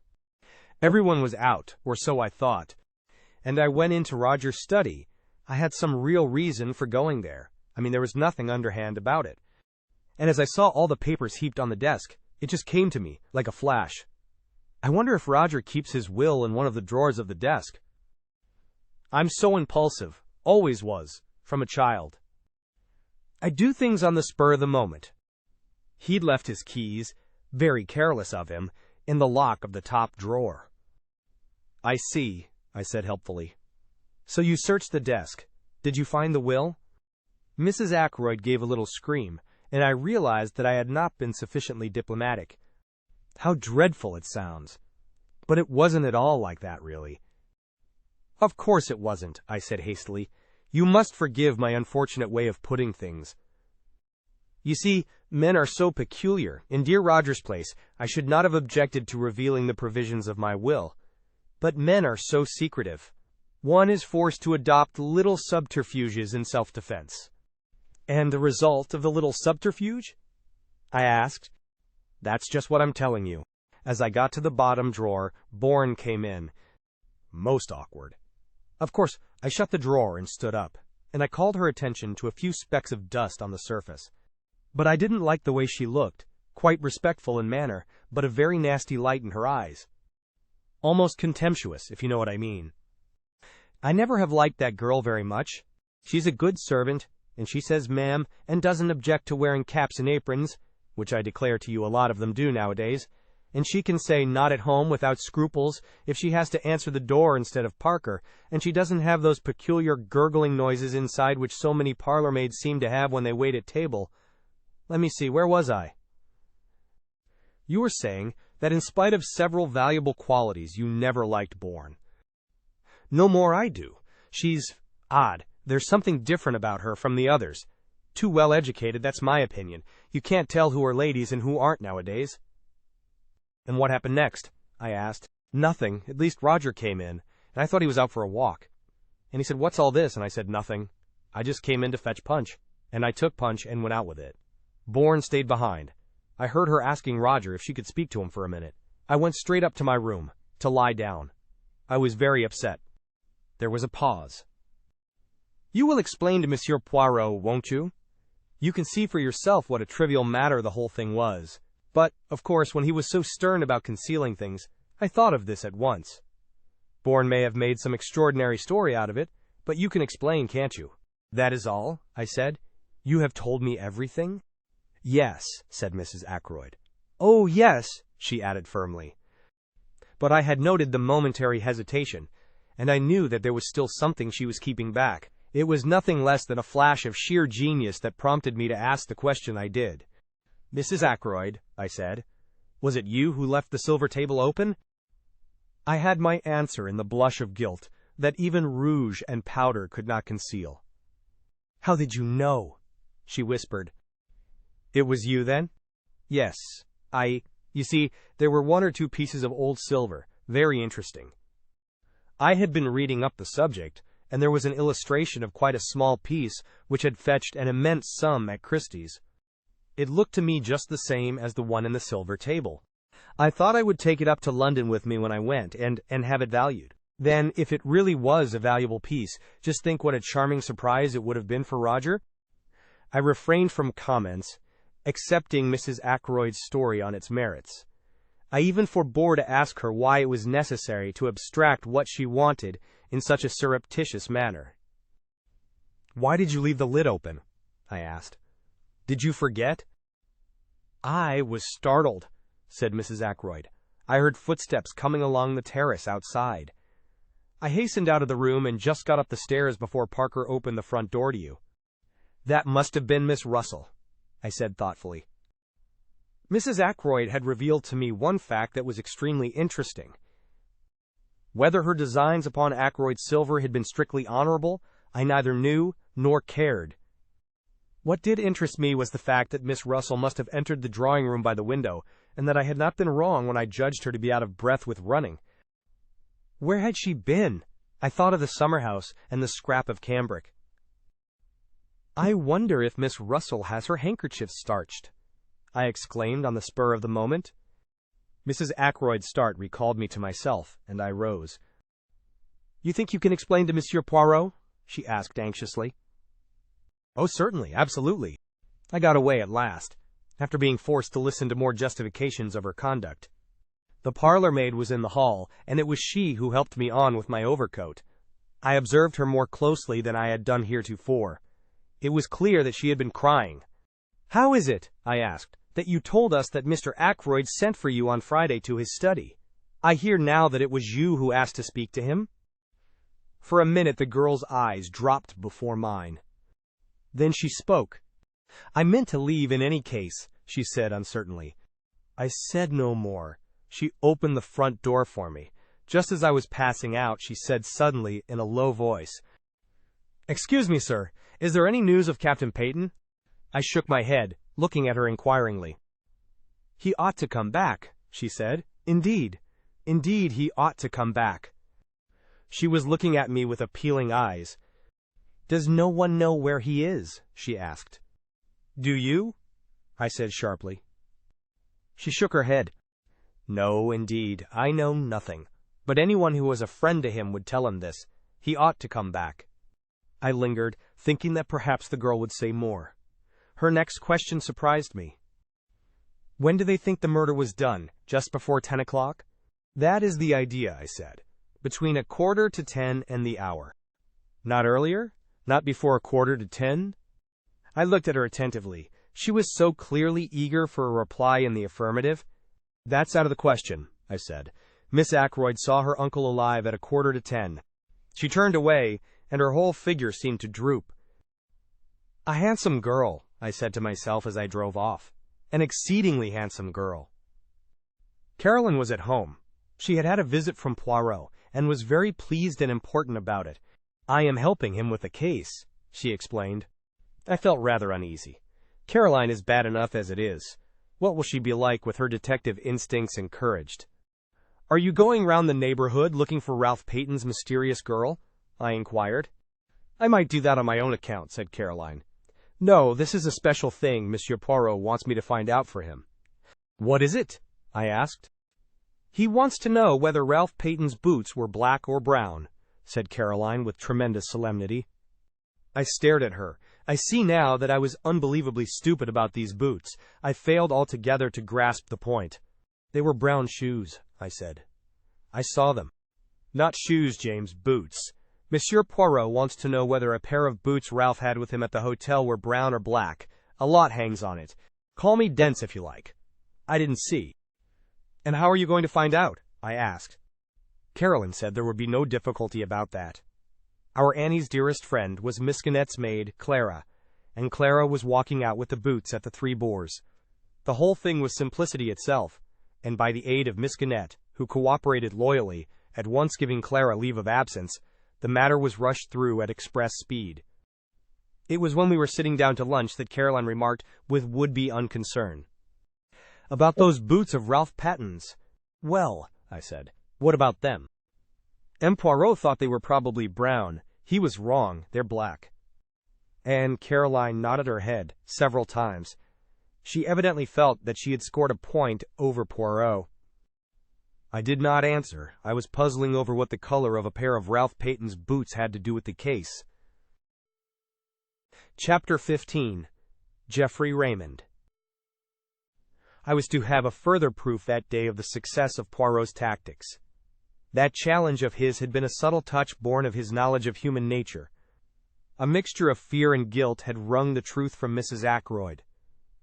Speaker 1: Everyone was out, or so I thought. And I went into Roger's study. I had some real reason for going there. There was nothing underhand about it. And as I saw all the papers heaped on the desk, it just came to me, like a flash. I wonder if Roger keeps his will in one of the drawers of the desk. I'm so impulsive, always was, from a child. I do things on the spur of the moment. He'd left his keys, very careless of him, in the lock of the top drawer. I see, I said helpfully. So you searched the desk. Did you find the will? Mrs. Ackroyd gave a little scream, and I realized that I had not been sufficiently diplomatic. How dreadful it sounds. But it wasn't at all like that, really. Of course it wasn't, I said hastily. You must forgive my unfortunate way of putting things. You see, men are so peculiar. In dear Roger's place, I should not have objected to revealing the provisions of my will. But men are so secretive. One is forced to adopt little subterfuges in self-defense. And the result of the little subterfuge? I asked. That's just what I'm telling you. As I got to the bottom drawer, Bourne came in. Most awkward. Of course, I shut the drawer and stood up, and I called her attention to a few specks of dust on the surface. But I didn't like the way she looked, quite respectful in manner, but a very nasty light in her eyes. Almost contemptuous, if you know what I mean. I never have liked that girl very much. She's a good servant, and she says ma'am, and doesn't object to wearing caps and aprons, which I declare to you a lot of them do nowadays, and she can say not at home without scruples if she has to answer the door instead of Parker, and she doesn't have those peculiar gurgling noises inside which so many parlormaids seem to have when they wait at table. Let me see, where was I? You were saying that in spite of several valuable qualities you never liked Bourne. No more I do. She's odd. There's something different about her from the others. Too well educated, that's my opinion. You can't tell who are ladies and who aren't nowadays. And what happened next? I asked. Nothing. At least Roger came in, and I thought he was out for a walk. And he said, "What's all this?" And I said, "Nothing. I just came in to fetch Punch." And I took Punch and went out with it. Bourne stayed behind. I heard her asking Roger if she could speak to him for a minute. I went straight up to my room, to lie down. I was very upset. There was a pause. "You will explain to Monsieur Poirot, won't you? You can see for yourself what a trivial matter the whole thing was. But, of course, when he was so stern about concealing things, I thought of this at once. Bourne may have made some extraordinary story out of it, but you can explain, can't you?" "That is all?" I said. "You have told me everything?" "Yes," said Mrs. Ackroyd. "Oh, yes," she added firmly. But I had noted the momentary hesitation, and I knew that there was still something she was keeping back. It was nothing less than a flash of sheer genius that prompted me to ask the question I did. "Mrs. Ackroyd," I said, "was it you who left the silver table open?" I had my answer in the blush of guilt that even rouge and powder could not conceal. "How did you know?" she whispered. "It was you, then?" "Yes. You see, there were 1 or 2 pieces of old silver, very interesting. I had been reading up the subject, and there was an illustration of quite a small piece which had fetched an immense sum at Christie's. It looked to me just the same as the one in the silver table. I thought I would take it up to London with me when I went, and have it valued. Then, if it really was a valuable piece, just think what a charming surprise it would have been for Roger." I refrained from comments, accepting Mrs. Ackroyd's story on its merits. I even forbore to ask her why it was necessary to abstract what she wanted in such a surreptitious manner. "Why did you leave the lid open?" I asked. "Did you forget?" "I was startled," said Mrs. Ackroyd. "I heard footsteps coming along the terrace outside. I hastened out of the room and just got up the stairs before Parker opened the front door to you." "That must have been Miss Russell," I said thoughtfully. Mrs. Ackroyd had revealed to me one fact that was extremely interesting. Whether her designs upon Ackroyd's silver had been strictly honorable, I neither knew nor cared. What did interest me was the fact that Miss Russell must have entered the drawing-room by the window, and that I had not been wrong when I judged her to be out of breath with running. Where had she been? I thought of the summer-house and the scrap of cambric. "I wonder if Miss Russell has her handkerchief starched," I exclaimed on the spur of the moment. Mrs. Ackroyd's start recalled me to myself, and I rose. "You think you can explain to Monsieur Poirot?" she asked anxiously. "Oh, certainly, absolutely." I got away at last, after being forced to listen to more justifications of her conduct. The parlor-maid was in the hall, and it was she who helped me on with my overcoat. I observed her more closely than I had done heretofore. It was clear that she had been crying. "How is it," I asked, "that you told us that Mr. Ackroyd sent for you on Friday to his study? I hear now that it was you who asked to speak to him?" For a minute the girl's eyes dropped before mine. Then she spoke. "I meant to leave in any case," she said uncertainly. I said no more. She opened the front door for me. Just as I was passing out, she said suddenly in a low voice, "Excuse me, sir. Is there any news of Captain Paton?" I shook my head, looking at her inquiringly. "He ought to come back," she said. Indeed, he ought to come back." She was looking at me with appealing eyes. "Does no one know where he is?" she asked. "Do you?" I said sharply. She shook her head. "No, indeed, I know nothing. But anyone who was a friend to him would tell him this. He ought to come back." I lingered, thinking that perhaps the girl would say more. Her next question surprised me. "When do they think the murder was done? Just before 10 o'clock?" "That is the idea," I said. "Between 9:45 and the hour." "Not earlier? Not before 9:45?" I looked at her attentively. She was so clearly eager for a reply in the affirmative. "That's out of the question," I said. "Miss Ackroyd saw her uncle alive at 9:45. She turned away, and her whole figure seemed to droop. A handsome girl, I said to myself as I drove off. An exceedingly handsome girl. Caroline was at home. She had had a visit from Poirot, and was very pleased and important about it. "I am helping him with a case," she explained. I felt rather uneasy. Caroline is bad enough as it is. What will she be like with her detective instincts encouraged? "Are you going round the neighborhood looking for Ralph Paton's mysterious girl?" I inquired. "I might do that on my own account," said Caroline. "No, this is a special thing Monsieur Poirot wants me to find out for him." "What is it?" I asked. "He wants to know whether Ralph Paton's boots were black or brown," said Caroline with tremendous solemnity. I stared at her. I see now that I was unbelievably stupid about these boots. I failed altogether to grasp the point. "They were brown shoes," I said. "I saw them." "Not shoes, James, boots. Monsieur Poirot wants to know whether a pair of boots Ralph had with him at the hotel were brown or black. A lot hangs on it. Call me dense if you like. I didn't see." "And how are you going to find out?" I asked. Caroline said there would be no difficulty about that. Our Annie's dearest friend was Misconnett's maid, Clara, and Clara was walking out with the boots at the Three Boars. The whole thing was simplicity itself, and by the aid of Misconnett, who cooperated loyally, at once giving Clara leave of absence, the matter was rushed through at express speed. It was when we were sitting down to lunch that Caroline remarked with would-be unconcern, "About those boots of Ralph Paton's." "Well," I said, "what about them?" "M. Poirot thought they were probably brown. He was wrong, they're black." And Caroline nodded her head several times. She evidently felt that she had scored a point over Poirot. I did not answer. I was puzzling over what the color of a pair of Ralph Paton's boots had to do with the case. Chapter 15. Geoffrey Raymond. I was to have a further proof that day of the success of Poirot's tactics. That challenge of his had been a subtle touch born of his knowledge of human nature. A mixture of fear and guilt had wrung the truth from Mrs. Ackroyd.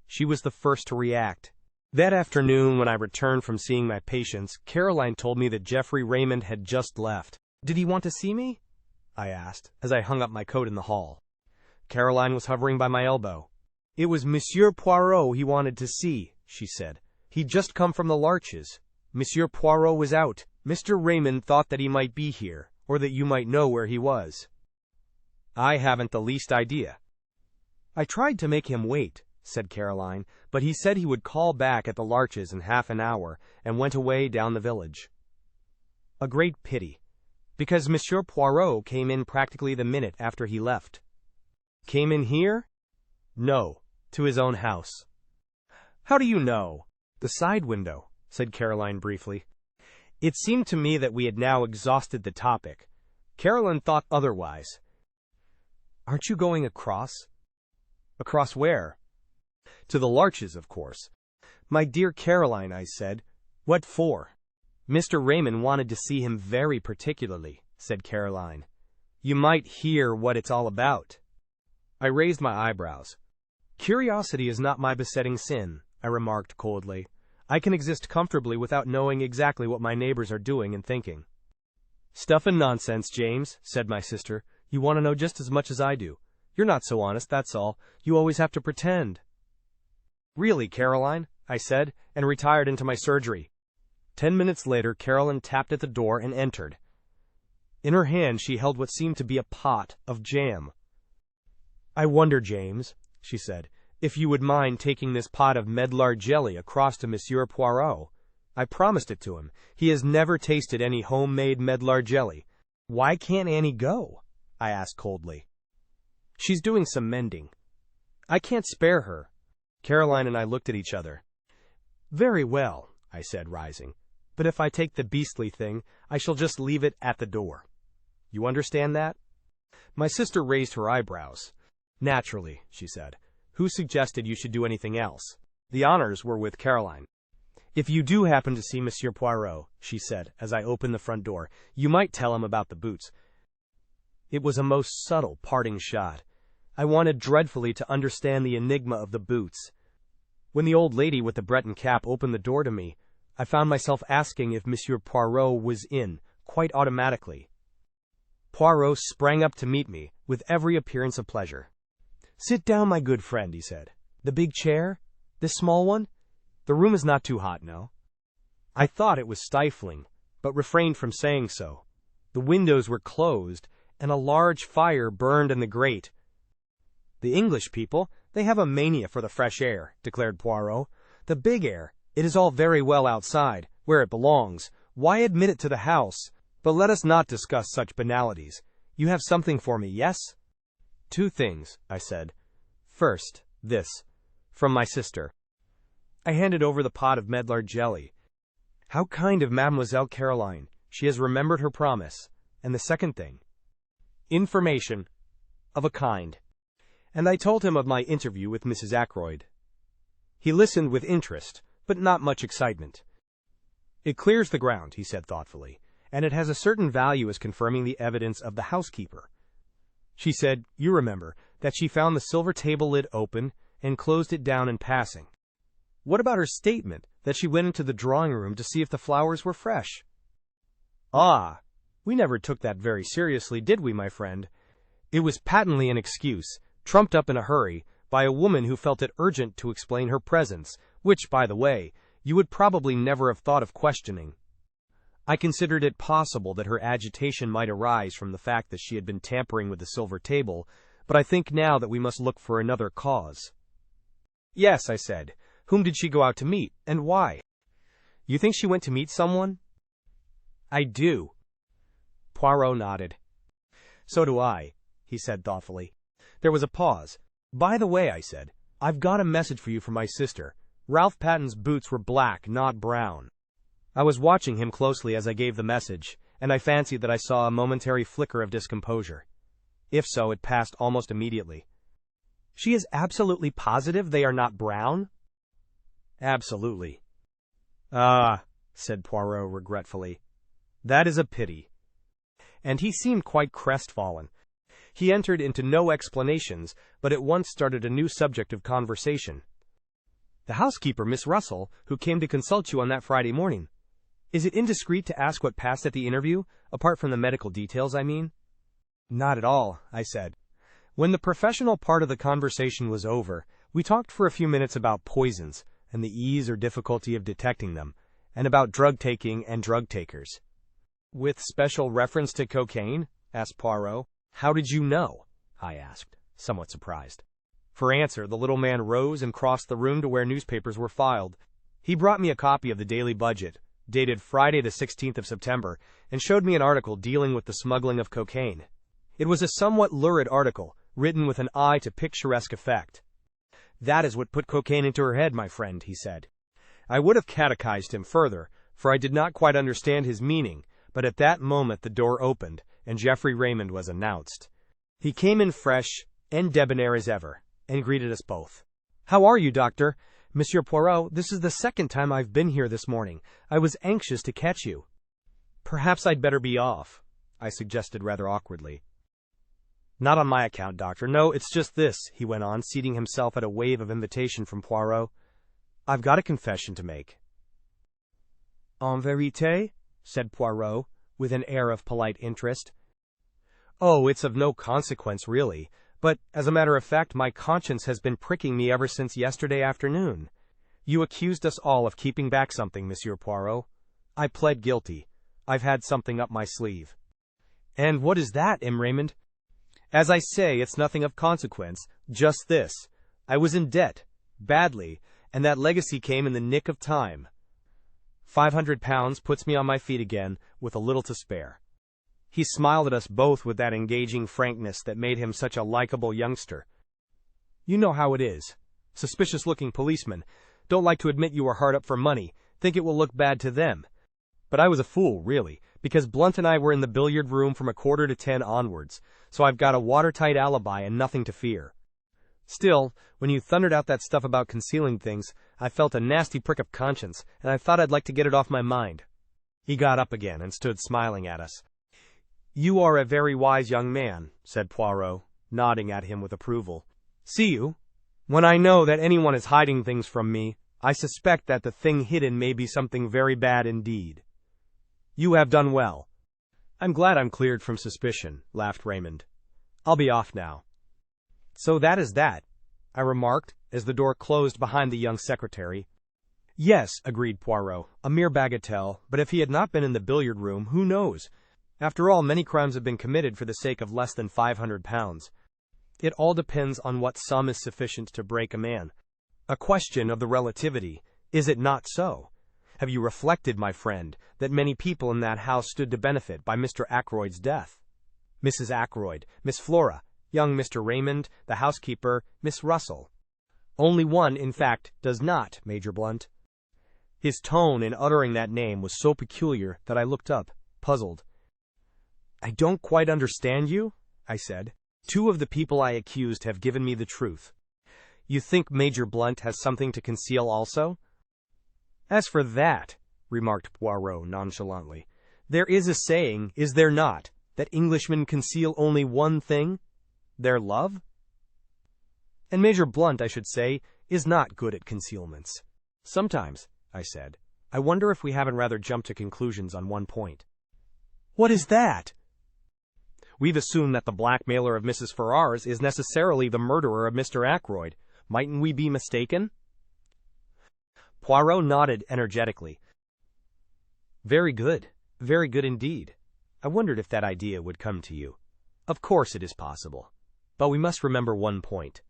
Speaker 1: She was the first to react. That afternoon, when I returned from seeing my patients, Caroline told me that Geoffrey Raymond had just left. "Did he want to see me?" I asked, as I hung up my coat in the hall. Caroline was hovering by my elbow. "It was Monsieur Poirot he wanted to see," she said. "He'd just come from the Larches. Monsieur Poirot was out. Mr. Raymond thought that he might be here, or that you might know where he was." "I haven't the least idea." "I tried to make him wait," said Caroline, "but he said he would call back at the Larches in half an hour, and went away down the village." A great pity, because Monsieur Poirot came in practically the minute after he left. "Came in here?" "No, to his own house." "How do you know?" "The side window," said Caroline briefly. It seemed to me that we had now exhausted the topic. Caroline thought otherwise. "Aren't you going across?" "Across where?" "To the Larches, of course." "My dear Caroline," I said. "What for?" "Mr. Raymond wanted to see him very particularly," said Caroline. "You might hear what it's all about." I raised my eyebrows. "Curiosity is not my besetting sin," I remarked coldly. "I can exist comfortably without knowing exactly what my neighbors are doing and thinking." "Stuff and nonsense, James," said my sister. "You want to know just as much as I do. You're not so honest, that's all. You always have to pretend." "Really, Caroline," I said, and retired into my surgery. 10 minutes later, Caroline tapped at the door and entered. In her hand she held what seemed to be a pot of jam. "I wonder, James," she said, "if you would mind taking this pot of medlar jelly across to Monsieur Poirot. I promised it to him. He has never tasted any homemade medlar jelly." "Why can't Annie go?" I asked coldly. "She's doing some mending. I can't spare her." Caroline and I looked at each other. "Very well," I said, rising. "But if I take the beastly thing, I shall just leave it at the door. You understand that?" My sister raised her eyebrows. "Naturally," she said. "Who suggested you should do anything else?" The honors were with Caroline. "If you do happen to see Monsieur Poirot," she said, as I opened the front door, "you might tell him about the boots." It was a most subtle parting shot. I wanted dreadfully to understand the enigma of the boots. When the old lady with the Breton cap opened the door to me, I found myself asking if Monsieur Poirot was in, quite automatically. Poirot sprang up to meet me, with every appearance of pleasure. "Sit down, my good friend," he said. "The big chair? This small one? The room is not too hot, no?" I thought it was stifling, but refrained from saying so. The windows were closed, and a large fire burned in the grate. "The English people, they have a mania for the fresh air," declared Poirot. "The big air. It is all very well outside, where it belongs. Why admit it to the house? But let us not discuss such banalities. You have something for me, yes?" "Two things," I said. "First, this. From my sister." I handed over the pot of Medlar jelly. "How kind of Mademoiselle Caroline. She has remembered her promise. And the second thing. Information. Of a kind." And I told him of my interview with Mrs. Ackroyd. He listened with interest, but not much excitement. "It clears the ground," he said thoughtfully, "and it has a certain value as confirming the evidence of the housekeeper. She said, you remember, that she found the silver table lid open and closed it down in passing. What about her statement that she went into the drawing room to see if the flowers were fresh?" "Ah, we never took that very seriously, did we, my friend? It was patently an excuse, trumped up in a hurry, by a woman who felt it urgent to explain her presence, which, by the way, you would probably never have thought of questioning. I considered it possible that her agitation might arise from the fact that she had been tampering with the silver table, but I think now that we must look for another cause." "Yes," I said. "Whom did she go out to meet, and why?" "You think she went to meet someone?" "I do." Poirot nodded. "So do I," he said thoughtfully. There was a pause. "By the way," I said, "I've got a message for you from my sister. Ralph Paton'S boots were black, not brown." I was watching him closely as I gave the message, and I fancied that I saw a momentary flicker of discomposure. If so, it passed almost immediately. "She is absolutely positive they are not brown?" "Absolutely." "Ah," said Poirot regretfully. "That is a pity." And he seemed quite crestfallen. He entered into no explanations, but at once started a new subject of conversation. "The housekeeper, Miss Russell, who came to consult you on that Friday morning. Is it indiscreet to ask what passed at the interview, apart from the medical details, I mean?" "Not at all," I said. When the professional part of the conversation was over, we talked for a few minutes about poisons, and the ease or difficulty of detecting them, and about drug-taking and drug-takers. "With special reference to cocaine?" asked Poirot. "How did you know?" I asked, somewhat surprised. For answer, the little man rose and crossed the room to where newspapers were filed. He brought me a copy of the Daily Budget, dated Friday the 16th of September, and showed me an article dealing with the smuggling of cocaine. It was a somewhat lurid article, written with an eye to picturesque effect. "That is what put cocaine into her head, my friend," he said. I would have catechized him further, for I did not quite understand his meaning, but at that moment the door opened, and Geoffrey Raymond was announced. He came in fresh and debonair as ever, and greeted us both. "How are you, Doctor? Monsieur Poirot, this is the second time I've been here this morning. I was anxious to catch you." "Perhaps I'd better be off," I suggested rather awkwardly. "Not on my account, Doctor. No, it's just this," he went on, seating himself at a wave of invitation from Poirot. "I've got a confession to make." "En vérité?" said Poirot, with an air of polite interest. "Oh, it's of no consequence, really. But, as a matter of fact, my conscience has been pricking me ever since yesterday afternoon. You accused us all of keeping back something, Monsieur Poirot. I pled guilty. I've had something up my sleeve." "And what is that, Raymond?" "As I say, it's nothing of consequence. Just this. I was in debt. Badly. And that legacy came in the nick of time. £500 puts me on my feet again, with a little to spare." He smiled at us both with that engaging frankness that made him such a likable youngster. "You know how it is. Suspicious-looking policemen don't like to admit you are hard up for money, think it will look bad to them. But I was a fool, really, because Blunt and I were in the billiard room from 9:45 onwards, so I've got a watertight alibi and nothing to fear. Still, when you thundered out that stuff about concealing things, I felt a nasty prick of conscience, and I thought I'd like to get it off my mind." He got up again and stood smiling at us. "You are a very wise young man," said Poirot, nodding at him with approval. "See you? When I know that anyone is hiding things from me, I suspect that the thing hidden may be something very bad indeed. You have done well." "I'm glad I'm cleared from suspicion," laughed Raymond. "I'll be off now." "So that is that," I remarked, as the door closed behind the young secretary. "Yes," agreed Poirot, "a mere bagatelle, but if he had not been in the billiard room, who knows? After all, many crimes have been committed for the sake of less than £500. It all depends on what sum is sufficient to break a man. A question of the relativity, is it not so? Have you reflected, my friend, that many people in that house stood to benefit by Mr. Ackroyd's death? Mrs. Ackroyd, Miss Flora, young Mr. Raymond, the housekeeper, Miss Russell. Only one, in fact, does not, Major Blunt. His tone in uttering that name was so peculiar that I looked up, puzzled. I don't quite understand you, I said. Two of the people I accused have given me the truth. You think Major Blunt has something to conceal also? As for that, remarked Poirot nonchalantly, there is a saying, is there not, that Englishmen conceal only one thing? Their love? And Major Blunt, I should say, is not good at concealments. Sometimes, I said, I wonder if we haven't rather jumped to conclusions on one point. What is that? We've assumed that the blackmailer of Mrs. Ferrars is necessarily the murderer of Mr. Ackroyd. Mightn't we be mistaken? Poirot nodded energetically. Very good indeed. I wondered if that idea would come to you. Of course it is possible. But we must remember one point.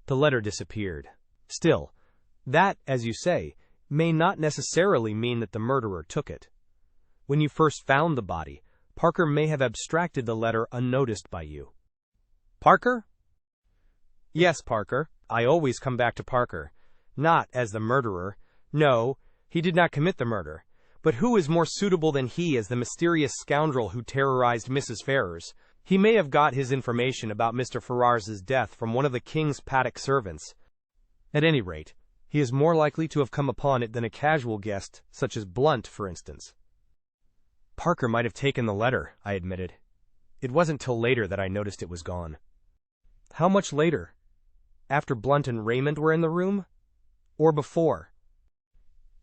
Speaker 1: The letter disappeared. Still, that, as you say, may not necessarily mean that the murderer took it. When you first found the body, Parker may have abstracted the letter unnoticed by you. Parker? Yes, Parker. I always come back to Parker. Not as the murderer. No, he did not commit the murder. But who is more suitable than he as the mysterious scoundrel who terrorized Mrs. Ferrars? He may have got his information about Mr. Ferrars's death from one of the king's paddock servants. At any rate, he is more likely to have come upon it than a casual guest, such as Blunt, for instance. Parker might have taken the letter, I admitted. It wasn't till later that I noticed it was gone. How much later? After Blunt and Raymond were in the room? Or before?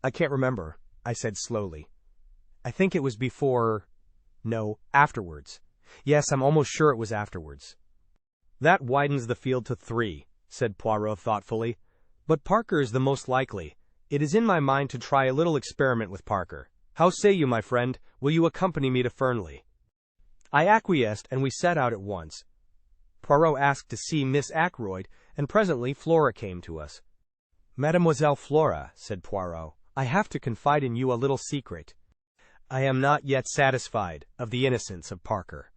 Speaker 1: I can't remember, I said slowly. I think it was before... No, afterwards. Yes, I'm almost sure it was afterwards. That widens the field to 3, said Poirot thoughtfully. But Parker is the most likely. It is in my mind to try a little experiment with Parker. How say you, my friend, will you accompany me to Fernly? I acquiesced, and we set out at once. Poirot asked to see Miss Ackroyd, and presently Flora came to us. Mademoiselle Flora, said Poirot, I have to confide in you a little secret. I am not yet satisfied of the innocence of Parker.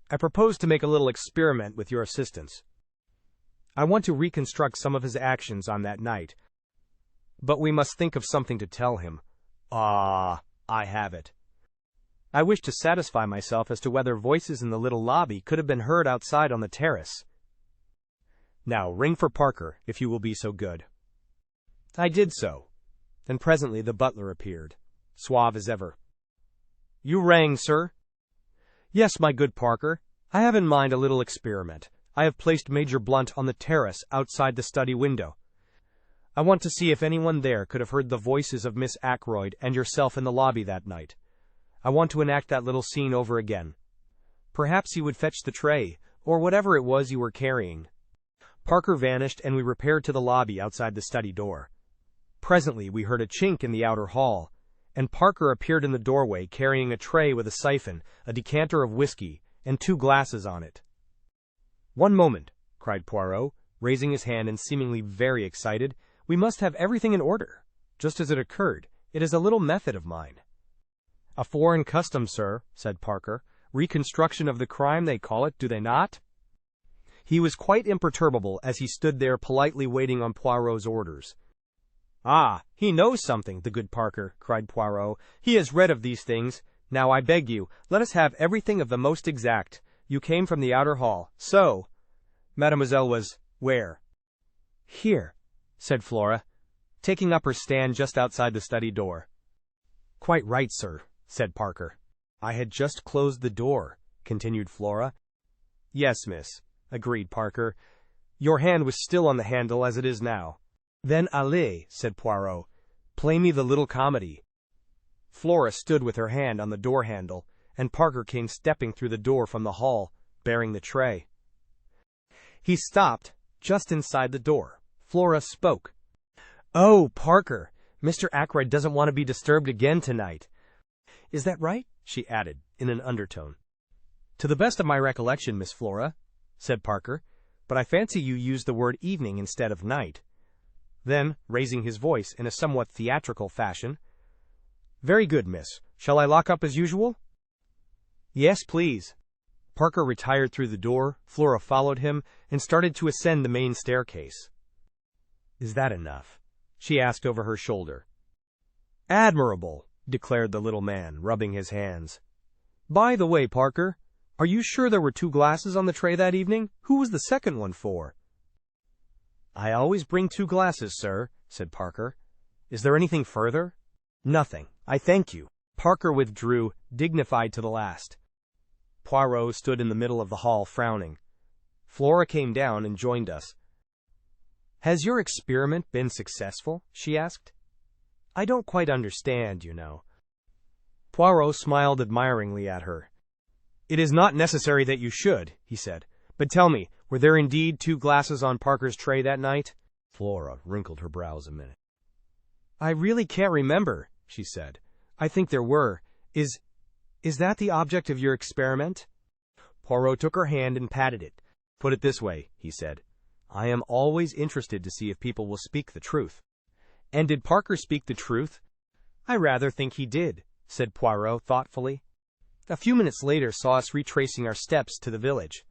Speaker 1: I propose to make a little experiment with your assistance. I want to reconstruct some of his actions on that night. But we must think of something to tell him. I have it. I wish to satisfy myself as to whether voices in the little lobby could have been heard outside on the terrace. Now ring for Parker, if you will be so good. I did so, and presently the butler appeared, suave as ever. You rang, sir? Yes, my good Parker. I have in mind a little experiment. I have placed Major Blunt on the terrace outside the study window. I want to see if anyone there could have heard the voices of Miss Ackroyd and yourself in the lobby that night. I want to enact that little scene over again. Perhaps you would fetch the tray, or whatever it was you were carrying. Parker vanished, and we repaired to the lobby outside the study door. Presently we heard a chink in the outer hall, and Parker appeared in the doorway carrying a tray with a siphon, a decanter of whiskey, and 2 glasses on it. One moment, cried Poirot, raising his hand and seemingly very excited. We must have everything in order, just as it occurred. It is a little method of mine. A foreign custom, sir, said Parker. Reconstruction of the crime, they call it, do they not? He was quite imperturbable as he stood there politely waiting on Poirot's orders. Ah, he knows something, the good Parker, cried Poirot. He has read of these things. Now I beg you, let us have everything of the most exact. You came from the outer hall, so... Mademoiselle was... where? Here, said Flora, taking up her stand just outside the study door. Quite right, sir, said Parker. I had just closed the door, continued Flora. Yes, miss, agreed Parker. Your hand was still on the handle as it is now. Then allez, said Poirot. Play me the little comedy. Flora stood with her hand on the door handle, and Parker came stepping through the door from the hall, bearing the tray. He stopped, just inside the door. Flora spoke. Oh, Parker, Mr. Ackroyd doesn't want to be disturbed again tonight. Is that right? She added, in an undertone. To the best of my recollection, Miss Flora, said Parker, but I fancy you used the word evening instead of night." Then, raising his voice in a somewhat theatrical fashion, "Very good, miss. Shall I lock up as usual?" "Yes, please." Parker retired through the door, Flora followed him, and started to ascend the main staircase. "Is that enough?" she asked over her shoulder. "Admirable," declared the little man, rubbing his hands. "By the way, Parker, are you sure there were 2 glasses on the tray that evening? Who was the second one for?" "I always bring 2 glasses, sir," said Parker. "Is there anything further?" "Nothing, I thank you." Parker withdrew, dignified to the last. Poirot stood in the middle of the hall, frowning. Flora came down and joined us. "Has your experiment been successful?" she asked. "I don't quite understand, you know." Poirot smiled admiringly at her. "It is not necessary that you should," he said. "But tell me, were there indeed 2 glasses on Parker's tray that night?" Flora wrinkled her brows a minute. "I really can't remember," she said. "I think there were. Is that the object of your experiment?" Poirot took her hand and patted it. "Put it this way," he said. "I am always interested to see if people will speak the truth." "And did Parker speak the truth?" "I rather think he did," said Poirot thoughtfully. A few minutes later saw us retracing our steps to the village.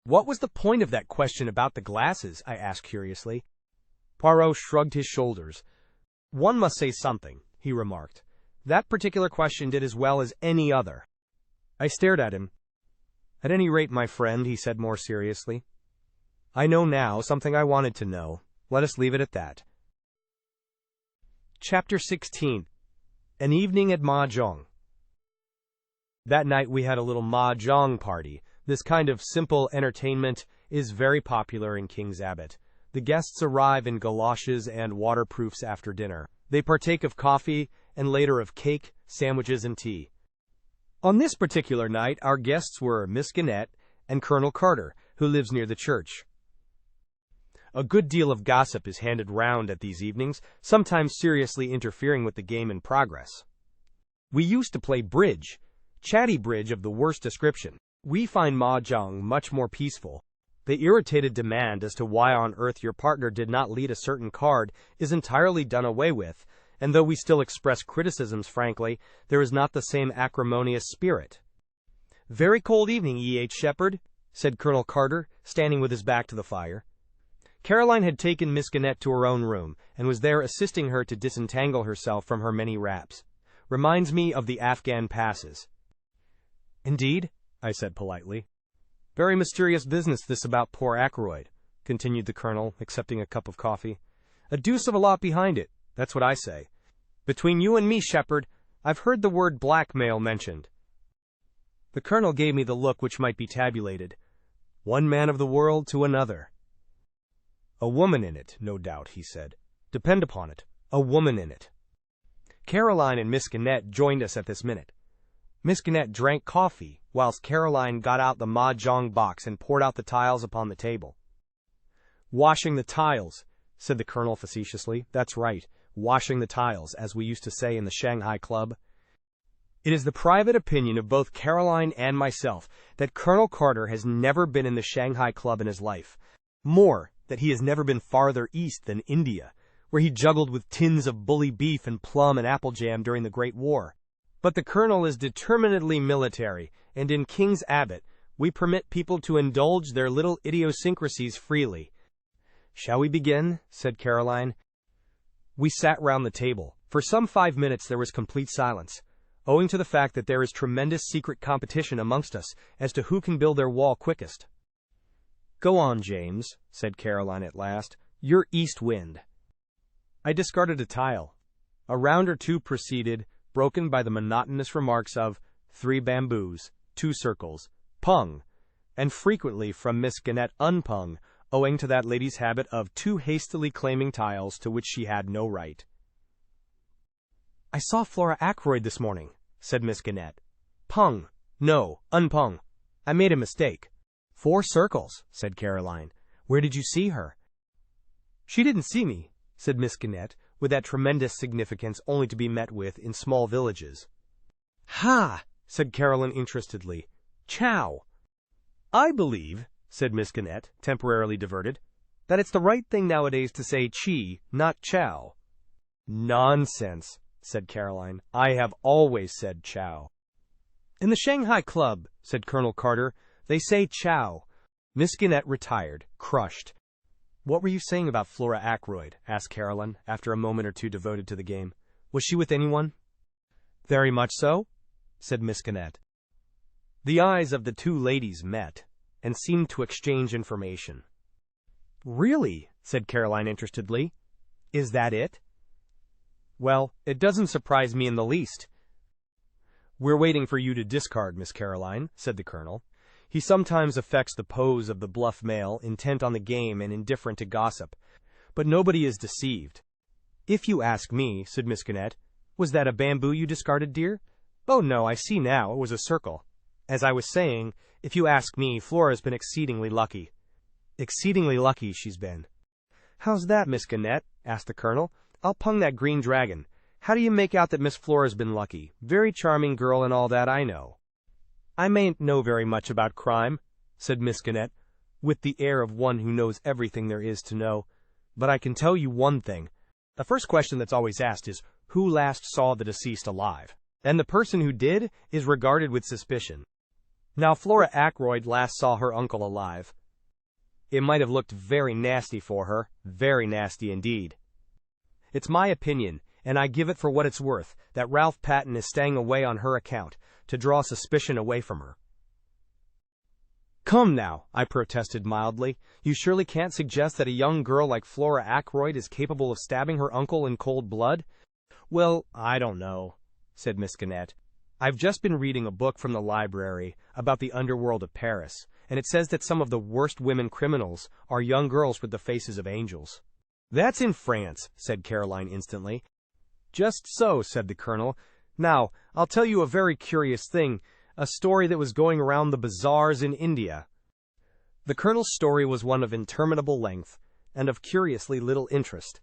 Speaker 1: "What was the point of that question about the glasses?" I asked curiously. Poirot shrugged his shoulders. "One must say something," he remarked. "That particular question did as well as any other." I stared at him. "At any rate, my friend," he said more seriously, "I know now something I wanted to know. Let us leave it at that." Chapter 16. An Evening at Mahjong. That night we had a little mahjong party. This kind of simple entertainment is very popular in King's Abbot. The guests arrive in galoshes and waterproofs after dinner. They partake of coffee, and later of cake, sandwiches, and tea. On this particular night, our guests were Miss Gannett and Colonel Carter, who lives near the church. A good deal of gossip is handed round at these evenings, sometimes seriously interfering with the game in progress. We used to play bridge, chatty bridge of the worst description. We find mahjong much more peaceful. The irritated demand as to why on earth your partner did not lead a certain card is entirely done away with, and though we still express criticisms frankly, there is not the same acrimonious spirit. "Very cold evening, E.H. Sheppard," said Colonel Carter, standing with his back to the fire. Caroline had taken Miss Gannett to her own room, and was there assisting her to disentangle herself from her many wraps. "Reminds me of the Afghan passes." "Indeed?" I said politely. "Very mysterious business this about poor Ackroyd," continued the Colonel, accepting a cup of coffee. "A deuce of a lot behind it, that's what I say. Between you and me, Sheppard, I've heard the word blackmail mentioned." The Colonel gave me the look which might be tabulated. One man of the world to another. "A woman in it, no doubt," he said. "Depend upon it, a woman in it." Caroline and Miss Gannett joined us at this minute. Miss Gannett drank coffee, whilst Caroline got out the mahjong box and poured out the tiles upon the table. "Washing the tiles," said the Colonel facetiously. "That's right, washing the tiles, as we used to say in the Shanghai Club." It is the private opinion of both Caroline and myself that Colonel Carter has never been in the Shanghai Club in his life. More, that he has never been farther east than India, where he juggled with tins of bully beef and plum and apple jam during the Great War. But the Colonel is determinedly military, and in King's Abbot, we permit people to indulge their little idiosyncrasies freely. "Shall we begin?" said Caroline. We sat round the table. For some 5 minutes there was complete silence, owing to the fact that there is tremendous secret competition amongst us as to who can build their wall quickest. "Go on, James," said Caroline at last. "You're east wind." I discarded a tile. A round or two proceeded, broken by the monotonous remarks of 3 bamboos, 2 circles, pung, and frequently from Miss Gannett unpung, owing to that lady's habit of too hastily claiming tiles to which she had no right. "I saw Flora Ackroyd this morning," said Miss Gannett. "Pung. No, unpung. I made a mistake." "4 circles," said Caroline. "Where did you see her?" "She didn't see me," said Miss Gannett, with that tremendous significance only to be met with in small villages. "Ha!" said Caroline interestedly. "Chow!" "I believe," said Miss Gannett, temporarily diverted. "That it's the right thing nowadays to say chi, not chow." "Nonsense," said Caroline. "I have always said chow." "In the Shanghai Club," said Colonel Carter, "they say chow." Miss Gannett retired, crushed. "What were you saying about Flora Ackroyd?" asked Caroline, after a moment or two devoted to the game. "Was she with anyone?" "Very much so," said Miss Gannett. The eyes of the two ladies met, and seemed to exchange information. "Really?" said Caroline interestedly. "Is that it?" "Well, it doesn't surprise me in the least." "We're waiting for you to discard, Miss Caroline," said the Colonel. He sometimes affects the pose of the bluff male, intent on the game and indifferent to gossip. But nobody is deceived. "If you ask me," said Miss Gannett, "was that a bamboo you discarded, dear?" "Oh, no, I see now. It was a circle. As I was saying, if you ask me, Flora's been exceedingly lucky." "Exceedingly lucky she's been." "How's that, Miss Gannett?" asked the Colonel. "I'll pung that green dragon. How do you make out that Miss Flora's been lucky? Very charming girl and all that, I know." "I mayn't know very much about crime," said Miss Gannett, with the air of one who knows everything there is to know. "But I can tell you one thing. The first question that's always asked is, who last saw the deceased alive? And the person who did is regarded with suspicion. Now, Flora Ackroyd last saw her uncle alive. It might have looked very nasty for her, very nasty indeed. It's my opinion, and I give it for what it's worth, that Ralph Paton is staying away on her account, to draw suspicion away from her." "Come now," I protested mildly. "You surely can't suggest that a young girl like Flora Ackroyd is capable of stabbing her uncle in cold blood?" "Well, I don't know," said Miss Gannett. "I've just been reading a book from the library about the underworld of Paris, and it says that some of the worst women criminals are young girls with the faces of angels." "That's in France," said Caroline instantly. "Just so," said the Colonel. "Now, I'll tell you a very curious thing, a story that was going around the bazaars in India." The Colonel's story was one of interminable length, and of curiously little interest.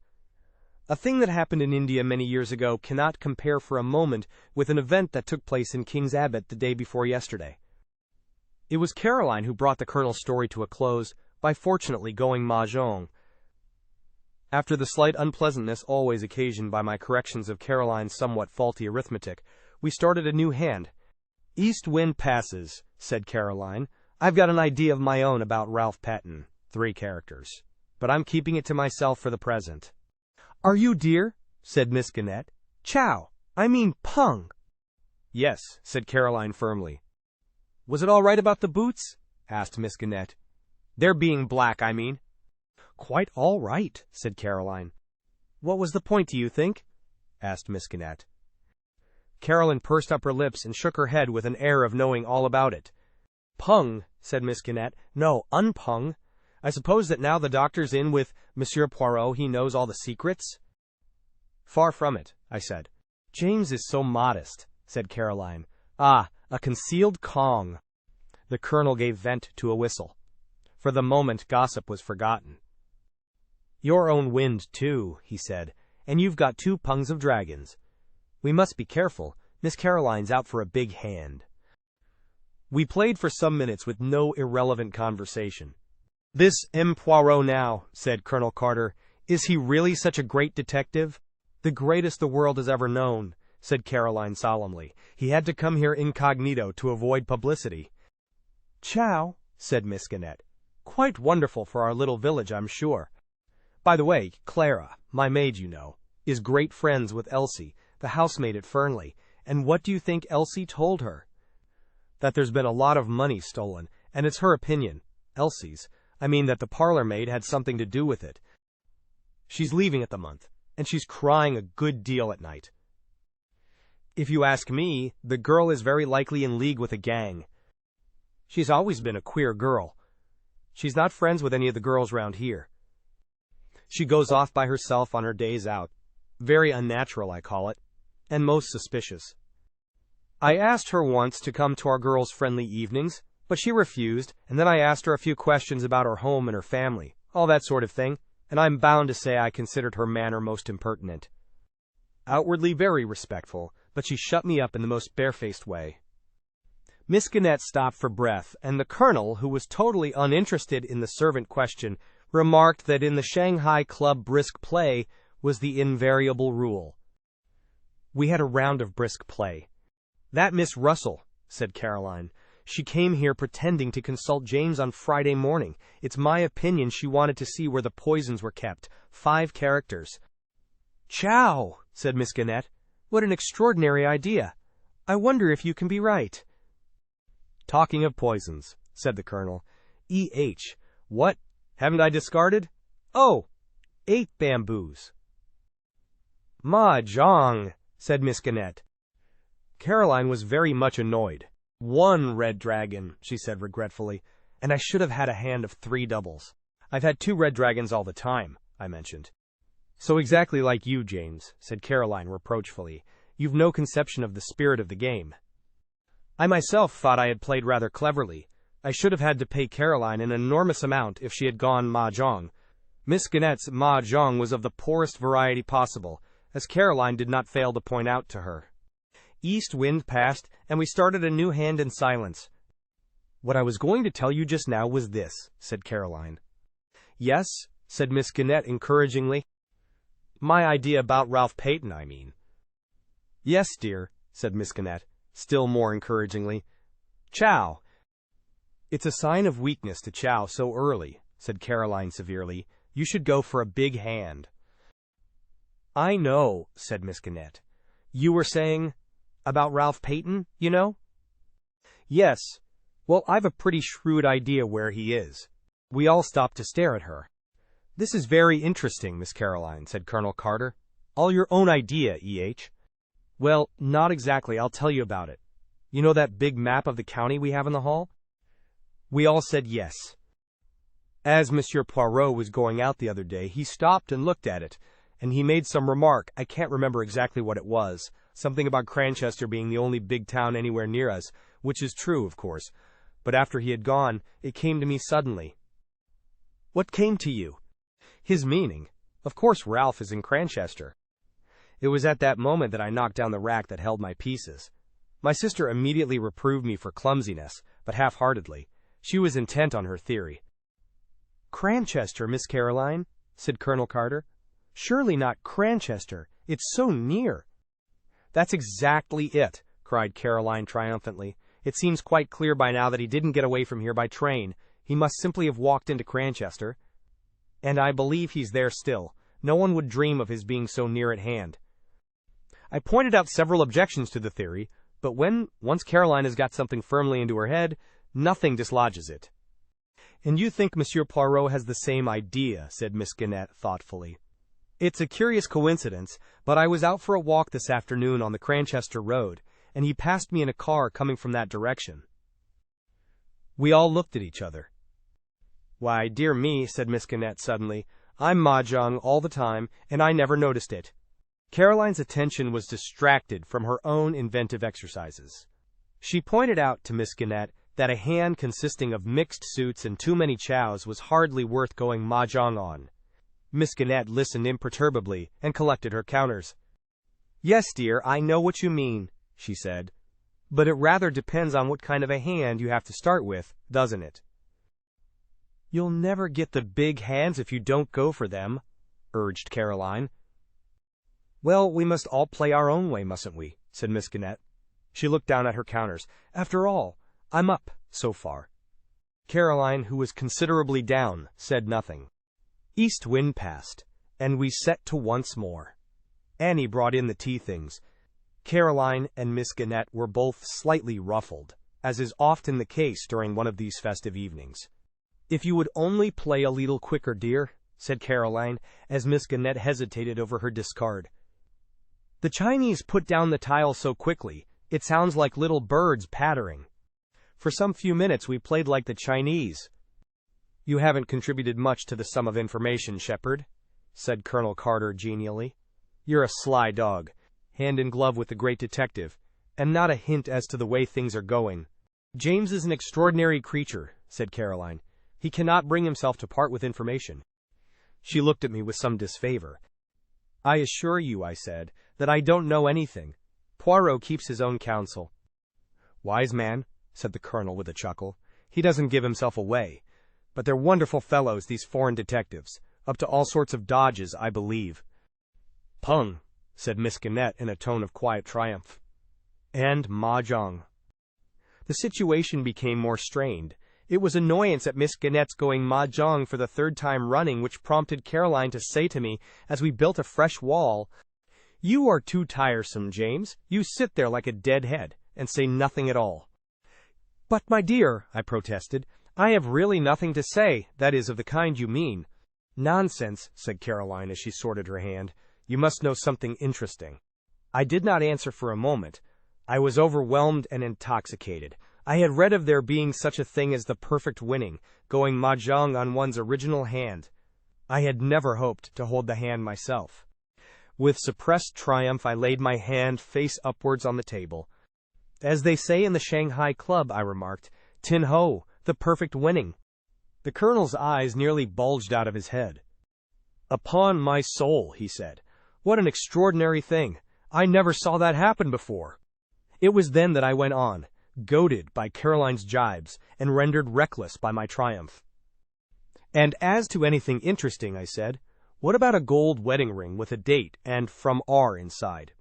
Speaker 1: A thing that happened in India many years ago cannot compare for a moment with an event that took place in King's Abbot the day before yesterday. It was Caroline who brought the Colonel's story to a close, by fortunately going mahjong. After the slight unpleasantness always occasioned by my corrections of Caroline's somewhat faulty arithmetic, we started a new hand. "East wind passes," said Caroline. "I've got an idea of my own about Ralph Paton, 3 characters. But I'm keeping it to myself for the present." "Are you, dear?" said Miss Gannett. "Chow. I mean pung." "Yes," said Caroline firmly. "Was it all right about the boots?" asked Miss Gannett. "Their being black, I mean." "Quite all right," said Caroline. "What was the point, do you think?" asked Miss Gannett. Caroline pursed up her lips and shook her head with an air of knowing all about it. "Pung," said Miss Gannett. "No, unpung. I suppose that now the doctor's in with Monsieur Poirot he knows all the secrets?" "Far from it," I said. "James is so modest," said Caroline. "Ah, a concealed Kong." The Colonel gave vent to a whistle. For the moment, gossip was forgotten. "Your own wind, too," he said, "and you've got 2 pungs of dragons. We must be careful. Miss Caroline's out for a big hand." We played for some minutes with no irrelevant conversation. "This M. Poirot now," said Colonel Carter, "is he really such a great detective?" "The greatest the world has ever known," said Caroline solemnly. "He had to come here incognito to avoid publicity." "Chow," said Miss Gannett. "Quite wonderful for our little village, I'm sure. By the way, Clara, my maid, you know, is great friends with Elsie, the housemaid at Fernly, and what do you think Elsie told her? That there's been a lot of money stolen, and it's her opinion, Elsie's, that the parlormaid had something to do with it. She's leaving it the month, and she's crying a good deal at night. If you ask me, the girl is very likely in league with a gang. She's always been a queer girl. She's not friends with any of the girls round here. She goes off by herself on her days out. Very unnatural, I call it, and most suspicious. I asked her once to come to our girls' friendly evenings, but she refused, and then I asked her a few questions about her home and her family, all that sort of thing, and I'm bound to say I considered her manner most impertinent. Outwardly very respectful, but she shut me up in the most barefaced way. Miss Gannett stopped for breath, and the colonel, who was totally uninterested in the servant question, remarked that in the Shanghai club brisk play was the invariable rule. We had a round of brisk play. "That Miss Russell," said Caroline. "She came here pretending to consult James on Friday morning. It's my opinion she wanted to see where the poisons were kept. 5 characters. "Chow," said Miss Gannett. "What an extraordinary idea. I wonder if you can be right." "Talking of poisons," said the colonel. "E.H. What? Haven't I discarded? Oh, 8 bamboos." "Jong," said Miss Gannett. Caroline was very much annoyed. "1 red dragon," she said regretfully, "and I should have had a hand of 3 doubles. I've had 2 red dragons all the time," I mentioned. "So exactly like you, James," said Caroline reproachfully. "You've no conception of the spirit of the game." I myself thought I had played rather cleverly. I should have had to pay Caroline an enormous amount if she had gone mahjong. Miss Gannett's mahjong was of the poorest variety possible, as Caroline did not fail to point out to her. East wind passed, and we started a new hand in silence. "What I was going to tell you just now was this," said Caroline. "Yes," said Miss Gannett encouragingly. "My idea about Ralph Paton, I mean." "Yes, dear," said Miss Gannett, still more encouragingly. "Chow." "It's a sign of weakness to chow so early," said Caroline severely. "You should go for a big hand." "I know," said Miss Gannett. "You were saying about Ralph Paton, you know?" "Yes. Well, I've a pretty shrewd idea where he is." We all stopped to stare at her. "This is very interesting, Miss Caroline," said Colonel Carter. "All your own idea, E.H." "Well, not exactly. I'll tell you about it. You know that big map of the county we have in the hall?" We all said yes. As Monsieur Poirot was going out the other day, he stopped and looked at it, and he made some remark. I can't remember exactly what it was. Something about Cranchester being the only big town anywhere near us, which is true, of course. But after he had gone, it came to me suddenly. "What came to you?" "His meaning. Of course Ralph is in Cranchester." It was at that moment that I knocked down the rack that held my pieces. My sister immediately reproved me for clumsiness, but half-heartedly. She was intent on her theory. "Cranchester, Miss Caroline?" said Colonel Carter. "Surely not Cranchester. It's so near." "That's exactly it," cried Caroline triumphantly. "It seems quite clear by now that he didn't get away from here by train. He must simply have walked into Cranchester. And I believe he's there still. No one would dream of his being so near at hand." I pointed out several objections to the theory, but once Caroline has got something firmly into her head, nothing dislodges it. "And you think Monsieur Poirot has the same idea," said Miss Gannett thoughtfully. "It's a curious coincidence, but I was out for a walk this afternoon on the Cranchester Road, and he passed me in a car coming from that direction." We all looked at each other. "Why, dear me," said Miss Gannett suddenly, "I'm mahjong all the time, and I never noticed it." Caroline's attention was distracted from her own inventive exercises. She pointed out to Miss Gannett that a hand consisting of mixed suits and too many chows was hardly worth going mahjong on. Miss Gannett listened imperturbably and collected her counters. "Yes, dear, I know what you mean," she said. "But it rather depends on what kind of a hand you have to start with, doesn't it?" "You'll never get the big hands if you don't go for them," urged Caroline. "Well, we must all play our own way, mustn't we?" said Miss Gannett. She looked down at her counters. "After all, I'm up, so far." Caroline, who was considerably down, said nothing. East wind passed, and we set to once more. Annie brought in the tea things. Caroline and Miss Gannett were both slightly ruffled, as is often the case during one of these festive evenings. "If you would only play a little quicker, dear," said Caroline, as Miss Gannett hesitated over her discard. "The Chinese put down the tile so quickly, it sounds like little birds pattering." For some few minutes we played like the Chinese. "You haven't contributed much to the sum of information, Sheppard," said Colonel Carter genially. "You're a sly dog, hand in glove with the great detective, and not a hint as to the way things are going." "James is an extraordinary creature," said Caroline. "He cannot bring himself to part with information." She looked at me with some disfavor. "I assure you," I said, "that I don't know anything. Poirot keeps his own counsel." "Wise man," said the colonel with a chuckle. "He doesn't give himself away. But they're wonderful fellows, these foreign detectives. Up to all sorts of dodges, I believe." "Pung," said Miss Gannett in a tone of quiet triumph. "And mahjong." The situation became more strained. It was annoyance at Miss Gannett's going mahjong for the third time running which prompted Caroline to say to me, as we built a fresh wall, "You are too tiresome, James. You sit there like a dead head, and say nothing at all." "But, my dear," I protested, "I have really nothing to say, that is, of the kind you mean." "Nonsense," said Caroline as she sorted her hand. "You must know something interesting." I did not answer for a moment. I was overwhelmed and intoxicated. I had read of there being such a thing as the perfect winning, going mahjong on one's original hand. I had never hoped to hold the hand myself. With suppressed triumph, I laid my hand face upwards on the table. "As they say in the Shanghai Club," I remarked, "tin ho, the perfect winning." The colonel's eyes nearly bulged out of his head. "Upon my soul," he said, "what an extraordinary thing! I never saw that happen before." It was then that I went on, goaded by Caroline's jibes, and rendered reckless by my triumph. "And as to anything interesting," I said, "what about a gold wedding ring with a date and from R inside?"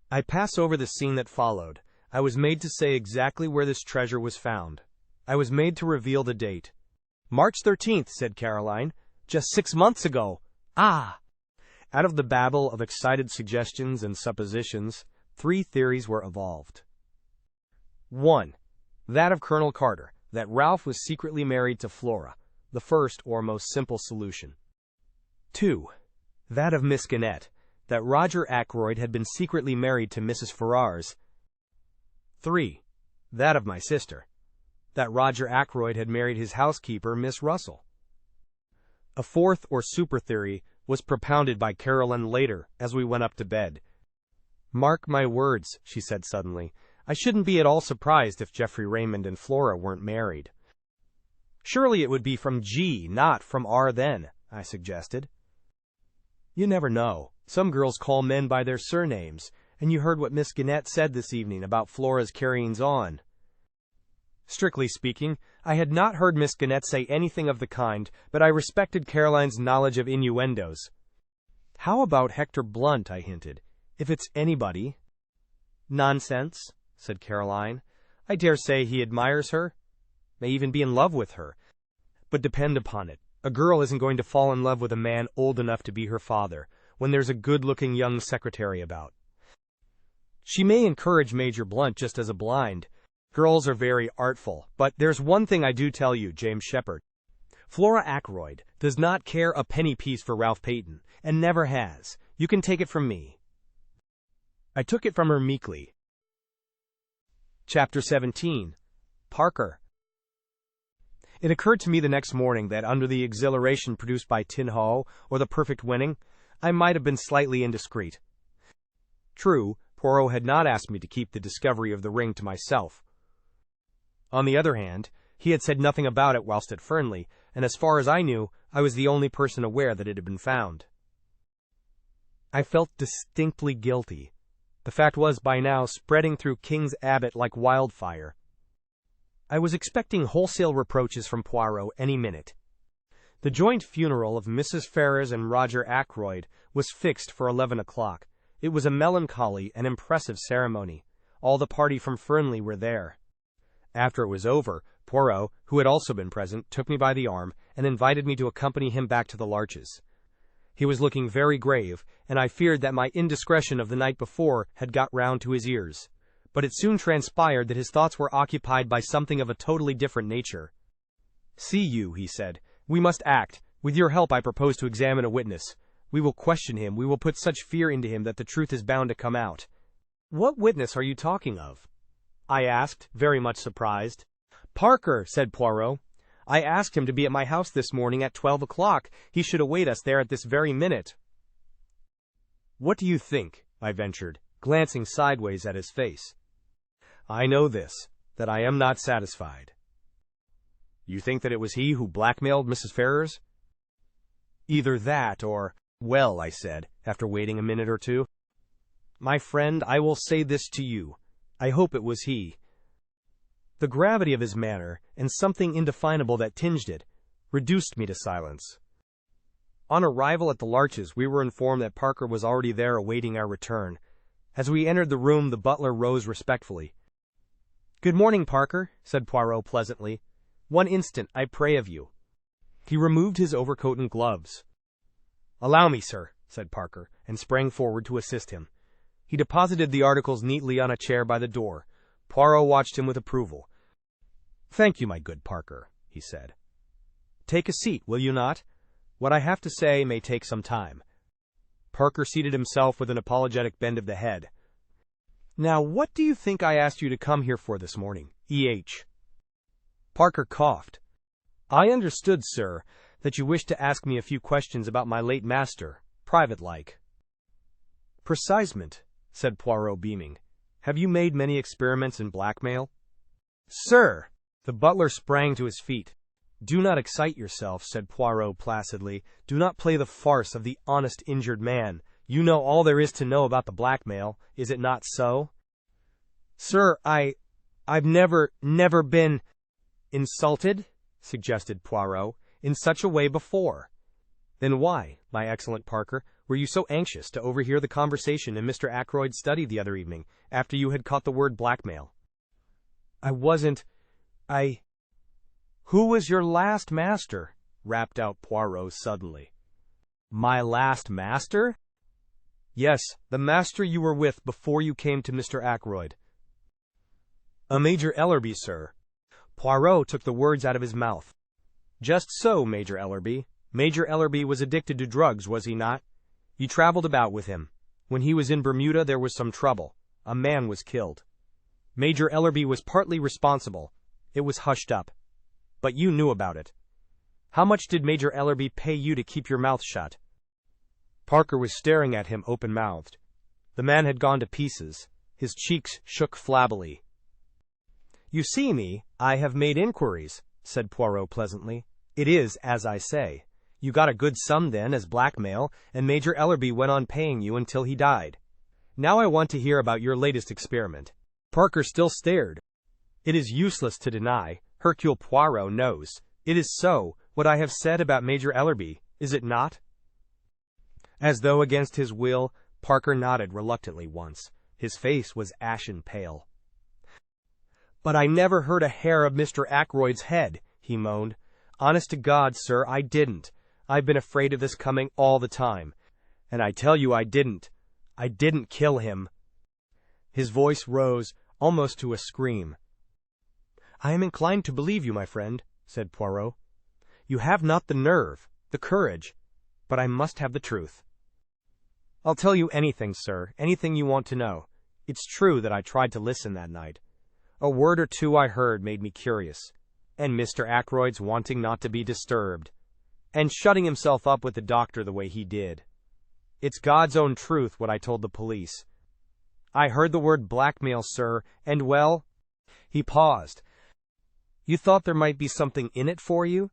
Speaker 1: I pass over the scene that followed. I was made to say exactly where this treasure was found. I was made to reveal the date. "March 13th, said Caroline. "Just 6 months ago." "Ah!" Out of the babble of excited suggestions and suppositions, 3 theories were evolved. 1. That of Colonel Carter, that Ralph was secretly married to Flora, the first or most simple solution. 2. That of Miss Gannett, that Roger Ackroyd had been secretly married to Mrs. Ferrars. 3. That of my sister, that Roger Ackroyd had married his housekeeper, Miss Russell. A 4th or super theory was propounded by Caroline later as we went up to bed. "Mark my words," she said suddenly, "I shouldn't be at all surprised if Geoffrey, Raymond, and Flora weren't married." "Surely it would be from G, not from R then," I suggested. "You never know. Some girls call men by their surnames, and you heard what Miss Gannett said this evening about Flora's carryings on." Strictly speaking, I had not heard Miss Gannett say anything of the kind, but I respected Caroline's knowledge of innuendos. "How about Hector Blunt?" I hinted. "If it's anybody." "Nonsense," said Caroline. "I dare say he admires her, may even be in love with her. But depend upon it, a girl isn't going to fall in love with a man old enough to be her father, when there's a good-looking young secretary about. She may encourage Major Blunt just as a blind. Girls are very artful, but there's one thing I do tell you, James Sheppard. Flora Ackroyd does not care a penny piece for Ralph Paton, and never has. You can take it from me." I took it from her meekly. Chapter 17. Parker. It occurred to me the next morning that under the exhilaration produced by tin ho, or the perfect winning, I might have been slightly indiscreet. True, Poirot had not asked me to keep the discovery of the ring to myself. On the other hand, he had said nothing about it whilst at Fernly, and as far as I knew, I was the only person aware that it had been found. I felt distinctly guilty. The fact was by now spreading through King's Abbot like wildfire. I was expecting wholesale reproaches from Poirot any minute. The joint funeral of Mrs. Ferrars and Roger Ackroyd was fixed for 11 o'clock. It was a melancholy and impressive ceremony. All the party from Fernly were there. After it was over, Poirot, who had also been present, took me by the arm and invited me to accompany him back to the Larches. He was looking very grave, and I feared that my indiscretion of the night before had got round to his ears. But it soon transpired that his thoughts were occupied by something of a totally different nature. "See you," he said, "we must act. With your help I propose to examine a witness. We will question him, we will put such fear into him that the truth is bound to come out." "What witness are you talking of?" I asked, very much surprised. "Parker," said Poirot. "I asked him to be at my house this morning at 12 o'clock. He should await us there at this very minute." "What do you think?" I ventured, glancing sideways at his face. "I know this, that I am not satisfied." "You think that it was he who blackmailed Mrs. Ferrars?" "Either that or—" "Well," I said, after waiting a minute or two, "my friend, I will say this to you. I hope it was he." The gravity of his manner, and something indefinable that tinged it, reduced me to silence. On arrival at the Larches, we were informed that Parker was already there awaiting our return. As we entered the room, the butler rose respectfully. "Good morning, Parker," said Poirot pleasantly. "One instant, I pray of you." He removed his overcoat and gloves. "Allow me, sir," said Parker, and sprang forward to assist him. He deposited the articles neatly on a chair by the door. Poirot watched him with approval. "Thank you, my good Parker," he said. "Take a seat, will you not? What I have to say may take some time." Parker seated himself with an apologetic bend of the head. "Now, what do you think I asked you to come here for this morning, E.H.?" Parker coughed. "I understood, sir, that you wished to ask me a few questions about my late master, private-like." "Precisement," said Poirot, beaming. "Have you made many experiments in blackmail?" "Sir!" The butler sprang to his feet. "Do not excite yourself," said Poirot placidly. "Do not play the farce of the honest injured man. You know all there is to know about the blackmail, is it not so?" "Sir, I've never been—" "Insulted," suggested Poirot, "in such a way before. Then why, my excellent Parker, were you so anxious to overhear the conversation in Mr. Ackroyd's study the other evening, after you had caught the word blackmail?" "Who was your last master?" rapped out Poirot suddenly. "My last master?" "Yes, the master you were with before you came to Mr. Ackroyd." "A Major Ellerby, sir." Poirot took the words out of his mouth. "Just so, Major Ellerby. Major Ellerby was addicted to drugs, was he not? You traveled about with him. When he was in Bermuda, there was some trouble. A man was killed. Major Ellerby was partly responsible. It was hushed up. But you knew about it. How much did Major Ellerby pay you to keep your mouth shut?" Parker was staring at him open-mouthed. The man had gone to pieces. His cheeks shook flabbily. "You see me, I have made inquiries," said Poirot pleasantly. "It is as I say. You got a good sum then as blackmail, and Major Ellerby went on paying you until he died. Now I want to hear about your latest experiment." Parker still stared. "It is useless to deny. Hercule Poirot knows. It is so, what I have said about Major Ellerby, is it not?" As though against his will, Parker nodded reluctantly once. His face was ashen pale. "But I never hurt a hair of Mr. Ackroyd's head," he moaned. "Honest to God, sir, I didn't. I've been afraid of this coming all the time. And I tell you I didn't kill him." His voice rose, almost to a scream. "I am inclined to believe you, my friend," said Poirot. "You have not the nerve, the courage, but I must have the truth." "I'll tell you anything, sir, anything you want to know. It's true that I tried to listen that night. A word or two I heard made me curious. And Mr. Ackroyd's wanting not to be disturbed. And shutting himself up with the doctor the way he did. It's God's own truth what I told the police. I heard the word blackmail, sir, and well—" He paused. "You thought there might be something in it for you?"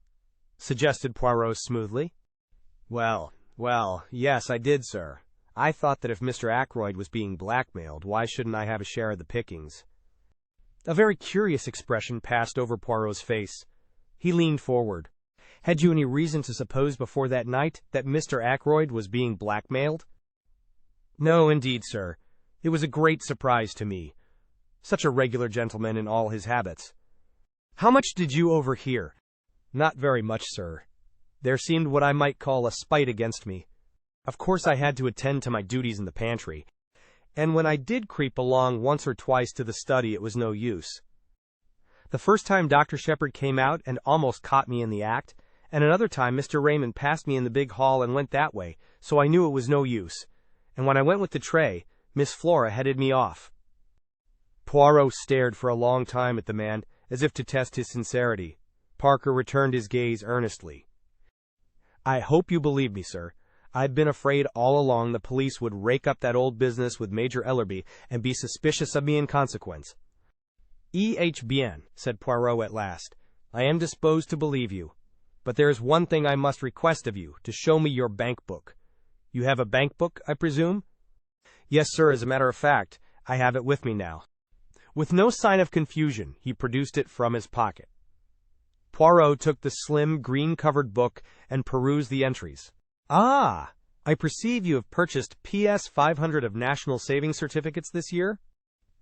Speaker 1: suggested Poirot smoothly. Well, yes, I did, sir. I thought that if Mr. Ackroyd was being blackmailed, why shouldn't I have a share of the pickings?" A very curious expression passed over Poirot's face. He leaned forward. "Had you any reason to suppose before that night that Mr. Ackroyd was being blackmailed?" "No, indeed, sir. It was a great surprise to me. Such a regular gentleman in all his habits." "How much did you overhear?" "Not very much, sir. There seemed what I might call a spite against me. Of course I had to attend to my duties in the pantry, and when I did creep along once or twice to the study it was no use. The first time Dr. Sheppard came out and almost caught me in the act, and another time Mr. Raymond passed me in the big hall and went that way, so I knew it was no use. And when I went with the tray, Miss Flora headed me off." Poirot stared for a long time at the man, as if to test his sincerity. Parker returned his gaze earnestly. "I hope you believe me, sir. I've been afraid all along the police would rake up that old business with Major Ellerby and be suspicious of me in consequence." "Bien," said Poirot at last. "I am disposed to believe you. But there is one thing I must request of you, to show me your bank book. You have a bank book, I presume?" "Yes, sir, as a matter of fact. I have it with me now." With no sign of confusion, he produced it from his pocket. Poirot took the slim, green-covered book and perused the entries. "Ah, I perceive you have purchased PS 500 of National Savings Certificates this year?"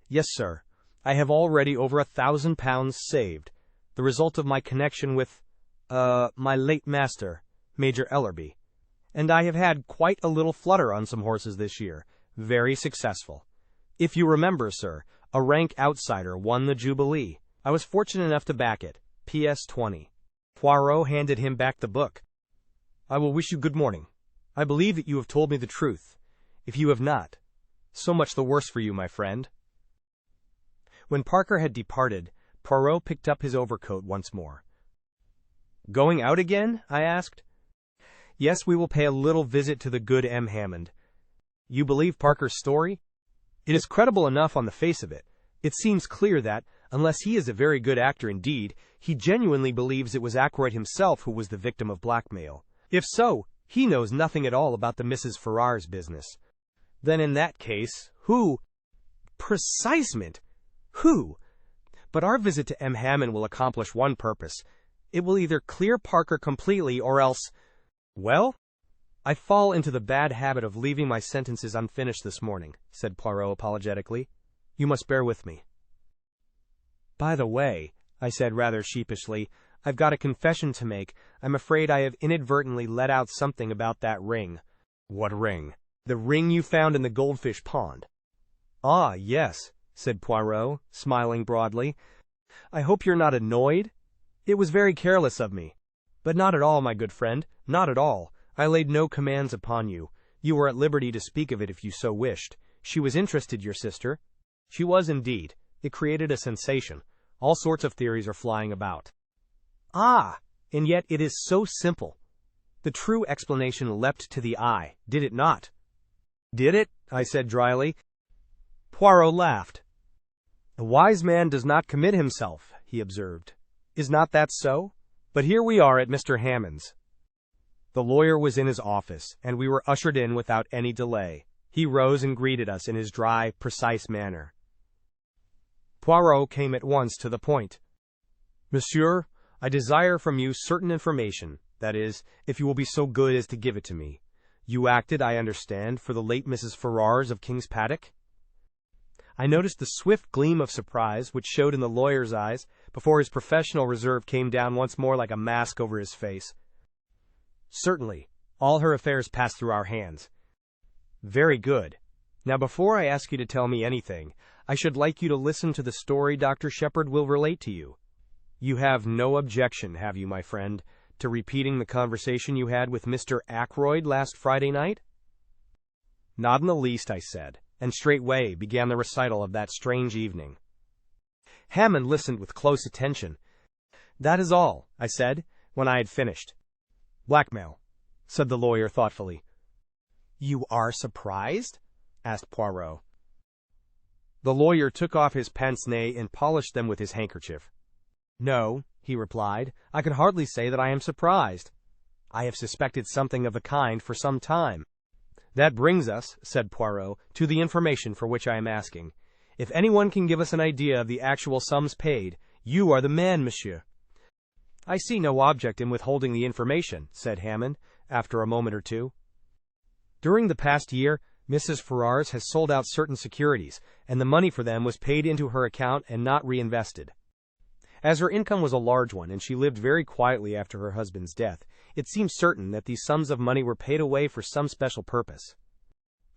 Speaker 1: "Yes, sir. I have already over £1,000 saved, the result of my connection with, my late master, Major Ellerby. And I have had quite a little flutter on some horses this year. Very successful. If you remember, sir, a rank outsider won the Jubilee. I was fortunate enough to back it. PS 20. Poirot handed him back the book. "I will wish you good morning. I believe that you have told me the truth. If you have not, so much the worse for you, my friend." When Parker had departed, Poirot picked up his overcoat once more. "Going out again?" I asked. "Yes, we will pay a little visit to the good M. Hammond. You believe Parker's story? It is credible enough on the face of it. It seems clear that, unless he is a very good actor indeed, he genuinely believes it was Ackroyd himself who was the victim of blackmail. If so, he knows nothing at all about the Mrs. Ferrars business. Then in that case, who? Precisement! Who? But our visit to M. Hammond will accomplish one purpose. It will either clear Parker completely or else... Well, I fall into the bad habit of leaving my sentences unfinished this morning," said Poirot apologetically. "You must bear with me." "By the way," I said rather sheepishly, "I've got a confession to make. I'm afraid I have inadvertently let out something about that ring." "What ring?" "The ring you found in the Goldfish pond." "Ah, yes," said Poirot, smiling broadly. "I hope you're not annoyed? It was very careless of me." "But not at all, my good friend, not at all. I laid no commands upon you. You were at liberty to speak of it if you so wished. She was interested, your sister." "She was indeed. It created a sensation. All sorts of theories are flying about." "Ah, and yet it is so simple. The true explanation leapt to the eye, did it not?" "Did it?" I said dryly. Poirot laughed. "A wise man does not commit himself," he observed. "Is not that so? But here we are at Mr. Hammond's." The lawyer was in his office, and we were ushered in without any delay. He rose and greeted us in his dry, precise manner. Poirot came at once to the point. "Monsieur, I desire from you certain information, that is, if you will be so good as to give it to me. You acted, I understand, for the late Mrs. Ferrars of King's Paddock?" I noticed the swift gleam of surprise which showed in the lawyer's eyes before his professional reserve came down once more like a mask over his face. "Certainly. All her affairs passed through our hands." "Very good. Now before I ask you to tell me anything, I should like you to listen to the story Dr. Sheppard will relate to you. You have no objection, have you, my friend, to repeating the conversation you had with Mr. Ackroyd last Friday night?" "Not in the least," I said, and straightway began the recital of that strange evening. Hammond listened with close attention. "That is all," I said, when I had finished. "Blackmail," said the lawyer thoughtfully. "You are surprised?" asked Poirot. The lawyer took off his pince-nez and polished them with his handkerchief. "No," he replied, "I can hardly say that I am surprised. I have suspected something of the kind for some time." "That brings us," said Poirot, "to the information for which I am asking. If anyone can give us an idea of the actual sums paid, you are the man, monsieur." "I see no object in withholding the information," said Hammond, after a moment or two. "During the past year, Mrs. Ferrars has sold out certain securities, and the money for them was paid into her account and not reinvested. As her income was a large one and she lived very quietly after her husband's death, it seems certain that these sums of money were paid away for some special purpose.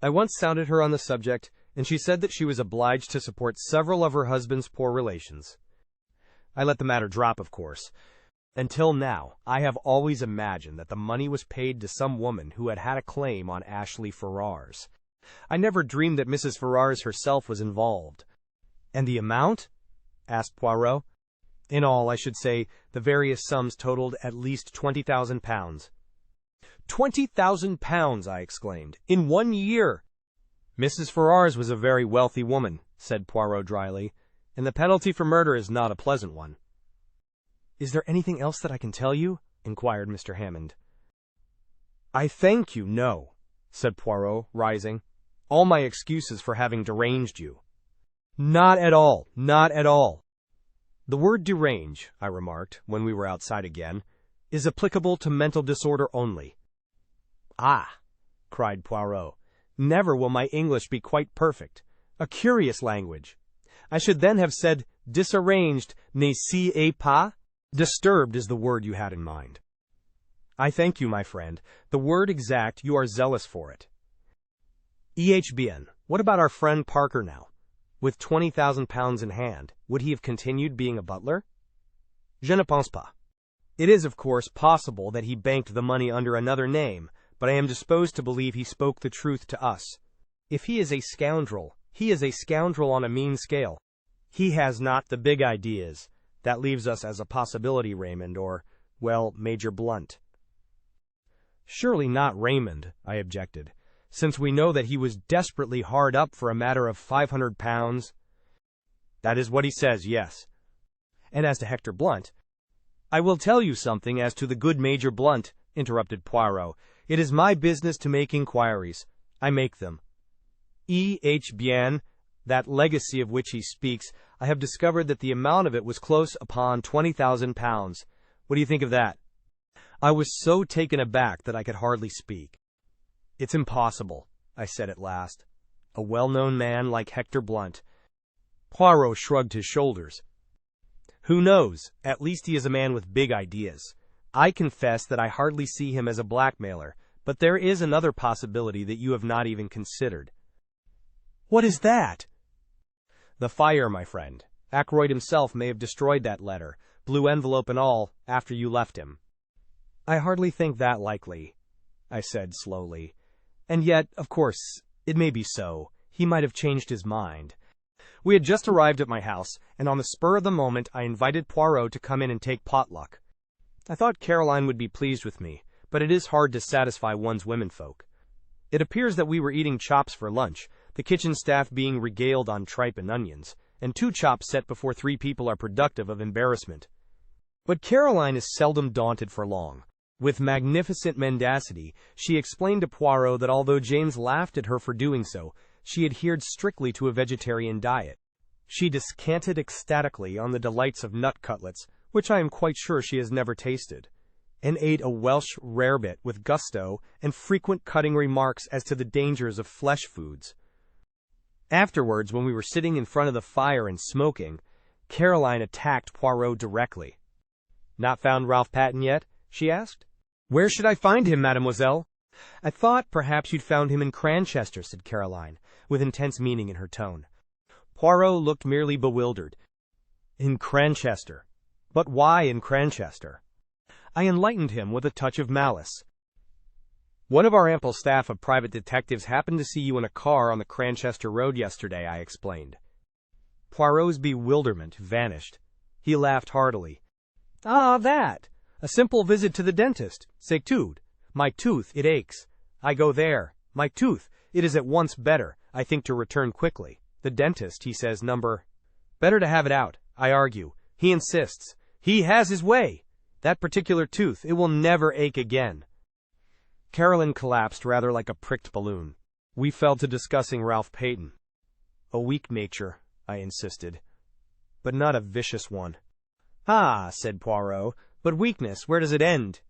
Speaker 1: I once sounded her on the subject, and she said that she was obliged to support several of her husband's poor relations. I let the matter drop, of course. Until now, I have always imagined that the money was paid to some woman who had had a claim on Ashley Ferrars. I never dreamed that Mrs. Ferrars herself was involved." "And the amount?" asked Poirot. "In all, I should say, the various sums totaled at least £20,000. £20,000! I exclaimed. "In 1 year!" "Mrs. Ferrars was a very wealthy woman," said Poirot dryly, "and the penalty for murder is not a pleasant one." "Is there anything else that I can tell you?" inquired Mr. Hammond. "I thank you, no," said Poirot, rising. "All my excuses for having deranged you." Not at all, not at all. The word derange, I remarked, when we were outside again, is applicable to mental disorder only. Ah, cried Poirot, never will my English be quite perfect. A curious language. I should then have said disarranged, n'est-ce pas? Disturbed is the word you had in mind. I thank you, my friend. The word exact, you are zealous for it. EHBN, what about our friend Parker now? With £20,000 in hand, would he have continued being a butler? Je ne pense pas. It is, of course, possible that he banked the money under another name, but I am disposed to believe he spoke the truth to us. If he is a scoundrel, he is a scoundrel on a mean scale. He has not the big ideas. That leaves us as a possibility Raymond or, well, Major Blunt. Surely not Raymond, I objected, since we know that he was desperately hard up for a matter of £500. That is what he says, yes. And as to Hector Blunt, I will tell you something as to the good Major Blunt, interrupted Poirot. It is my business to make inquiries. I make them. Bien, that legacy of which he speaks, I have discovered that the amount of it was close upon £20,000. What do you think of that? I was so taken aback that I could hardly speak. It's impossible, I said at last. A well-known man like Hector Blunt. Poirot shrugged his shoulders. Who knows? At least he is a man with big ideas. I confess that I hardly see him as a blackmailer, but there is another possibility that you have not even considered. What is that? The fire, my friend. Ackroyd himself may have destroyed that letter, blue envelope and all, after you left him. I hardly think that likely, I said slowly. And yet, of course, it may be so. He might have changed his mind. We had just arrived at my house, and on the spur of the moment I invited Poirot to come in and take potluck. I thought Caroline would be pleased with me, but it is hard to satisfy one's womenfolk. It appears that we were eating chops for lunch, the kitchen staff being regaled on tripe and onions, and 2 chops set before 3 people are productive of embarrassment. But Caroline is seldom daunted for long. With magnificent mendacity, she explained to Poirot that although James laughed at her for doing so, she adhered strictly to a vegetarian diet. She descanted ecstatically on the delights of nut cutlets, which I am quite sure she has never tasted, and ate a Welsh rarebit with gusto and frequent cutting remarks as to the dangers of flesh foods. Afterwards, when we were sitting in front of the fire and smoking, Caroline attacked Poirot directly. Not found Ralph Paton yet? She asked. Where should I find him, mademoiselle? I thought perhaps you'd found him in Cranchester, said Caroline, with intense meaning in her tone. Poirot looked merely bewildered. In Cranchester? But why in Cranchester? I enlightened him with a touch of malice. One of our ample staff of private detectives happened to see you in a car on the Cranchester Road yesterday, I explained. Poirot's bewilderment vanished. He laughed heartily. Ah, that! A simple visit to the dentist. C'est tout. My tooth, it aches. I go there. My tooth, it is at once better, I think, to return quickly. The dentist, he says, better to have it out, I argue. He insists. He has his way. That particular tooth, it will never ache again. Caroline collapsed rather like a pricked balloon. We fell to discussing Ralph Paton. A weak nature, I insisted, but not a vicious one. Ah, said Poirot, but weakness, where does it end?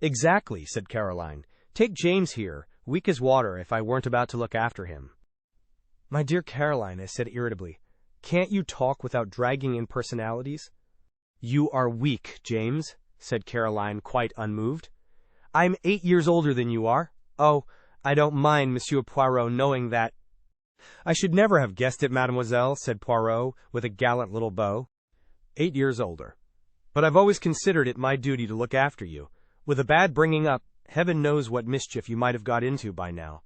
Speaker 1: Exactly, said Caroline. Take James here, weak as water if I weren't about to look after him. My dear Caroline, I said irritably, can't you talk without dragging in personalities? You are weak, James, said Caroline, quite unmoved. I'm 8 years older than you are. Oh, I don't mind Monsieur Poirot knowing that. I should never have guessed it, mademoiselle, said Poirot, with a gallant little bow. 8 years older. But I've always considered it my duty to look after you. With a bad bringing up, heaven knows what mischief you might have got into by now.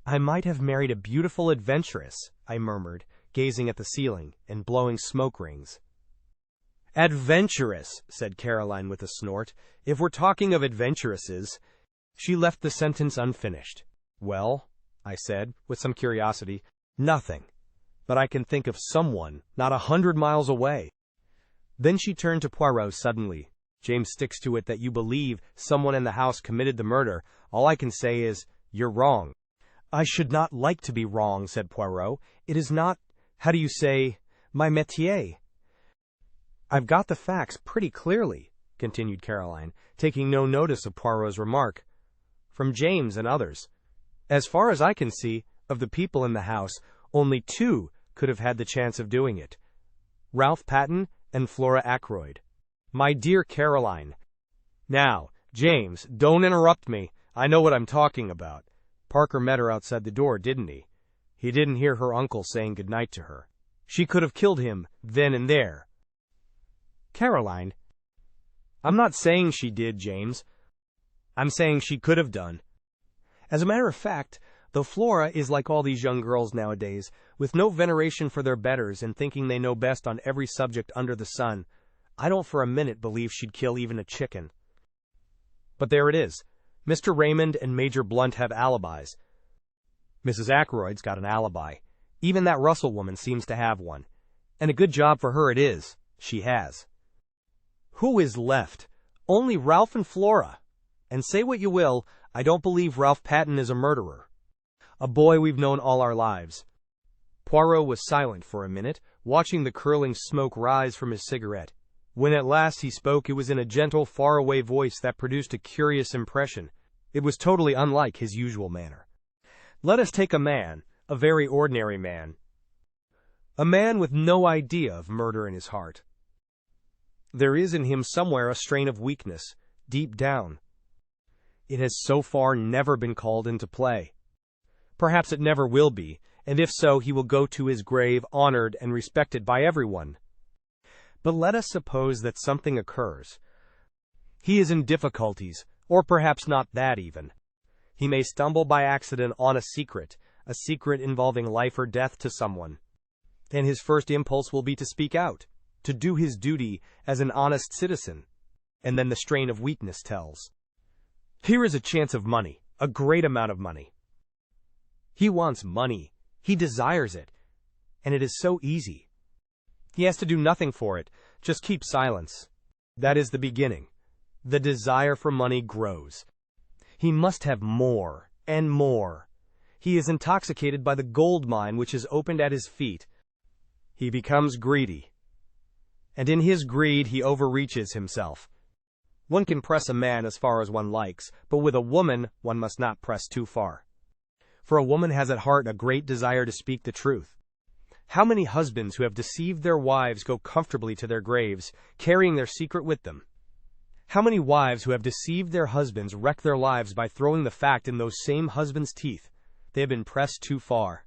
Speaker 1: I might have married a beautiful adventuress, I murmured, gazing at the ceiling and blowing smoke rings. Adventuress, said Caroline with a snort. If we're talking of adventuresses. She left the sentence unfinished. Well, I said, with some curiosity. Nothing. But I can think of someone, not 100 miles away. Then she turned to Poirot suddenly. James sticks to it that you believe someone in the house committed the murder. All I can say is, you're wrong. I should not like to be wrong, said Poirot. It is not How do you say, my métier? I've got the facts pretty clearly, continued Caroline, taking no notice of Poirot's remark, from James and others. As far as I can see, of the people in the house, only two could have had the chance of doing it. Ralph Paton and Flora Ackroyd. My dear Caroline. Now, James, don't interrupt me. I know what I'm talking about. Parker met her outside the door, didn't he? He didn't hear her uncle saying goodnight to her. She could have killed him, then and there. Caroline. I'm not saying she did, James. I'm saying she could have done. As a matter of fact, though Flora is like all these young girls nowadays, with no veneration for their betters and thinking they know best on every subject under the sun, I don't for a minute believe she'd kill even a chicken. But there it is. Mr. Raymond and Major Blunt have alibis. Mrs. Ackroyd's got an alibi. Even that Russell woman seems to have one. And a good job for her it is. She has. Who is left? Only Ralph and Flora. And say what you will, I don't believe Ralph Paton is a murderer. A boy we've known all our lives. Poirot was silent for a minute, watching the curling smoke rise from his cigarette. When at last he spoke, it was in a gentle, far-away voice that produced a curious impression. It was totally unlike his usual manner. Let us take a man, a very ordinary man. A man with no idea of murder in his heart. There is in him somewhere a strain of weakness, deep down. It has so far never been called into play. Perhaps it never will be, and if so, he will go to his grave honored and respected by everyone. But let us suppose that something occurs. He is in difficulties, or perhaps not that even. He may stumble by accident on a secret involving life or death to someone. And his first impulse will be to speak out, to do his duty as an honest citizen. And then the strain of weakness tells. Here is a chance of money, a great amount of money. He wants money. He desires it. And it is so easy. He has to do nothing for it, just keep silence. That is the beginning. The desire for money grows. He must have more and more. He is intoxicated by the gold mine which is opened at his feet. He becomes greedy. And in his greed he overreaches himself. One can press a man as far as one likes, but with a woman one must not press too far. For a woman has at heart a great desire to speak the truth. How many husbands who have deceived their wives go comfortably to their graves, carrying their secret with them? How many wives who have deceived their husbands wreck their lives by throwing the fact in those same husbands' teeth? They have been pressed too far.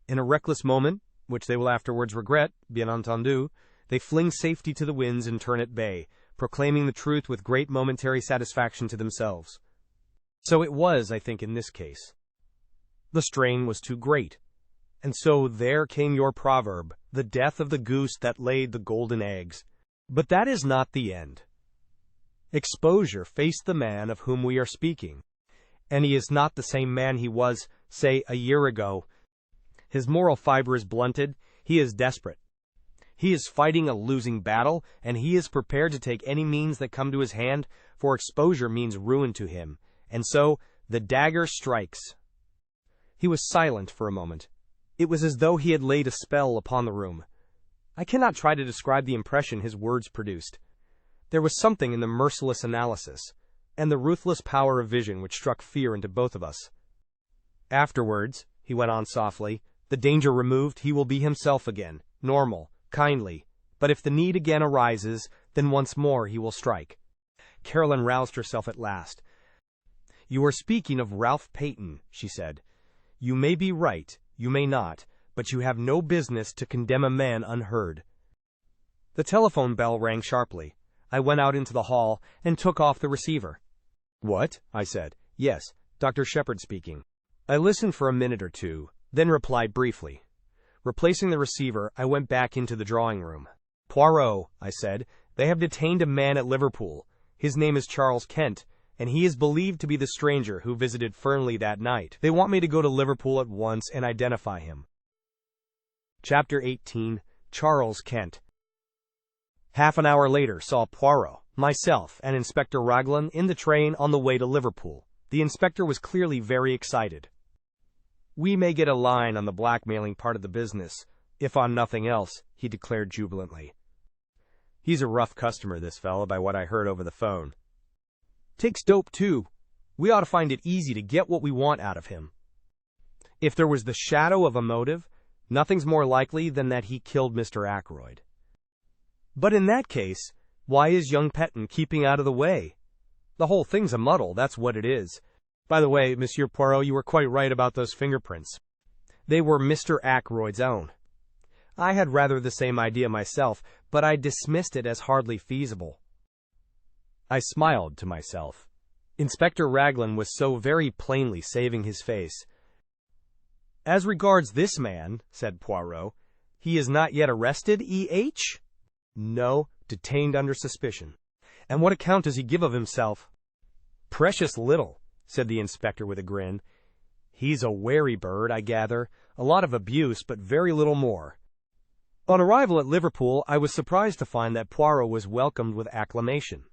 Speaker 1: In a reckless moment, which they will afterwards regret, bien entendu, they fling safety to the winds and turn at bay, proclaiming the truth with great momentary satisfaction to themselves. So it was, I think, in this case. The strain was too great. And so there came your proverb, the death of the goose that laid the golden eggs. But that is not the end. Exposure faced the man of whom we are speaking. And he is not the same man he was, say, a year ago. His moral fiber is blunted, he is desperate. He is fighting a losing battle, and he is prepared to take any means that come to his hand, for exposure means ruin to him. And so, the dagger strikes. He was silent for a moment. It was as though he had laid a spell upon the room. I cannot try to describe the impression his words produced. There was something in the merciless analysis, and the ruthless power of vision which struck fear into both of us. Afterwards, he went on softly, the danger removed, he will be himself again, normal, kindly, but if the need again arises, then once more he will strike. Caroline roused herself at last. You are speaking of Ralph Paton, she said. You may be right. You may not, but you have no business to condemn a man unheard. The telephone bell rang sharply. I went out into the hall and took off the receiver. What? I said. Yes, Dr. Sheppard speaking. I listened for a minute or two, then replied briefly. Replacing the receiver, I went back into the drawing room. Poirot, I said, they have detained a man at Liverpool. His name is Charles Kent, and he is believed to be the stranger who visited Fernly that night. They want me to go to Liverpool at once and identify him. Chapter 18. Charles Kent. Half an hour later saw Poirot, myself, and Inspector Raglan in the train on the way to Liverpool. The inspector was clearly very excited. We may get a line on the blackmailing part of the business, if on nothing else," he declared jubilantly. "He's a rough customer, this fella, by what I heard over the phone. Takes dope, too. We ought to find it easy to get what we want out of him. If there was the shadow of a motive, nothing's more likely than that he killed Mr. Ackroyd. But in that case, why is young Paton keeping out of the way? The whole thing's a muddle, that's what it is. By the way, Monsieur Poirot, you were quite right about those fingerprints. They were Mr. Ackroyd's own. I had rather the same idea myself, but I dismissed it as hardly feasible." I smiled to myself. Inspector Raglan was so very plainly saving his face. "As regards this man," said Poirot, "he is not yet arrested, E.H.?" "No, detained under suspicion." "And what account does he give of himself?" "Precious little," said the inspector with a grin. "He's a wary bird, I gather. A lot of abuse, but very little more." On arrival at Liverpool, I was surprised to find that Poirot was welcomed with acclamation.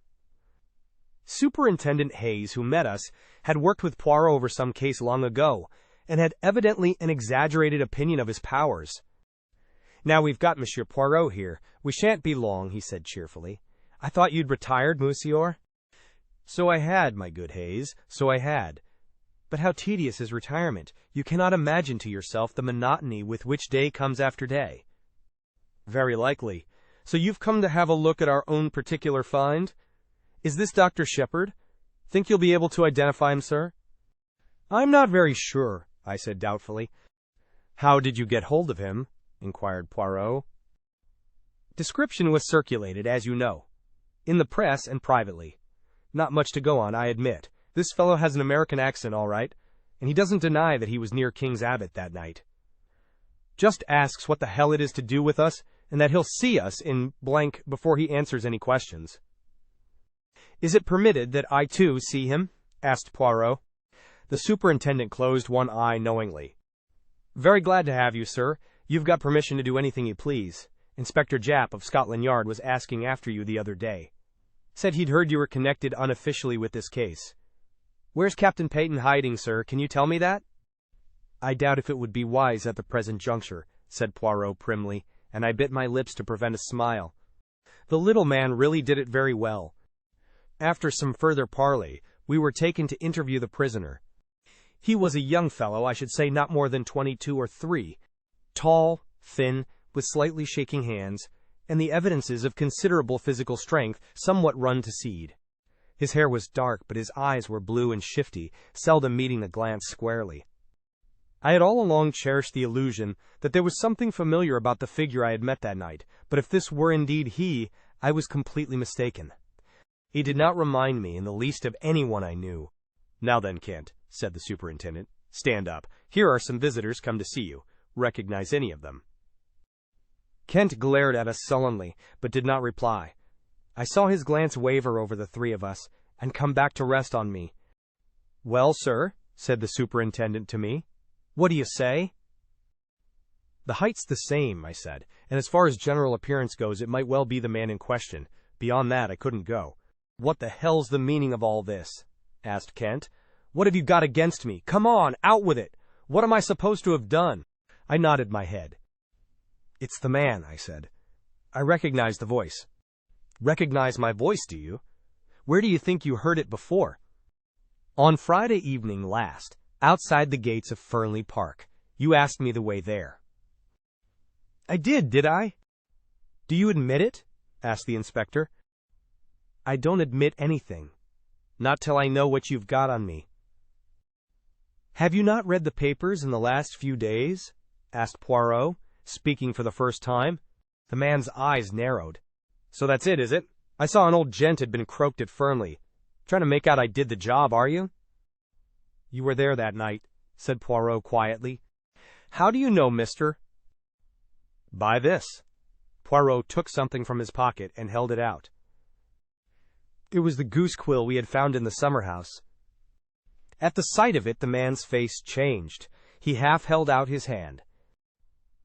Speaker 1: Superintendent Hayes, who met us, had worked with Poirot over some case long ago, and had evidently an exaggerated opinion of his powers. "Now we've got Monsieur Poirot here, we shan't be long," he said cheerfully. "I thought you'd retired, monsieur?" "So I had, my good Hayes, so I had. But how tedious is retirement! You cannot imagine to yourself the monotony with which day comes after day." "Very likely. So you've come to have a look at our own particular find? Is this Dr. Sheppard? Think you'll be able to identify him, sir?" "I'm not very sure," I said doubtfully. "How did you get hold of him?" inquired Poirot. "Description was circulated, as you know. In the press and privately. Not much to go on, I admit. This fellow has an American accent, all right, and he doesn't deny that he was near King's Abbot that night. Just asks what the hell it is to do with us, and that he'll see us in blank before he answers any questions." "Is it permitted that I, too, see him?" asked Poirot. The superintendent closed one eye knowingly. "Very glad to have you, sir. You've got permission to do anything you please. Inspector Japp of Scotland Yard was asking after you the other day. Said he'd heard you were connected unofficially with this case. Where's Captain Paton hiding, sir? Can you tell me that?" "I doubt if it would be wise at the present juncture," said Poirot primly, and I bit my lips to prevent a smile. The little man really did it very well. After some further parley, we were taken to interview the prisoner. He was a young fellow, I should say not more than 22 or 3, tall, thin, with slightly shaking hands, and the evidences of considerable physical strength somewhat run to seed. His hair was dark, but his eyes were blue and shifty, seldom meeting the glance squarely. I had all along cherished the illusion that there was something familiar about the figure I had met that night, but if this were indeed he, I was completely mistaken. He did not remind me in the least of anyone I knew. "Now then, Kent," said the superintendent, "stand up. Here are some visitors come to see you. Recognize any of them?" Kent glared at us sullenly, but did not reply. I saw his glance waver over the 3 of us, and come back to rest on me. "Well, sir," said the superintendent to me, "what do you say?" "The height's the same," I said, "and as far as general appearance goes, it might well be the man in question. Beyond that, I couldn't go." "What the hell's the meaning of all this?" asked Kent. "What have you got against me? Come on, out with it! What am I supposed to have done?" I nodded my head. "It's the man," I said. "I recognize the voice." "Recognize my voice, do you? Where do you think you heard it before?" "On Friday evening last, outside the gates of Fernly Park. You asked me the way there." "I did I?" "Do you admit it?" asked the inspector. "I don't admit anything. Not till I know what you've got on me." "Have you not read the papers in the last few days?" asked Poirot, speaking for the first time. The man's eyes narrowed. "So that's it, is it? I saw an old gent had been croaked at Fernly. Trying to make out I did the job, are you?" "You were there that night," said Poirot quietly. "How do you know, mister?" "By this." Poirot took something from his pocket and held it out. It was the goose quill we had found in the summer house. At the sight of it, the man's face changed. He half held out his hand.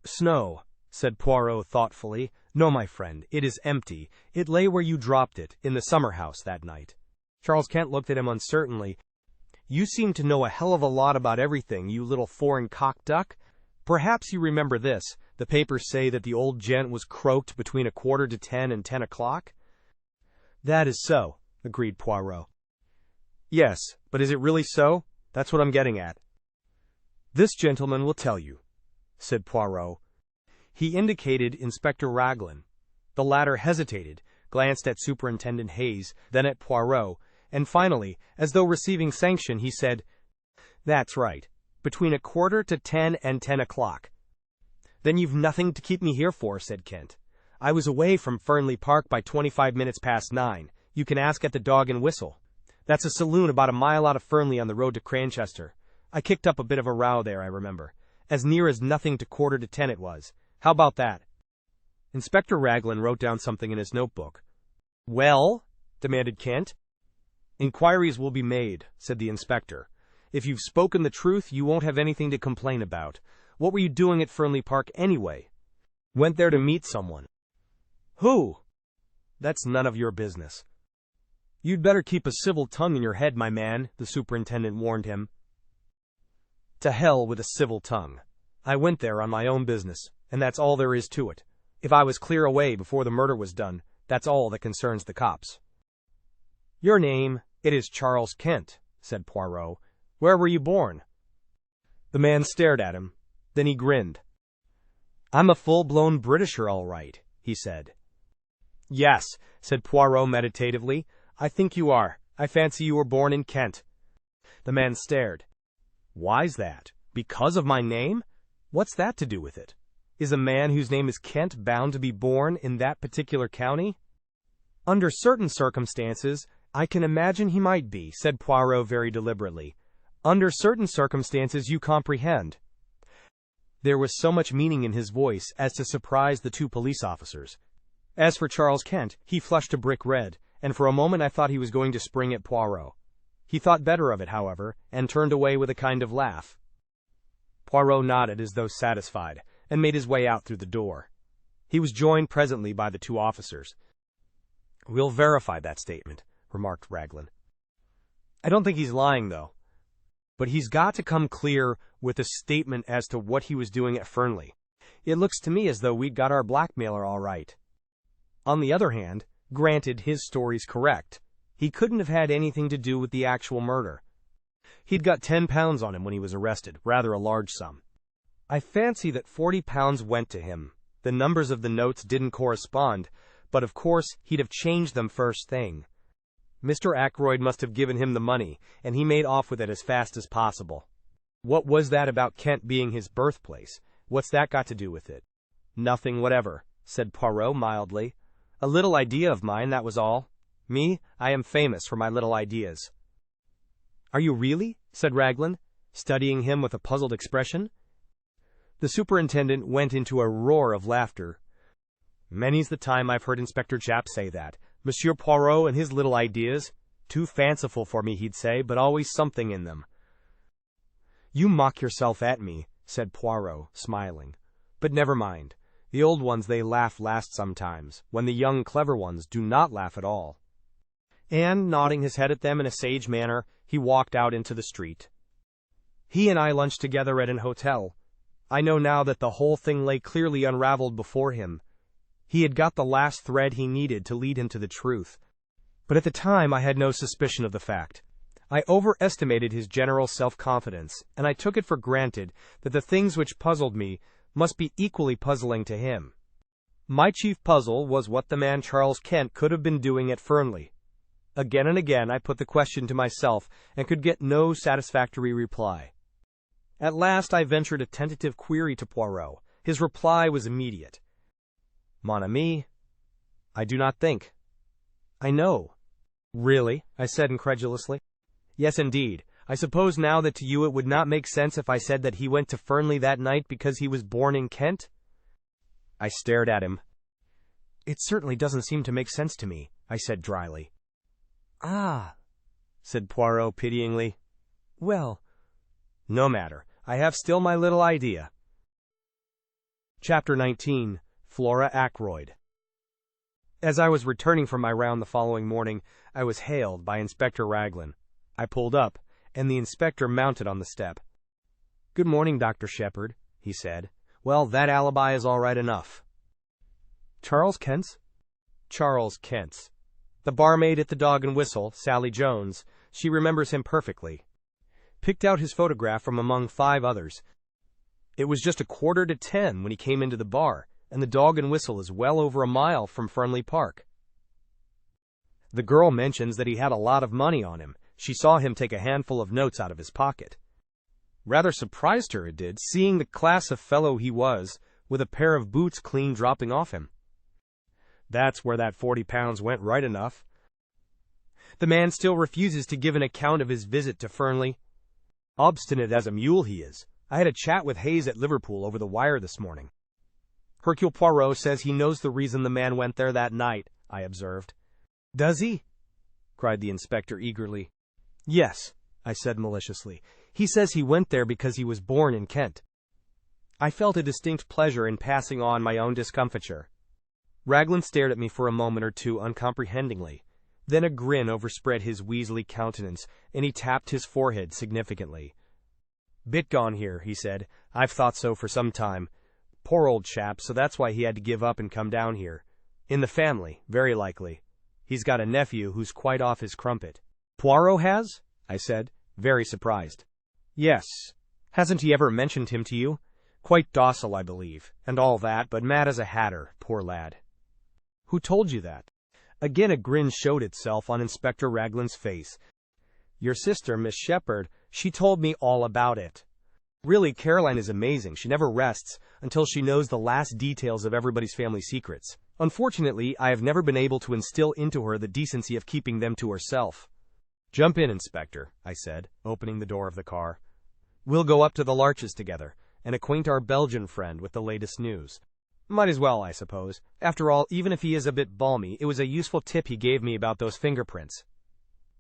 Speaker 1: "Snow," said Poirot thoughtfully. "No, my friend, it is empty. It lay where you dropped it, in the summer house that night." Charles Kent looked at him uncertainly. "You seem to know a hell of a lot about everything, you little foreign cock duck. Perhaps you remember this, The papers say that the old gent was croaked between 9:45 and 10 o'clock? That is so, agreed Poirot. Yes, but is it really so? That's what I'm getting at. This gentleman will tell you, said Poirot. He indicated Inspector Raglan. The latter hesitated, glanced at Superintendent Hayes, then at Poirot, and finally, as though receiving sanction, he said, That's right, between 9:45 and 10 o'clock. Then you've nothing to keep me here for, said Kent. I was away from Fernly Park by 25 minutes past 9. You can ask at the Dog and Whistle. That's a saloon about a mile out of Fernly on the road to Cranchester. I kicked up a bit of a row there, I remember. As near as nothing to 9:45 it was. How about that? Inspector Raglan wrote down something in his notebook. Well? Demanded Kent. Inquiries will be made, said the inspector. If you've spoken the truth, you won't have anything to complain about. What were you doing at Fernly Park anyway? Went there to meet someone. Who? That's none of your business. You'd better keep a civil tongue in your head, my man, the superintendent warned him. To hell with a civil tongue. I went there on my own business, and that's all there is to it. If I was clear away before the murder was done, that's all that concerns the cops. Your name, it is Charles Kent, said Poirot. Where were you born? The man stared at him. Then he grinned. I'm a full-blown Britisher, all right, he said. Yes, said Poirot meditatively. I think you are. I fancy you were born in Kent. The man stared. Why's that? Because of my name? What's that to do with it? Is a man whose name is Kent bound to be born in that particular county? Under certain circumstances, I can imagine he might be, said Poirot very deliberately. Under certain circumstances you comprehend. There was so much meaning in his voice as to surprise the two police officers. As for Charles Kent, he flushed a brick red, and for a moment I thought he was going to spring at Poirot. He thought better of it, however, and turned away with a kind of laugh. Poirot nodded as though satisfied, and made his way out through the door. He was joined presently by the two officers. We'll verify that statement, remarked Raglan. I don't think he's lying, though. But he's got to come clear with a statement as to what he was doing at Fernly. It looks to me as though we'd got our blackmailer all right. On the other hand, granted his story's correct, he couldn't have had anything to do with the actual murder. He'd got £10 on him when he was arrested, rather a large sum. I fancy that £40 went to him. The numbers of the notes didn't correspond, but of course he'd have changed them first thing. Mr. Ackroyd must have given him the money, and he made off with it as fast as possible. What was that about Kent being his birthplace? What's that got to do with it? Nothing whatever, said Poirot mildly. A little idea of mine, that was all. Me, I am famous for my little ideas. Are you really? Said Raglan, studying him with a puzzled expression. The superintendent went into a roar of laughter. Many's the time I've heard Inspector Japp say that. Monsieur Poirot and his little ideas. Too fanciful for me, he'd say, but always something in them. You mock yourself at me, said Poirot, smiling. But never mind. The old ones, they laugh last sometimes, when the young clever ones do not laugh at all. And, nodding his head at them in a sage manner, he walked out into the street. He and I lunched together at an hotel. I know now that the whole thing lay clearly unraveled before him. He had got the last thread he needed to lead him to the truth. But at the time I had no suspicion of the fact. I overestimated his general self-confidence, and I took it for granted that the things which puzzled me must be equally puzzling to him. My chief puzzle was what the man Charles Kent could have been doing at Fernly. Again and again I put the question to myself and could get no satisfactory reply. At last I ventured a tentative query to Poirot. His reply was immediate. Mon ami, I do not think. I know. Really? I said incredulously. Yes, indeed. I suppose now that to you it would not make sense if I said that he went to Fernly that night because he was born in Kent? I stared at him. It certainly doesn't seem to make sense to me, I said dryly. Ah, said Poirot pityingly. Well, no matter. I have still my little idea. Chapter 19. Flora Ackroyd. As I was returning from my round the following morning, I was hailed by Inspector Raglan. I pulled up, and the inspector mounted on the step. Good morning, Dr. Sheppard, he said. Well, that alibi is all right enough. Charles Kent's? Charles Kent's. The barmaid at the Dog and Whistle, Sally Jones, she remembers him perfectly. Picked out his photograph from among 5 others. It was just 9:45 when he came into the bar, and the Dog and Whistle is well over a mile from Fernly Park. The girl mentions that he had a lot of money on him. She saw him take a handful of notes out of his pocket. Rather surprised her, it did, seeing the class of fellow he was, with a pair of boots clean dropping off him. That's where that £40 went right enough. The man still refuses to give an account of his visit to Fernly. Obstinate as a mule he is. I had a chat with Hayes at Liverpool over the wire this morning. Hercule Poirot says he knows the reason the man went there that night, I observed. Does he? Cried the inspector eagerly. Yes, I said maliciously. He says he went there because he was born in Kent. I felt a distinct pleasure in passing on my own discomfiture. Raglan stared at me for a moment or two uncomprehendingly. Then a grin overspread his weaselly countenance, and he tapped his forehead significantly. Bit gone here, he said. I've thought so for some time. Poor old chap, so that's why he had to give up and come down here. In the family, very likely. He's got a nephew who's quite off his crumpet. Poirot has? I said, very surprised. Yes. Hasn't he ever mentioned him to you? Quite docile, I believe, and all that, but mad as a hatter, poor lad. Who told you that? Again a grin showed itself on Inspector Raglan's face. Your sister, Miss Sheppard, she told me all about it. Really, Caroline is amazing. She never rests until she knows the last details of everybody's family secrets. Unfortunately, I have never been able to instill into her the decency of keeping them to herself. Jump in, Inspector, I said, opening the door of the car. We'll go up to the Larches together and acquaint our Belgian friend with the latest news. Might as well, I suppose. After all, even if he is a bit balmy, it was a useful tip he gave me about those fingerprints.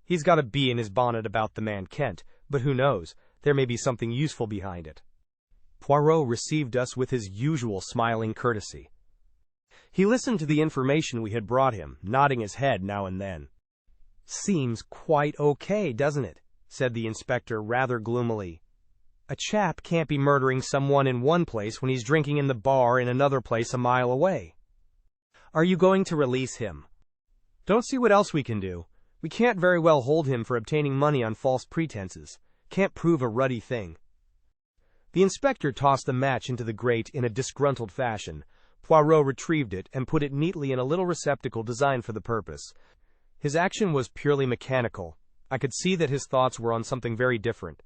Speaker 1: He's got a bee in his bonnet about the man Kent, but who knows? There may be something useful behind it. Poirot received us with his usual smiling courtesy. He listened to the information we had brought him, nodding his head now and then. Seems quite okay, doesn't it? Said the inspector rather gloomily. A chap can't be murdering someone in one place when he's drinking in the bar in another place a mile away. Are you going to release him? Don't see what else we can do. We can't very well hold him for obtaining money on false pretenses. Can't prove a ruddy thing. The inspector tossed the match into the grate in a disgruntled fashion. Poirot retrieved it and put it neatly in a little receptacle designed for the purpose. His action was purely mechanical. I could see that his thoughts were on something very different.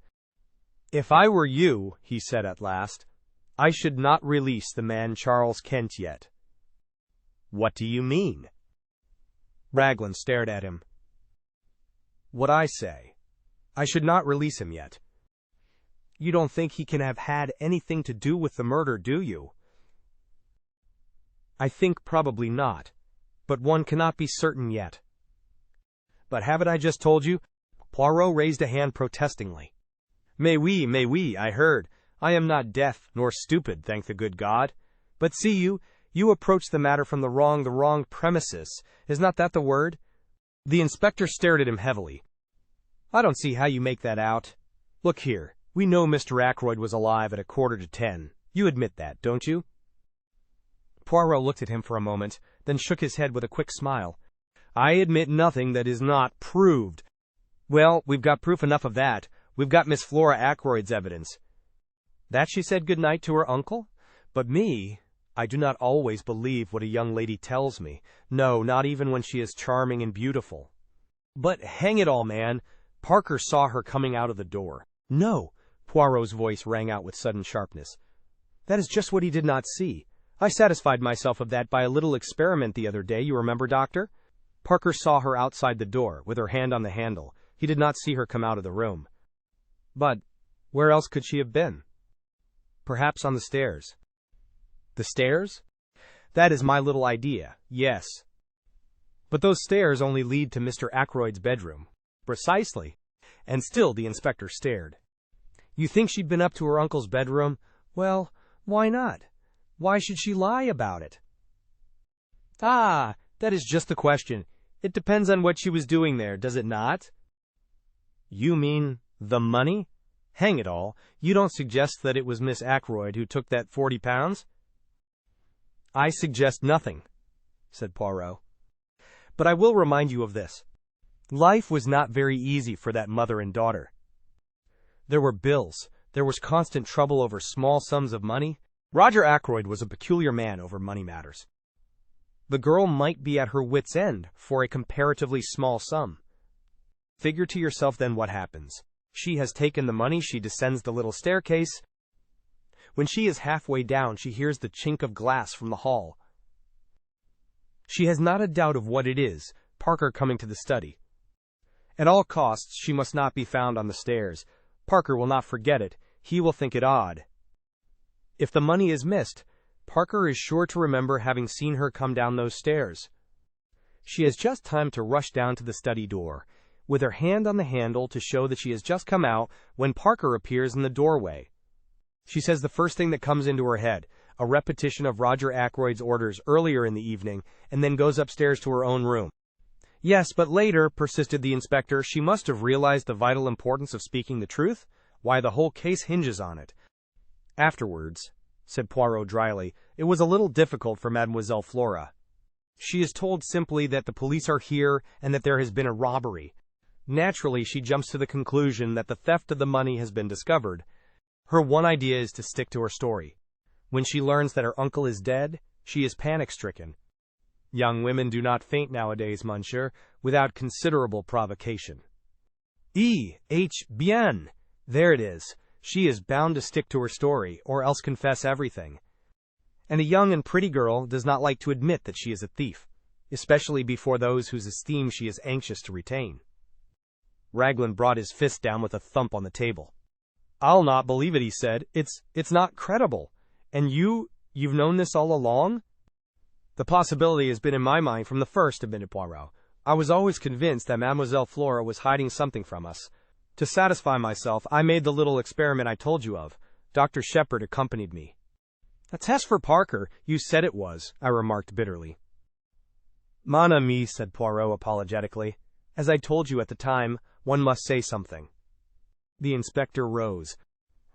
Speaker 1: If I were you, he said at last, I should not release the man Charles Kent yet. What do you mean? Raglan stared at him. What I say. I should not release him yet. You don't think he can have had anything to do with the murder, do you? I think probably not, but one cannot be certain yet. But haven't I just told you? Poirot raised a hand protestingly. Mais oui, I heard. I am not deaf, nor stupid, thank the good God. But see you approach the matter from the wrong premises. Is not that the word? The inspector stared at him heavily. I don't see how you make that out. Look here, we know Mr. Ackroyd was alive at 9:45. You admit that, don't you? Poirot looked at him for a moment, then shook his head with a quick smile. I admit nothing that is not proved. Well, we've got proof enough of that. We've got Miss Flora Ackroyd's evidence. That she said good night to her uncle? But me, I do not always believe what a young lady tells me. No, not even when she is charming and beautiful. But hang it all, man, Parker saw her coming out of the door. No, Poirot's voice rang out with sudden sharpness. That is just what he did not see. I satisfied myself of that by a little experiment the other day, you remember, Doctor? Parker saw her outside the door, with her hand on the handle. He did not see her come out of the room. But where else could she have been? Perhaps on the stairs. The stairs? That is my little idea, yes. But those stairs only lead to Mr. Ackroyd's bedroom. Precisely. And still the inspector stared. You think she'd been up to her uncle's bedroom? Well, why not? Why should she lie about it? Ah, that is just the question. It depends on what she was doing there, does it not? You mean the money? Hang it all, you don't suggest that it was Miss Ackroyd who took that £40? I suggest nothing, said Poirot. But I will remind you of this. Life was not very easy for that mother and daughter. There were bills, there was constant trouble over small sums of money. Roger Ackroyd was a peculiar man over money matters. The girl might be at her wit's end for a comparatively small sum. Figure to yourself then what happens. She has taken the money, she descends the little staircase. When she is halfway down, she hears the chink of glass from the hall. She has not a doubt of what it is, Parker coming to the study. At all costs, she must not be found on the stairs. Parker will not forget it, he will think it odd. If the money is missed, Parker is sure to remember having seen her come down those stairs. She has just time to rush down to the study door, with her hand on the handle to show that she has just come out, when Parker appears in the doorway. She says the first thing that comes into her head, a repetition of Roger Ackroyd's orders earlier in the evening, and then goes upstairs to her own room. Yes, but later, persisted the inspector, she must have realized the vital importance of speaking the truth. Why, the whole case hinges on it. Afterwards, said Poirot dryly, it was a little difficult for Mademoiselle Flora. She is told simply that the police are here and that there has been a robbery. Naturally, she jumps to the conclusion that the theft of the money has been discovered. Her one idea is to stick to her story. When she learns that her uncle is dead, she is panic-stricken. Young women do not faint nowadays, monsieur, without considerable provocation. Bien! There it is. She is bound to stick to her story, or else confess everything. And a young and pretty girl does not like to admit that she is a thief, especially before those whose esteem she is anxious to retain. Raglan brought his fist down with a thump on the table. I'll not believe it, he said. It's not credible. And you've known this all along? The possibility has been in my mind from the first, admitted Poirot. I was always convinced that Mademoiselle Flora was hiding something from us. To satisfy myself, I made the little experiment I told you of. Dr. Sheppard accompanied me. A test for Parker, you said it was, I remarked bitterly. Mon ami, said Poirot apologetically. As I told you at the time, one must say something. The inspector rose.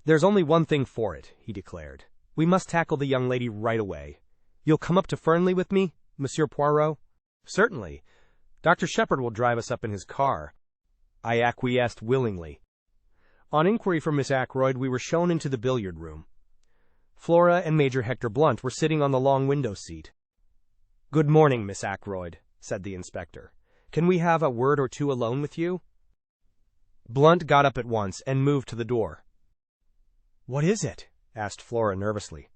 Speaker 1: There's only one thing for it, he declared. We must tackle the young lady right away. You'll come up to Fernly with me, Monsieur Poirot? Certainly. Dr. Sheppard will drive us up in his car. I acquiesced willingly. On inquiry from Miss Ackroyd, we were shown into the billiard room. Flora and Major Hector Blunt were sitting on the long window seat. Good morning, Miss Ackroyd, said the inspector. Can we have a word or two alone with you? Blunt got up at once and moved to the door. What is it? Asked Flora nervously.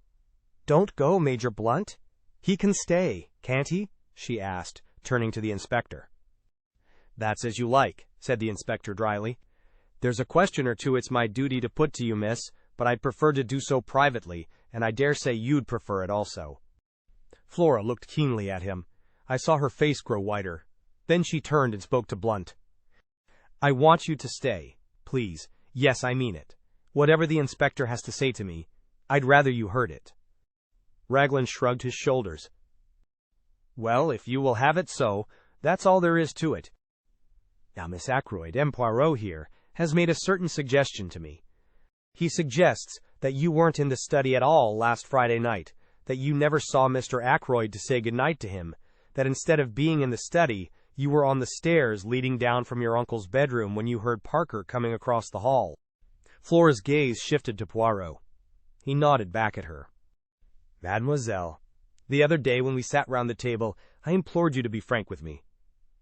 Speaker 1: Don't go, Major Blunt. He can stay, can't he? She asked, turning to the inspector. That's as you like, said the inspector dryly. There's a question or two it's my duty to put to you, miss, but I'd prefer to do so privately, and I dare say you'd prefer it also. Flora looked keenly at him. I saw her face grow whiter. Then she turned and spoke to Blunt. I want you to stay, please. Yes, I mean it. Whatever the inspector has to say to me, I'd rather you heard it. Raglan shrugged his shoulders. Well, if you will have it so, that's all there is to it. Now, Miss Ackroyd, M. Poirot here, has made a certain suggestion to me. He suggests that you weren't in the study at all last Friday night, that you never saw Mr. Ackroyd to say good-night to him, that instead of being in the study, you were on the stairs leading down from your uncle's bedroom when you heard Parker coming across the hall. Flora's gaze shifted to Poirot. He nodded back at her. Mademoiselle, the other day when we sat round the table, I implored you to be frank with me.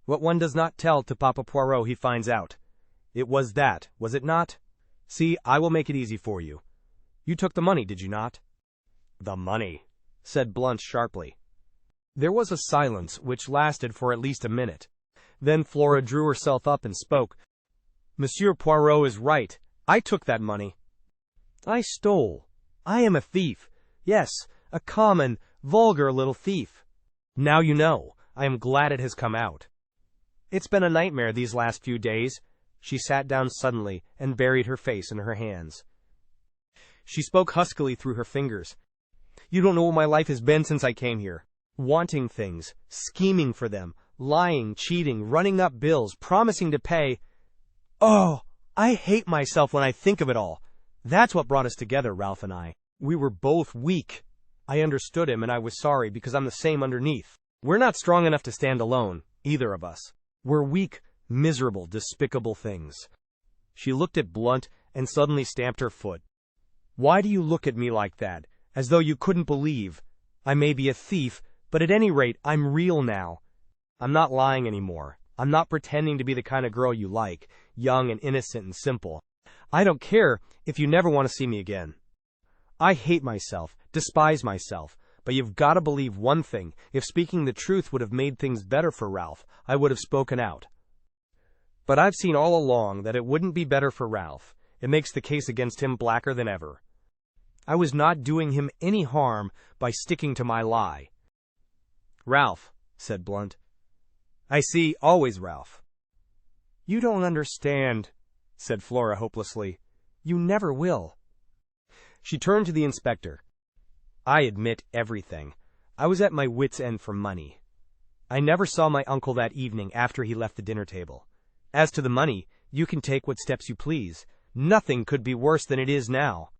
Speaker 1: What one does not tell to Papa Poirot he finds out. It was that, was it not? See, I will make it easy for you. You took the money, did you not? The money, said Blunt sharply. There was a silence which lasted for at least a minute. Then Flora drew herself up and spoke. Monsieur Poirot is right. I took that money. I stole. I am a thief. Yes, a common, vulgar little thief. Now you know. I am glad it has come out. It's been a nightmare these last few days. She sat down suddenly and buried her face in her hands. She spoke huskily through her fingers. You don't know what my life has been since I came here. Wanting things, scheming for them, lying, cheating, running up bills, promising to pay. Oh, I hate myself when I think of it all. That's what brought us together, Ralph and I. We were both weak. I understood him and I was sorry because I'm the same underneath. We're not strong enough to stand alone, either of us. We're weak, miserable, despicable things. She looked at Blunt and suddenly stamped her foot. Why do you look at me like that, as though you couldn't believe? I may be a thief, but at any rate, I'm real now. I'm not lying anymore. I'm not pretending to be the kind of girl you like, young and innocent and simple. I don't care if you never want to see me again. I hate myself, despise myself, but you've got to believe one thing. If speaking the truth would have made things better for Ralph, I would have spoken out. But I've seen all along that it wouldn't be better for Ralph. It makes the case against him blacker than ever. I was not doing him any harm by sticking to my lie. Ralph, said Blunt. I see, always Ralph. You don't understand, said Flora hopelessly. You never will. She turned to the inspector. I admit everything. I was at my wits' end for money. I never saw my uncle that evening after he left the dinner table. As to the money, you can take what steps you please. Nothing could be worse than it is now.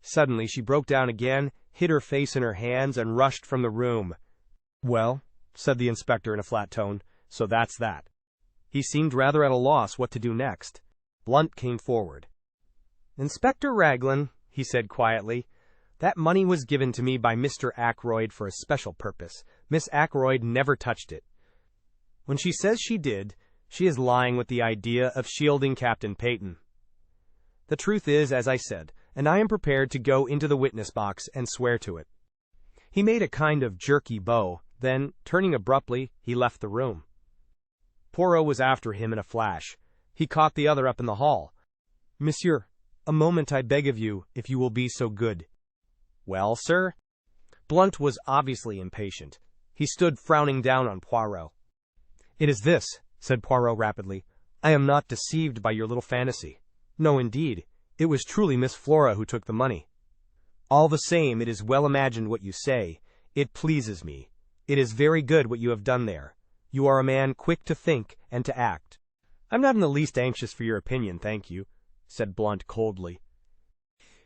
Speaker 1: Suddenly she broke down again, hid her face in her hands, and rushed from the room. Well, said the inspector in a flat tone, so that's that. He seemed rather at a loss what to do next. Blunt came forward. Inspector Raglan, he said quietly, that money was given to me by Mr. Ackroyd for a special purpose. Miss Ackroyd never touched it. When she says she did, she is lying with the idea of shielding Captain Paton. The truth is, as I said, and I am prepared to go into the witness box and swear to it. He made a kind of jerky bow, then, turning abruptly, he left the room. Poirot was after him in a flash. He caught the other up in the hall. Monsieur, a moment I beg of you, if you will be so good. Well, sir? Blunt was obviously impatient. He stood frowning down on Poirot. It is this, said Poirot rapidly. I am not deceived by your little fantasy. No, indeed. It was truly Miss Flora who took the money. All the same, it is well imagined what you say. It pleases me. It is very good what you have done there. You are a man quick to think and to act. I'm not in the least anxious for your opinion, thank you, said Blunt coldly.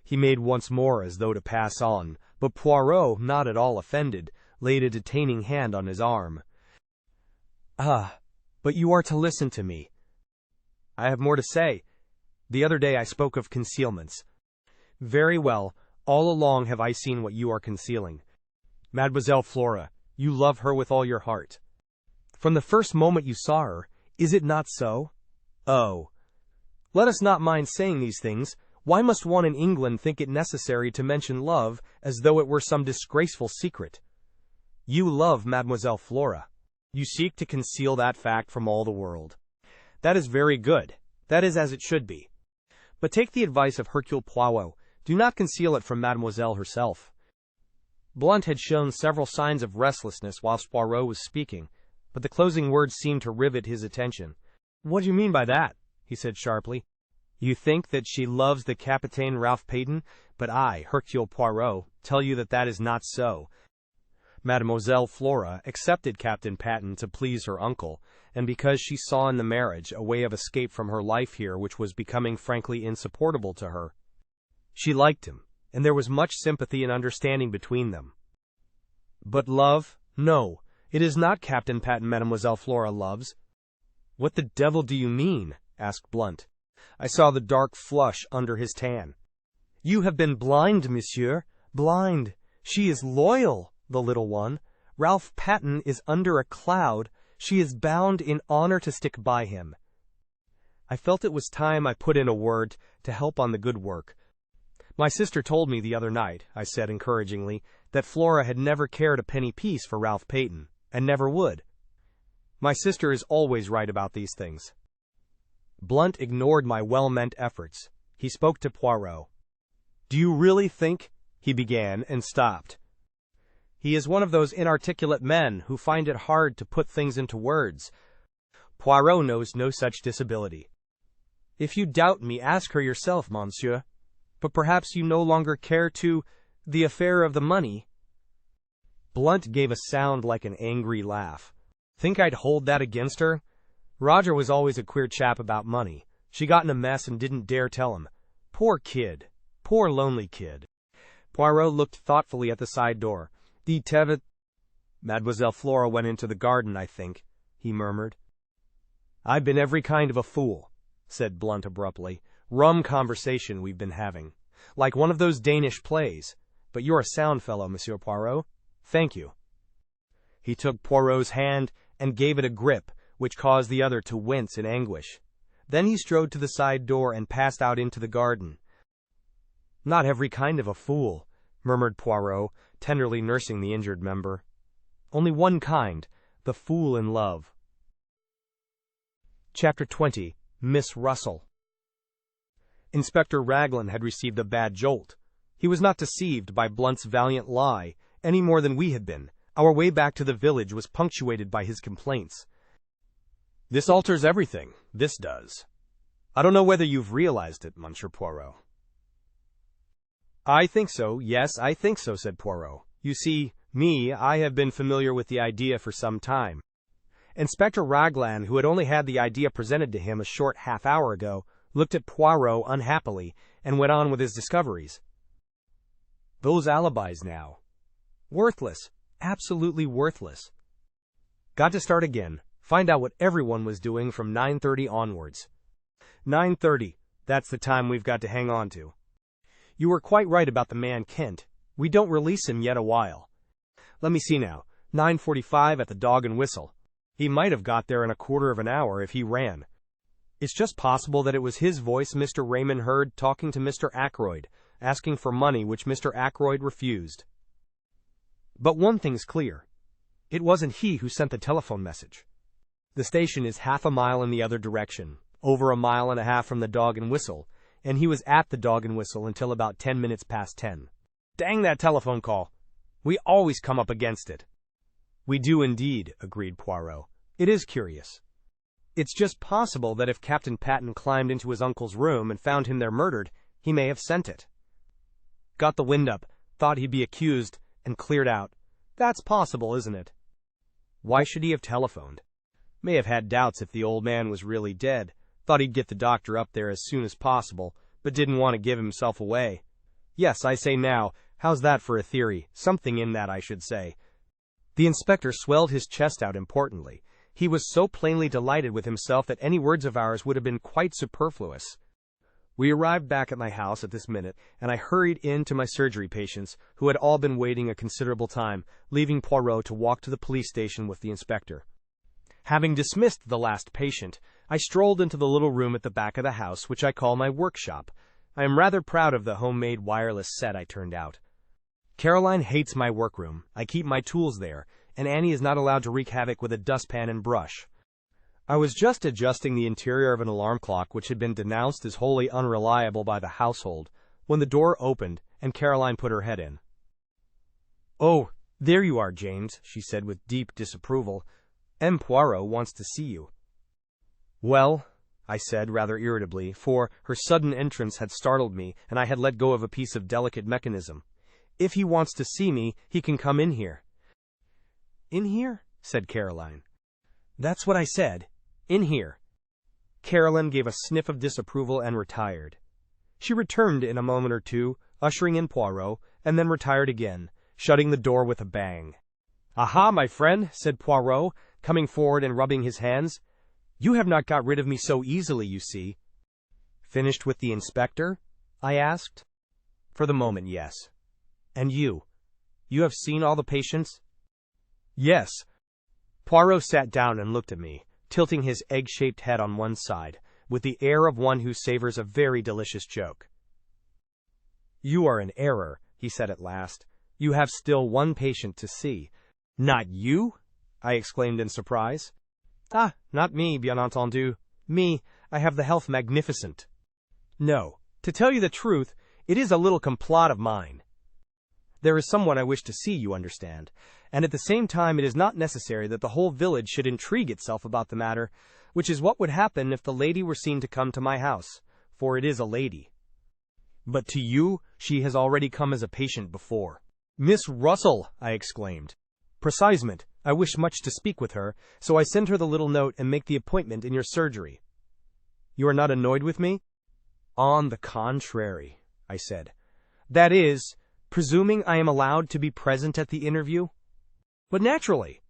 Speaker 1: He made once more as though to pass on, but Poirot, not at all offended, laid a detaining hand on his arm. Ah, but you are to listen to me. I have more to say. The other day I spoke of concealments. Very well, all along have I seen what you are concealing. Mademoiselle Flora, you love her with all your heart. From the first moment you saw her, is it not so? Oh. Let us not mind saying these things. Why must one in England think it necessary to mention love as though it were some disgraceful secret? You love Mademoiselle Flora. You seek to conceal that fact from all the world. That is very good. That is as it should be. But take the advice of Hercule Poirot. Do not conceal it from Mademoiselle herself. Blunt had shown several signs of restlessness whilst Poirot was speaking, but the closing words seemed to rivet his attention. What do you mean by that? He said sharply. You think that she loves the Capitaine Ralph Paton, but I, Hercule Poirot, tell you that that is not so. Mademoiselle Flora accepted Captain Paton to please her uncle, and because she saw in the marriage a way of escape from her life here which was becoming frankly insupportable to her. She liked him, and there was much sympathy and understanding between them. But love? No, it is not Captain Paton Mademoiselle Flora loves. What the devil do you mean? Asked Blunt. I saw the dark flush under his tan. You have been blind, monsieur, blind. She is loyal, the little one. Ralph Paton is under a cloud. She is bound in honor to stick by him. I felt it was time I put in a word to help on the good work. My sister told me the other night, I said encouragingly, that Flora had never cared a penny piece for Ralph Paton, and never would. My sister is always right about these things. Blunt ignored my well-meant efforts. He spoke to Poirot. Do you really think? He began and stopped. He is one of those inarticulate men who find it hard to put things into words. Poirot knows no such disability. If you doubt me, ask her yourself, monsieur. But perhaps you no longer care the affair of the money. Blunt gave a sound like an angry laugh. Think I'd hold that against her? Roger was always a queer chap about money. She got in a mess and didn't dare tell him. Poor kid. Poor lonely kid. Poirot looked thoughtfully at the side door. The tevet. Mademoiselle Flora went into the garden, I think, he murmured. I've been every kind of a fool, said Blunt abruptly. Rum conversation we've been having. Like one of those Danish plays. But you're a sound fellow, Monsieur Poirot. Thank you. He took Poirot's hand and gave it a grip, which caused the other to wince in anguish. Then he strode to the side door and passed out into the garden. Not every kind of a fool, murmured Poirot, tenderly nursing the injured member. Only one kind, the fool in love. Chapter 20. Miss Russell. Inspector Raglan had received a bad jolt. He was not deceived by Blunt's valiant lie, any more than we had been. Our way back to the village was punctuated by his complaints. This alters everything, this does. I don't know whether you've realized it, Monsieur Poirot. I think so, yes, I think so, said Poirot. You see, I have been familiar with the idea for some time. Inspector Raglan, who had only had the idea presented to him a short half-hour ago, looked at Poirot unhappily and went on with his discoveries. Those alibis now. Worthless. Absolutely worthless. Got to start again. Find out what everyone was doing from 9:30 onwards. 9:30. That's the time we've got to hang on to. You were quite right about the man Kent. We don't release him yet a while. Let me see now. 9:45 at the Dog and Whistle. He might have got there in a quarter of an hour if he ran. It's just possible that it was his voice Mr. Raymond heard talking to Mr. Ackroyd, asking for money which Mr. Ackroyd refused. But one thing's clear. It wasn't he who sent the telephone message. The station is half a mile in the other direction, over a mile and a half from the Dog and Whistle, and he was at the Dog and Whistle until about 10 minutes past 10. Dang that telephone call. We always come up against it. We do indeed, agreed Poirot. It is curious. It's just possible that if Captain Paton climbed into his uncle's room and found him there murdered, he may have sent it. Got the wind up, thought he'd be accused, and cleared out. That's possible, isn't it? Why should he have telephoned? May have had doubts if the old man was really dead, thought he'd get the doctor up there as soon as possible, but didn't want to give himself away. Yes, I say now, how's that for a theory? Something in that, I should say. The inspector swelled his chest out importantly. He was so plainly delighted with himself that any words of ours would have been quite superfluous. We arrived back at my house at this minute, and I hurried in to my surgery patients, who had all been waiting a considerable time, leaving Poirot to walk to the police station with the inspector. Having dismissed the last patient, I strolled into the little room at the back of the house, which I call my workshop. I am rather proud of the homemade wireless set I turned out. Caroline hates my workroom. I keep my tools there, and Annie is not allowed to wreak havoc with a dustpan and brush. I was just adjusting the interior of an alarm clock which had been denounced as wholly unreliable by the household, when the door opened and Caroline put her head in. "Oh, there you are, James," she said with deep disapproval. "M. Poirot wants to see you." "Well," I said rather irritably, for her sudden entrance had startled me and I had let go of a piece of delicate mechanism. "If he wants to see me, he can come in here." "In here?" said Caroline. "That's what I said. In here." Caroline gave a sniff of disapproval and retired. She returned in a moment or two, ushering in Poirot, and then retired again, shutting the door with a bang. "Aha, my friend," said Poirot, coming forward and rubbing his hands. "You have not got rid of me so easily, you see." "Finished with the inspector?" I asked. "For the moment, yes." "And you? You have seen all the patients?" "Yes." Poirot sat down and looked at me, tilting his egg-shaped head on one side, with the air of one who savors a very delicious joke. "You are in error," he said at last. "You have still one patient to see." "Not you?" I exclaimed in surprise. "Ah, not me, bien entendu. Me, I have the health magnificent. No, to tell you the truth, it is a little complot of mine. There is someone I wish to see, you understand, and at the same time it is not necessary that the whole village should intrigue itself about the matter, which is what would happen if the lady were seen to come to my house, for it is a lady. But to you, she has already come as a patient before." "Miss Russell!" I exclaimed. "Precisement. I wish much to speak with her, so I send her the little note and make the appointment in your surgery." You are not annoyed with me?" "On the contrary," I said. "That is, presuming I am allowed to be present at the interview?" "But naturally.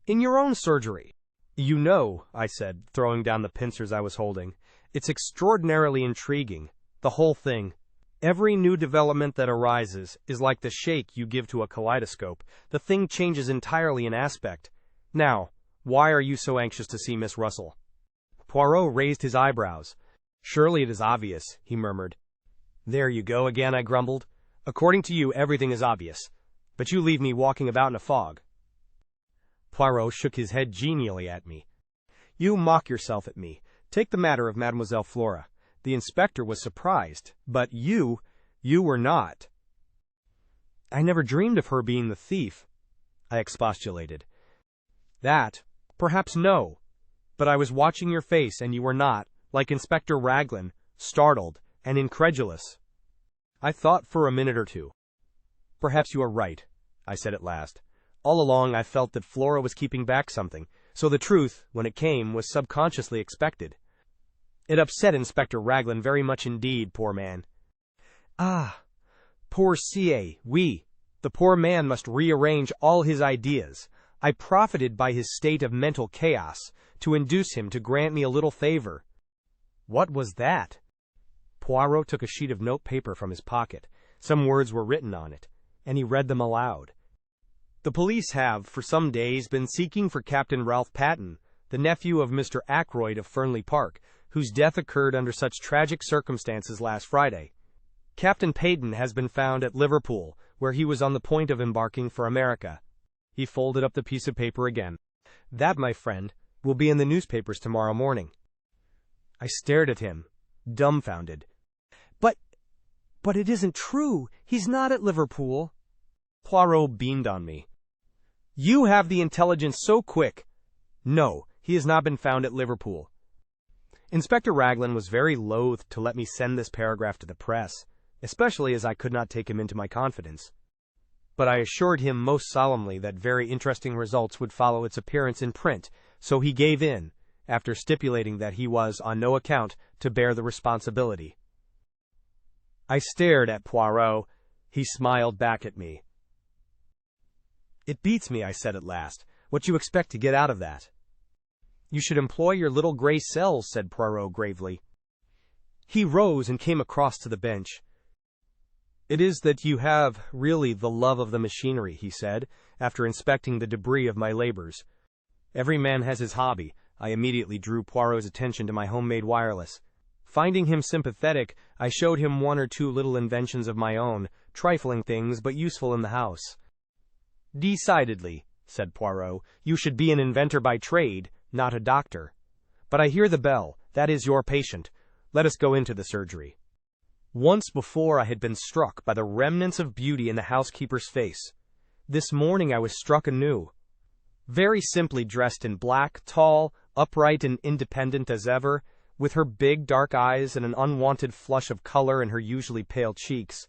Speaker 1: In your own surgery." "You know," I said, throwing down the pincers I was holding, "it's extraordinarily intriguing, the whole thing. Every new development that arises is like the shake you give to a kaleidoscope. The thing changes entirely in aspect. Now, why are you so anxious to see Miss Russell?" Poirot raised his eyebrows. "Surely it is obvious," he murmured. "There you go again," I grumbled. "According to you, everything is obvious. But you leave me walking about in a fog." Poirot shook his head genially at me. "You mock yourself at me. Take the matter of Mademoiselle Flora. The inspector was surprised, but you were not." "I never dreamed of her being the thief," I expostulated. "That, perhaps no. But I was watching your face, and you were not, like Inspector Raglan, startled and incredulous." I thought for a minute or two. "Perhaps you are right," I said at last. "All along I felt that Flora was keeping back something, so the truth, when it came, was subconsciously expected. It upset Inspector Raglan very much indeed, poor man." "Ah, poor C.A., oui. The poor man must rearrange all his ideas. I profited by his state of mental chaos to induce him to grant me a little favor." "What was that?" Poirot took a sheet of notepaper from his pocket. Some words were written on it, and he read them aloud. "The police have, for some days, been seeking for Captain Ralph Paton, the nephew of Mr. Ackroyd of Fernly Park, whose death occurred under such tragic circumstances last Friday. Captain Paton has been found at Liverpool, where he was on the point of embarking for America." He folded up the piece of paper again. "That, my friend, will be in the newspapers tomorrow morning." I stared at him, dumbfounded. But it isn't true. He's not at Liverpool." Poirot beamed on me. "You have the intelligence so quick. No, he has not been found at Liverpool." Inspector Raglan was very loath to let me send this paragraph to the press, especially as I could not take him into my confidence. But I assured him most solemnly that very interesting results would follow its appearance in print, so he gave in, after stipulating that he was on no account to bear the responsibility. I stared at Poirot. He smiled back at me. "It beats me," I said at last, "what you expect to get out of that." "You should employ your little gray cells," said Poirot gravely. He rose and came across to the bench. "It is that you have, really, the love of the machinery," he said, after inspecting the debris of my labors. "Every man has his hobby." I immediately drew Poirot's attention to my homemade wireless. Finding him sympathetic, I showed him one or two little inventions of my own, trifling things but useful in the house. "Decidedly," said Poirot, "you should be an inventor by trade, not a doctor. But I hear the bell. That is your patient. Let us go into the surgery." Once before I had been struck by the remnants of beauty in the housekeeper's face. This morning I was struck anew. Very simply dressed in black, tall, upright and independent as ever, with her big dark eyes and an unwonted flush of color in her usually pale cheeks,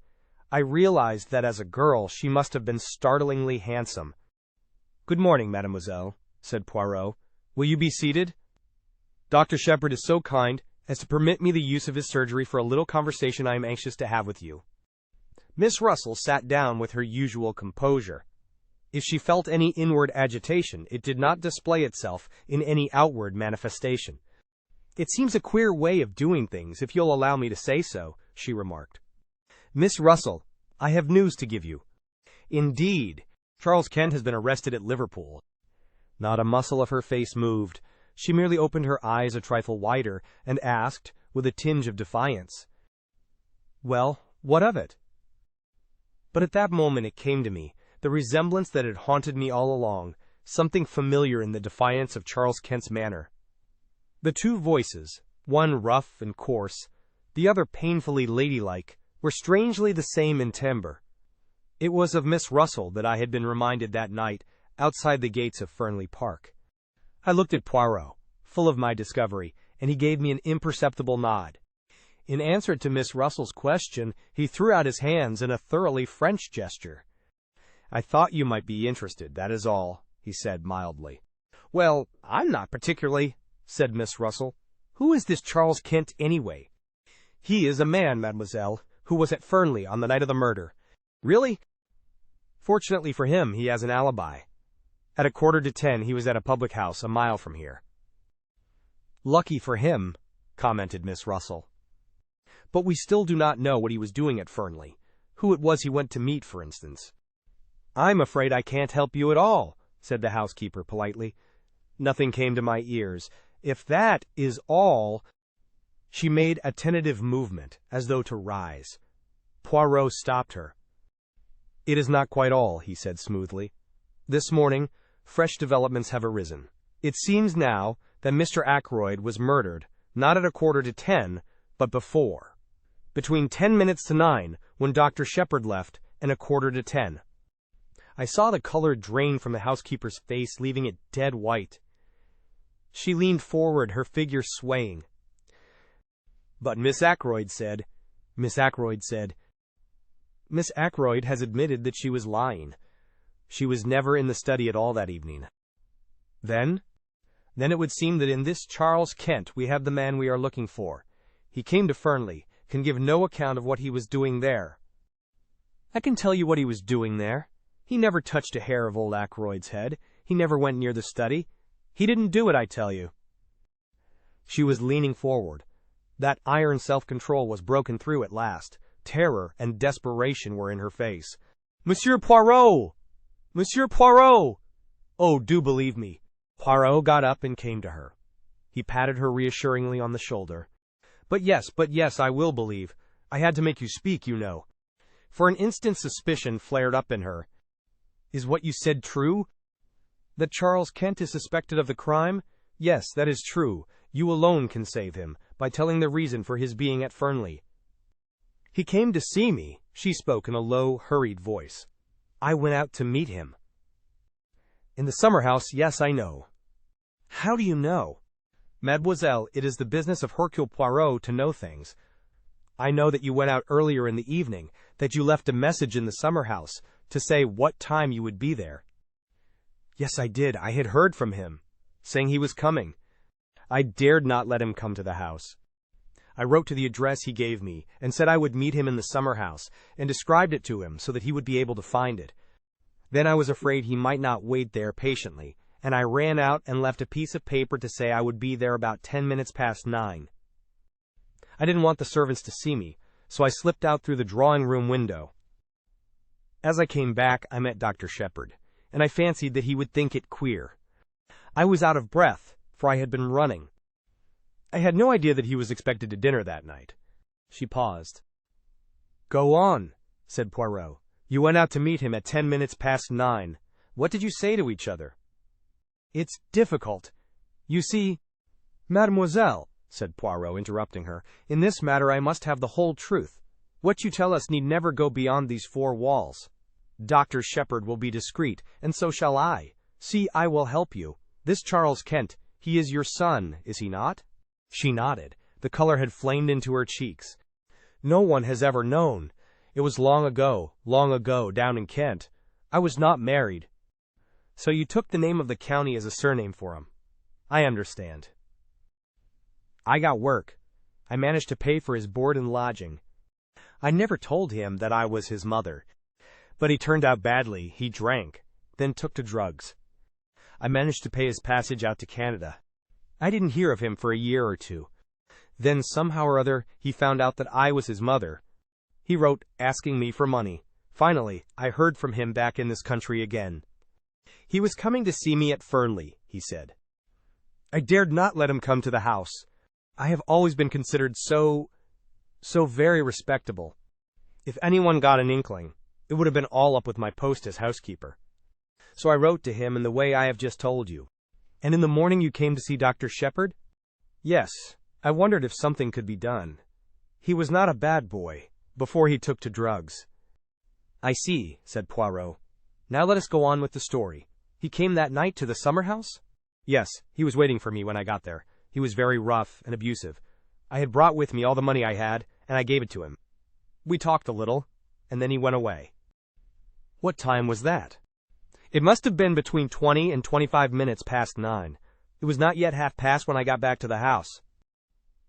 Speaker 1: I realized that as a girl she must have been startlingly handsome. "Good morning, mademoiselle," said Poirot. "Will you be seated? Dr. Sheppard is so kind as to permit me the use of his surgery for a little conversation I am anxious to have with you." Miss Russell sat down with her usual composure. If she felt any inward agitation, it did not display itself in any outward manifestation. "It seems a queer way of doing things, if you'll allow me to say so," she remarked. "Miss Russell, I have news to give you." "Indeed. Charles Kent has been arrested at Liverpool." Not a muscle of her face moved. She merely opened her eyes a trifle wider and asked, with a tinge of defiance, "Well, what of it?" But at that moment it came to me, the resemblance that had haunted me all along, something familiar in the defiance of Charles Kent's manner. The two voices, one rough and coarse, the other painfully ladylike, were strangely the same in timbre. It was of Miss Russell that I had been reminded that night, outside the gates of Fernly Park. I looked at Poirot, full of my discovery, and he gave me an imperceptible nod. In answer to Miss Russell's question, he threw out his hands in a thoroughly French gesture. "I thought you might be interested, that is all," he said mildly. "Well, I'm not particularly," said Miss Russell. Who is this Charles Kent, anyway? He is a man, mademoiselle, who was at Fernly on the night of the murder. Really? Fortunately for him, he has an alibi. At 10:15, he was at a public house a mile from here. Lucky for him, commented Miss Russell. But we still do not know what he was doing at Fernly. Who it was he went to meet, for instance. I'm afraid I can't help you at all, said the housekeeper politely. Nothing came to my ears. If that is all... She made a tentative movement, as though to rise. Poirot stopped her. It is not quite all, he said smoothly. This morning, fresh developments have arisen. It seems now that Mr. Ackroyd was murdered, not at 10:15, but before. Between 9:10, when Dr. Sheppard left, and 10:15. I saw the color drain from the housekeeper's face, leaving it dead white. She leaned forward, her figure swaying. But Miss Ackroyd has admitted that she was lying. She was never in the study at all that evening. Then it would seem that in this Charles Kent we have the man we are looking for. He came to Fernly, can give no account of what he was doing there. I can tell you what he was doing there. He never touched a hair of old Ackroyd's head. He never went near the study. He didn't do it, I tell you. She was leaning forward. That iron self-control was broken through at last. Terror and desperation were in her face. Monsieur Poirot! Monsieur Poirot! Oh, do believe me. Poirot got up and came to her. He patted her reassuringly on the shoulder. But yes, I will believe. I had to make you speak, you know. For an instant suspicion flared up in her. Is what you said true? That Charles Kent is suspected of the crime? Yes, that is true. You alone can save him, by telling the reason for his being at Fernly. He came to see me, she spoke in a low, hurried voice. I went out to meet him. In the summer house, yes, I know. How do you know? Mademoiselle, it is the business of Hercule Poirot to know things. I know that you went out earlier in the evening, that you left a message in the summer house, to say what time you would be there. Yes, I did. I had heard from him, saying he was coming. I dared not let him come to the house. I wrote to the address he gave me, and said I would meet him in the summer house, and described it to him so that he would be able to find it. Then I was afraid he might not wait there patiently, and I ran out and left a piece of paper to say I would be there about 9:10. I didn't want the servants to see me, so I slipped out through the drawing-room window. As I came back, I met Dr. Sheppard, and I fancied that he would think it queer. I was out of breath, for I had been running. I had no idea that he was expected to dinner that night. She paused. Go on, said Poirot. You went out to meet him at 9:10. What did you say to each other? It's difficult. You see, Mademoiselle, said Poirot, interrupting her, in this matter I must have the whole truth. What you tell us need never go beyond these four walls. Dr. Sheppard will be discreet, and so shall I. See, I will help you. This Charles Kent, he is your son, is he not? She nodded. The color had flamed into her cheeks. No one has ever known. It was long ago, down in Kent. I was not married. So you took the name of the county as a surname for him. I understand. I got work. I managed to pay for his board and lodging. I never told him that I was his mother. But he turned out badly. He drank, then took to drugs. I managed to pay his passage out to Canada. I didn't hear of him for a year or two. Then somehow or other he found out that I was his mother. He wrote asking me for money. Finally, I heard from him back in this country again. He was coming to see me at Fernly, he said. I dared not let him come to the house. I have always been considered so very respectable. If anyone got an inkling, it would have been all up with my post as housekeeper. So I wrote to him in the way I have just told you. And in the morning you came to see Dr. Sheppard? Yes, I wondered if something could be done. He was not a bad boy, before he took to drugs. I see, said Poirot. Now let us go on with the story. He came that night to the summer house? Yes, he was waiting for me when I got there. He was very rough and abusive. I had brought with me all the money I had, and I gave it to him. We talked a little, and then he went away. What time was that? It must have been between 20 and 25 minutes past 9. It was not yet 9:30 when I got back to the house.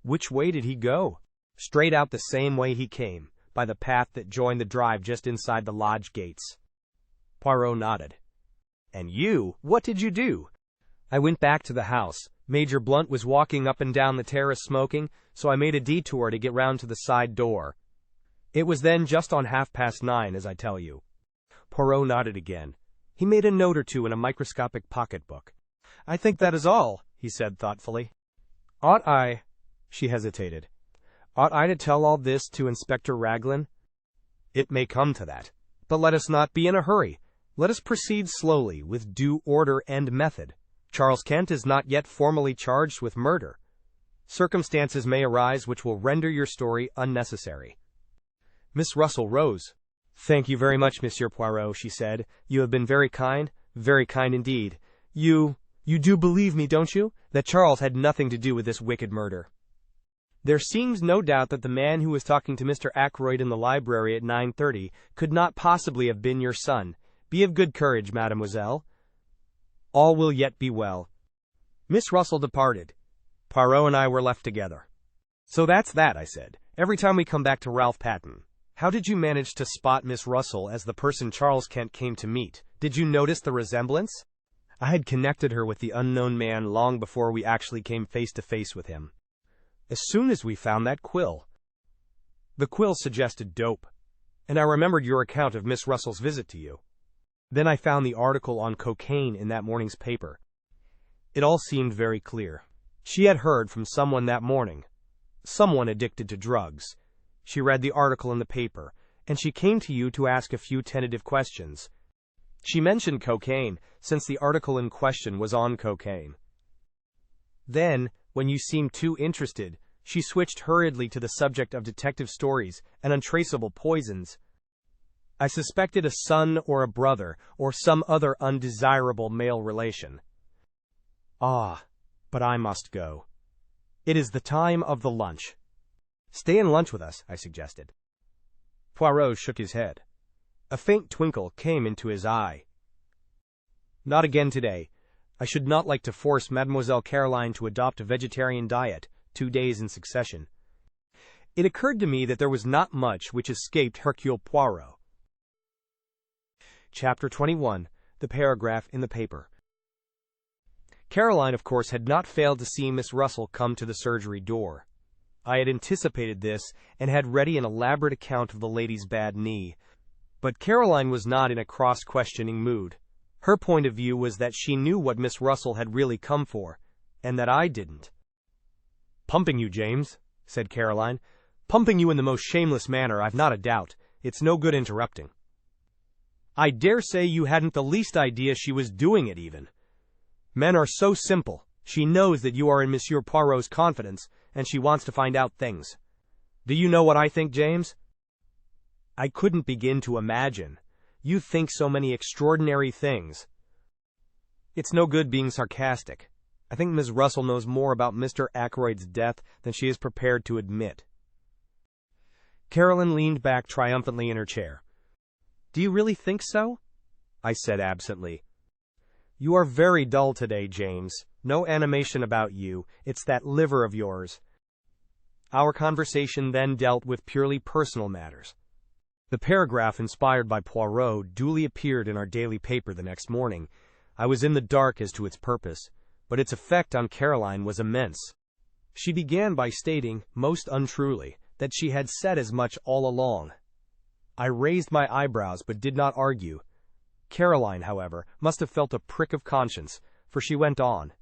Speaker 1: Which way did he go? Straight out the same way he came, by the path that joined the drive just inside the lodge gates. Poirot nodded. And you, what did you do? I went back to the house. Major Blunt was walking up and down the terrace smoking, so I made a detour to get round to the side door. It was then just on 9:30, as I tell you. Poirot nodded again. He made a note or two in a microscopic pocketbook. I think that is all, he said thoughtfully. Ought I? She hesitated. Ought I to tell all this to Inspector Raglan? It may come to that. But let us not be in a hurry. Let us proceed slowly, with due order and method. Charles Kent is not yet formally charged with murder. Circumstances may arise which will render your story unnecessary. Miss Russell rose. Thank you very much, Monsieur Poirot, she said. You have been very kind indeed. You do believe me, don't you, that Charles had nothing to do with this wicked murder? There seems no doubt that the man who was talking to Mr. Ackroyd in the library at 9:30 could not possibly have been your son. Be of good courage, mademoiselle. All will yet be well. Miss Russell departed. Poirot and I were left together. So that's that, I said. Every time we come back to Ralph Paton. How did you manage to spot Miss Russell as the person Charles Kent came to meet? Did you notice the resemblance? I had connected her with the unknown man long before we actually came face to face with him. As soon as we found that quill. The quill suggested dope, and I remembered your account of Miss Russell's visit to you. Then I found the article on cocaine in that morning's paper. It all seemed very clear. She had heard from someone that morning. Someone addicted to drugs. She read the article in the paper, and she came to you to ask a few tentative questions. She mentioned cocaine, since the article in question was on cocaine. Then, when you seemed too interested, she switched hurriedly to the subject of detective stories and untraceable poisons. I suspected a son or a brother, or some other undesirable male relation. Ah, but I must go. It is the time of the lunch. Stay and lunch with us, I suggested. Poirot shook his head. A faint twinkle came into his eye. Not again today. I should not like to force Mademoiselle Caroline to adopt a vegetarian diet 2 days in succession. It occurred to me that there was not much which escaped Hercule Poirot. Chapter 21. The paragraph in the paper. Caroline, of course, had not failed to see Miss Russell come to the surgery door. I had anticipated this, and had ready an elaborate account of the lady's bad knee. But Caroline was not in a cross-questioning mood. Her point of view was that she knew what Miss Russell had really come for, and that I didn't. Pumping you, James, said Caroline. Pumping you in the most shameless manner, I've not a doubt. It's no good interrupting. I dare say you hadn't the least idea she was doing it even. Men are so simple. She knows that you are in Monsieur Poirot's confidence, and she wants to find out things. Do you know what I think, James? I couldn't begin to imagine. You think so many extraordinary things. It's no good being sarcastic. I think Miss Russell knows more about Mr. Ackroyd's death than she is prepared to admit. Caroline leaned back triumphantly in her chair. Do you really think so? I said absently. You are very dull today, James. No animation about you. It's that liver of yours. Our conversation then dealt with purely personal matters. The paragraph inspired by Poirot duly appeared in our daily paper the next morning. I was in the dark as to its purpose, but its effect on Caroline was immense. She began by stating, most untruly, that she had said as much all along. I raised my eyebrows but did not argue. Caroline, however, must have felt a prick of conscience, for she went on.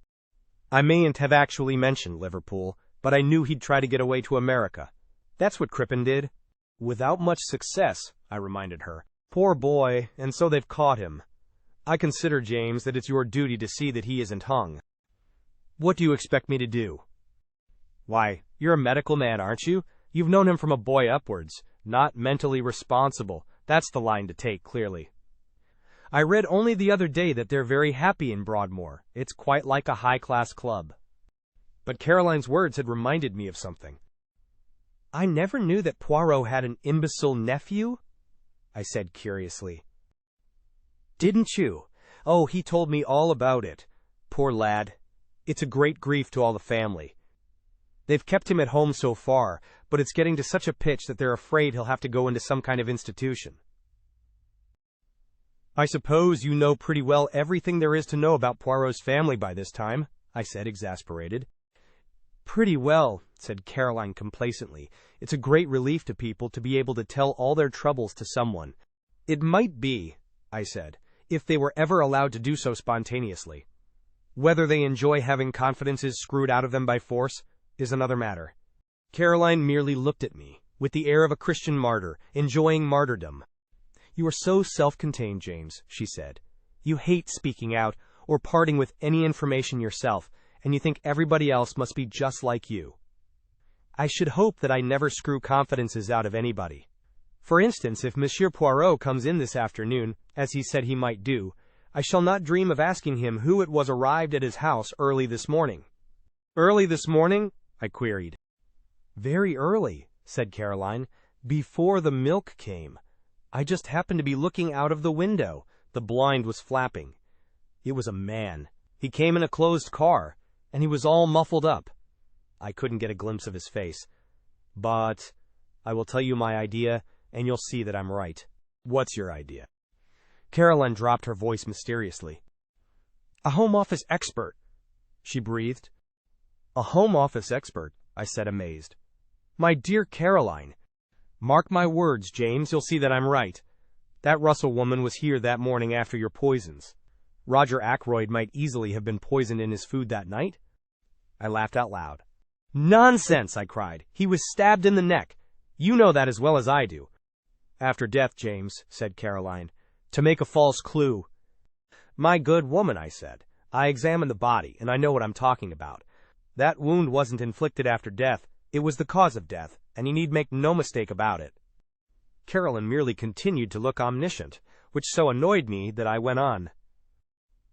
Speaker 1: I mayn't have actually mentioned Liverpool, but I knew he'd try to get away to America. That's what Crippen did. Without much success, I reminded her. Poor boy, and so they've caught him. I consider, James, that it's your duty to see that he isn't hung. What do you expect me to do? Why, you're a medical man, aren't you? You've known him from a boy upwards. Not mentally responsible. That's the line to take, clearly. I read only the other day that they're very happy in Broadmoor. It's quite like a high-class club. But Caroline's words had reminded me of something. I never knew that Poirot had an imbecile nephew, I said curiously. Didn't you? Oh, he told me all about it. Poor lad. It's a great grief to all the family. They've kept him at home so far, but it's getting to such a pitch that they're afraid he'll have to go into some kind of institution. I suppose you know pretty well everything there is to know about Poirot's family by this time, I said, exasperated. Pretty well, said Caroline complacently. It's a great relief to people to be able to tell all their troubles to someone. It might be, I said, if they were ever allowed to do so spontaneously. Whether they enjoy having confidences screwed out of them by force is another matter. Caroline merely looked at me, with the air of a Christian martyr, enjoying martyrdom. You are so self-contained, James, she said. You hate speaking out, or parting with any information yourself, and you think everybody else must be just like you. I should hope that I never screw confidences out of anybody. For instance, if Monsieur Poirot comes in this afternoon, as he said he might do, I shall not dream of asking him who it was arrived at his house early this morning. Early this morning? I queried. Very early, said Caroline, before the milk came. I just happened to be looking out of the window. The blind was flapping. It was a man. He came in a closed car, and he was all muffled up. I couldn't get a glimpse of his face. But I will tell you my idea, and you'll see that I'm right. What's your idea? Caroline dropped her voice mysteriously. A home office expert, she breathed. A home office expert, I said, amazed. My dear Caroline, mark my words, James, you'll see that I'm right. That Russell woman was here that morning after your poisons. Roger Ackroyd might easily have been poisoned in his food that night. I laughed out loud. Nonsense, I cried. He was stabbed in the neck. You know that as well as I do. After death, James, said Caroline, to make a false clue. My good woman, I said, I examined the body, and I know what I'm talking about. That wound wasn't inflicted after death. It was the cause of death, and you need make no mistake about it. Caroline merely continued to look omniscient, which so annoyed me that I went on.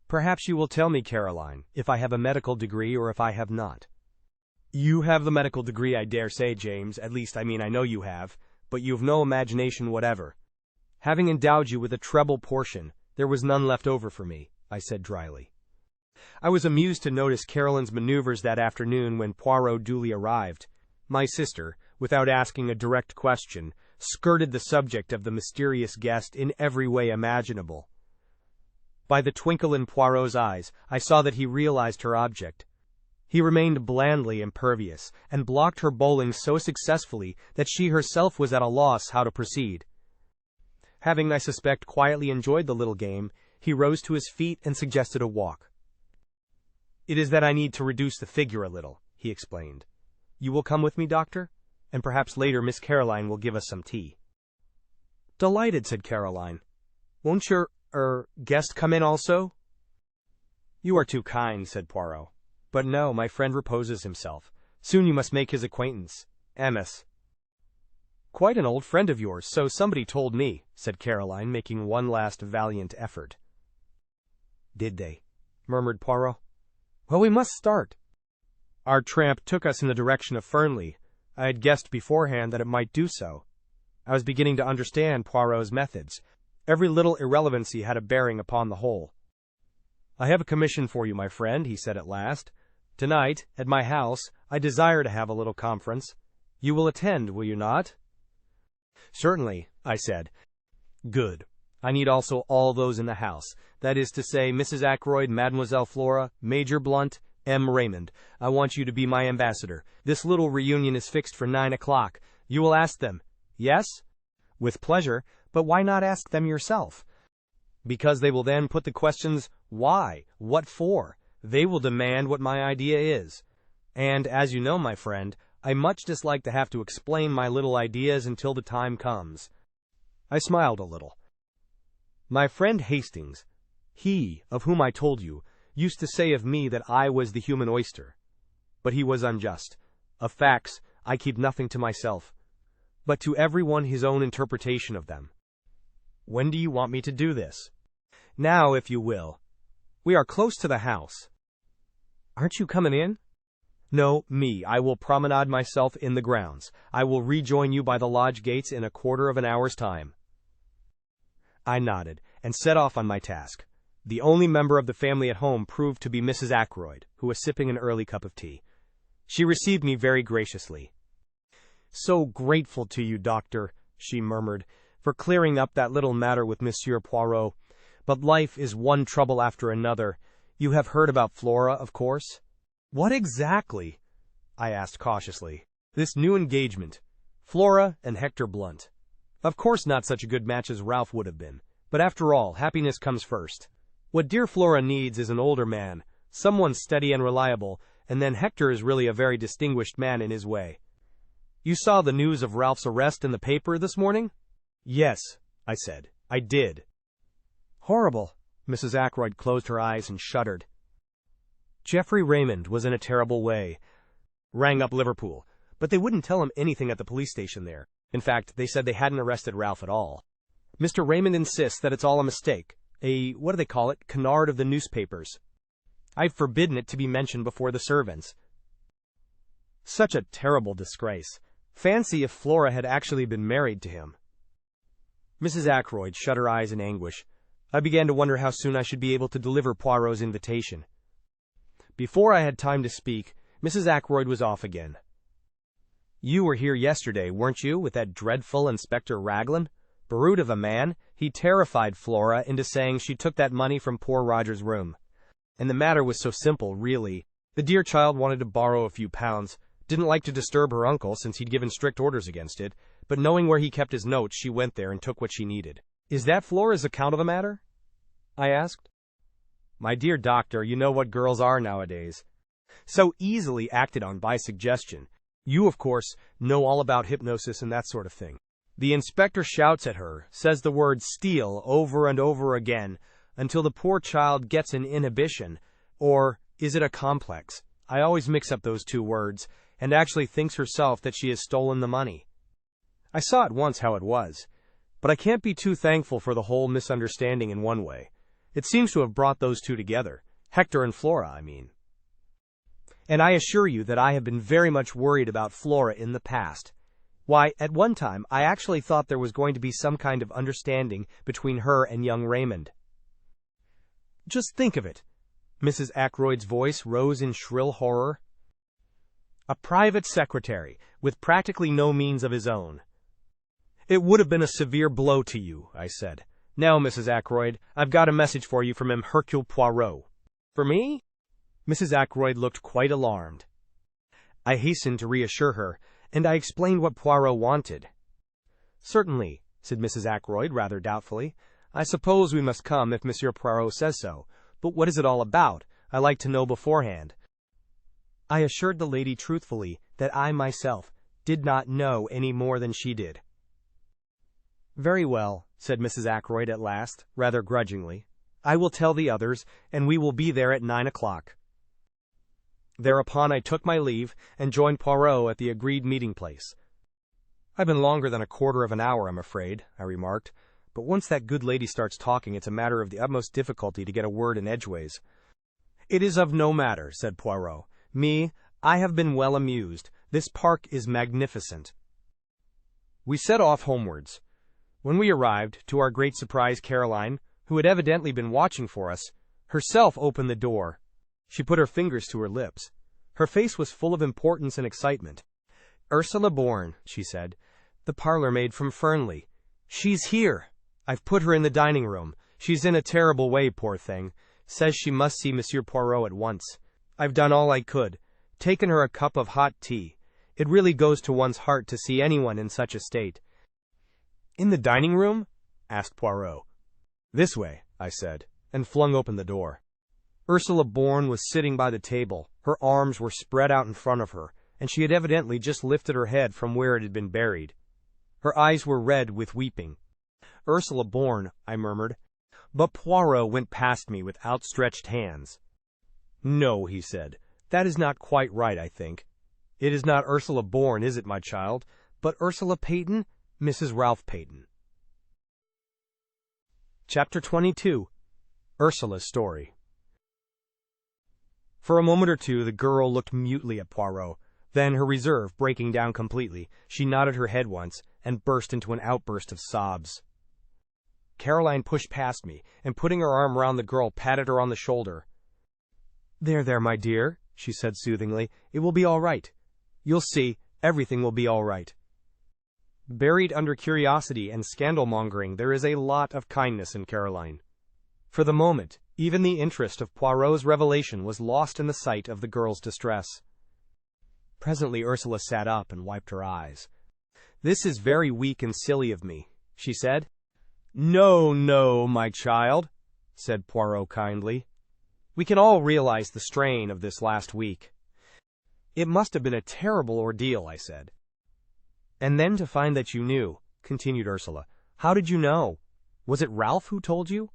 Speaker 1: Perhaps you will tell me, Caroline, if I have a medical degree or if I have not. You have the medical degree, I dare say, James, at least I know you have, but you've no imagination whatever. Having endowed you with a treble portion, there was none left over for me, I said dryly. I was amused to notice Caroline's maneuvers that afternoon when Poirot duly arrived. My sister, without asking a direct question, skirted the subject of the mysterious guest in every way imaginable. By the twinkle in Poirot's eyes, I saw that he realized her object. He remained blandly impervious, and blocked her bowling so successfully that she herself was at a loss how to proceed. Having, I suspect, quietly enjoyed the little game, he rose to his feet and suggested a walk. It is that I need to reduce the figure a little, he explained. You will come with me, Doctor? And perhaps later Miss Caroline will give us some tea. Delighted, said Caroline. Won't your, guest come in also? You are too kind, said Poirot. But no, my friend reposes himself. Soon you must make his acquaintance. MS. Quite an old friend of yours, so somebody told me, said Caroline, making one last valiant effort. Did they? Murmured Poirot. Well, we must start. Our tramp took us in the direction of Fernly. I had guessed beforehand that it might do so. I was beginning to understand Poirot's methods. Every little irrelevancy had a bearing upon the whole. I have a commission for you, my friend, he said at last. Tonight, at my house, I desire to have a little conference. You will attend, will you not? Certainly, I said. Good. I need also all those in the house. That is to say, Mrs. Ackroyd, Mademoiselle Flora, Major Blunt, M. Raymond. I want you to be my ambassador. This little reunion is fixed for 9 o'clock. You will ask them. Yes? With pleasure, but why not ask them yourself? Because they will then put the questions, why? What for? They will demand what my idea is. And, as you know, my friend, I much dislike to have to explain my little ideas until the time comes. I smiled a little. My friend Hastings, he of whom I told you, used to say of me that I was the human oyster. But he was unjust. Of facts, I keep nothing to myself, but to everyone his own interpretation of them. When do you want me to do this? Now, if you will. We are close to the house. Aren't you coming in? No, me. I will promenade myself in the grounds. I will rejoin you by the lodge gates in a quarter of an hour's time. I nodded, and set off on my task. The only member of the family at home proved to be Mrs. Ackroyd, who was sipping an early cup of tea. She received me very graciously. "So grateful to you, doctor," she murmured, "for clearing up that little matter with Monsieur Poirot. But life is one trouble after another. You have heard about Flora, of course?" "What exactly?" I asked cautiously. "This new engagement. Flora and Hector Blunt. Of course not such a good match as Ralph would have been. But after all, happiness comes first. What dear Flora needs is an older man, someone steady and reliable, and then Hector is really a very distinguished man in his way. You saw the news of Ralph's arrest in the paper this morning?" "Yes," I said, "I did." "Horrible." Mrs. Ackroyd closed her eyes and shuddered. "Geoffrey Raymond was in a terrible way. Rang up Liverpool, but they wouldn't tell him anything at the police station there. In fact, they said they hadn't arrested Ralph at all. Mr. Raymond insists that it's all a mistake, what do they call it, canard of the newspapers. I've forbidden it to be mentioned before the servants. Such a terrible disgrace. Fancy if Flora had actually been married to him." Mrs. Ackroyd shut her eyes in anguish. I began to wonder how soon I should be able to deliver Poirot's invitation. Before I had time to speak, Mrs. Ackroyd was off again. "You were here yesterday, weren't you, with that dreadful Inspector Raglan? Brute of a man, he terrified Flora into saying she took that money from poor Roger's room. And the matter was so simple, really. The dear child wanted to borrow a few pounds, didn't like to disturb her uncle since he'd given strict orders against it, but knowing where he kept his notes, she went there and took what she needed." "Is that Flora's account of the matter?" I asked. "My dear doctor, you know what girls are nowadays. So easily acted on by suggestion. You, of course, know all about hypnosis and that sort of thing. The inspector shouts at her, says the word steal over and over again, until the poor child gets an inhibition, or is it a complex? I always mix up those two words, and actually thinks herself that she has stolen the money. I saw at once how it was, but I can't be too thankful for the whole misunderstanding in one way. It seems to have brought those two together, Hector and Flora, I mean. And I assure you that I have been very much worried about Flora in the past. Why, at one time, I actually thought there was going to be some kind of understanding between her and young Raymond." "Just think of it." Mrs. Ackroyd's voice rose in shrill horror. "A private secretary, with practically no means of his own." "It would have been a severe blow to you," I said. "Now, Mrs. Ackroyd, I've got a message for you from Hercule Poirot." "For me?" Mrs. Ackroyd looked quite alarmed. I hastened to reassure her, and I explained what Poirot wanted. "Certainly," said Mrs. Ackroyd rather doubtfully. "I suppose we must come if Monsieur Poirot says so. But what is it all about? I like to know beforehand." I assured the lady truthfully that I myself did not know any more than she did. "Very well," said Mrs. Ackroyd at last, rather grudgingly. "I will tell the others, and we will be there at 9 o'clock. Thereupon I took my leave and joined Poirot at the agreed meeting place. "I've been longer than a quarter of an hour, I'm afraid," I remarked, "but once that good lady starts talking, it's a matter of the utmost difficulty to get a word in edgeways." "It is of no matter," said Poirot. I have been well amused. This park is magnificent." We set off homewards. When we arrived, to our great surprise, Caroline, who had evidently been watching for us, herself opened the door. She put her fingers to her lips. Her face was full of importance and excitement. "Ursula, she said, "the parlourmaid from Fernly. She's here. I've put her in the dining room. She's in a terrible way, poor thing. Says she must see Monsieur Poirot at once. I've done all I could. Taken her a cup of hot tea. It really goes to one's heart to see anyone in such a state." "In the dining room?" asked Poirot. "This way," I said, and flung open the door. Ursula was sitting by the table. Her arms were spread out in front of her, and she had evidently just lifted her head from where it had been buried. Her eyes were red with weeping. "Ursula," I murmured. But Poirot went past me with outstretched hands. "No," he said, "that is not quite right, I think. It is not Ursula, is it, my child, but Ursula Paton, Mrs. Ralph Paton." Chapter 22. Ursula's Story. For a moment or two the girl looked mutely at Poirot. Then, her reserve breaking down completely, she nodded her head once and burst into an outburst of sobs. Caroline pushed past me, and putting her arm round the girl, patted her on the shoulder. There, my dear," she said soothingly. It will be all right. You'll see, everything will be all right. Buried under curiosity and scandal-mongering, there is a lot of kindness in Caroline. For the moment, even the interest of Poirot's revelation was lost in the sight of the girl's distress. Presently Ursula sat up and wiped her eyes. "This is very weak and silly of me," she said. "No, no, my child," said Poirot kindly. "We can all realize the strain of this last week." "It must have been a terrible ordeal," I said. "And then to find that you knew," continued Ursula. "How did you know? Was it Ralph who told you?"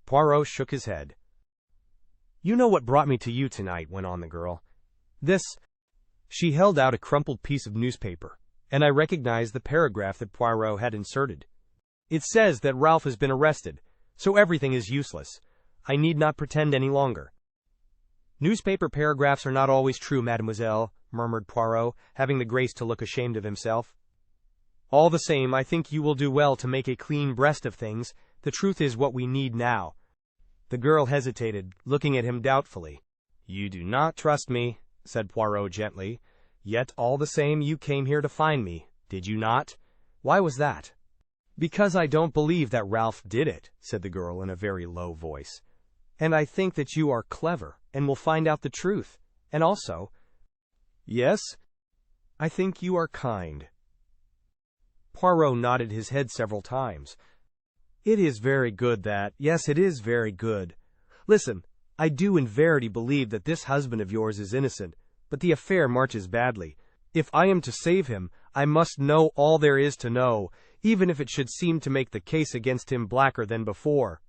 Speaker 1: Poirot shook his head. "You know what brought me to you tonight," went on the girl. "This—" She held out a crumpled piece of newspaper, and I recognized the paragraph that Poirot had inserted. "It says that Ralph has been arrested, so everything is useless. I need not pretend any longer." "Newspaper paragraphs are not always true, mademoiselle," murmured Poirot, having the grace to look ashamed of himself. "All the same, I think you will do well to make a clean breast of things. The truth is what we need now." The girl hesitated, looking at him doubtfully. "You do not trust me," said Poirot gently. "Yet all the same you came here to find me, did you not? Why was that?" "Because I don't believe that Ralph did it," said the girl in a very low voice. "And I think that you are clever, and will find out the truth. And also—" "Yes?" "I think you are kind." Poirot nodded his head several times. "It is very good that— yes, it is very good. Listen, I do in verity believe that this husband of yours is innocent, but the affair marches badly. If I am to save him, I must know all there is to know, even if it should seem to make the case against him blacker than before."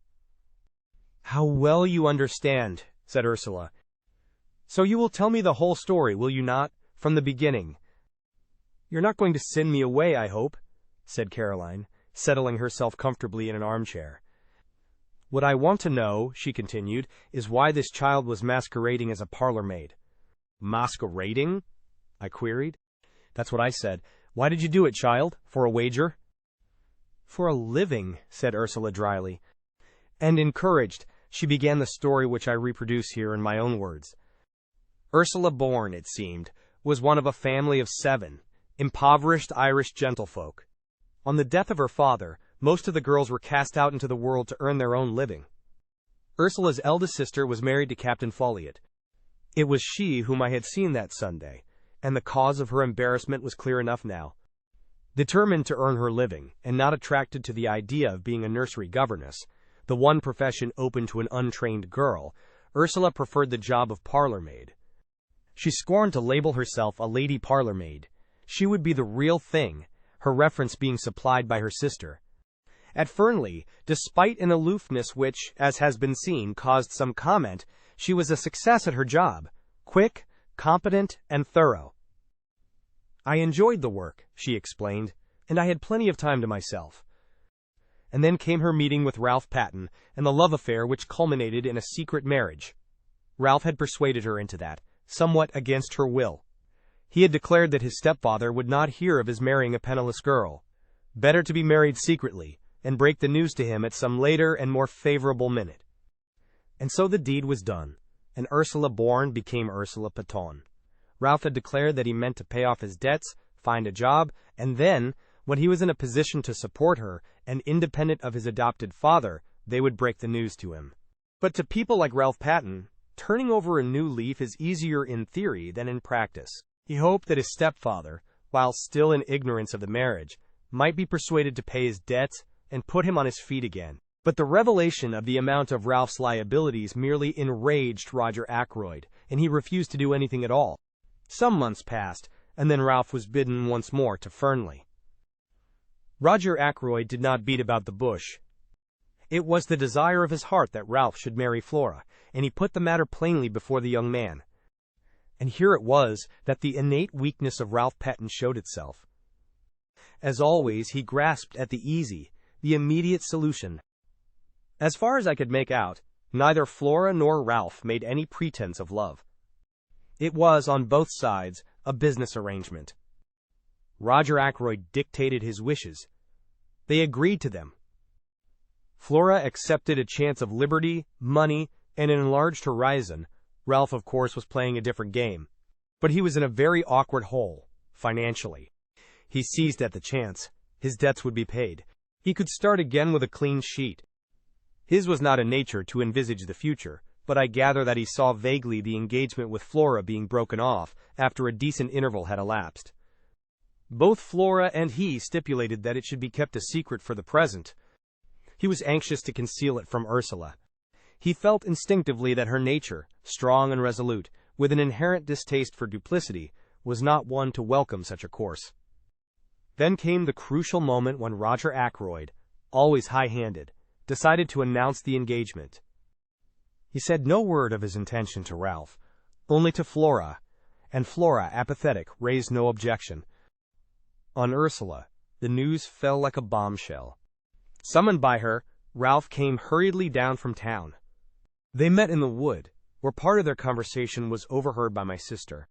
Speaker 1: "How well you understand," said Ursula. "So you will tell me the whole story, will you not, from the beginning?" "You're not going to send me away, I hope," said Caroline, settling herself comfortably in an armchair. "What I want to know," she continued, "is why this child was masquerading as a parlor-maid." "Masquerading?" I queried. "That's what I said. Why did you do it, child? For a wager?" "For a living," said Ursula dryly. And encouraged, she began the story which I reproduce here in my own words. Ursula Bourne, it seemed, was one of a family of 7, impoverished Irish gentlefolk. On the death of her father, most of the girls were cast out into the world to earn their own living. Ursula's eldest sister was married to Captain Folliot. It was she whom I had seen that Sunday, and the cause of her embarrassment was clear enough now. Determined to earn her living, and not attracted to the idea of being a nursery governess, the one profession open to an untrained girl, Ursula preferred the job of parlor-maid. She scorned to label herself a lady parlor-maid. She would be the real thing, her reference being supplied by her sister. At Fernly, despite an aloofness which, as has been seen, caused some comment, she was a success at her job, quick, competent, and thorough. "I enjoyed the work," she explained, "and I had plenty of time to myself." And then came her meeting with Ralph Paton, and the love affair which culminated in a secret marriage. Ralph had persuaded her into that, somewhat against her will. He had declared that his stepfather would not hear of his marrying a penniless girl. Better to be married secretly, and break the news to him at some later and more favorable minute. And so the deed was done, and Ursula Bourne became Ursula Paton. Ralph had declared that he meant to pay off his debts, find a job, and then, when he was in a position to support her, and independent of his adopted father, they would break the news to him. But to people like Ralph Paton, turning over a new leaf is easier in theory than in practice. He hoped that his stepfather, while still in ignorance of the marriage, might be persuaded to pay his debts and put him on his feet again. But the revelation of the amount of Ralph's liabilities merely enraged Roger Ackroyd, and he refused to do anything at all. Some months passed, and then Ralph was bidden once more to Fernly. Roger Ackroyd did not beat about the bush. It was the desire of his heart that Ralph should marry Flora, and he put the matter plainly before the young man. And here it was that the innate weakness of Ralph Paton showed itself. As always, he grasped at the easy, the immediate solution. As far as I could make out, neither Flora nor Ralph made any pretense of love. It was, on both sides, a business arrangement. Roger Ackroyd dictated his wishes. They agreed to them. Flora accepted a chance of liberty, money, and an enlarged horizon, Ralph, of course, was playing a different game. But he was in a very awkward hole, financially. He seized at the chance. His debts would be paid. He could start again with a clean sheet. His was not a nature to envisage the future, but I gather that he saw vaguely the engagement with Flora being broken off after a decent interval had elapsed. Both Flora and he stipulated that it should be kept a secret for the present. He was anxious to conceal it from Ursula. He felt instinctively that her nature, strong and resolute, with an inherent distaste for duplicity, was not one to welcome such a course. Then came the crucial moment when Roger Ackroyd, always high-handed, decided to announce the engagement. He said no word of his intention to Ralph, only to Flora, and Flora, apathetic, raised no objection. On Ursula, the news fell like a bombshell. Summoned by her, Ralph came hurriedly down from town. They met in the wood, where part of their conversation was overheard by my sister.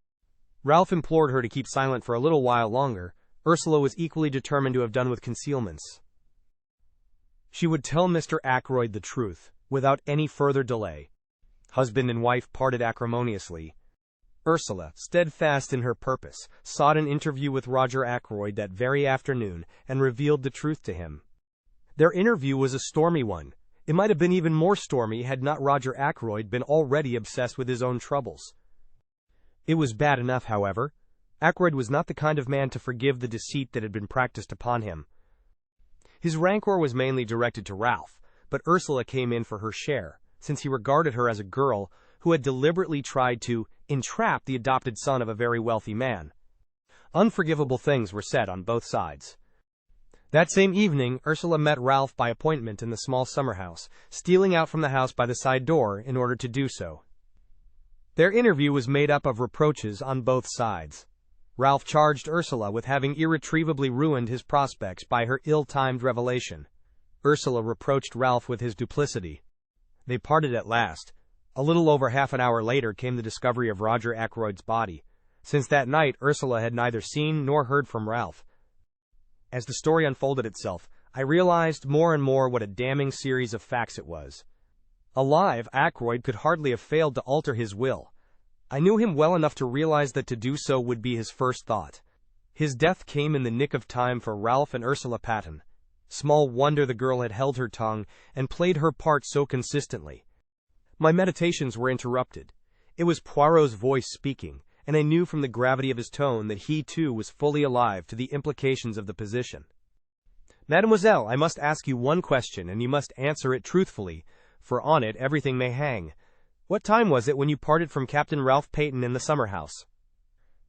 Speaker 1: Ralph implored her to keep silent for a little while longer. Ursula was equally determined to have done with concealments. She would tell Mr. Ackroyd the truth, without any further delay. Husband and wife parted acrimoniously. Ursula, steadfast in her purpose, sought an interview with Roger Ackroyd that very afternoon, and revealed the truth to him. Their interview was a stormy one. It might have been even more stormy had not Roger Ackroyd been already obsessed with his own troubles. It was bad enough, however. Ackroyd was not the kind of man to forgive the deceit that had been practiced upon him. His rancor was mainly directed to Ralph, but Ursula came in for her share, since he regarded her as a girl who had deliberately tried to entrap the adopted son of a very wealthy man. Unforgivable things were said on both sides. That same evening, Ursula met Ralph by appointment in the small summer house, stealing out from the house by the side door in order to do so. Their interview was made up of reproaches on both sides. Ralph charged Ursula with having irretrievably ruined his prospects by her ill-timed revelation. Ursula reproached Ralph with his duplicity. They parted at last. A little over half an hour later came the discovery of Roger Ackroyd's body. Since that night, Ursula had neither seen nor heard from Ralph. As the story unfolded itself, I realized more and more what a damning series of facts it was. Alive, Ackroyd could hardly have failed to alter his will. I knew him well enough to realize that to do so would be his first thought. His death came in the nick of time for Ralph and Ursula Paton. Small wonder the girl had held her tongue and played her part so consistently. My meditations were interrupted. It was Poirot's voice speaking, and I knew from the gravity of his tone that he too was fully alive to the implications of the position. "Mademoiselle, I must ask you one question, and you must answer it truthfully, for on it everything may hang. What time was it when you parted from Captain Ralph Paton in the summer house?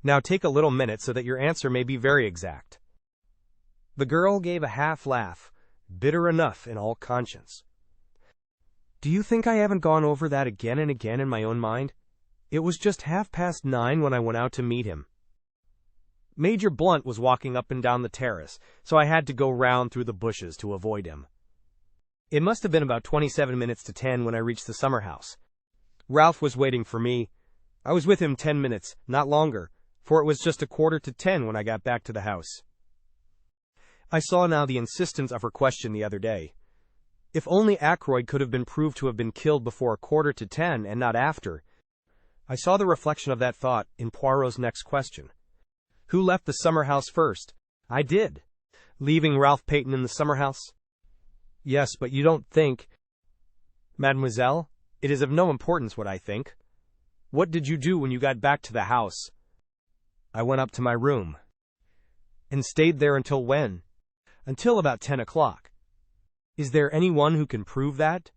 Speaker 1: Now take a little minute so that your answer may be very exact." The girl gave a half-laugh, bitter enough in all conscience. "Do you think I haven't gone over that again and again in my own mind? It was just 9:30 when I went out to meet him. Major Blunt was walking up and down the terrace, so I had to go round through the bushes to avoid him. It must have been about 27 minutes to 10 when I reached the summer house. Ralph was waiting for me. I was with him 10 minutes, not longer, for it was just 9:15 when I got back to the house." I saw now the insistence of her question the other day. If only Ackroyd could have been proved to have been killed before 9:45 and not after. I saw the reflection of that thought in Poirot's next question. "Who left the summer house first?" "I did." "Leaving Ralph Paton in the summer house?" "Yes, but you don't think—" "Mademoiselle, it is of no importance what I think. What did you do when you got back to the house?" "I went up to my room." "And stayed there until when?" "Until about 10 o'clock. "Is there anyone who can prove that?"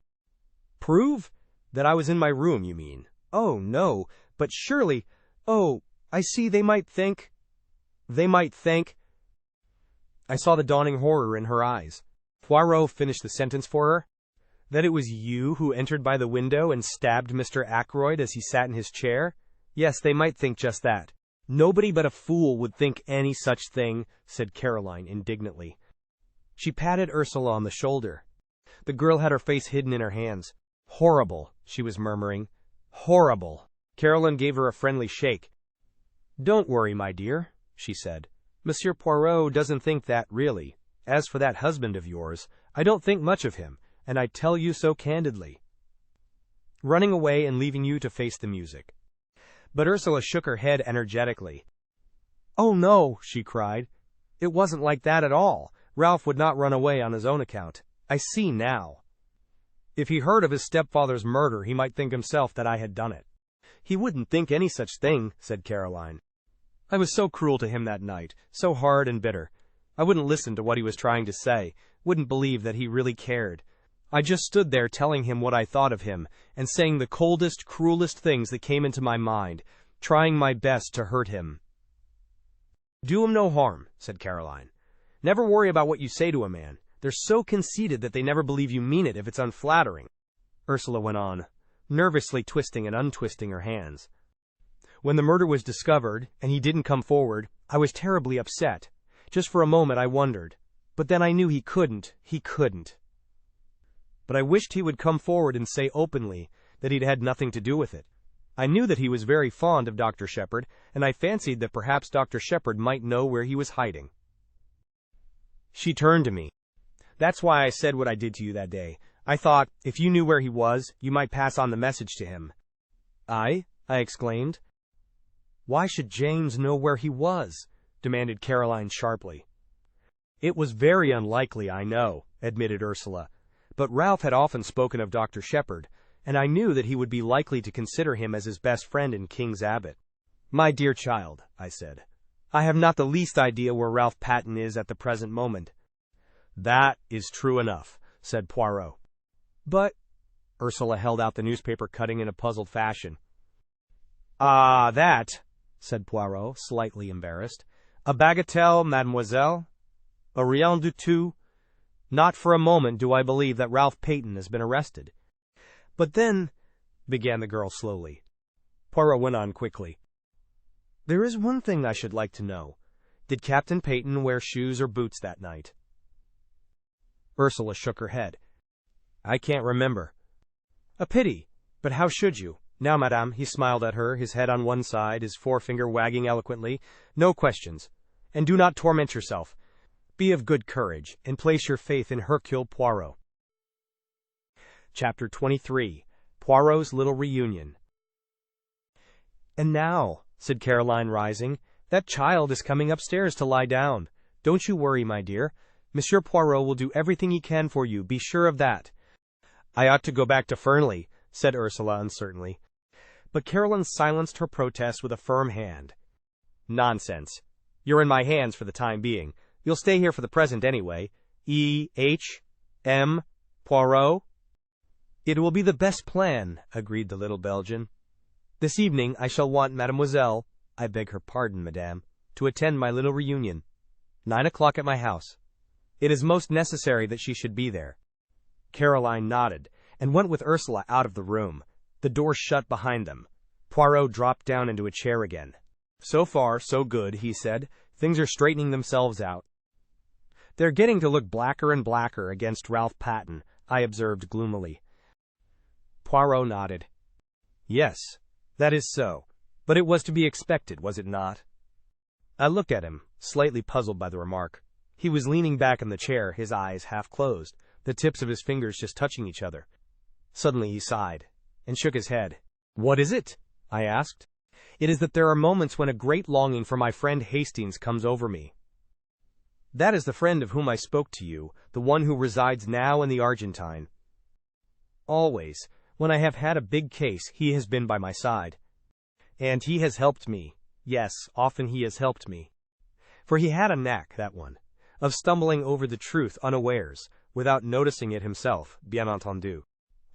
Speaker 1: "Prove? That I was in my room, you mean?" "Oh, no, but surely— Oh, I see, they might think—" "They might think—" I saw the dawning horror in her eyes. Poirot finished the sentence for her. "That it was you who entered by the window and stabbed Mr. Ackroyd as he sat in his chair? Yes, they might think just that." "Nobody but a fool would think any such thing," said Caroline indignantly. She patted Ursula on the shoulder. The girl had her face hidden in her hands. "Horrible," she was murmuring. "Horrible." Caroline gave her a friendly shake. "Don't worry, my dear," she said. "Monsieur Poirot doesn't think that, really. As for that husband of yours, I don't think much of him, and I tell you so candidly." running away and leaving you to face the music." But Ursula shook her head energetically. "Oh no," she cried. "It wasn't like that at all. Ralph would not run away on his own account. I see now. If he heard of his stepfather's murder, he might think himself that I had done it." "He wouldn't think any such thing," said Caroline. "I was so cruel to him that night, so hard and bitter. I wouldn't listen to what he was trying to say, wouldn't believe that he really cared. I just stood there telling him what I thought of him, and saying the coldest, cruelest things that came into my mind, trying my best to hurt him." "Do him no harm," said Caroline. "Never worry about what you say to a man. They're so conceited that they never believe you mean it if it's unflattering," Ursula went on, nervously twisting and untwisting her hands. "When the murder was discovered, and he didn't come forward, I was terribly upset. Just for a moment I wondered. But then I knew he couldn't. But I wished he would come forward and say openly that he'd had nothing to do with it. I knew that he was very fond of Dr. Sheppard, and I fancied that perhaps Dr. Sheppard might know where he was hiding." She turned to me. "That's why I said what I did to you that day. I thought, if you knew where he was, you might pass on the message to him." I exclaimed. "Why should James know where he was?" demanded Caroline sharply. "It was very unlikely, I know," admitted Ursula. "But Ralph had often spoken of Dr. Sheppard, and I knew that he would be likely to consider him as his best friend and King's Abbot." "My dear child," I said, "I have not the least idea where Ralph Paton is at the present moment." "That is true enough," said Poirot. "But—" Ursula held out the newspaper cutting in a puzzled fashion. "Ah, that," said Poirot, slightly embarrassed. "A bagatelle, mademoiselle? A rien du tout? Not for a moment do I believe that Ralph Paton has been arrested." "But then—" began the girl slowly. Poirot went on quickly. "There is one thing I should like to know. Did Captain Paton wear shoes or boots that night?" Ursula shook her head. "I can't remember." "A pity. But how should you? Now, madame," he smiled at her, his head on one side, his forefinger wagging eloquently. "No questions. And do not torment yourself. Be of good courage, and place your faith in Hercule Poirot." Chapter 23. Poirot's Little Reunion. "And now," said Caroline, rising, "that child is coming upstairs to lie down. Don't you worry, my dear. Monsieur Poirot will do everything he can for you, be sure of that." "I ought to go back to Fernly," said Ursula uncertainly. But Caroline silenced her protest with a firm hand. "Nonsense. You're in my hands for the time being. You'll stay here for the present anyway. E.H.M. Poirot?" "It will be the best plan," agreed the little Belgian. "This evening I shall want Mademoiselle, I beg her pardon, madame, to attend my little reunion. 9 o'clock at my house. It is most necessary that she should be there." Caroline nodded, and went with Ursula out of the room. The door shut behind them. Poirot dropped down into a chair again. "So far, so good," he said. "Things are straightening themselves out." "They're getting to look blacker and blacker against Ralph Paton," I observed gloomily. Poirot nodded. "Yes, that is so. But it was to be expected, was it not?" I looked at him, slightly puzzled by the remark. He was leaning back in the chair, his eyes half closed, the tips of his fingers just touching each other. Suddenly he sighed, and shook his head. "What is it?" I asked. "It is that there are moments when a great longing for my friend Hastings comes over me." "That is the friend of whom I spoke to you, the one who resides now in the Argentine. Always, when I have had a big case, he has been by my side. And he has helped me. Yes, often he has helped me. For he had a knack, that one, of stumbling over the truth unawares, without noticing it himself, bien entendu.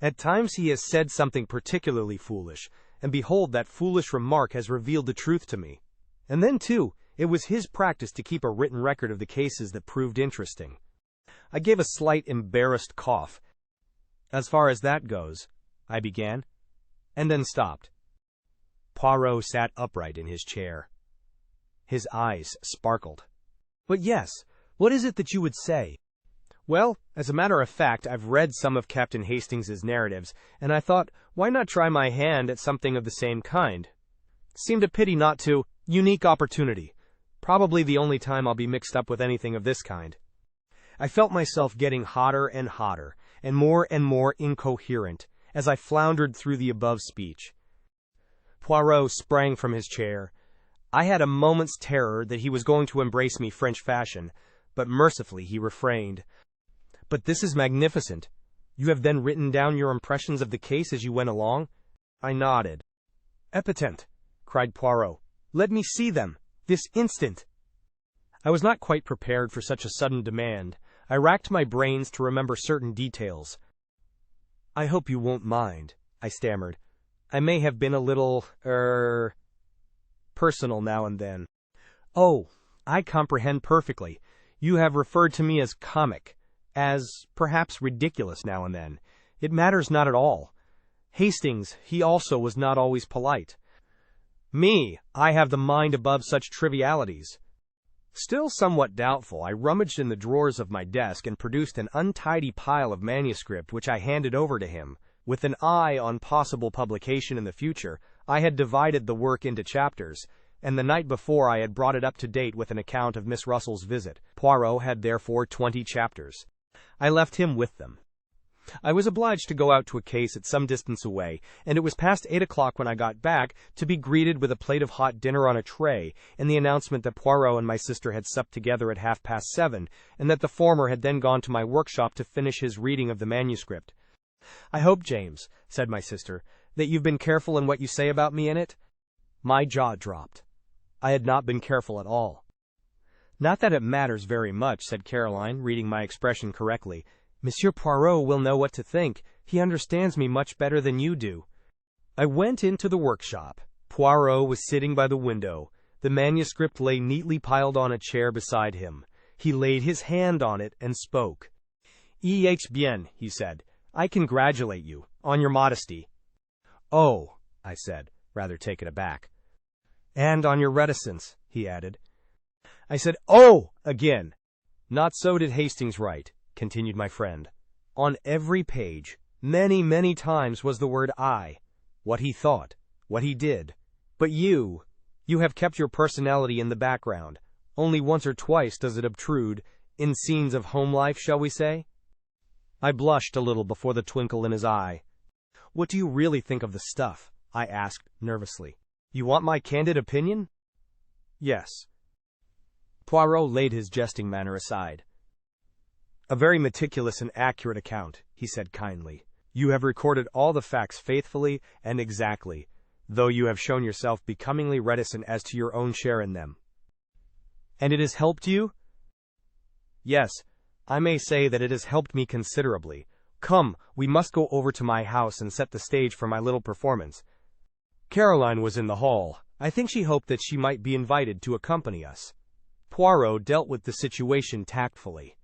Speaker 1: At times he has said something particularly foolish, and behold, that foolish remark has revealed the truth to me. And then, too, it was his practice to keep a written record of the cases that proved interesting." I gave a slight embarrassed cough. "As far as that goes," I began, and then stopped. Poirot sat upright in his chair. His eyes sparkled. "But yes, what is it that you would say?" "Well, as a matter of fact, I've read some of Captain Hastings's narratives, and I thought, why not try my hand at something of the same kind? Seemed a pity not to. Unique opportunity. Probably the only time I'll be mixed up with anything of this kind." I felt myself getting hotter and more incoherent, as I floundered through the above speech. Poirot sprang from his chair. I had a moment's terror that he was going to embrace me French fashion, but mercifully he refrained. "But this is magnificent. You have then written down your impressions of the case as you went along?" I nodded. "Epatant!" cried Poirot. "Let me see them, this instant!" I was not quite prepared for such a sudden demand. I racked my brains to remember certain details. "I hope you won't mind," I stammered. "I may have been a little, personal now and then." "Oh, I comprehend perfectly. You have referred to me as comic, as, perhaps, ridiculous now and then. It matters not at all. Hastings, he also was not always polite. Me, I have the mind above such trivialities." Still somewhat doubtful, I rummaged in the drawers of my desk and produced an untidy pile of manuscript which I handed over to him. With an eye on possible publication in the future, I had divided the work into chapters, and the night before I had brought it up to date with an account of Miss Russell's visit. Poirot had therefore 20 chapters. I left him with them. I was obliged to go out to a case at some distance away, and it was past 8 o'clock when I got back, to be greeted with a plate of hot dinner on a tray, and the announcement that Poirot and my sister had supped together at 7:30, and that the former had then gone to my workshop to finish his reading of the manuscript. "I hope, James," said my sister, "that you've been careful in what you say about me in it?" My jaw dropped. I had not been careful at all. "Not that it matters very much," said Caroline, reading my expression correctly. "Monsieur Poirot will know what to think. He understands me much better than you do." I went into the workshop. Poirot was sitting by the window. The manuscript lay neatly piled on a chair beside him. He laid his hand on it and spoke. "Eh bien," he said. "I congratulate you on your modesty." "Oh," I said, rather taken aback. "And on your reticence," he added. I said, "Oh!" again. "Not so did Hastings write," continued my friend. "On every page, many, many times was the word I, what he thought, what he did. But you have kept your personality in the background. Only once or twice does it obtrude, in scenes of home life, shall we say?" I blushed a little before the twinkle in his eye. "What do you really think of the stuff?" I asked, nervously. "You want my candid opinion?" "Yes." Poirot laid his jesting manner aside. "A very meticulous and accurate account," he said kindly. "You have recorded all the facts faithfully and exactly, though you have shown yourself becomingly reticent as to your own share in them." "And it has helped you?" "Yes, I may say that it has helped me considerably. Come, we must go over to my house and set the stage for my little performance." Caroline was in the hall. I think she hoped that she might be invited to accompany us. Poirot dealt with the situation tactfully.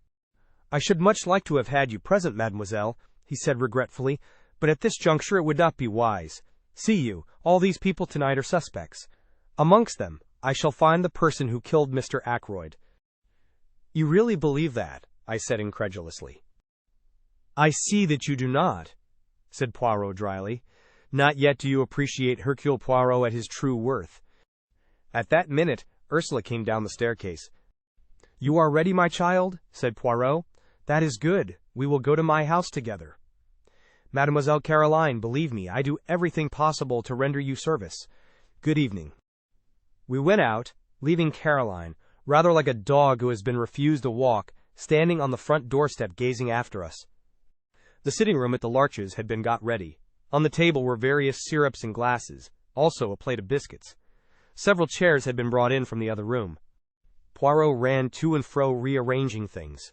Speaker 1: "I should much like to have had you present, mademoiselle," he said regretfully, "but at this juncture it would not be wise. See you, all these people tonight are suspects. Amongst them, I shall find the person who killed Mr. Ackroyd." "You really believe that?" I said incredulously. "I see that you do not," said Poirot dryly. "Not yet do you appreciate Hercule Poirot at his true worth." At that minute, Ursula came down the staircase. "You are ready, my child?" said Poirot. "That is good. We will go to my house together." "Mademoiselle Caroline, believe me, I do everything possible to render you service. Good evening." We went out, leaving Caroline, rather like a dog who has been refused a walk, standing on the front doorstep gazing after us. The sitting room at the Larches had been got ready. On the table were various syrups and glasses, also a plate of biscuits. Several chairs had been brought in from the other room. Poirot ran to and fro rearranging things,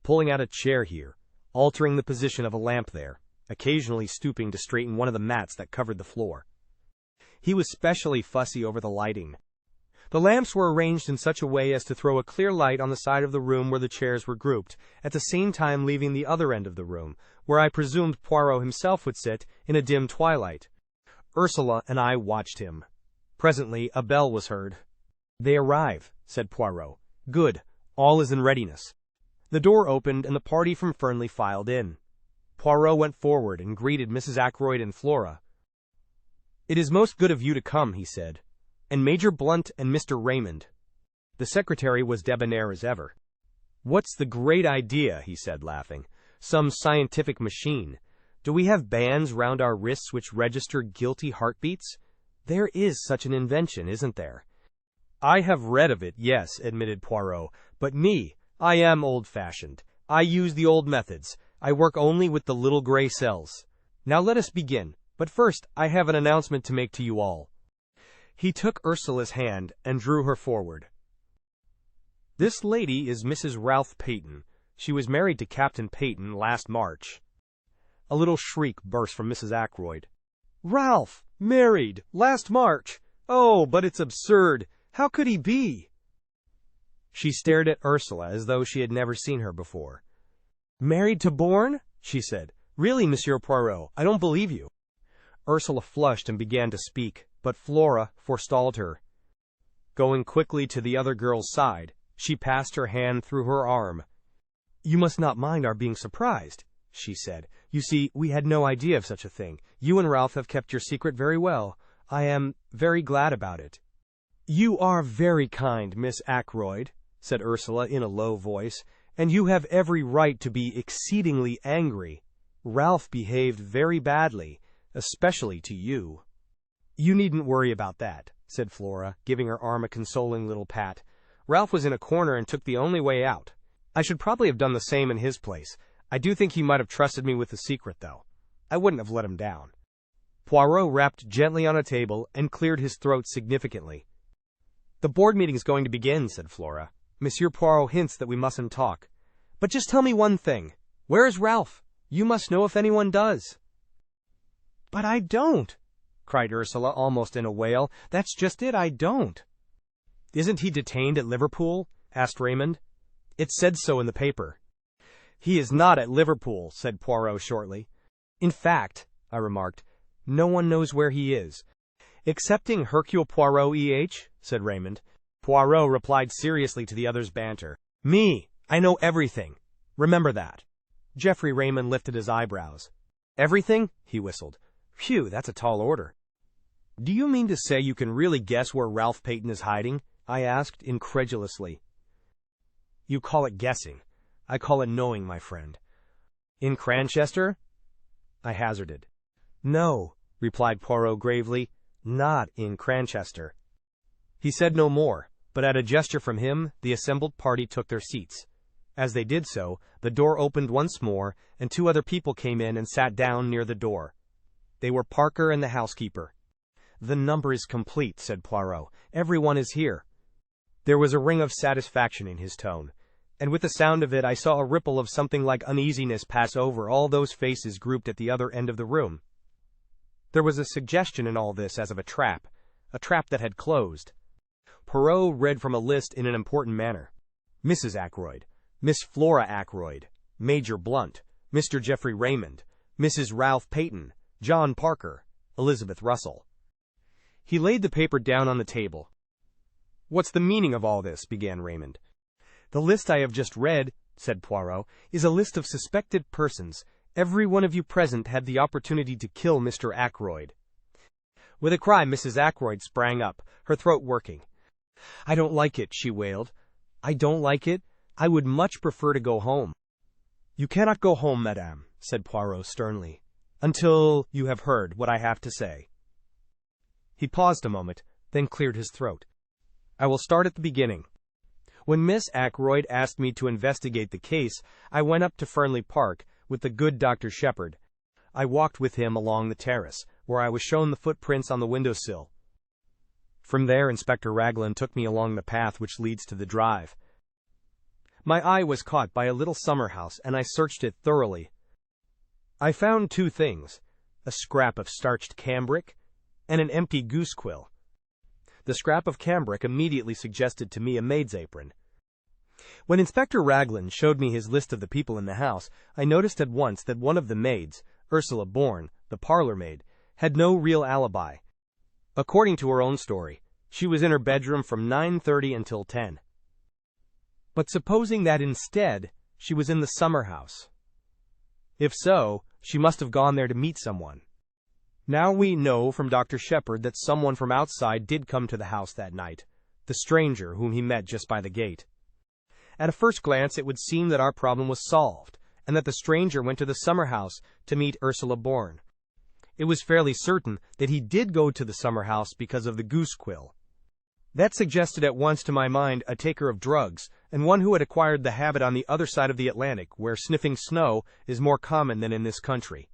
Speaker 1: pulling out a chair here, altering the position of a lamp there, occasionally stooping to straighten one of the mats that covered the floor. He was specially fussy over the lighting. The lamps were arranged in such a way as to throw a clear light on the side of the room where the chairs were grouped, at the same time leaving the other end of the room, where I presumed Poirot himself would sit, in a dim twilight. Ursula and I watched him. Presently a bell was heard. "They arrive," said Poirot. "Good. All is in readiness." The door opened and the party from Fernly filed in. Poirot went forward and greeted Mrs. Ackroyd and Flora. "It is most good of you to come," he said. "And Major Blunt and Mr. Raymond." The secretary was debonair as ever. "What's the great idea?" he said, laughing. "Some scientific machine. Do we have bands round our wrists which register guilty heartbeats? There is such an invention, isn't there? I have read of it, yes, admitted Poirot. But me, I am old-fashioned. I use the old methods. I work only with the little gray cells. Now let us begin. But first, I have an announcement to make to you all. He took Ursula's hand and drew her forward. This lady is Mrs. Ralph Paton. She was married to Captain Paton last March. A little shriek burst from Mrs. Ackroyd. Ralph! Married! Last March! Oh, but it's absurd! How could he be? She stared at Ursula as though she had never seen her before. Married to Bourne? She said. Really, Monsieur Poirot, I don't believe you. Ursula flushed and began to speak, but Flora forestalled her. Going quickly to the other girl's side, she passed her hand through her arm. You must not mind our being surprised, she said. You see, we had no idea of such a thing. You and Ralph have kept your secret very well. I am very glad about it. You are very kind, Miss Ackroyd, said Ursula in a low voice, and you have every right to be exceedingly angry. Ralph behaved very badly, especially to you. You needn't worry about that, said Flora, giving her arm a consoling little pat. Ralph was in a corner and took the only way out. I should probably have done the same in his place. I do think he might have trusted me with the secret, though. I wouldn't have let him down. Poirot rapped gently on a table and cleared his throat significantly. The board meeting is going to begin, said Flora. Monsieur Poirot hints that we mustn't talk. But just tell me one thing. Where is Ralph? You must know if anyone does. But I don't, cried Ursula almost in a wail. That's just it, I don't. Isn't he detained at Liverpool? Asked Raymond. It said so in the paper. He is not at Liverpool, said Poirot shortly. In fact, I remarked, no one knows where he is. Excepting Hercule Poirot, E.H., said Raymond. Poirot replied seriously to the other's banter. Me, I know everything. Remember that. Geoffrey Raymond lifted his eyebrows. Everything? He whistled. Phew, that's a tall order. Do you mean to say you can really guess where Ralph Paton is hiding? I asked incredulously. You call it guessing. I call it knowing, my friend. In Cranchester? I hazarded. No, replied Poirot gravely, not in Cranchester. He said no more, but at a gesture from him, the assembled party took their seats. As they did so, the door opened once more, and two other people came in and sat down near the door. They were Parker and the housekeeper. The number is complete, said Poirot. Everyone is here. There was a ring of satisfaction in his tone, and with the sound of it I saw a ripple of something like uneasiness pass over all those faces grouped at the other end of the room. There was a suggestion in all this as of a trap that had closed. Poirot read from a list in an important manner. Mrs. Ackroyd, Miss Flora Ackroyd, Major Blunt, Mr. Geoffrey Raymond, Mrs. Ralph Paton, John Parker, Elizabeth Russell. He laid the paper down on the table. What's the meaning of all this? Began Raymond. The list I have just read, said Poirot, is a list of suspected persons. Every one of you present had the opportunity to kill Mr. Ackroyd. With a cry, Mrs. Ackroyd sprang up, her throat working. I don't like it, she wailed. I don't like it. I would much prefer to go home. You cannot go home, madame, said Poirot sternly, until you have heard what I have to say. He paused a moment, then cleared his throat. I will start at the beginning. When Miss Ackroyd asked me to investigate the case, I went up to Fernly Park with the good Dr. Sheppard. I walked with him along the terrace, where I was shown the footprints on the windowsill. From there, Inspector Raglan took me along the path which leads to the drive. My eye was caught by a little summer-house, and I searched it thoroughly. I found two things, a scrap of starched cambric and an empty goose quill. The scrap of cambric immediately suggested to me a maid's apron. When Inspector Raglan showed me his list of the people in the house, I noticed at once that one of the maids, Ursula Bourne, the parlor-maid, had no real alibi. According to her own story, she was in her bedroom from 9:30 until 10. But supposing that instead, she was in the summer-house. If so, she must have gone there to meet someone. Now we know from Dr. Sheppard that someone from outside did come to the house that night, the stranger whom he met just by the gate. At a first glance it would seem that our problem was solved, and that the stranger went to the summer-house to meet Ursula'S. It was fairly certain that he did go to the summer-house because of the Goose quill. That suggested at once to my mind a taker of drugs, and one who had acquired the habit on the other side of the Atlantic, where sniffing snow is more common than in this country.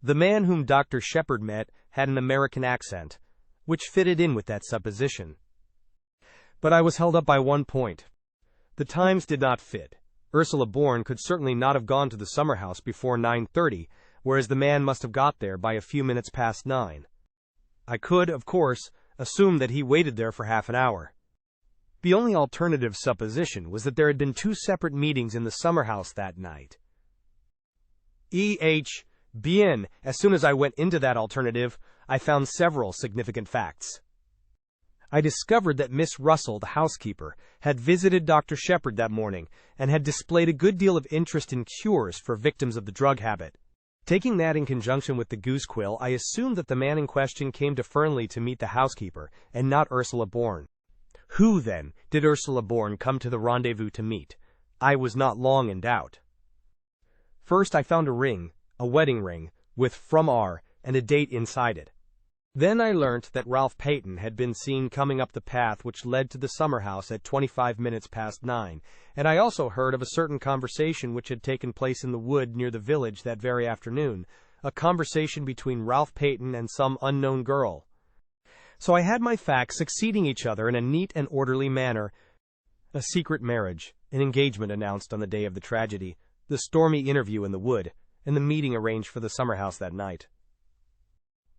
Speaker 1: The man whom Dr. Sheppard met had an American accent, which fitted in with that supposition. But I was held up by one point. The times did not fit. Ursula'S could certainly not have gone to the summer-house before 9:30, whereas the man must have got there by a few minutes past 9. I could, of course, assume that he waited there for half an hour. The only alternative supposition was that there had been 2 separate meetings in the summer-house that night. Bien, as soon as I went into that alternative, I found several significant facts. I discovered that Miss Russell, the housekeeper, had visited Dr. Sheppard that morning, and had displayed a good deal of interest in cures for victims of the drug habit. Taking that in conjunction with the Goose quill, I assumed that the man in question came to Fernly to meet the housekeeper, and not Ursula'S. Who, then, did Ursula'S come to the rendezvous to meet? I was not long in doubt. First I found a ring, a wedding ring, with "From R" and a date inside it. Then I learnt that Ralph Paton had been seen coming up the path which led to the summer-house at 25 minutes past 9, and I also heard of a certain conversation which had taken place in the wood near the village that very afternoon, a conversation between Ralph Paton and some unknown girl. So I had my facts succeeding each other in a neat and orderly manner. A secret marriage, an engagement announced on the day of the tragedy, the stormy interview in the wood, and the meeting arranged for the summer-house that night.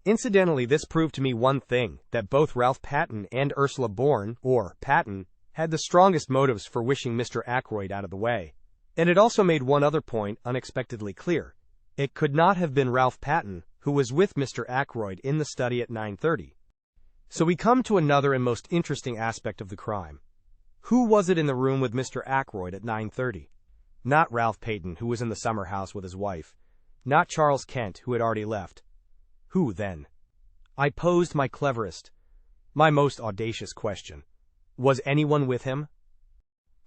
Speaker 1: Incidentally, this proved to me one thing, that both Ralph Paton and Ursula'S, or Paton, had the strongest motives for wishing Mr. Ackroyd out of the way. And it also made one other point unexpectedly clear. It could not have been Ralph Paton who was with Mr. Ackroyd in the study at 9:30. So we come to another and most interesting aspect of the crime. Who was it in the room with Mr. Ackroyd at 9:30? Not Ralph Paton, who was in the summer-house with his wife. Not Charles Kent, who had already left. Who, then? I posed my cleverest, my most audacious question. Was anyone with him?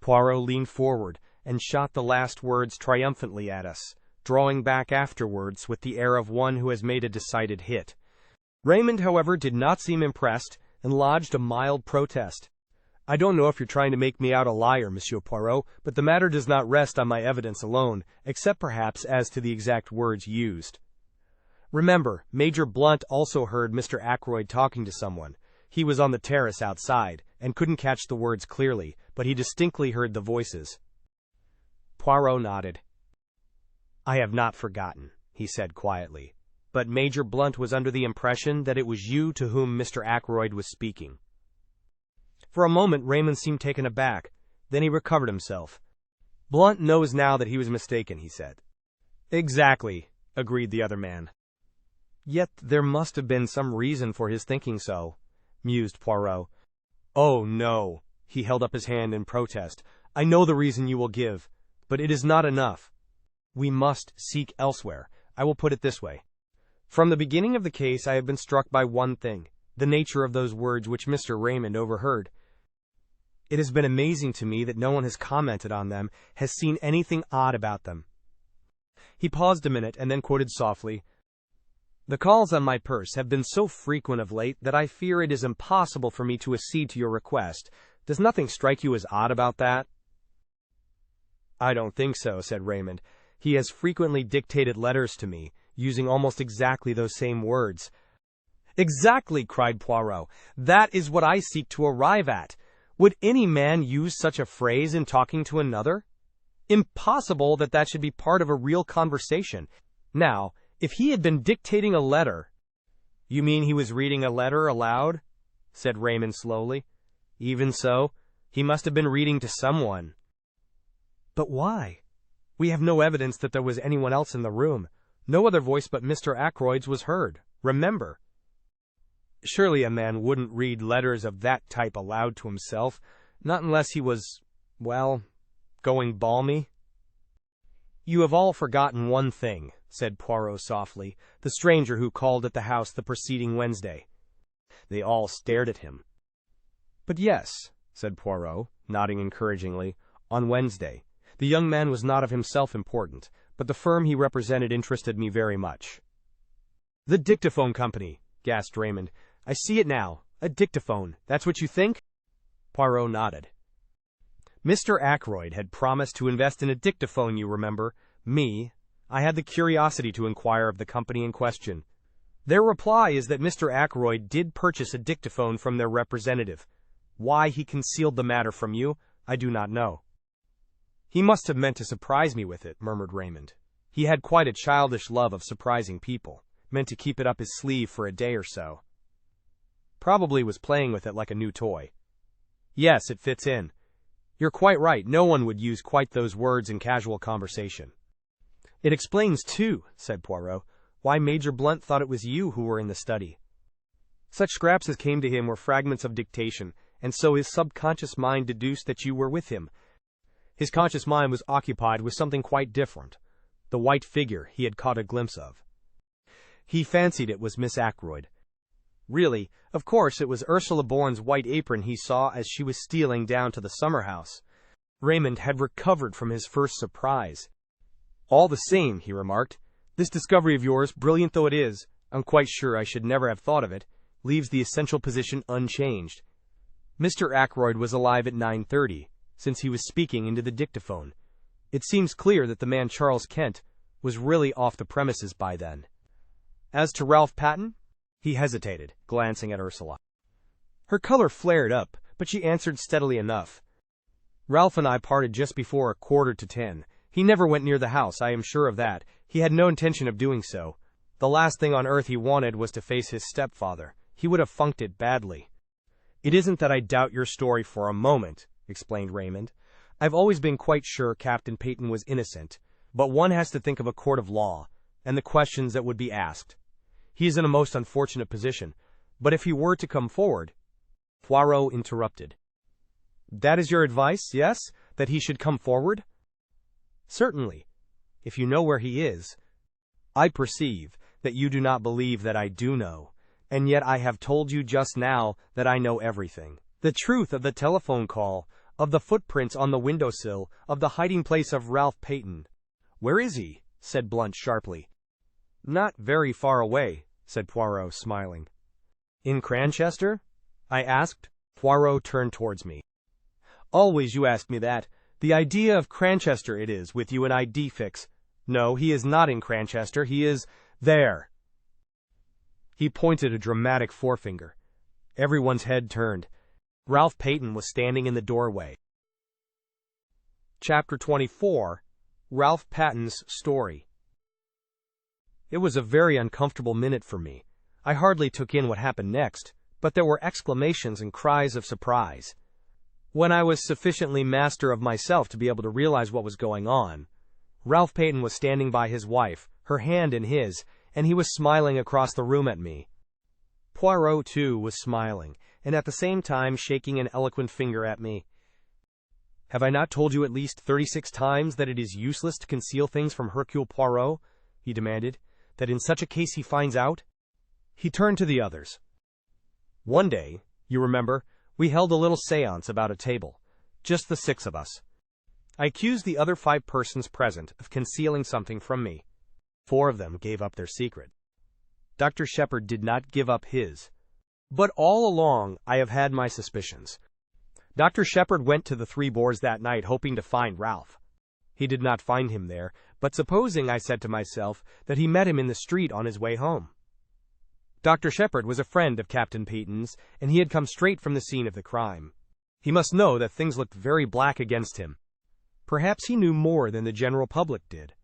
Speaker 1: Poirot leaned forward and shot the last words triumphantly at us, drawing back afterwards with the air of one who has made a decided hit. Raymond, however, did not seem impressed, and lodged a mild protest. I don't know if you're trying to make me out a liar, Monsieur Poirot, but the matter does not rest on my evidence alone, except perhaps as to the exact words used. Remember, Major Blunt also heard Mr. Ackroyd talking to someone. He was on the terrace outside, and couldn't catch the words clearly, but he distinctly heard the voices. Poirot nodded. I have not forgotten, he said quietly, but Major Blunt was under the impression that it was you to whom Mr. Ackroyd was speaking. For a moment Raymond seemed taken aback, then he recovered himself. Blunt knows now that he was mistaken, he said. Exactly, agreed the other man. Yet there must have been some reason for his thinking so, mused Poirot. Oh, no, he held up his hand in protest. I know the reason you will give, but it is not enough. We must seek elsewhere. I will put it this way. From the beginning of the case I have been struck by one thing, the nature of those words which Mr. Raymond overheard. It has been amazing to me that no one has commented on them, has seen anything odd about them. He paused a minute and then quoted softly, The calls on my purse have been so frequent of late that I fear it is impossible for me to accede to your request. Does nothing strike you as odd about that? I don't think so, said Raymond. He has frequently dictated letters to me, using almost exactly those same words. Exactly, cried Poirot. That is what I seek to arrive at. Would any man use such a phrase in talking to another? Impossible that that should be part of a real conversation. Now, if he had been dictating a letter— You mean he was reading a letter aloud? Said Raymond slowly. Even so, he must have been reading to someone. But why? We have no evidence that there was anyone else in the room. No other voice but Mr. Ackroyd's was heard, remember. Surely a man wouldn't read letters of that type aloud to himself, not unless he was, well, going balmy. You have all forgotten one thing, said Poirot softly, the stranger who called at the house the preceding Wednesday. They all stared at him. But yes, said Poirot, nodding encouragingly, on Wednesday. The young man was not of himself important, but the firm he represented interested me very much. "The dictaphone company," gasped Raymond. "I see it now. A dictaphone. That's what you think?" Poirot nodded. "Mr. Ackroyd had promised to invest in a dictaphone, you remember. Me. I had the curiosity to inquire of the company in question. Their reply is that Mr. Ackroyd did purchase a dictaphone from their representative. Why he concealed the matter from you, I do not know." "He must have meant to surprise me with it," murmured Raymond. "He had quite a childish love of surprising people. Meant to keep it up his sleeve for a day or so. Probably was playing with it like a new toy." "Yes, it fits in. You're quite right, no one would use quite those words in casual conversation." "It explains, too," said Poirot, "why Major Blunt thought it was you who were in the study. Such scraps as came to him were fragments of dictation, and so his subconscious mind deduced that you were with him. His conscious mind was occupied with something quite different, the white figure he had caught a glimpse of. He fancied it was Miss Ackroyd. Really, of course, it was Ursula Bourne's white apron he saw as she was stealing down to the summer house." Raymond had recovered from his first surprise. "All the same," he remarked, "this discovery of yours, brilliant though it is, I'm quite sure I should never have thought of it, leaves the essential position unchanged. Mr. Ackroyd was alive at 9:30, since he was speaking into the dictaphone. It seems clear that the man Charles Kent was really off the premises by then. As to Ralph Paton?" He hesitated, glancing at Ursula. Her color flared up, but she answered steadily enough. "Ralph and I parted just before 9:45. He never went near the house, I am sure of that. He had no intention of doing so. The last thing on earth he wanted was to face his stepfather. He would have funked it badly." "It isn't that I doubt your story for a moment," explained Raymond. "I've always been quite sure Captain Paton was innocent, but one has to think of a court of law, and the questions that would be asked. He is in a most unfortunate position, but if he were to come forward—" Poirot interrupted. "That is your advice, yes? That he should come forward?" "Certainly, if you know where he is." "I perceive that you do not believe that I do know, and yet I have told you just now that I know everything. The truth of the telephone call, of the footprints on the windowsill, of the hiding place of Ralph Paton." "Where is he?" said Blunt sharply. "Not very far away," said Poirot, smiling. "In Cranchester?" I asked. Poirot turned towards me. "Always you ask me that. The idea of Cranchester it is, with you an ID fix. No, he is not in Cranchester, he is there." He pointed a dramatic forefinger. Everyone's head turned. Ralph Paton was standing in the doorway. Chapter 24. Ralph Paton's Story. It was a very uncomfortable minute for me. I hardly took in what happened next, but there were exclamations and cries of surprise. When I was sufficiently master of myself to be able to realize what was going on, Ralph Paton was standing by his wife, her hand in his, and he was smiling across the room at me. Poirot, too, was smiling, and at the same time shaking an eloquent finger at me. "Have I not told you at least 36 times that it is useless to conceal things from Hercule Poirot?" he demanded. "That in such a case he finds out?" He turned to the others. "One day, you remember, we held a little séance about a table, just the 6 of us. I accused the other 5 persons present of concealing something from me. 4 of them gave up their secret. Dr. Sheppard did not give up his. But all along I have had my suspicions. Dr. Sheppard went to the Three Boars that night hoping to find Ralph. He did not find him there, but supposing, I said to myself, that he met him in the street on his way home. Dr. Sheppard was a friend of Captain Paton's, and he had come straight from the scene of the crime. He must know that things looked very black against him. Perhaps he knew more than the general public did."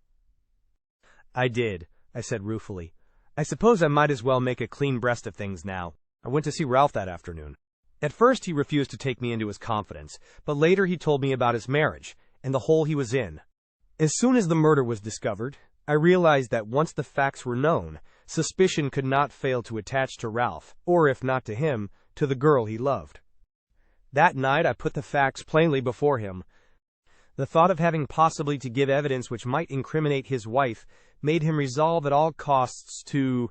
Speaker 1: "I did," I said ruefully. "I suppose I might as well make a clean breast of things now. I went to see Ralph that afternoon. At first he refused to take me into his confidence, but later he told me about his marriage, and the hole he was in. As soon as the murder was discovered, I realized that once the facts were known, suspicion could not fail to attach to Ralph, or if not to him, to the girl he loved. That night I put the facts plainly before him. The thought of having possibly to give evidence which might incriminate his wife made him resolve at all costs to...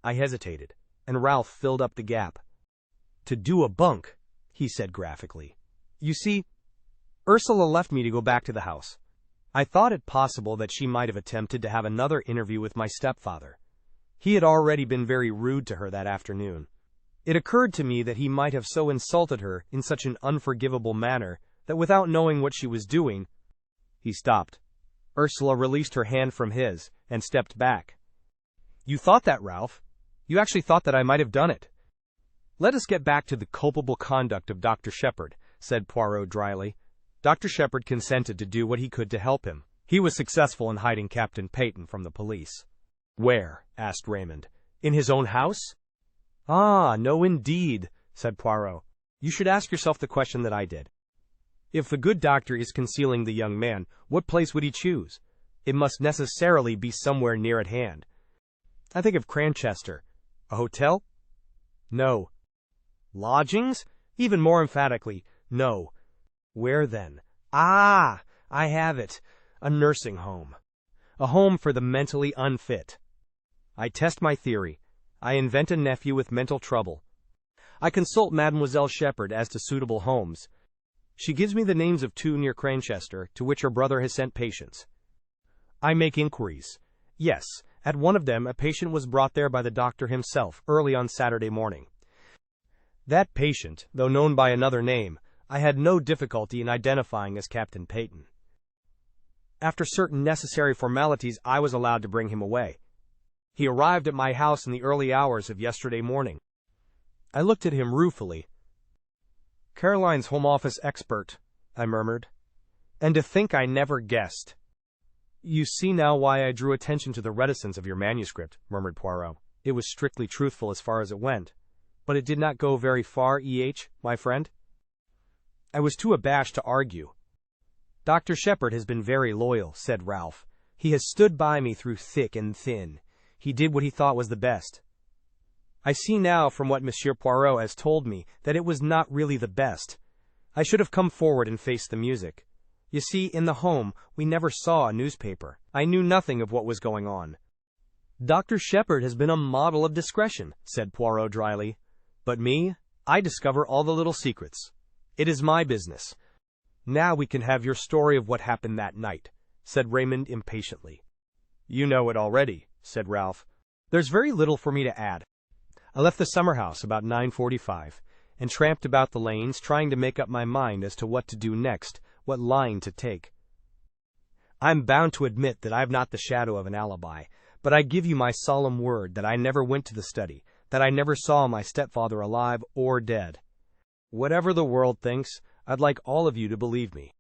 Speaker 1: I hesitated, and Ralph filled up the gap. "To do a bunk," he said graphically. "You see, Ursula left me to go back to the house. I thought it possible that she might have attempted to have another interview with my stepfather. He had already been very rude to her that afternoon. It occurred to me that he might have so insulted her in such an unforgivable manner that without knowing what she was doing, he stopped. Ursula released her hand from his and stepped back. "You thought that, Ralph? You actually thought that I might have done it?" "Let us get back to the culpable conduct of Dr. Sheppard," said Poirot dryly. "Dr. Sheppard consented to do what he could to help him. He was successful in hiding Captain Paton from the police." "Where?" asked Raymond. "In his own house?" "Ah, no indeed," said Poirot. "You should ask yourself the question that I did. If the good doctor is concealing the young man, what place would he choose? It must necessarily be somewhere near at hand. I think of Cranchester. A hotel? No. Lodgings? Even more emphatically, no. Where then? Ah, I have it. A nursing home. A home for the mentally unfit. I test my theory. I invent a nephew with mental trouble. I consult Mademoiselle Sheppard as to suitable homes. She gives me the names of 2 near Cranchester, to which her brother has sent patients. I make inquiries. Yes, at one of them a patient was brought there by the doctor himself, early on Saturday morning. That patient, though known by another name, I had no difficulty in identifying as Captain Paton. After certain necessary formalities, I was allowed to bring him away. He arrived at my house in the early hours of yesterday morning. I looked at him ruefully. "Caroline's Home Office expert," I murmured. "And to think I never guessed." "You see now why I drew attention to the reticence of your manuscript," murmured Poirot. "It was strictly truthful as far as it went. But it did not go very far, my friend?" I was too abashed to argue. "Dr. Sheppard has been very loyal," said Ralph. "He has stood by me through thick and thin. He did what he thought was the best. I see now from what Monsieur Poirot has told me that it was not really the best. I should have come forward and faced the music. You see, in the home, we never saw a newspaper. I knew nothing of what was going on." "Dr. Sheppard has been a model of discretion," said Poirot dryly. "But me, I discover all the little secrets. It is my business." "Now we can have your story of what happened that night," said Raymond impatiently. "You know it already," said Ralph. "There's very little for me to add. I left the summer house about 9:45, and tramped about the lanes trying to make up my mind as to what to do next, what line to take. I'm bound to admit that I've not the shadow of an alibi, but I give you my solemn word that I never went to the study, that I never saw my stepfather alive or dead. Whatever the world thinks, I'd like all of you to believe me."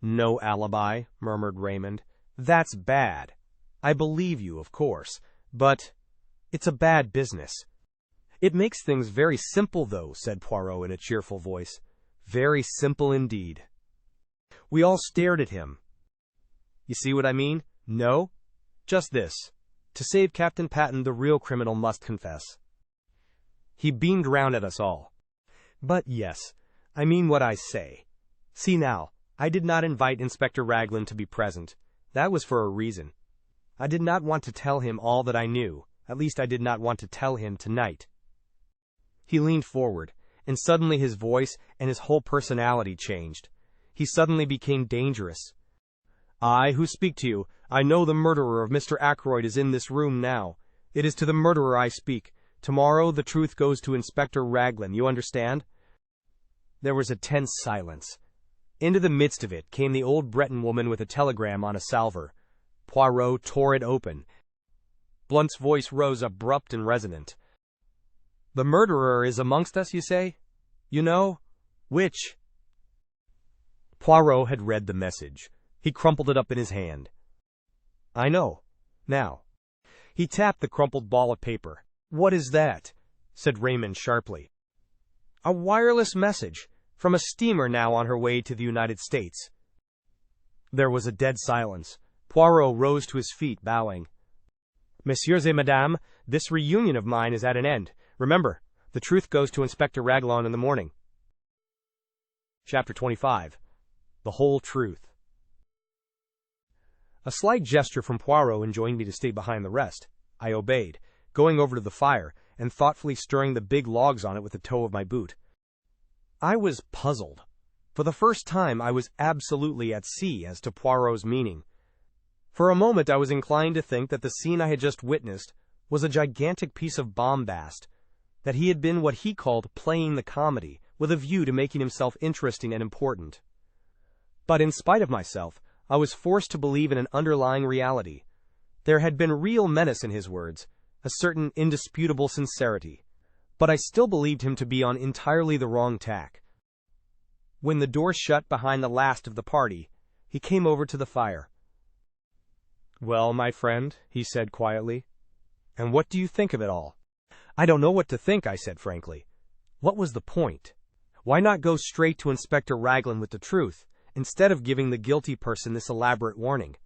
Speaker 1: "No alibi," murmured Raymond. "That's bad. I believe you, of course, but it's a bad business." "It makes things very simple, though," said Poirot in a cheerful voice. "Very simple indeed." We all stared at him. "You see what I mean? No? Just this. To save Captain Paton, the real criminal must confess." He beamed round at us all. "But yes, I mean what I say. See now, I did not invite Inspector Raglan to be present. That was for a reason. I did not want to tell him all that I knew. At least I did not want to tell him tonight." He leaned forward, and suddenly his voice and his whole personality changed. He suddenly became dangerous. "I, who speak to you, I know the murderer of Mr. Ackroyd is in this room now. It is to the murderer I speak. Tomorrow the truth goes to Inspector Raglan, you understand?" There was a tense silence. Into the midst of it came the old Breton woman with a telegram on a salver. Poirot tore it open. Blunt's voice rose abrupt and resonant. "The murderer is amongst us, you say? You know? Which?" Poirot had read the message. He crumpled it up in his hand. "I know. Now." He tapped the crumpled ball of paper. "What is that?" said Raymond sharply. "A wireless message, from a steamer now on her way to the United States." There was a dead silence. Poirot rose to his feet, bowing. "Messieurs et Madame, this reunion of mine is at an end. Remember, the truth goes to Inspector Raglan in the morning." Chapter 25. The Whole Truth. A slight gesture from Poirot enjoined me to stay behind the rest. I obeyed, going over to the fire and thoughtfully stirring the big logs on it with the toe of my boot. I was puzzled. For the first time I was absolutely at sea as to Poirot's meaning. For a moment I was inclined to think that the scene I had just witnessed was a gigantic piece of bombast, that he had been what he called playing the comedy, with a view to making himself interesting and important. But in spite of myself, I was forced to believe in an underlying reality. There had been real menace in his words, a certain indisputable sincerity. But I still believed him to be on entirely the wrong tack. When the door shut behind the last of the party, he came over to the fire. "Well, my friend," he said quietly, "and what do you think of it all?" "I don't know what to think," I said frankly. What was the point? Why not go straight to Inspector Raglan with the truth, instead of giving the guilty person this elaborate warning?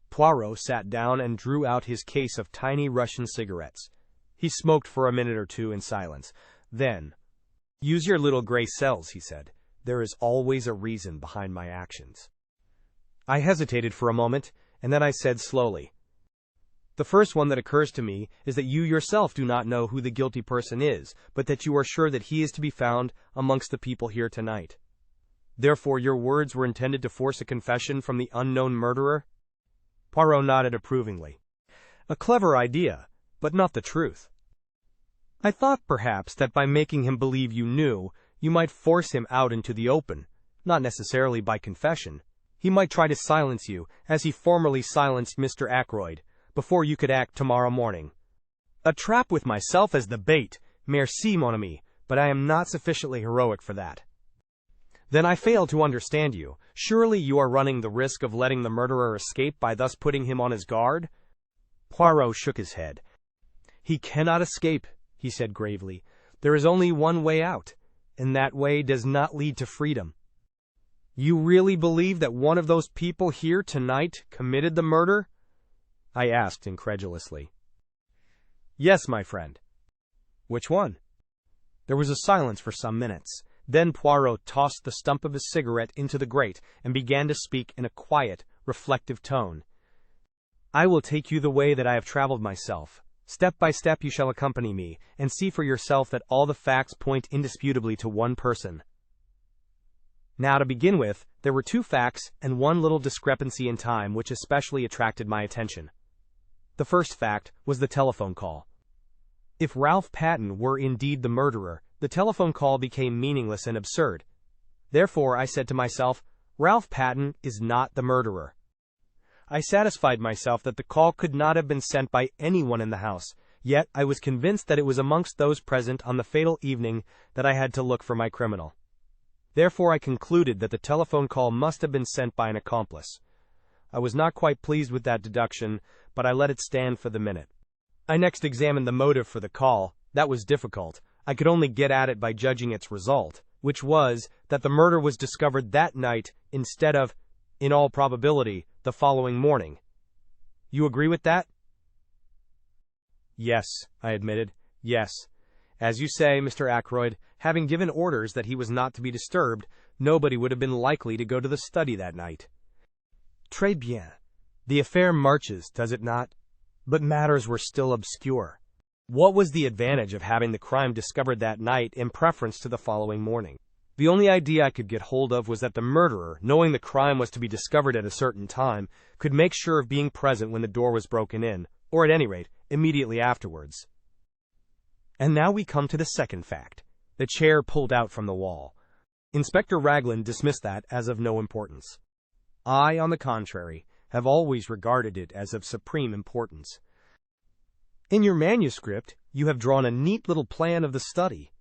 Speaker 1: Poirot sat down and drew out his case of tiny Russian cigarettes. He smoked for a minute or two in silence. Then, "Use your little gray cells," he said. "There is always a reason behind my actions." I hesitated for a moment, and then I said slowly, "The first one that occurs to me is that you yourself do not know who the guilty person is, but that you are sure that he is to be found amongst the people here tonight. Therefore your words were intended to force a confession from the unknown murderer?" Poirot nodded approvingly. "A clever idea, but not the truth. I thought, perhaps, that by making him believe you knew, you might force him out into the open, not necessarily by confession. He might try to silence you, as he formerly silenced Mr. Ackroyd, before you could act tomorrow morning. A trap with myself as the bait, merci mon ami, but I am not sufficiently heroic for that." "Then I fail to understand you. Surely you are running the risk of letting the murderer escape by thus putting him on his guard?" Poirot shook his head. "He cannot escape," he said gravely. "There is only one way out, and that way does not lead to freedom." "You really believe that one of those people here tonight committed the murder?" I asked incredulously. "Yes, my friend." "Which one?" There was a silence for some minutes. Then Poirot tossed the stump of his cigarette into the grate and began to speak in a quiet, reflective tone. "I will take you the way that I have traveled myself. Step by step you shall accompany me, and see for yourself that all the facts point indisputably to one person. Now, to begin with, there were two facts and one little discrepancy in time which especially attracted my attention. The first fact was the telephone call. If Ralph Paton were indeed the murderer, the telephone call became meaningless and absurd. Therefore, I said to myself, Ralph Paton is not the murderer. I satisfied myself that the call could not have been sent by anyone in the house, yet I was convinced that it was amongst those present on the fatal evening that I had to look for my criminal. Therefore, I concluded that the telephone call must have been sent by an accomplice. I was not quite pleased with that deduction, but I let it stand for the minute. I next examined the motive for the call. That was difficult. I could only get at it by judging its result, which was that the murder was discovered that night instead of, in all probability, the following morning. You agree with that? Yes, I admitted. Yes. As you say, Mr. Ackroyd, having given orders that he was not to be disturbed, nobody would have been likely to go to the study that night. Très bien. The affair marches, does it not? But matters were still obscure. What was the advantage of having the crime discovered that night in preference to the following morning? The only idea I could get hold of was that the murderer, knowing the crime was to be discovered at a certain time, could make sure of being present when the door was broken in, or at any rate, immediately afterwards. And now we come to the second fact. The chair pulled out from the wall. Inspector Raglan dismissed that as of no importance. I, on the contrary, have always regarded it as of supreme importance. In your manuscript, you have drawn a neat little plan of the study.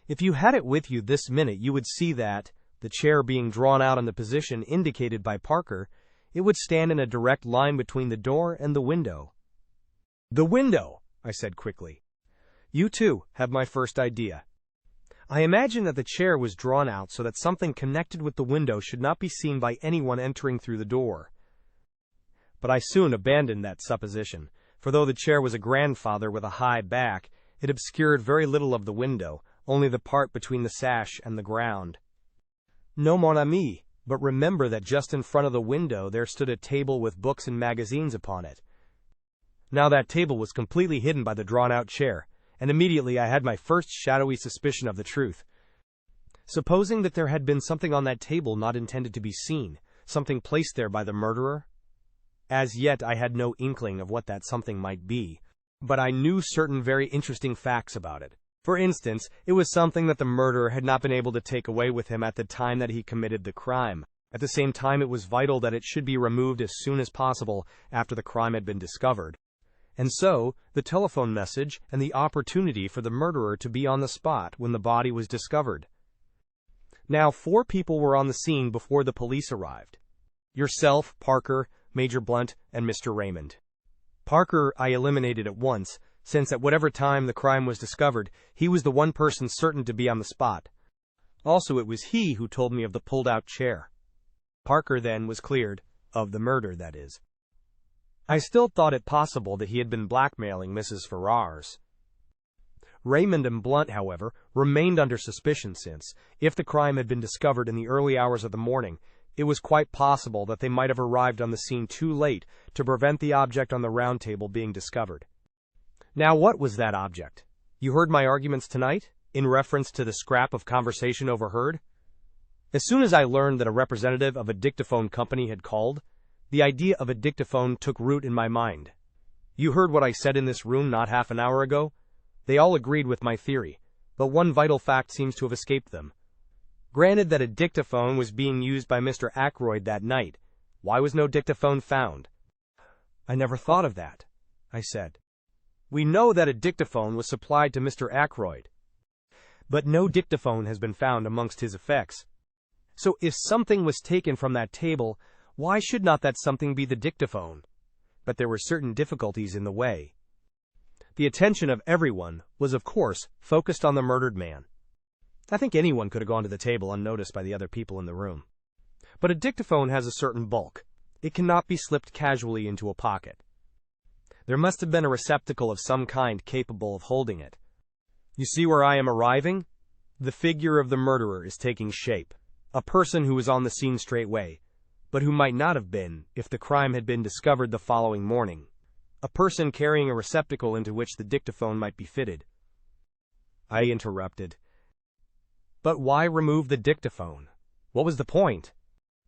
Speaker 1: If you had it with you this minute, you would see that, the chair being drawn out in the position indicated by Parker, it would stand in a direct line between the door and the window. The window, I said quickly. You, too, have my first idea. I imagine that the chair was drawn out so that something connected with the window should not be seen by anyone entering through the door. But I soon abandoned that supposition, for though the chair was a grandfather with a high back, it obscured very little of the window, only the part between the sash and the ground. No, mon ami, but remember that just in front of the window there stood a table with books and magazines upon it. Now that table was completely hidden by the drawn-out chair, and immediately I had my first shadowy suspicion of the truth. Supposing that there had been something on that table not intended to be seen, something placed there by the murderer? As yet I had no inkling of what that something might be, but I knew certain very interesting facts about it. For instance, it was something that the murderer had not been able to take away with him at the time that he committed the crime. At the same time, it was vital that it should be removed as soon as possible after the crime had been discovered. And so, the telephone message and the opportunity for the murderer to be on the spot when the body was discovered. Now, 4 people were on the scene before the police arrived. Yourself, Parker, Major Blunt, and Mr. Raymond. Parker I eliminated at once, since at whatever time the crime was discovered, he was the one person certain to be on the spot. Also, it was he who told me of the pulled-out chair. Parker, then, was cleared, of the murder, that is. I still thought it possible that he had been blackmailing Mrs. Ferrars. Raymond and Blunt, however, remained under suspicion since, if the crime had been discovered in the early hours of the morning, it was quite possible that they might have arrived on the scene too late to prevent the object on the round table being discovered. Now, what was that object? You heard my arguments tonight, in reference to the scrap of conversation overheard? As soon as I learned that a representative of a dictaphone company had called, the idea of a dictaphone took root in my mind. You heard what I said in this room not half an hour ago? They all agreed with my theory, but one vital fact seems to have escaped them. Granted that a dictaphone was being used by Mr. Ackroyd that night, why was no dictaphone found? I never thought of that, I said. We know that a dictaphone was supplied to Mr. Ackroyd, but no dictaphone has been found amongst his effects. So if something was taken from that table, why should not that something be the dictaphone? But there were certain difficulties in the way. The attention of everyone was, of course, focused on the murdered man. I think anyone could have gone to the table unnoticed by the other people in the room. But a dictaphone has a certain bulk. It cannot be slipped casually into a pocket. There must have been a receptacle of some kind capable of holding it. You see where I am arriving? The figure of the murderer is taking shape. A person who was on the scene straightway, but who might not have been if the crime had been discovered the following morning. A person carrying a receptacle into which the dictaphone might be fitted. I interrupted. But why remove the dictaphone? What was the point?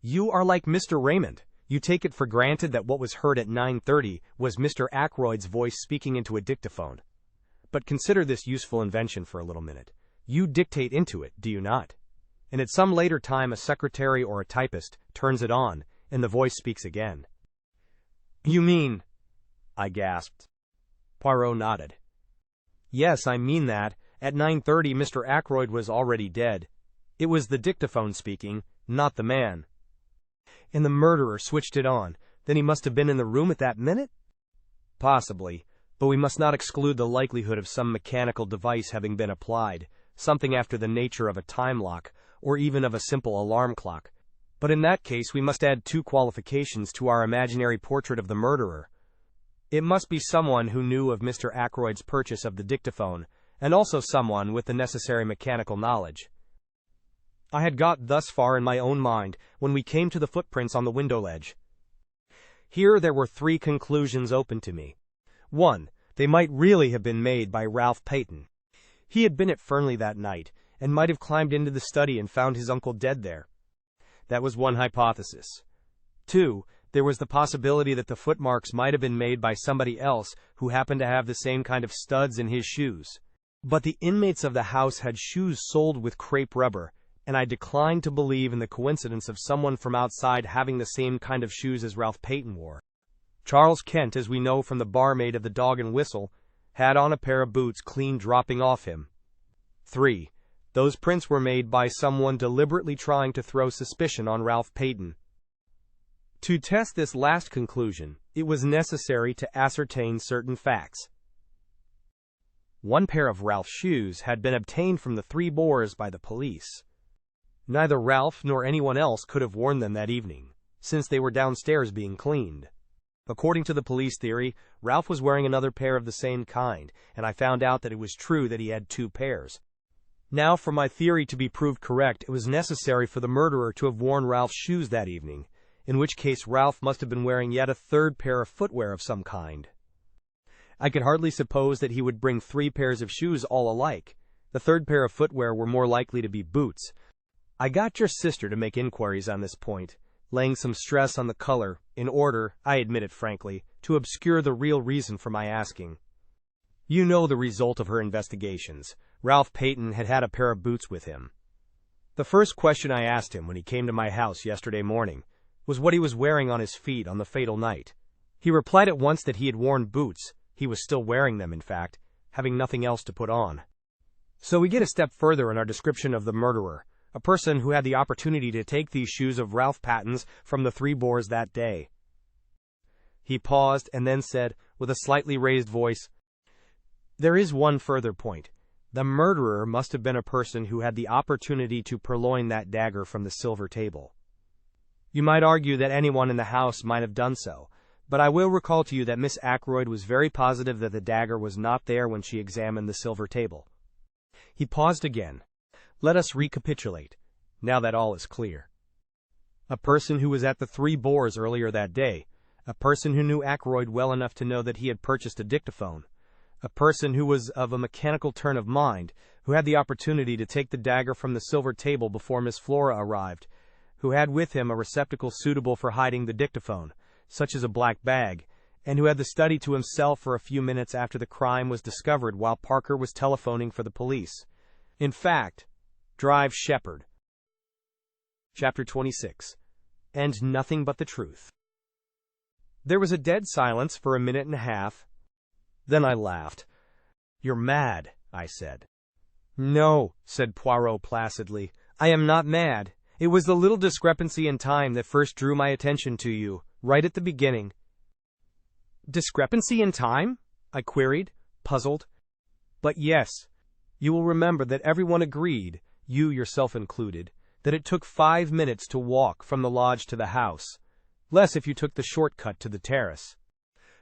Speaker 1: You are like Mr. Raymond. You take it for granted that what was heard at 9:30 was Mr. Ackroyd's voice speaking into a dictaphone. But consider this useful invention for a little minute. You dictate into it, do you not? And at some later time a secretary or a typist turns it on, and the voice speaks again. You mean? I gasped. Poirot nodded. Yes, I mean that. At 9:30 Mr. Ackroyd was already dead. It was the dictaphone speaking, not the man. And the murderer switched it on. Then he must have been in the room at that minute? Possibly, but we must not exclude the likelihood of some mechanical device having been applied, something after the nature of a time lock, or even of a simple alarm clock. But in that case we must add 2 qualifications to our imaginary portrait of the murderer. It must be someone who knew of Mr. Ackroyd's purchase of the dictaphone, and also someone with the necessary mechanical knowledge. I had got thus far in my own mind when we came to the footprints on the window ledge. Here there were 3 conclusions open to me. 1. They might really have been made by Ralph Paton. He had been at Fernly that night, and might have climbed into the study and found his uncle dead there. That was one hypothesis. 2. There was the possibility that the footmarks might have been made by somebody else who happened to have the same kind of studs in his shoes. But the inmates of the house had shoes soled with crepe rubber, and I declined to believe in the coincidence of someone from outside having the same kind of shoes as Ralph Paton wore. Charles Kent, as we know from the barmaid of the Dog and Whistle, had on a pair of boots clean dropping off him. 3. Those prints were made by someone deliberately trying to throw suspicion on Ralph Paton. To test this last conclusion, it was necessary to ascertain certain facts. 1 pair of Ralph's shoes had been obtained from the 3 Boars by the police. Neither Ralph nor anyone else could have worn them that evening, since they were downstairs being cleaned. According to the police theory, Ralph was wearing another pair of the same kind, and I found out that it was true that he had 2 pairs. Now, for my theory to be proved correct, it was necessary for the murderer to have worn Ralph's shoes that evening, in which case Ralph must have been wearing yet a 3rd pair of footwear of some kind. I could hardly suppose that he would bring 3 pairs of shoes all alike. The third pair of footwear were more likely to be boots. I got your sister to make inquiries on this point, laying some stress on the color, in order, I admit it frankly, to obscure the real reason for my asking. You know the result of her investigations. Ralph Paton had had a pair of boots with him. The first question I asked him when he came to my house yesterday morning was what he was wearing on his feet on the fatal night. He replied at once that he had worn boots. He was still wearing them, in fact, having nothing else to put on. So we get a step further in our description of the murderer, a person who had the opportunity to take these shoes of Ralph Paton's from the Three Boars that day. He paused and then said, with a slightly raised voice, "There is one further point. The murderer must have been a person who had the opportunity to purloin that dagger from the silver table. You might argue that anyone in the house might have done so, but I will recall to you that Miss Ackroyd was very positive that the dagger was not there when she examined the silver table." He paused again. Let us recapitulate, now that all is clear. A person who was at the Three Boars earlier that day, a person who knew Ackroyd well enough to know that he had purchased a dictaphone, a person who was of a mechanical turn of mind, who had the opportunity to take the dagger from the silver table before Miss Flora arrived, who had with him a receptacle suitable for hiding the dictaphone, such as a black bag, and who had the study to himself for a few minutes after the crime was discovered while Parker was telephoning for the police. In fact, drive Sheppard. Chapter 26. And nothing but the truth. There was a dead silence for a minute and a half. Then I laughed. "You're mad," I said. "No," said Poirot placidly. "I am not mad. It was the little discrepancy in time that first drew my attention to you, right at the beginning." "Discrepancy in time?" I queried, puzzled. "But yes. You will remember that everyone agreed, you yourself included, that it took 5 minutes to walk from the lodge to the house, less if you took the short-cut to the terrace.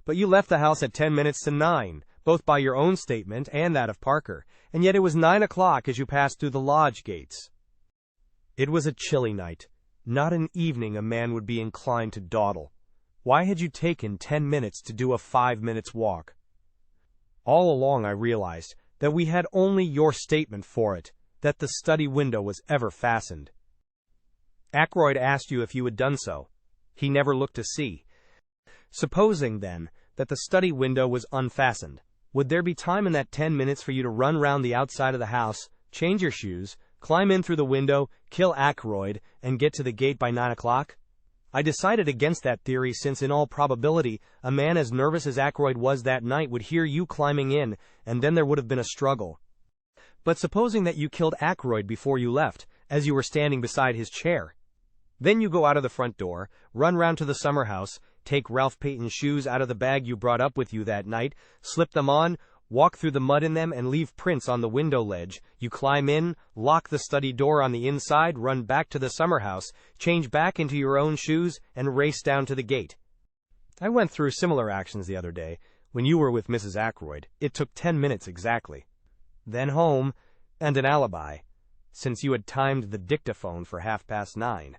Speaker 1: But you left the house at 10 minutes to 9, both by your own statement and that of Parker, and yet it was 9 o'clock as you passed through the lodge gates." It was a chilly night, not an evening a man would be inclined to dawdle. Why had you taken 10 minutes to do a 5 minutes walk? All along I realized that we had only your statement for it, that the study window was ever fastened. Ackroyd asked you if you had done so. He never looked to see. Supposing, then, that the study window was unfastened, would there be time in that 10 minutes for you to run round the outside of the house, change your shoes, climb in through the window, kill Ackroyd, and get to the gate by 9 o'clock? I decided against that theory since in all probability a man as nervous as Ackroyd was that night would hear you climbing in, and then there would have been a struggle. But supposing that you killed Ackroyd before you left, as you were standing beside his chair. Then you go out of the front door, run round to the summer house, take Ralph Paton's shoes out of the bag you brought up with you that night, slip them on, walk through the mud in them and leave prints on the window ledge. You climb in, lock the study door on the inside, run back to the summer house, change back into your own shoes, and race down to the gate. I went through similar actions the other day, when you were with Mrs. Ackroyd. It took 10 minutes exactly. Then home, and an alibi, since you had timed the dictaphone for 9:30.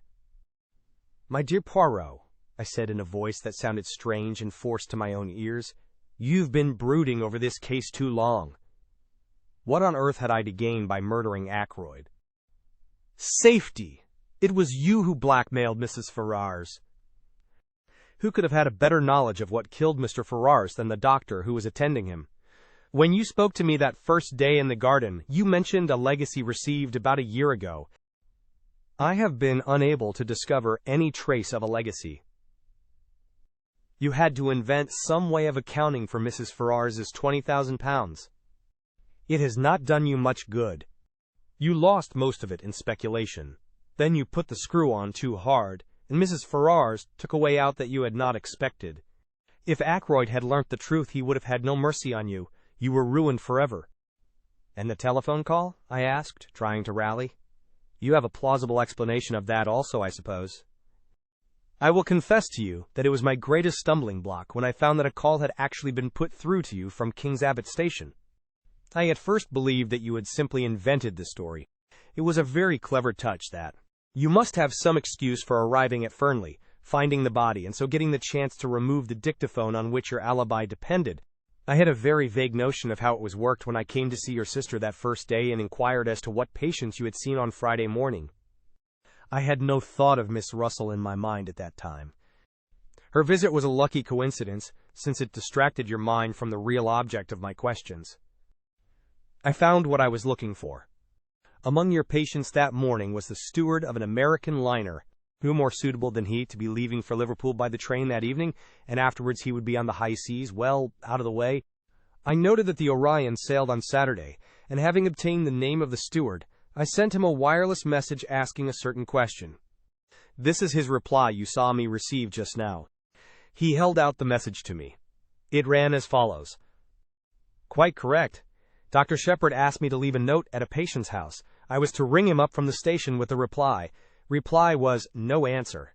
Speaker 1: "My dear Poirot," I said in a voice that sounded strange and forced to my own ears, "you've been brooding over this case too long." What on earth had I to gain by murdering Ackroyd? Safety! It was you who blackmailed Mrs. Ferrars. Who could have had a better knowledge of what killed Mr. Ferrars than the doctor who was attending him? When you spoke to me that first day in the garden, you mentioned a legacy received about a year ago. I have been unable to discover any trace of a legacy. You had to invent some way of accounting for Mrs. Ferrars' £20,000. It has not done you much good. You lost most of it in speculation. Then you put the screw on too hard, and Mrs. Ferrars took a way out that you had not expected. If Ackroyd had learnt the truth, he would have had no mercy on you. You were ruined forever. "And the telephone call?" I asked, trying to rally. "You have a plausible explanation of that also, I suppose." "I will confess to you that it was my greatest stumbling block when I found that a call had actually been put through to you from King's Abbot Station. I at first believed that you had simply invented the story. It was a very clever touch that. You must have some excuse for arriving at Fernly, finding the body, and so getting the chance to remove the dictaphone on which your alibi depended. I had a very vague notion of how it was worked when I came to see your sister that first day and inquired as to what patients you had seen on Friday morning. I had no thought of Miss Russell in my mind at that time. Her visit was a lucky coincidence, since it distracted your mind from the real object of my questions. I found what I was looking for. Among your patients that morning was the steward of an American liner. Who more suitable than he to be leaving for Liverpool by the train that evening, and afterwards he would be on the high seas, well, out of the way? I noted that the Orion sailed on Saturday, and having obtained the name of the steward, I sent him a wireless message asking a certain question. This is his reply you saw me receive just now. He held out the message to me. It ran as follows. Quite correct. Dr. Sheppard asked me to leave a note at a patient's house. I was to ring him up from the station with the reply. Reply was, no answer.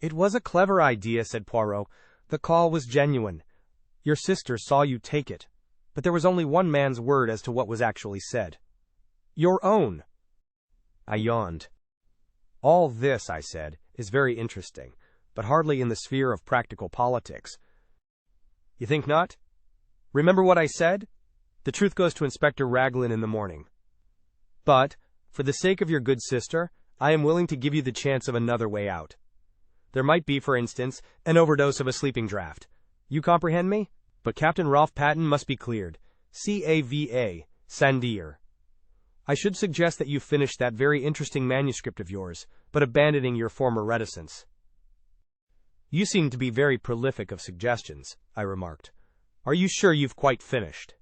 Speaker 1: It was a clever idea, said Poirot. The call was genuine. Your sister saw you take it. But there was only one man's word as to what was actually said. Your own. I yawned. All this, I said, is very interesting, but hardly in the sphere of practical politics. You think not? Remember what I said? The truth goes to Inspector Raglan in the morning. But, for the sake of your good sister, I am willing to give you the chance of another way out. There might be, for instance, an overdose of a sleeping draught. You comprehend me? But Captain Ralph Paton must be cleared. CAVA, Sandier. I should suggest that you finish that very interesting manuscript of yours, but abandoning your former reticence. You seem to be very prolific of suggestions, I remarked. Are you sure you've quite finished?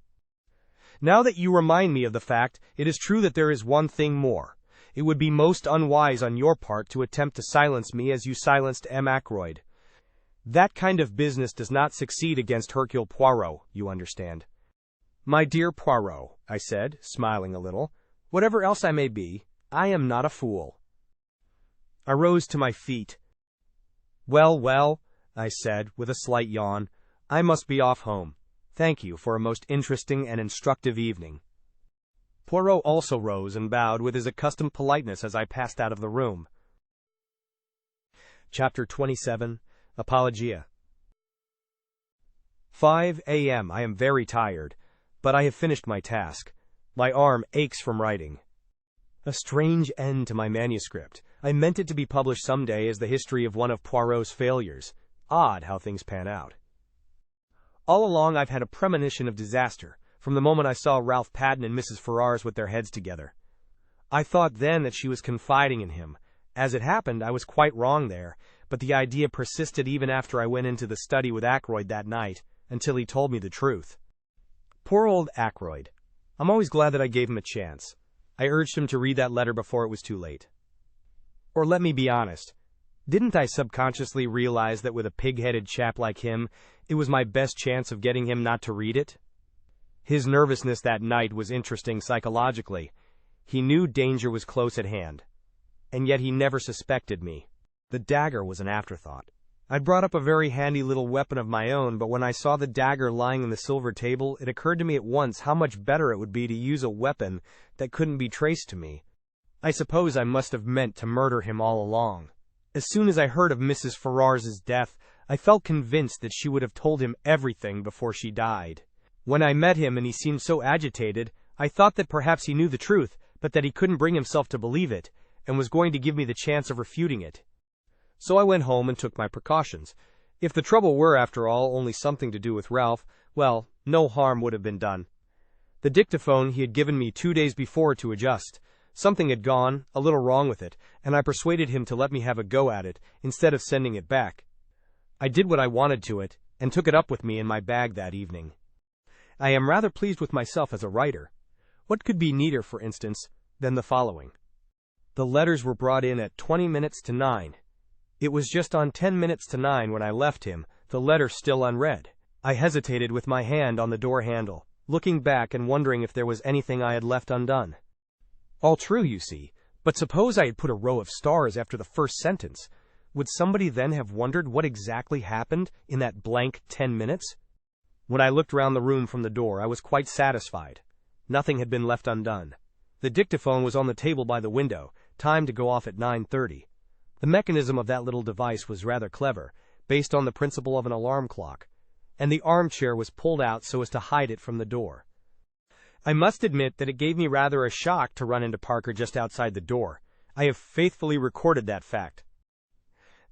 Speaker 1: Now that you remind me of the fact, it is true that there is one thing more. It would be most unwise on your part to attempt to silence me as you silenced M. Ackroyd. That kind of business does not succeed against Hercule Poirot, you understand. My dear Poirot, I said, smiling a little, whatever else I may be, I am not a fool. I rose to my feet. Well, I said, with a slight yawn, I must be off home. Thank you for a most interesting and instructive evening. Poirot also rose and bowed with his accustomed politeness as I passed out of the room. Chapter 27. Apologia. 5 a.m. I am very tired, but I have finished my task. My arm aches from writing. A strange end to my manuscript. I meant it to be published someday as the history of one of Poirot's failures. Odd how things pan out. All along I've had a premonition of disaster, from the moment I saw Ralph Paton and Mrs. Ferrars with their heads together. I thought then that she was confiding in him. As it happened, I was quite wrong there, but the idea persisted even after I went into the study with Ackroyd that night, until he told me the truth. Poor old Ackroyd. I'm always glad that I gave him a chance. I urged him to read that letter before it was too late. Or let me be honest. Didn't I subconsciously realize that with a pig-headed chap like him, it was my best chance of getting him not to read it? His nervousness that night was interesting psychologically. He knew danger was close at hand. And yet he never suspected me. The dagger was an afterthought. I'd brought up a very handy little weapon of my own, but when I saw the dagger lying on the silver table, it occurred to me at once how much better it would be to use a weapon that couldn't be traced to me. I suppose I must have meant to murder him all along. As soon as I heard of Mrs. Ferrars' death, I felt convinced that she would have told him everything before she died. When I met him and he seemed so agitated, I thought that perhaps he knew the truth, but that he couldn't bring himself to believe it, and was going to give me the chance of refuting it. So I went home and took my precautions. If the trouble were, after all, only something to do with Ralph, well, no harm would have been done. The dictaphone he had given me 2 days before to adjust. Something had gone a little wrong with it, and I persuaded him to let me have a go at it, instead of sending it back. I did what I wanted to it, and took it up with me in my bag that evening. I am rather pleased with myself as a writer. What could be neater, for instance, than the following? The letters were brought in at 20 minutes to 9. It was just on 10 minutes to 9 when I left him, the letter still unread. I hesitated with my hand on the door handle, looking back and wondering if there was anything I had left undone. All true, you see, but suppose I had put a row of stars after the first sentence. Would somebody then have wondered what exactly happened in that blank 10 minutes? When I looked round the room from the door, I was quite satisfied. Nothing had been left undone. The dictaphone was on the table by the window, timed to go off at 9:30. The mechanism of that little device was rather clever, based on the principle of an alarm clock. and the armchair was pulled out so as to hide it from the door. I must admit that it gave me rather a shock to run into Parker just outside the door. I have faithfully recorded that fact.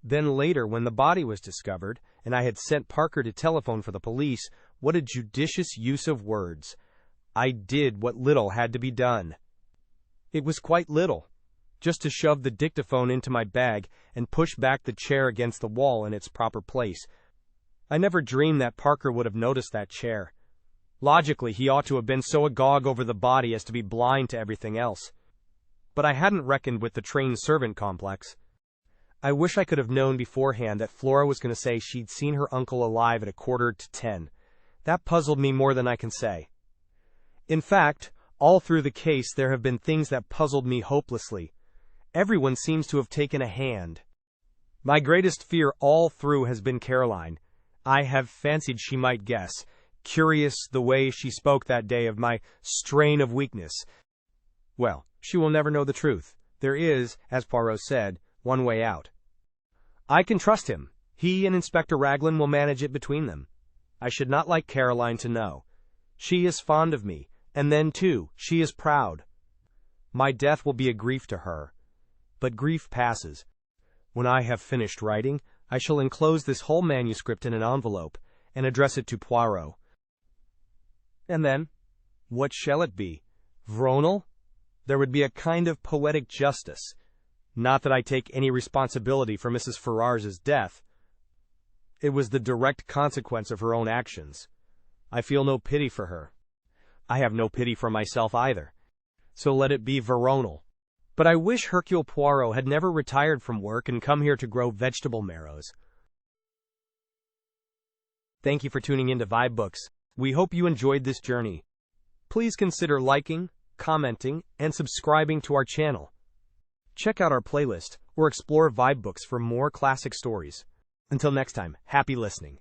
Speaker 1: Then later, when the body was discovered, and I had sent Parker to telephone for the police, what a judicious use of words. I did what little had to be done. It was quite little. Just to shove the dictaphone into my bag and push back the chair against the wall in its proper place. I never dreamed that Parker would have noticed that chair. Logically, he ought to have been so agog over the body as to be blind to everything else. But I hadn't reckoned with the trained servant complex. I wish I could have known beforehand that Flora was going to say she'd seen her uncle alive at 9:45. That puzzled me more than I can say. In fact, all through the case there have been things that puzzled me hopelessly. Everyone seems to have taken a hand. My greatest fear all through has been Caroline. I have fancied she might guess, curious the way she spoke that day of my strain of weakness. Well, she will never know the truth. There is, as Poirot said, one way out. I can trust him. He and Inspector Raglan will manage it between them. I should not like Caroline to know. She is fond of me, and then, too, she is proud. My death will be a grief to her. But grief passes. When I have finished writing, I shall enclose this whole manuscript in an envelope and address it to Poirot. And then, what shall it be? Vronal? There would be a kind of poetic justice. Not that I take any responsibility for Mrs. Ferrars's death. It was the direct consequence of her own actions. I feel no pity for her. I have no pity for myself either. So let it be Veronal. But I wish Hercule Poirot had never retired from work and come here to grow vegetable marrows. Thank you for tuning in to vibeBooks. We hope you enjoyed this journey. Please consider liking, commenting, and subscribing to our channel. Check out our playlist or explore vibeBooks for more classic stories. Until next time, happy listening.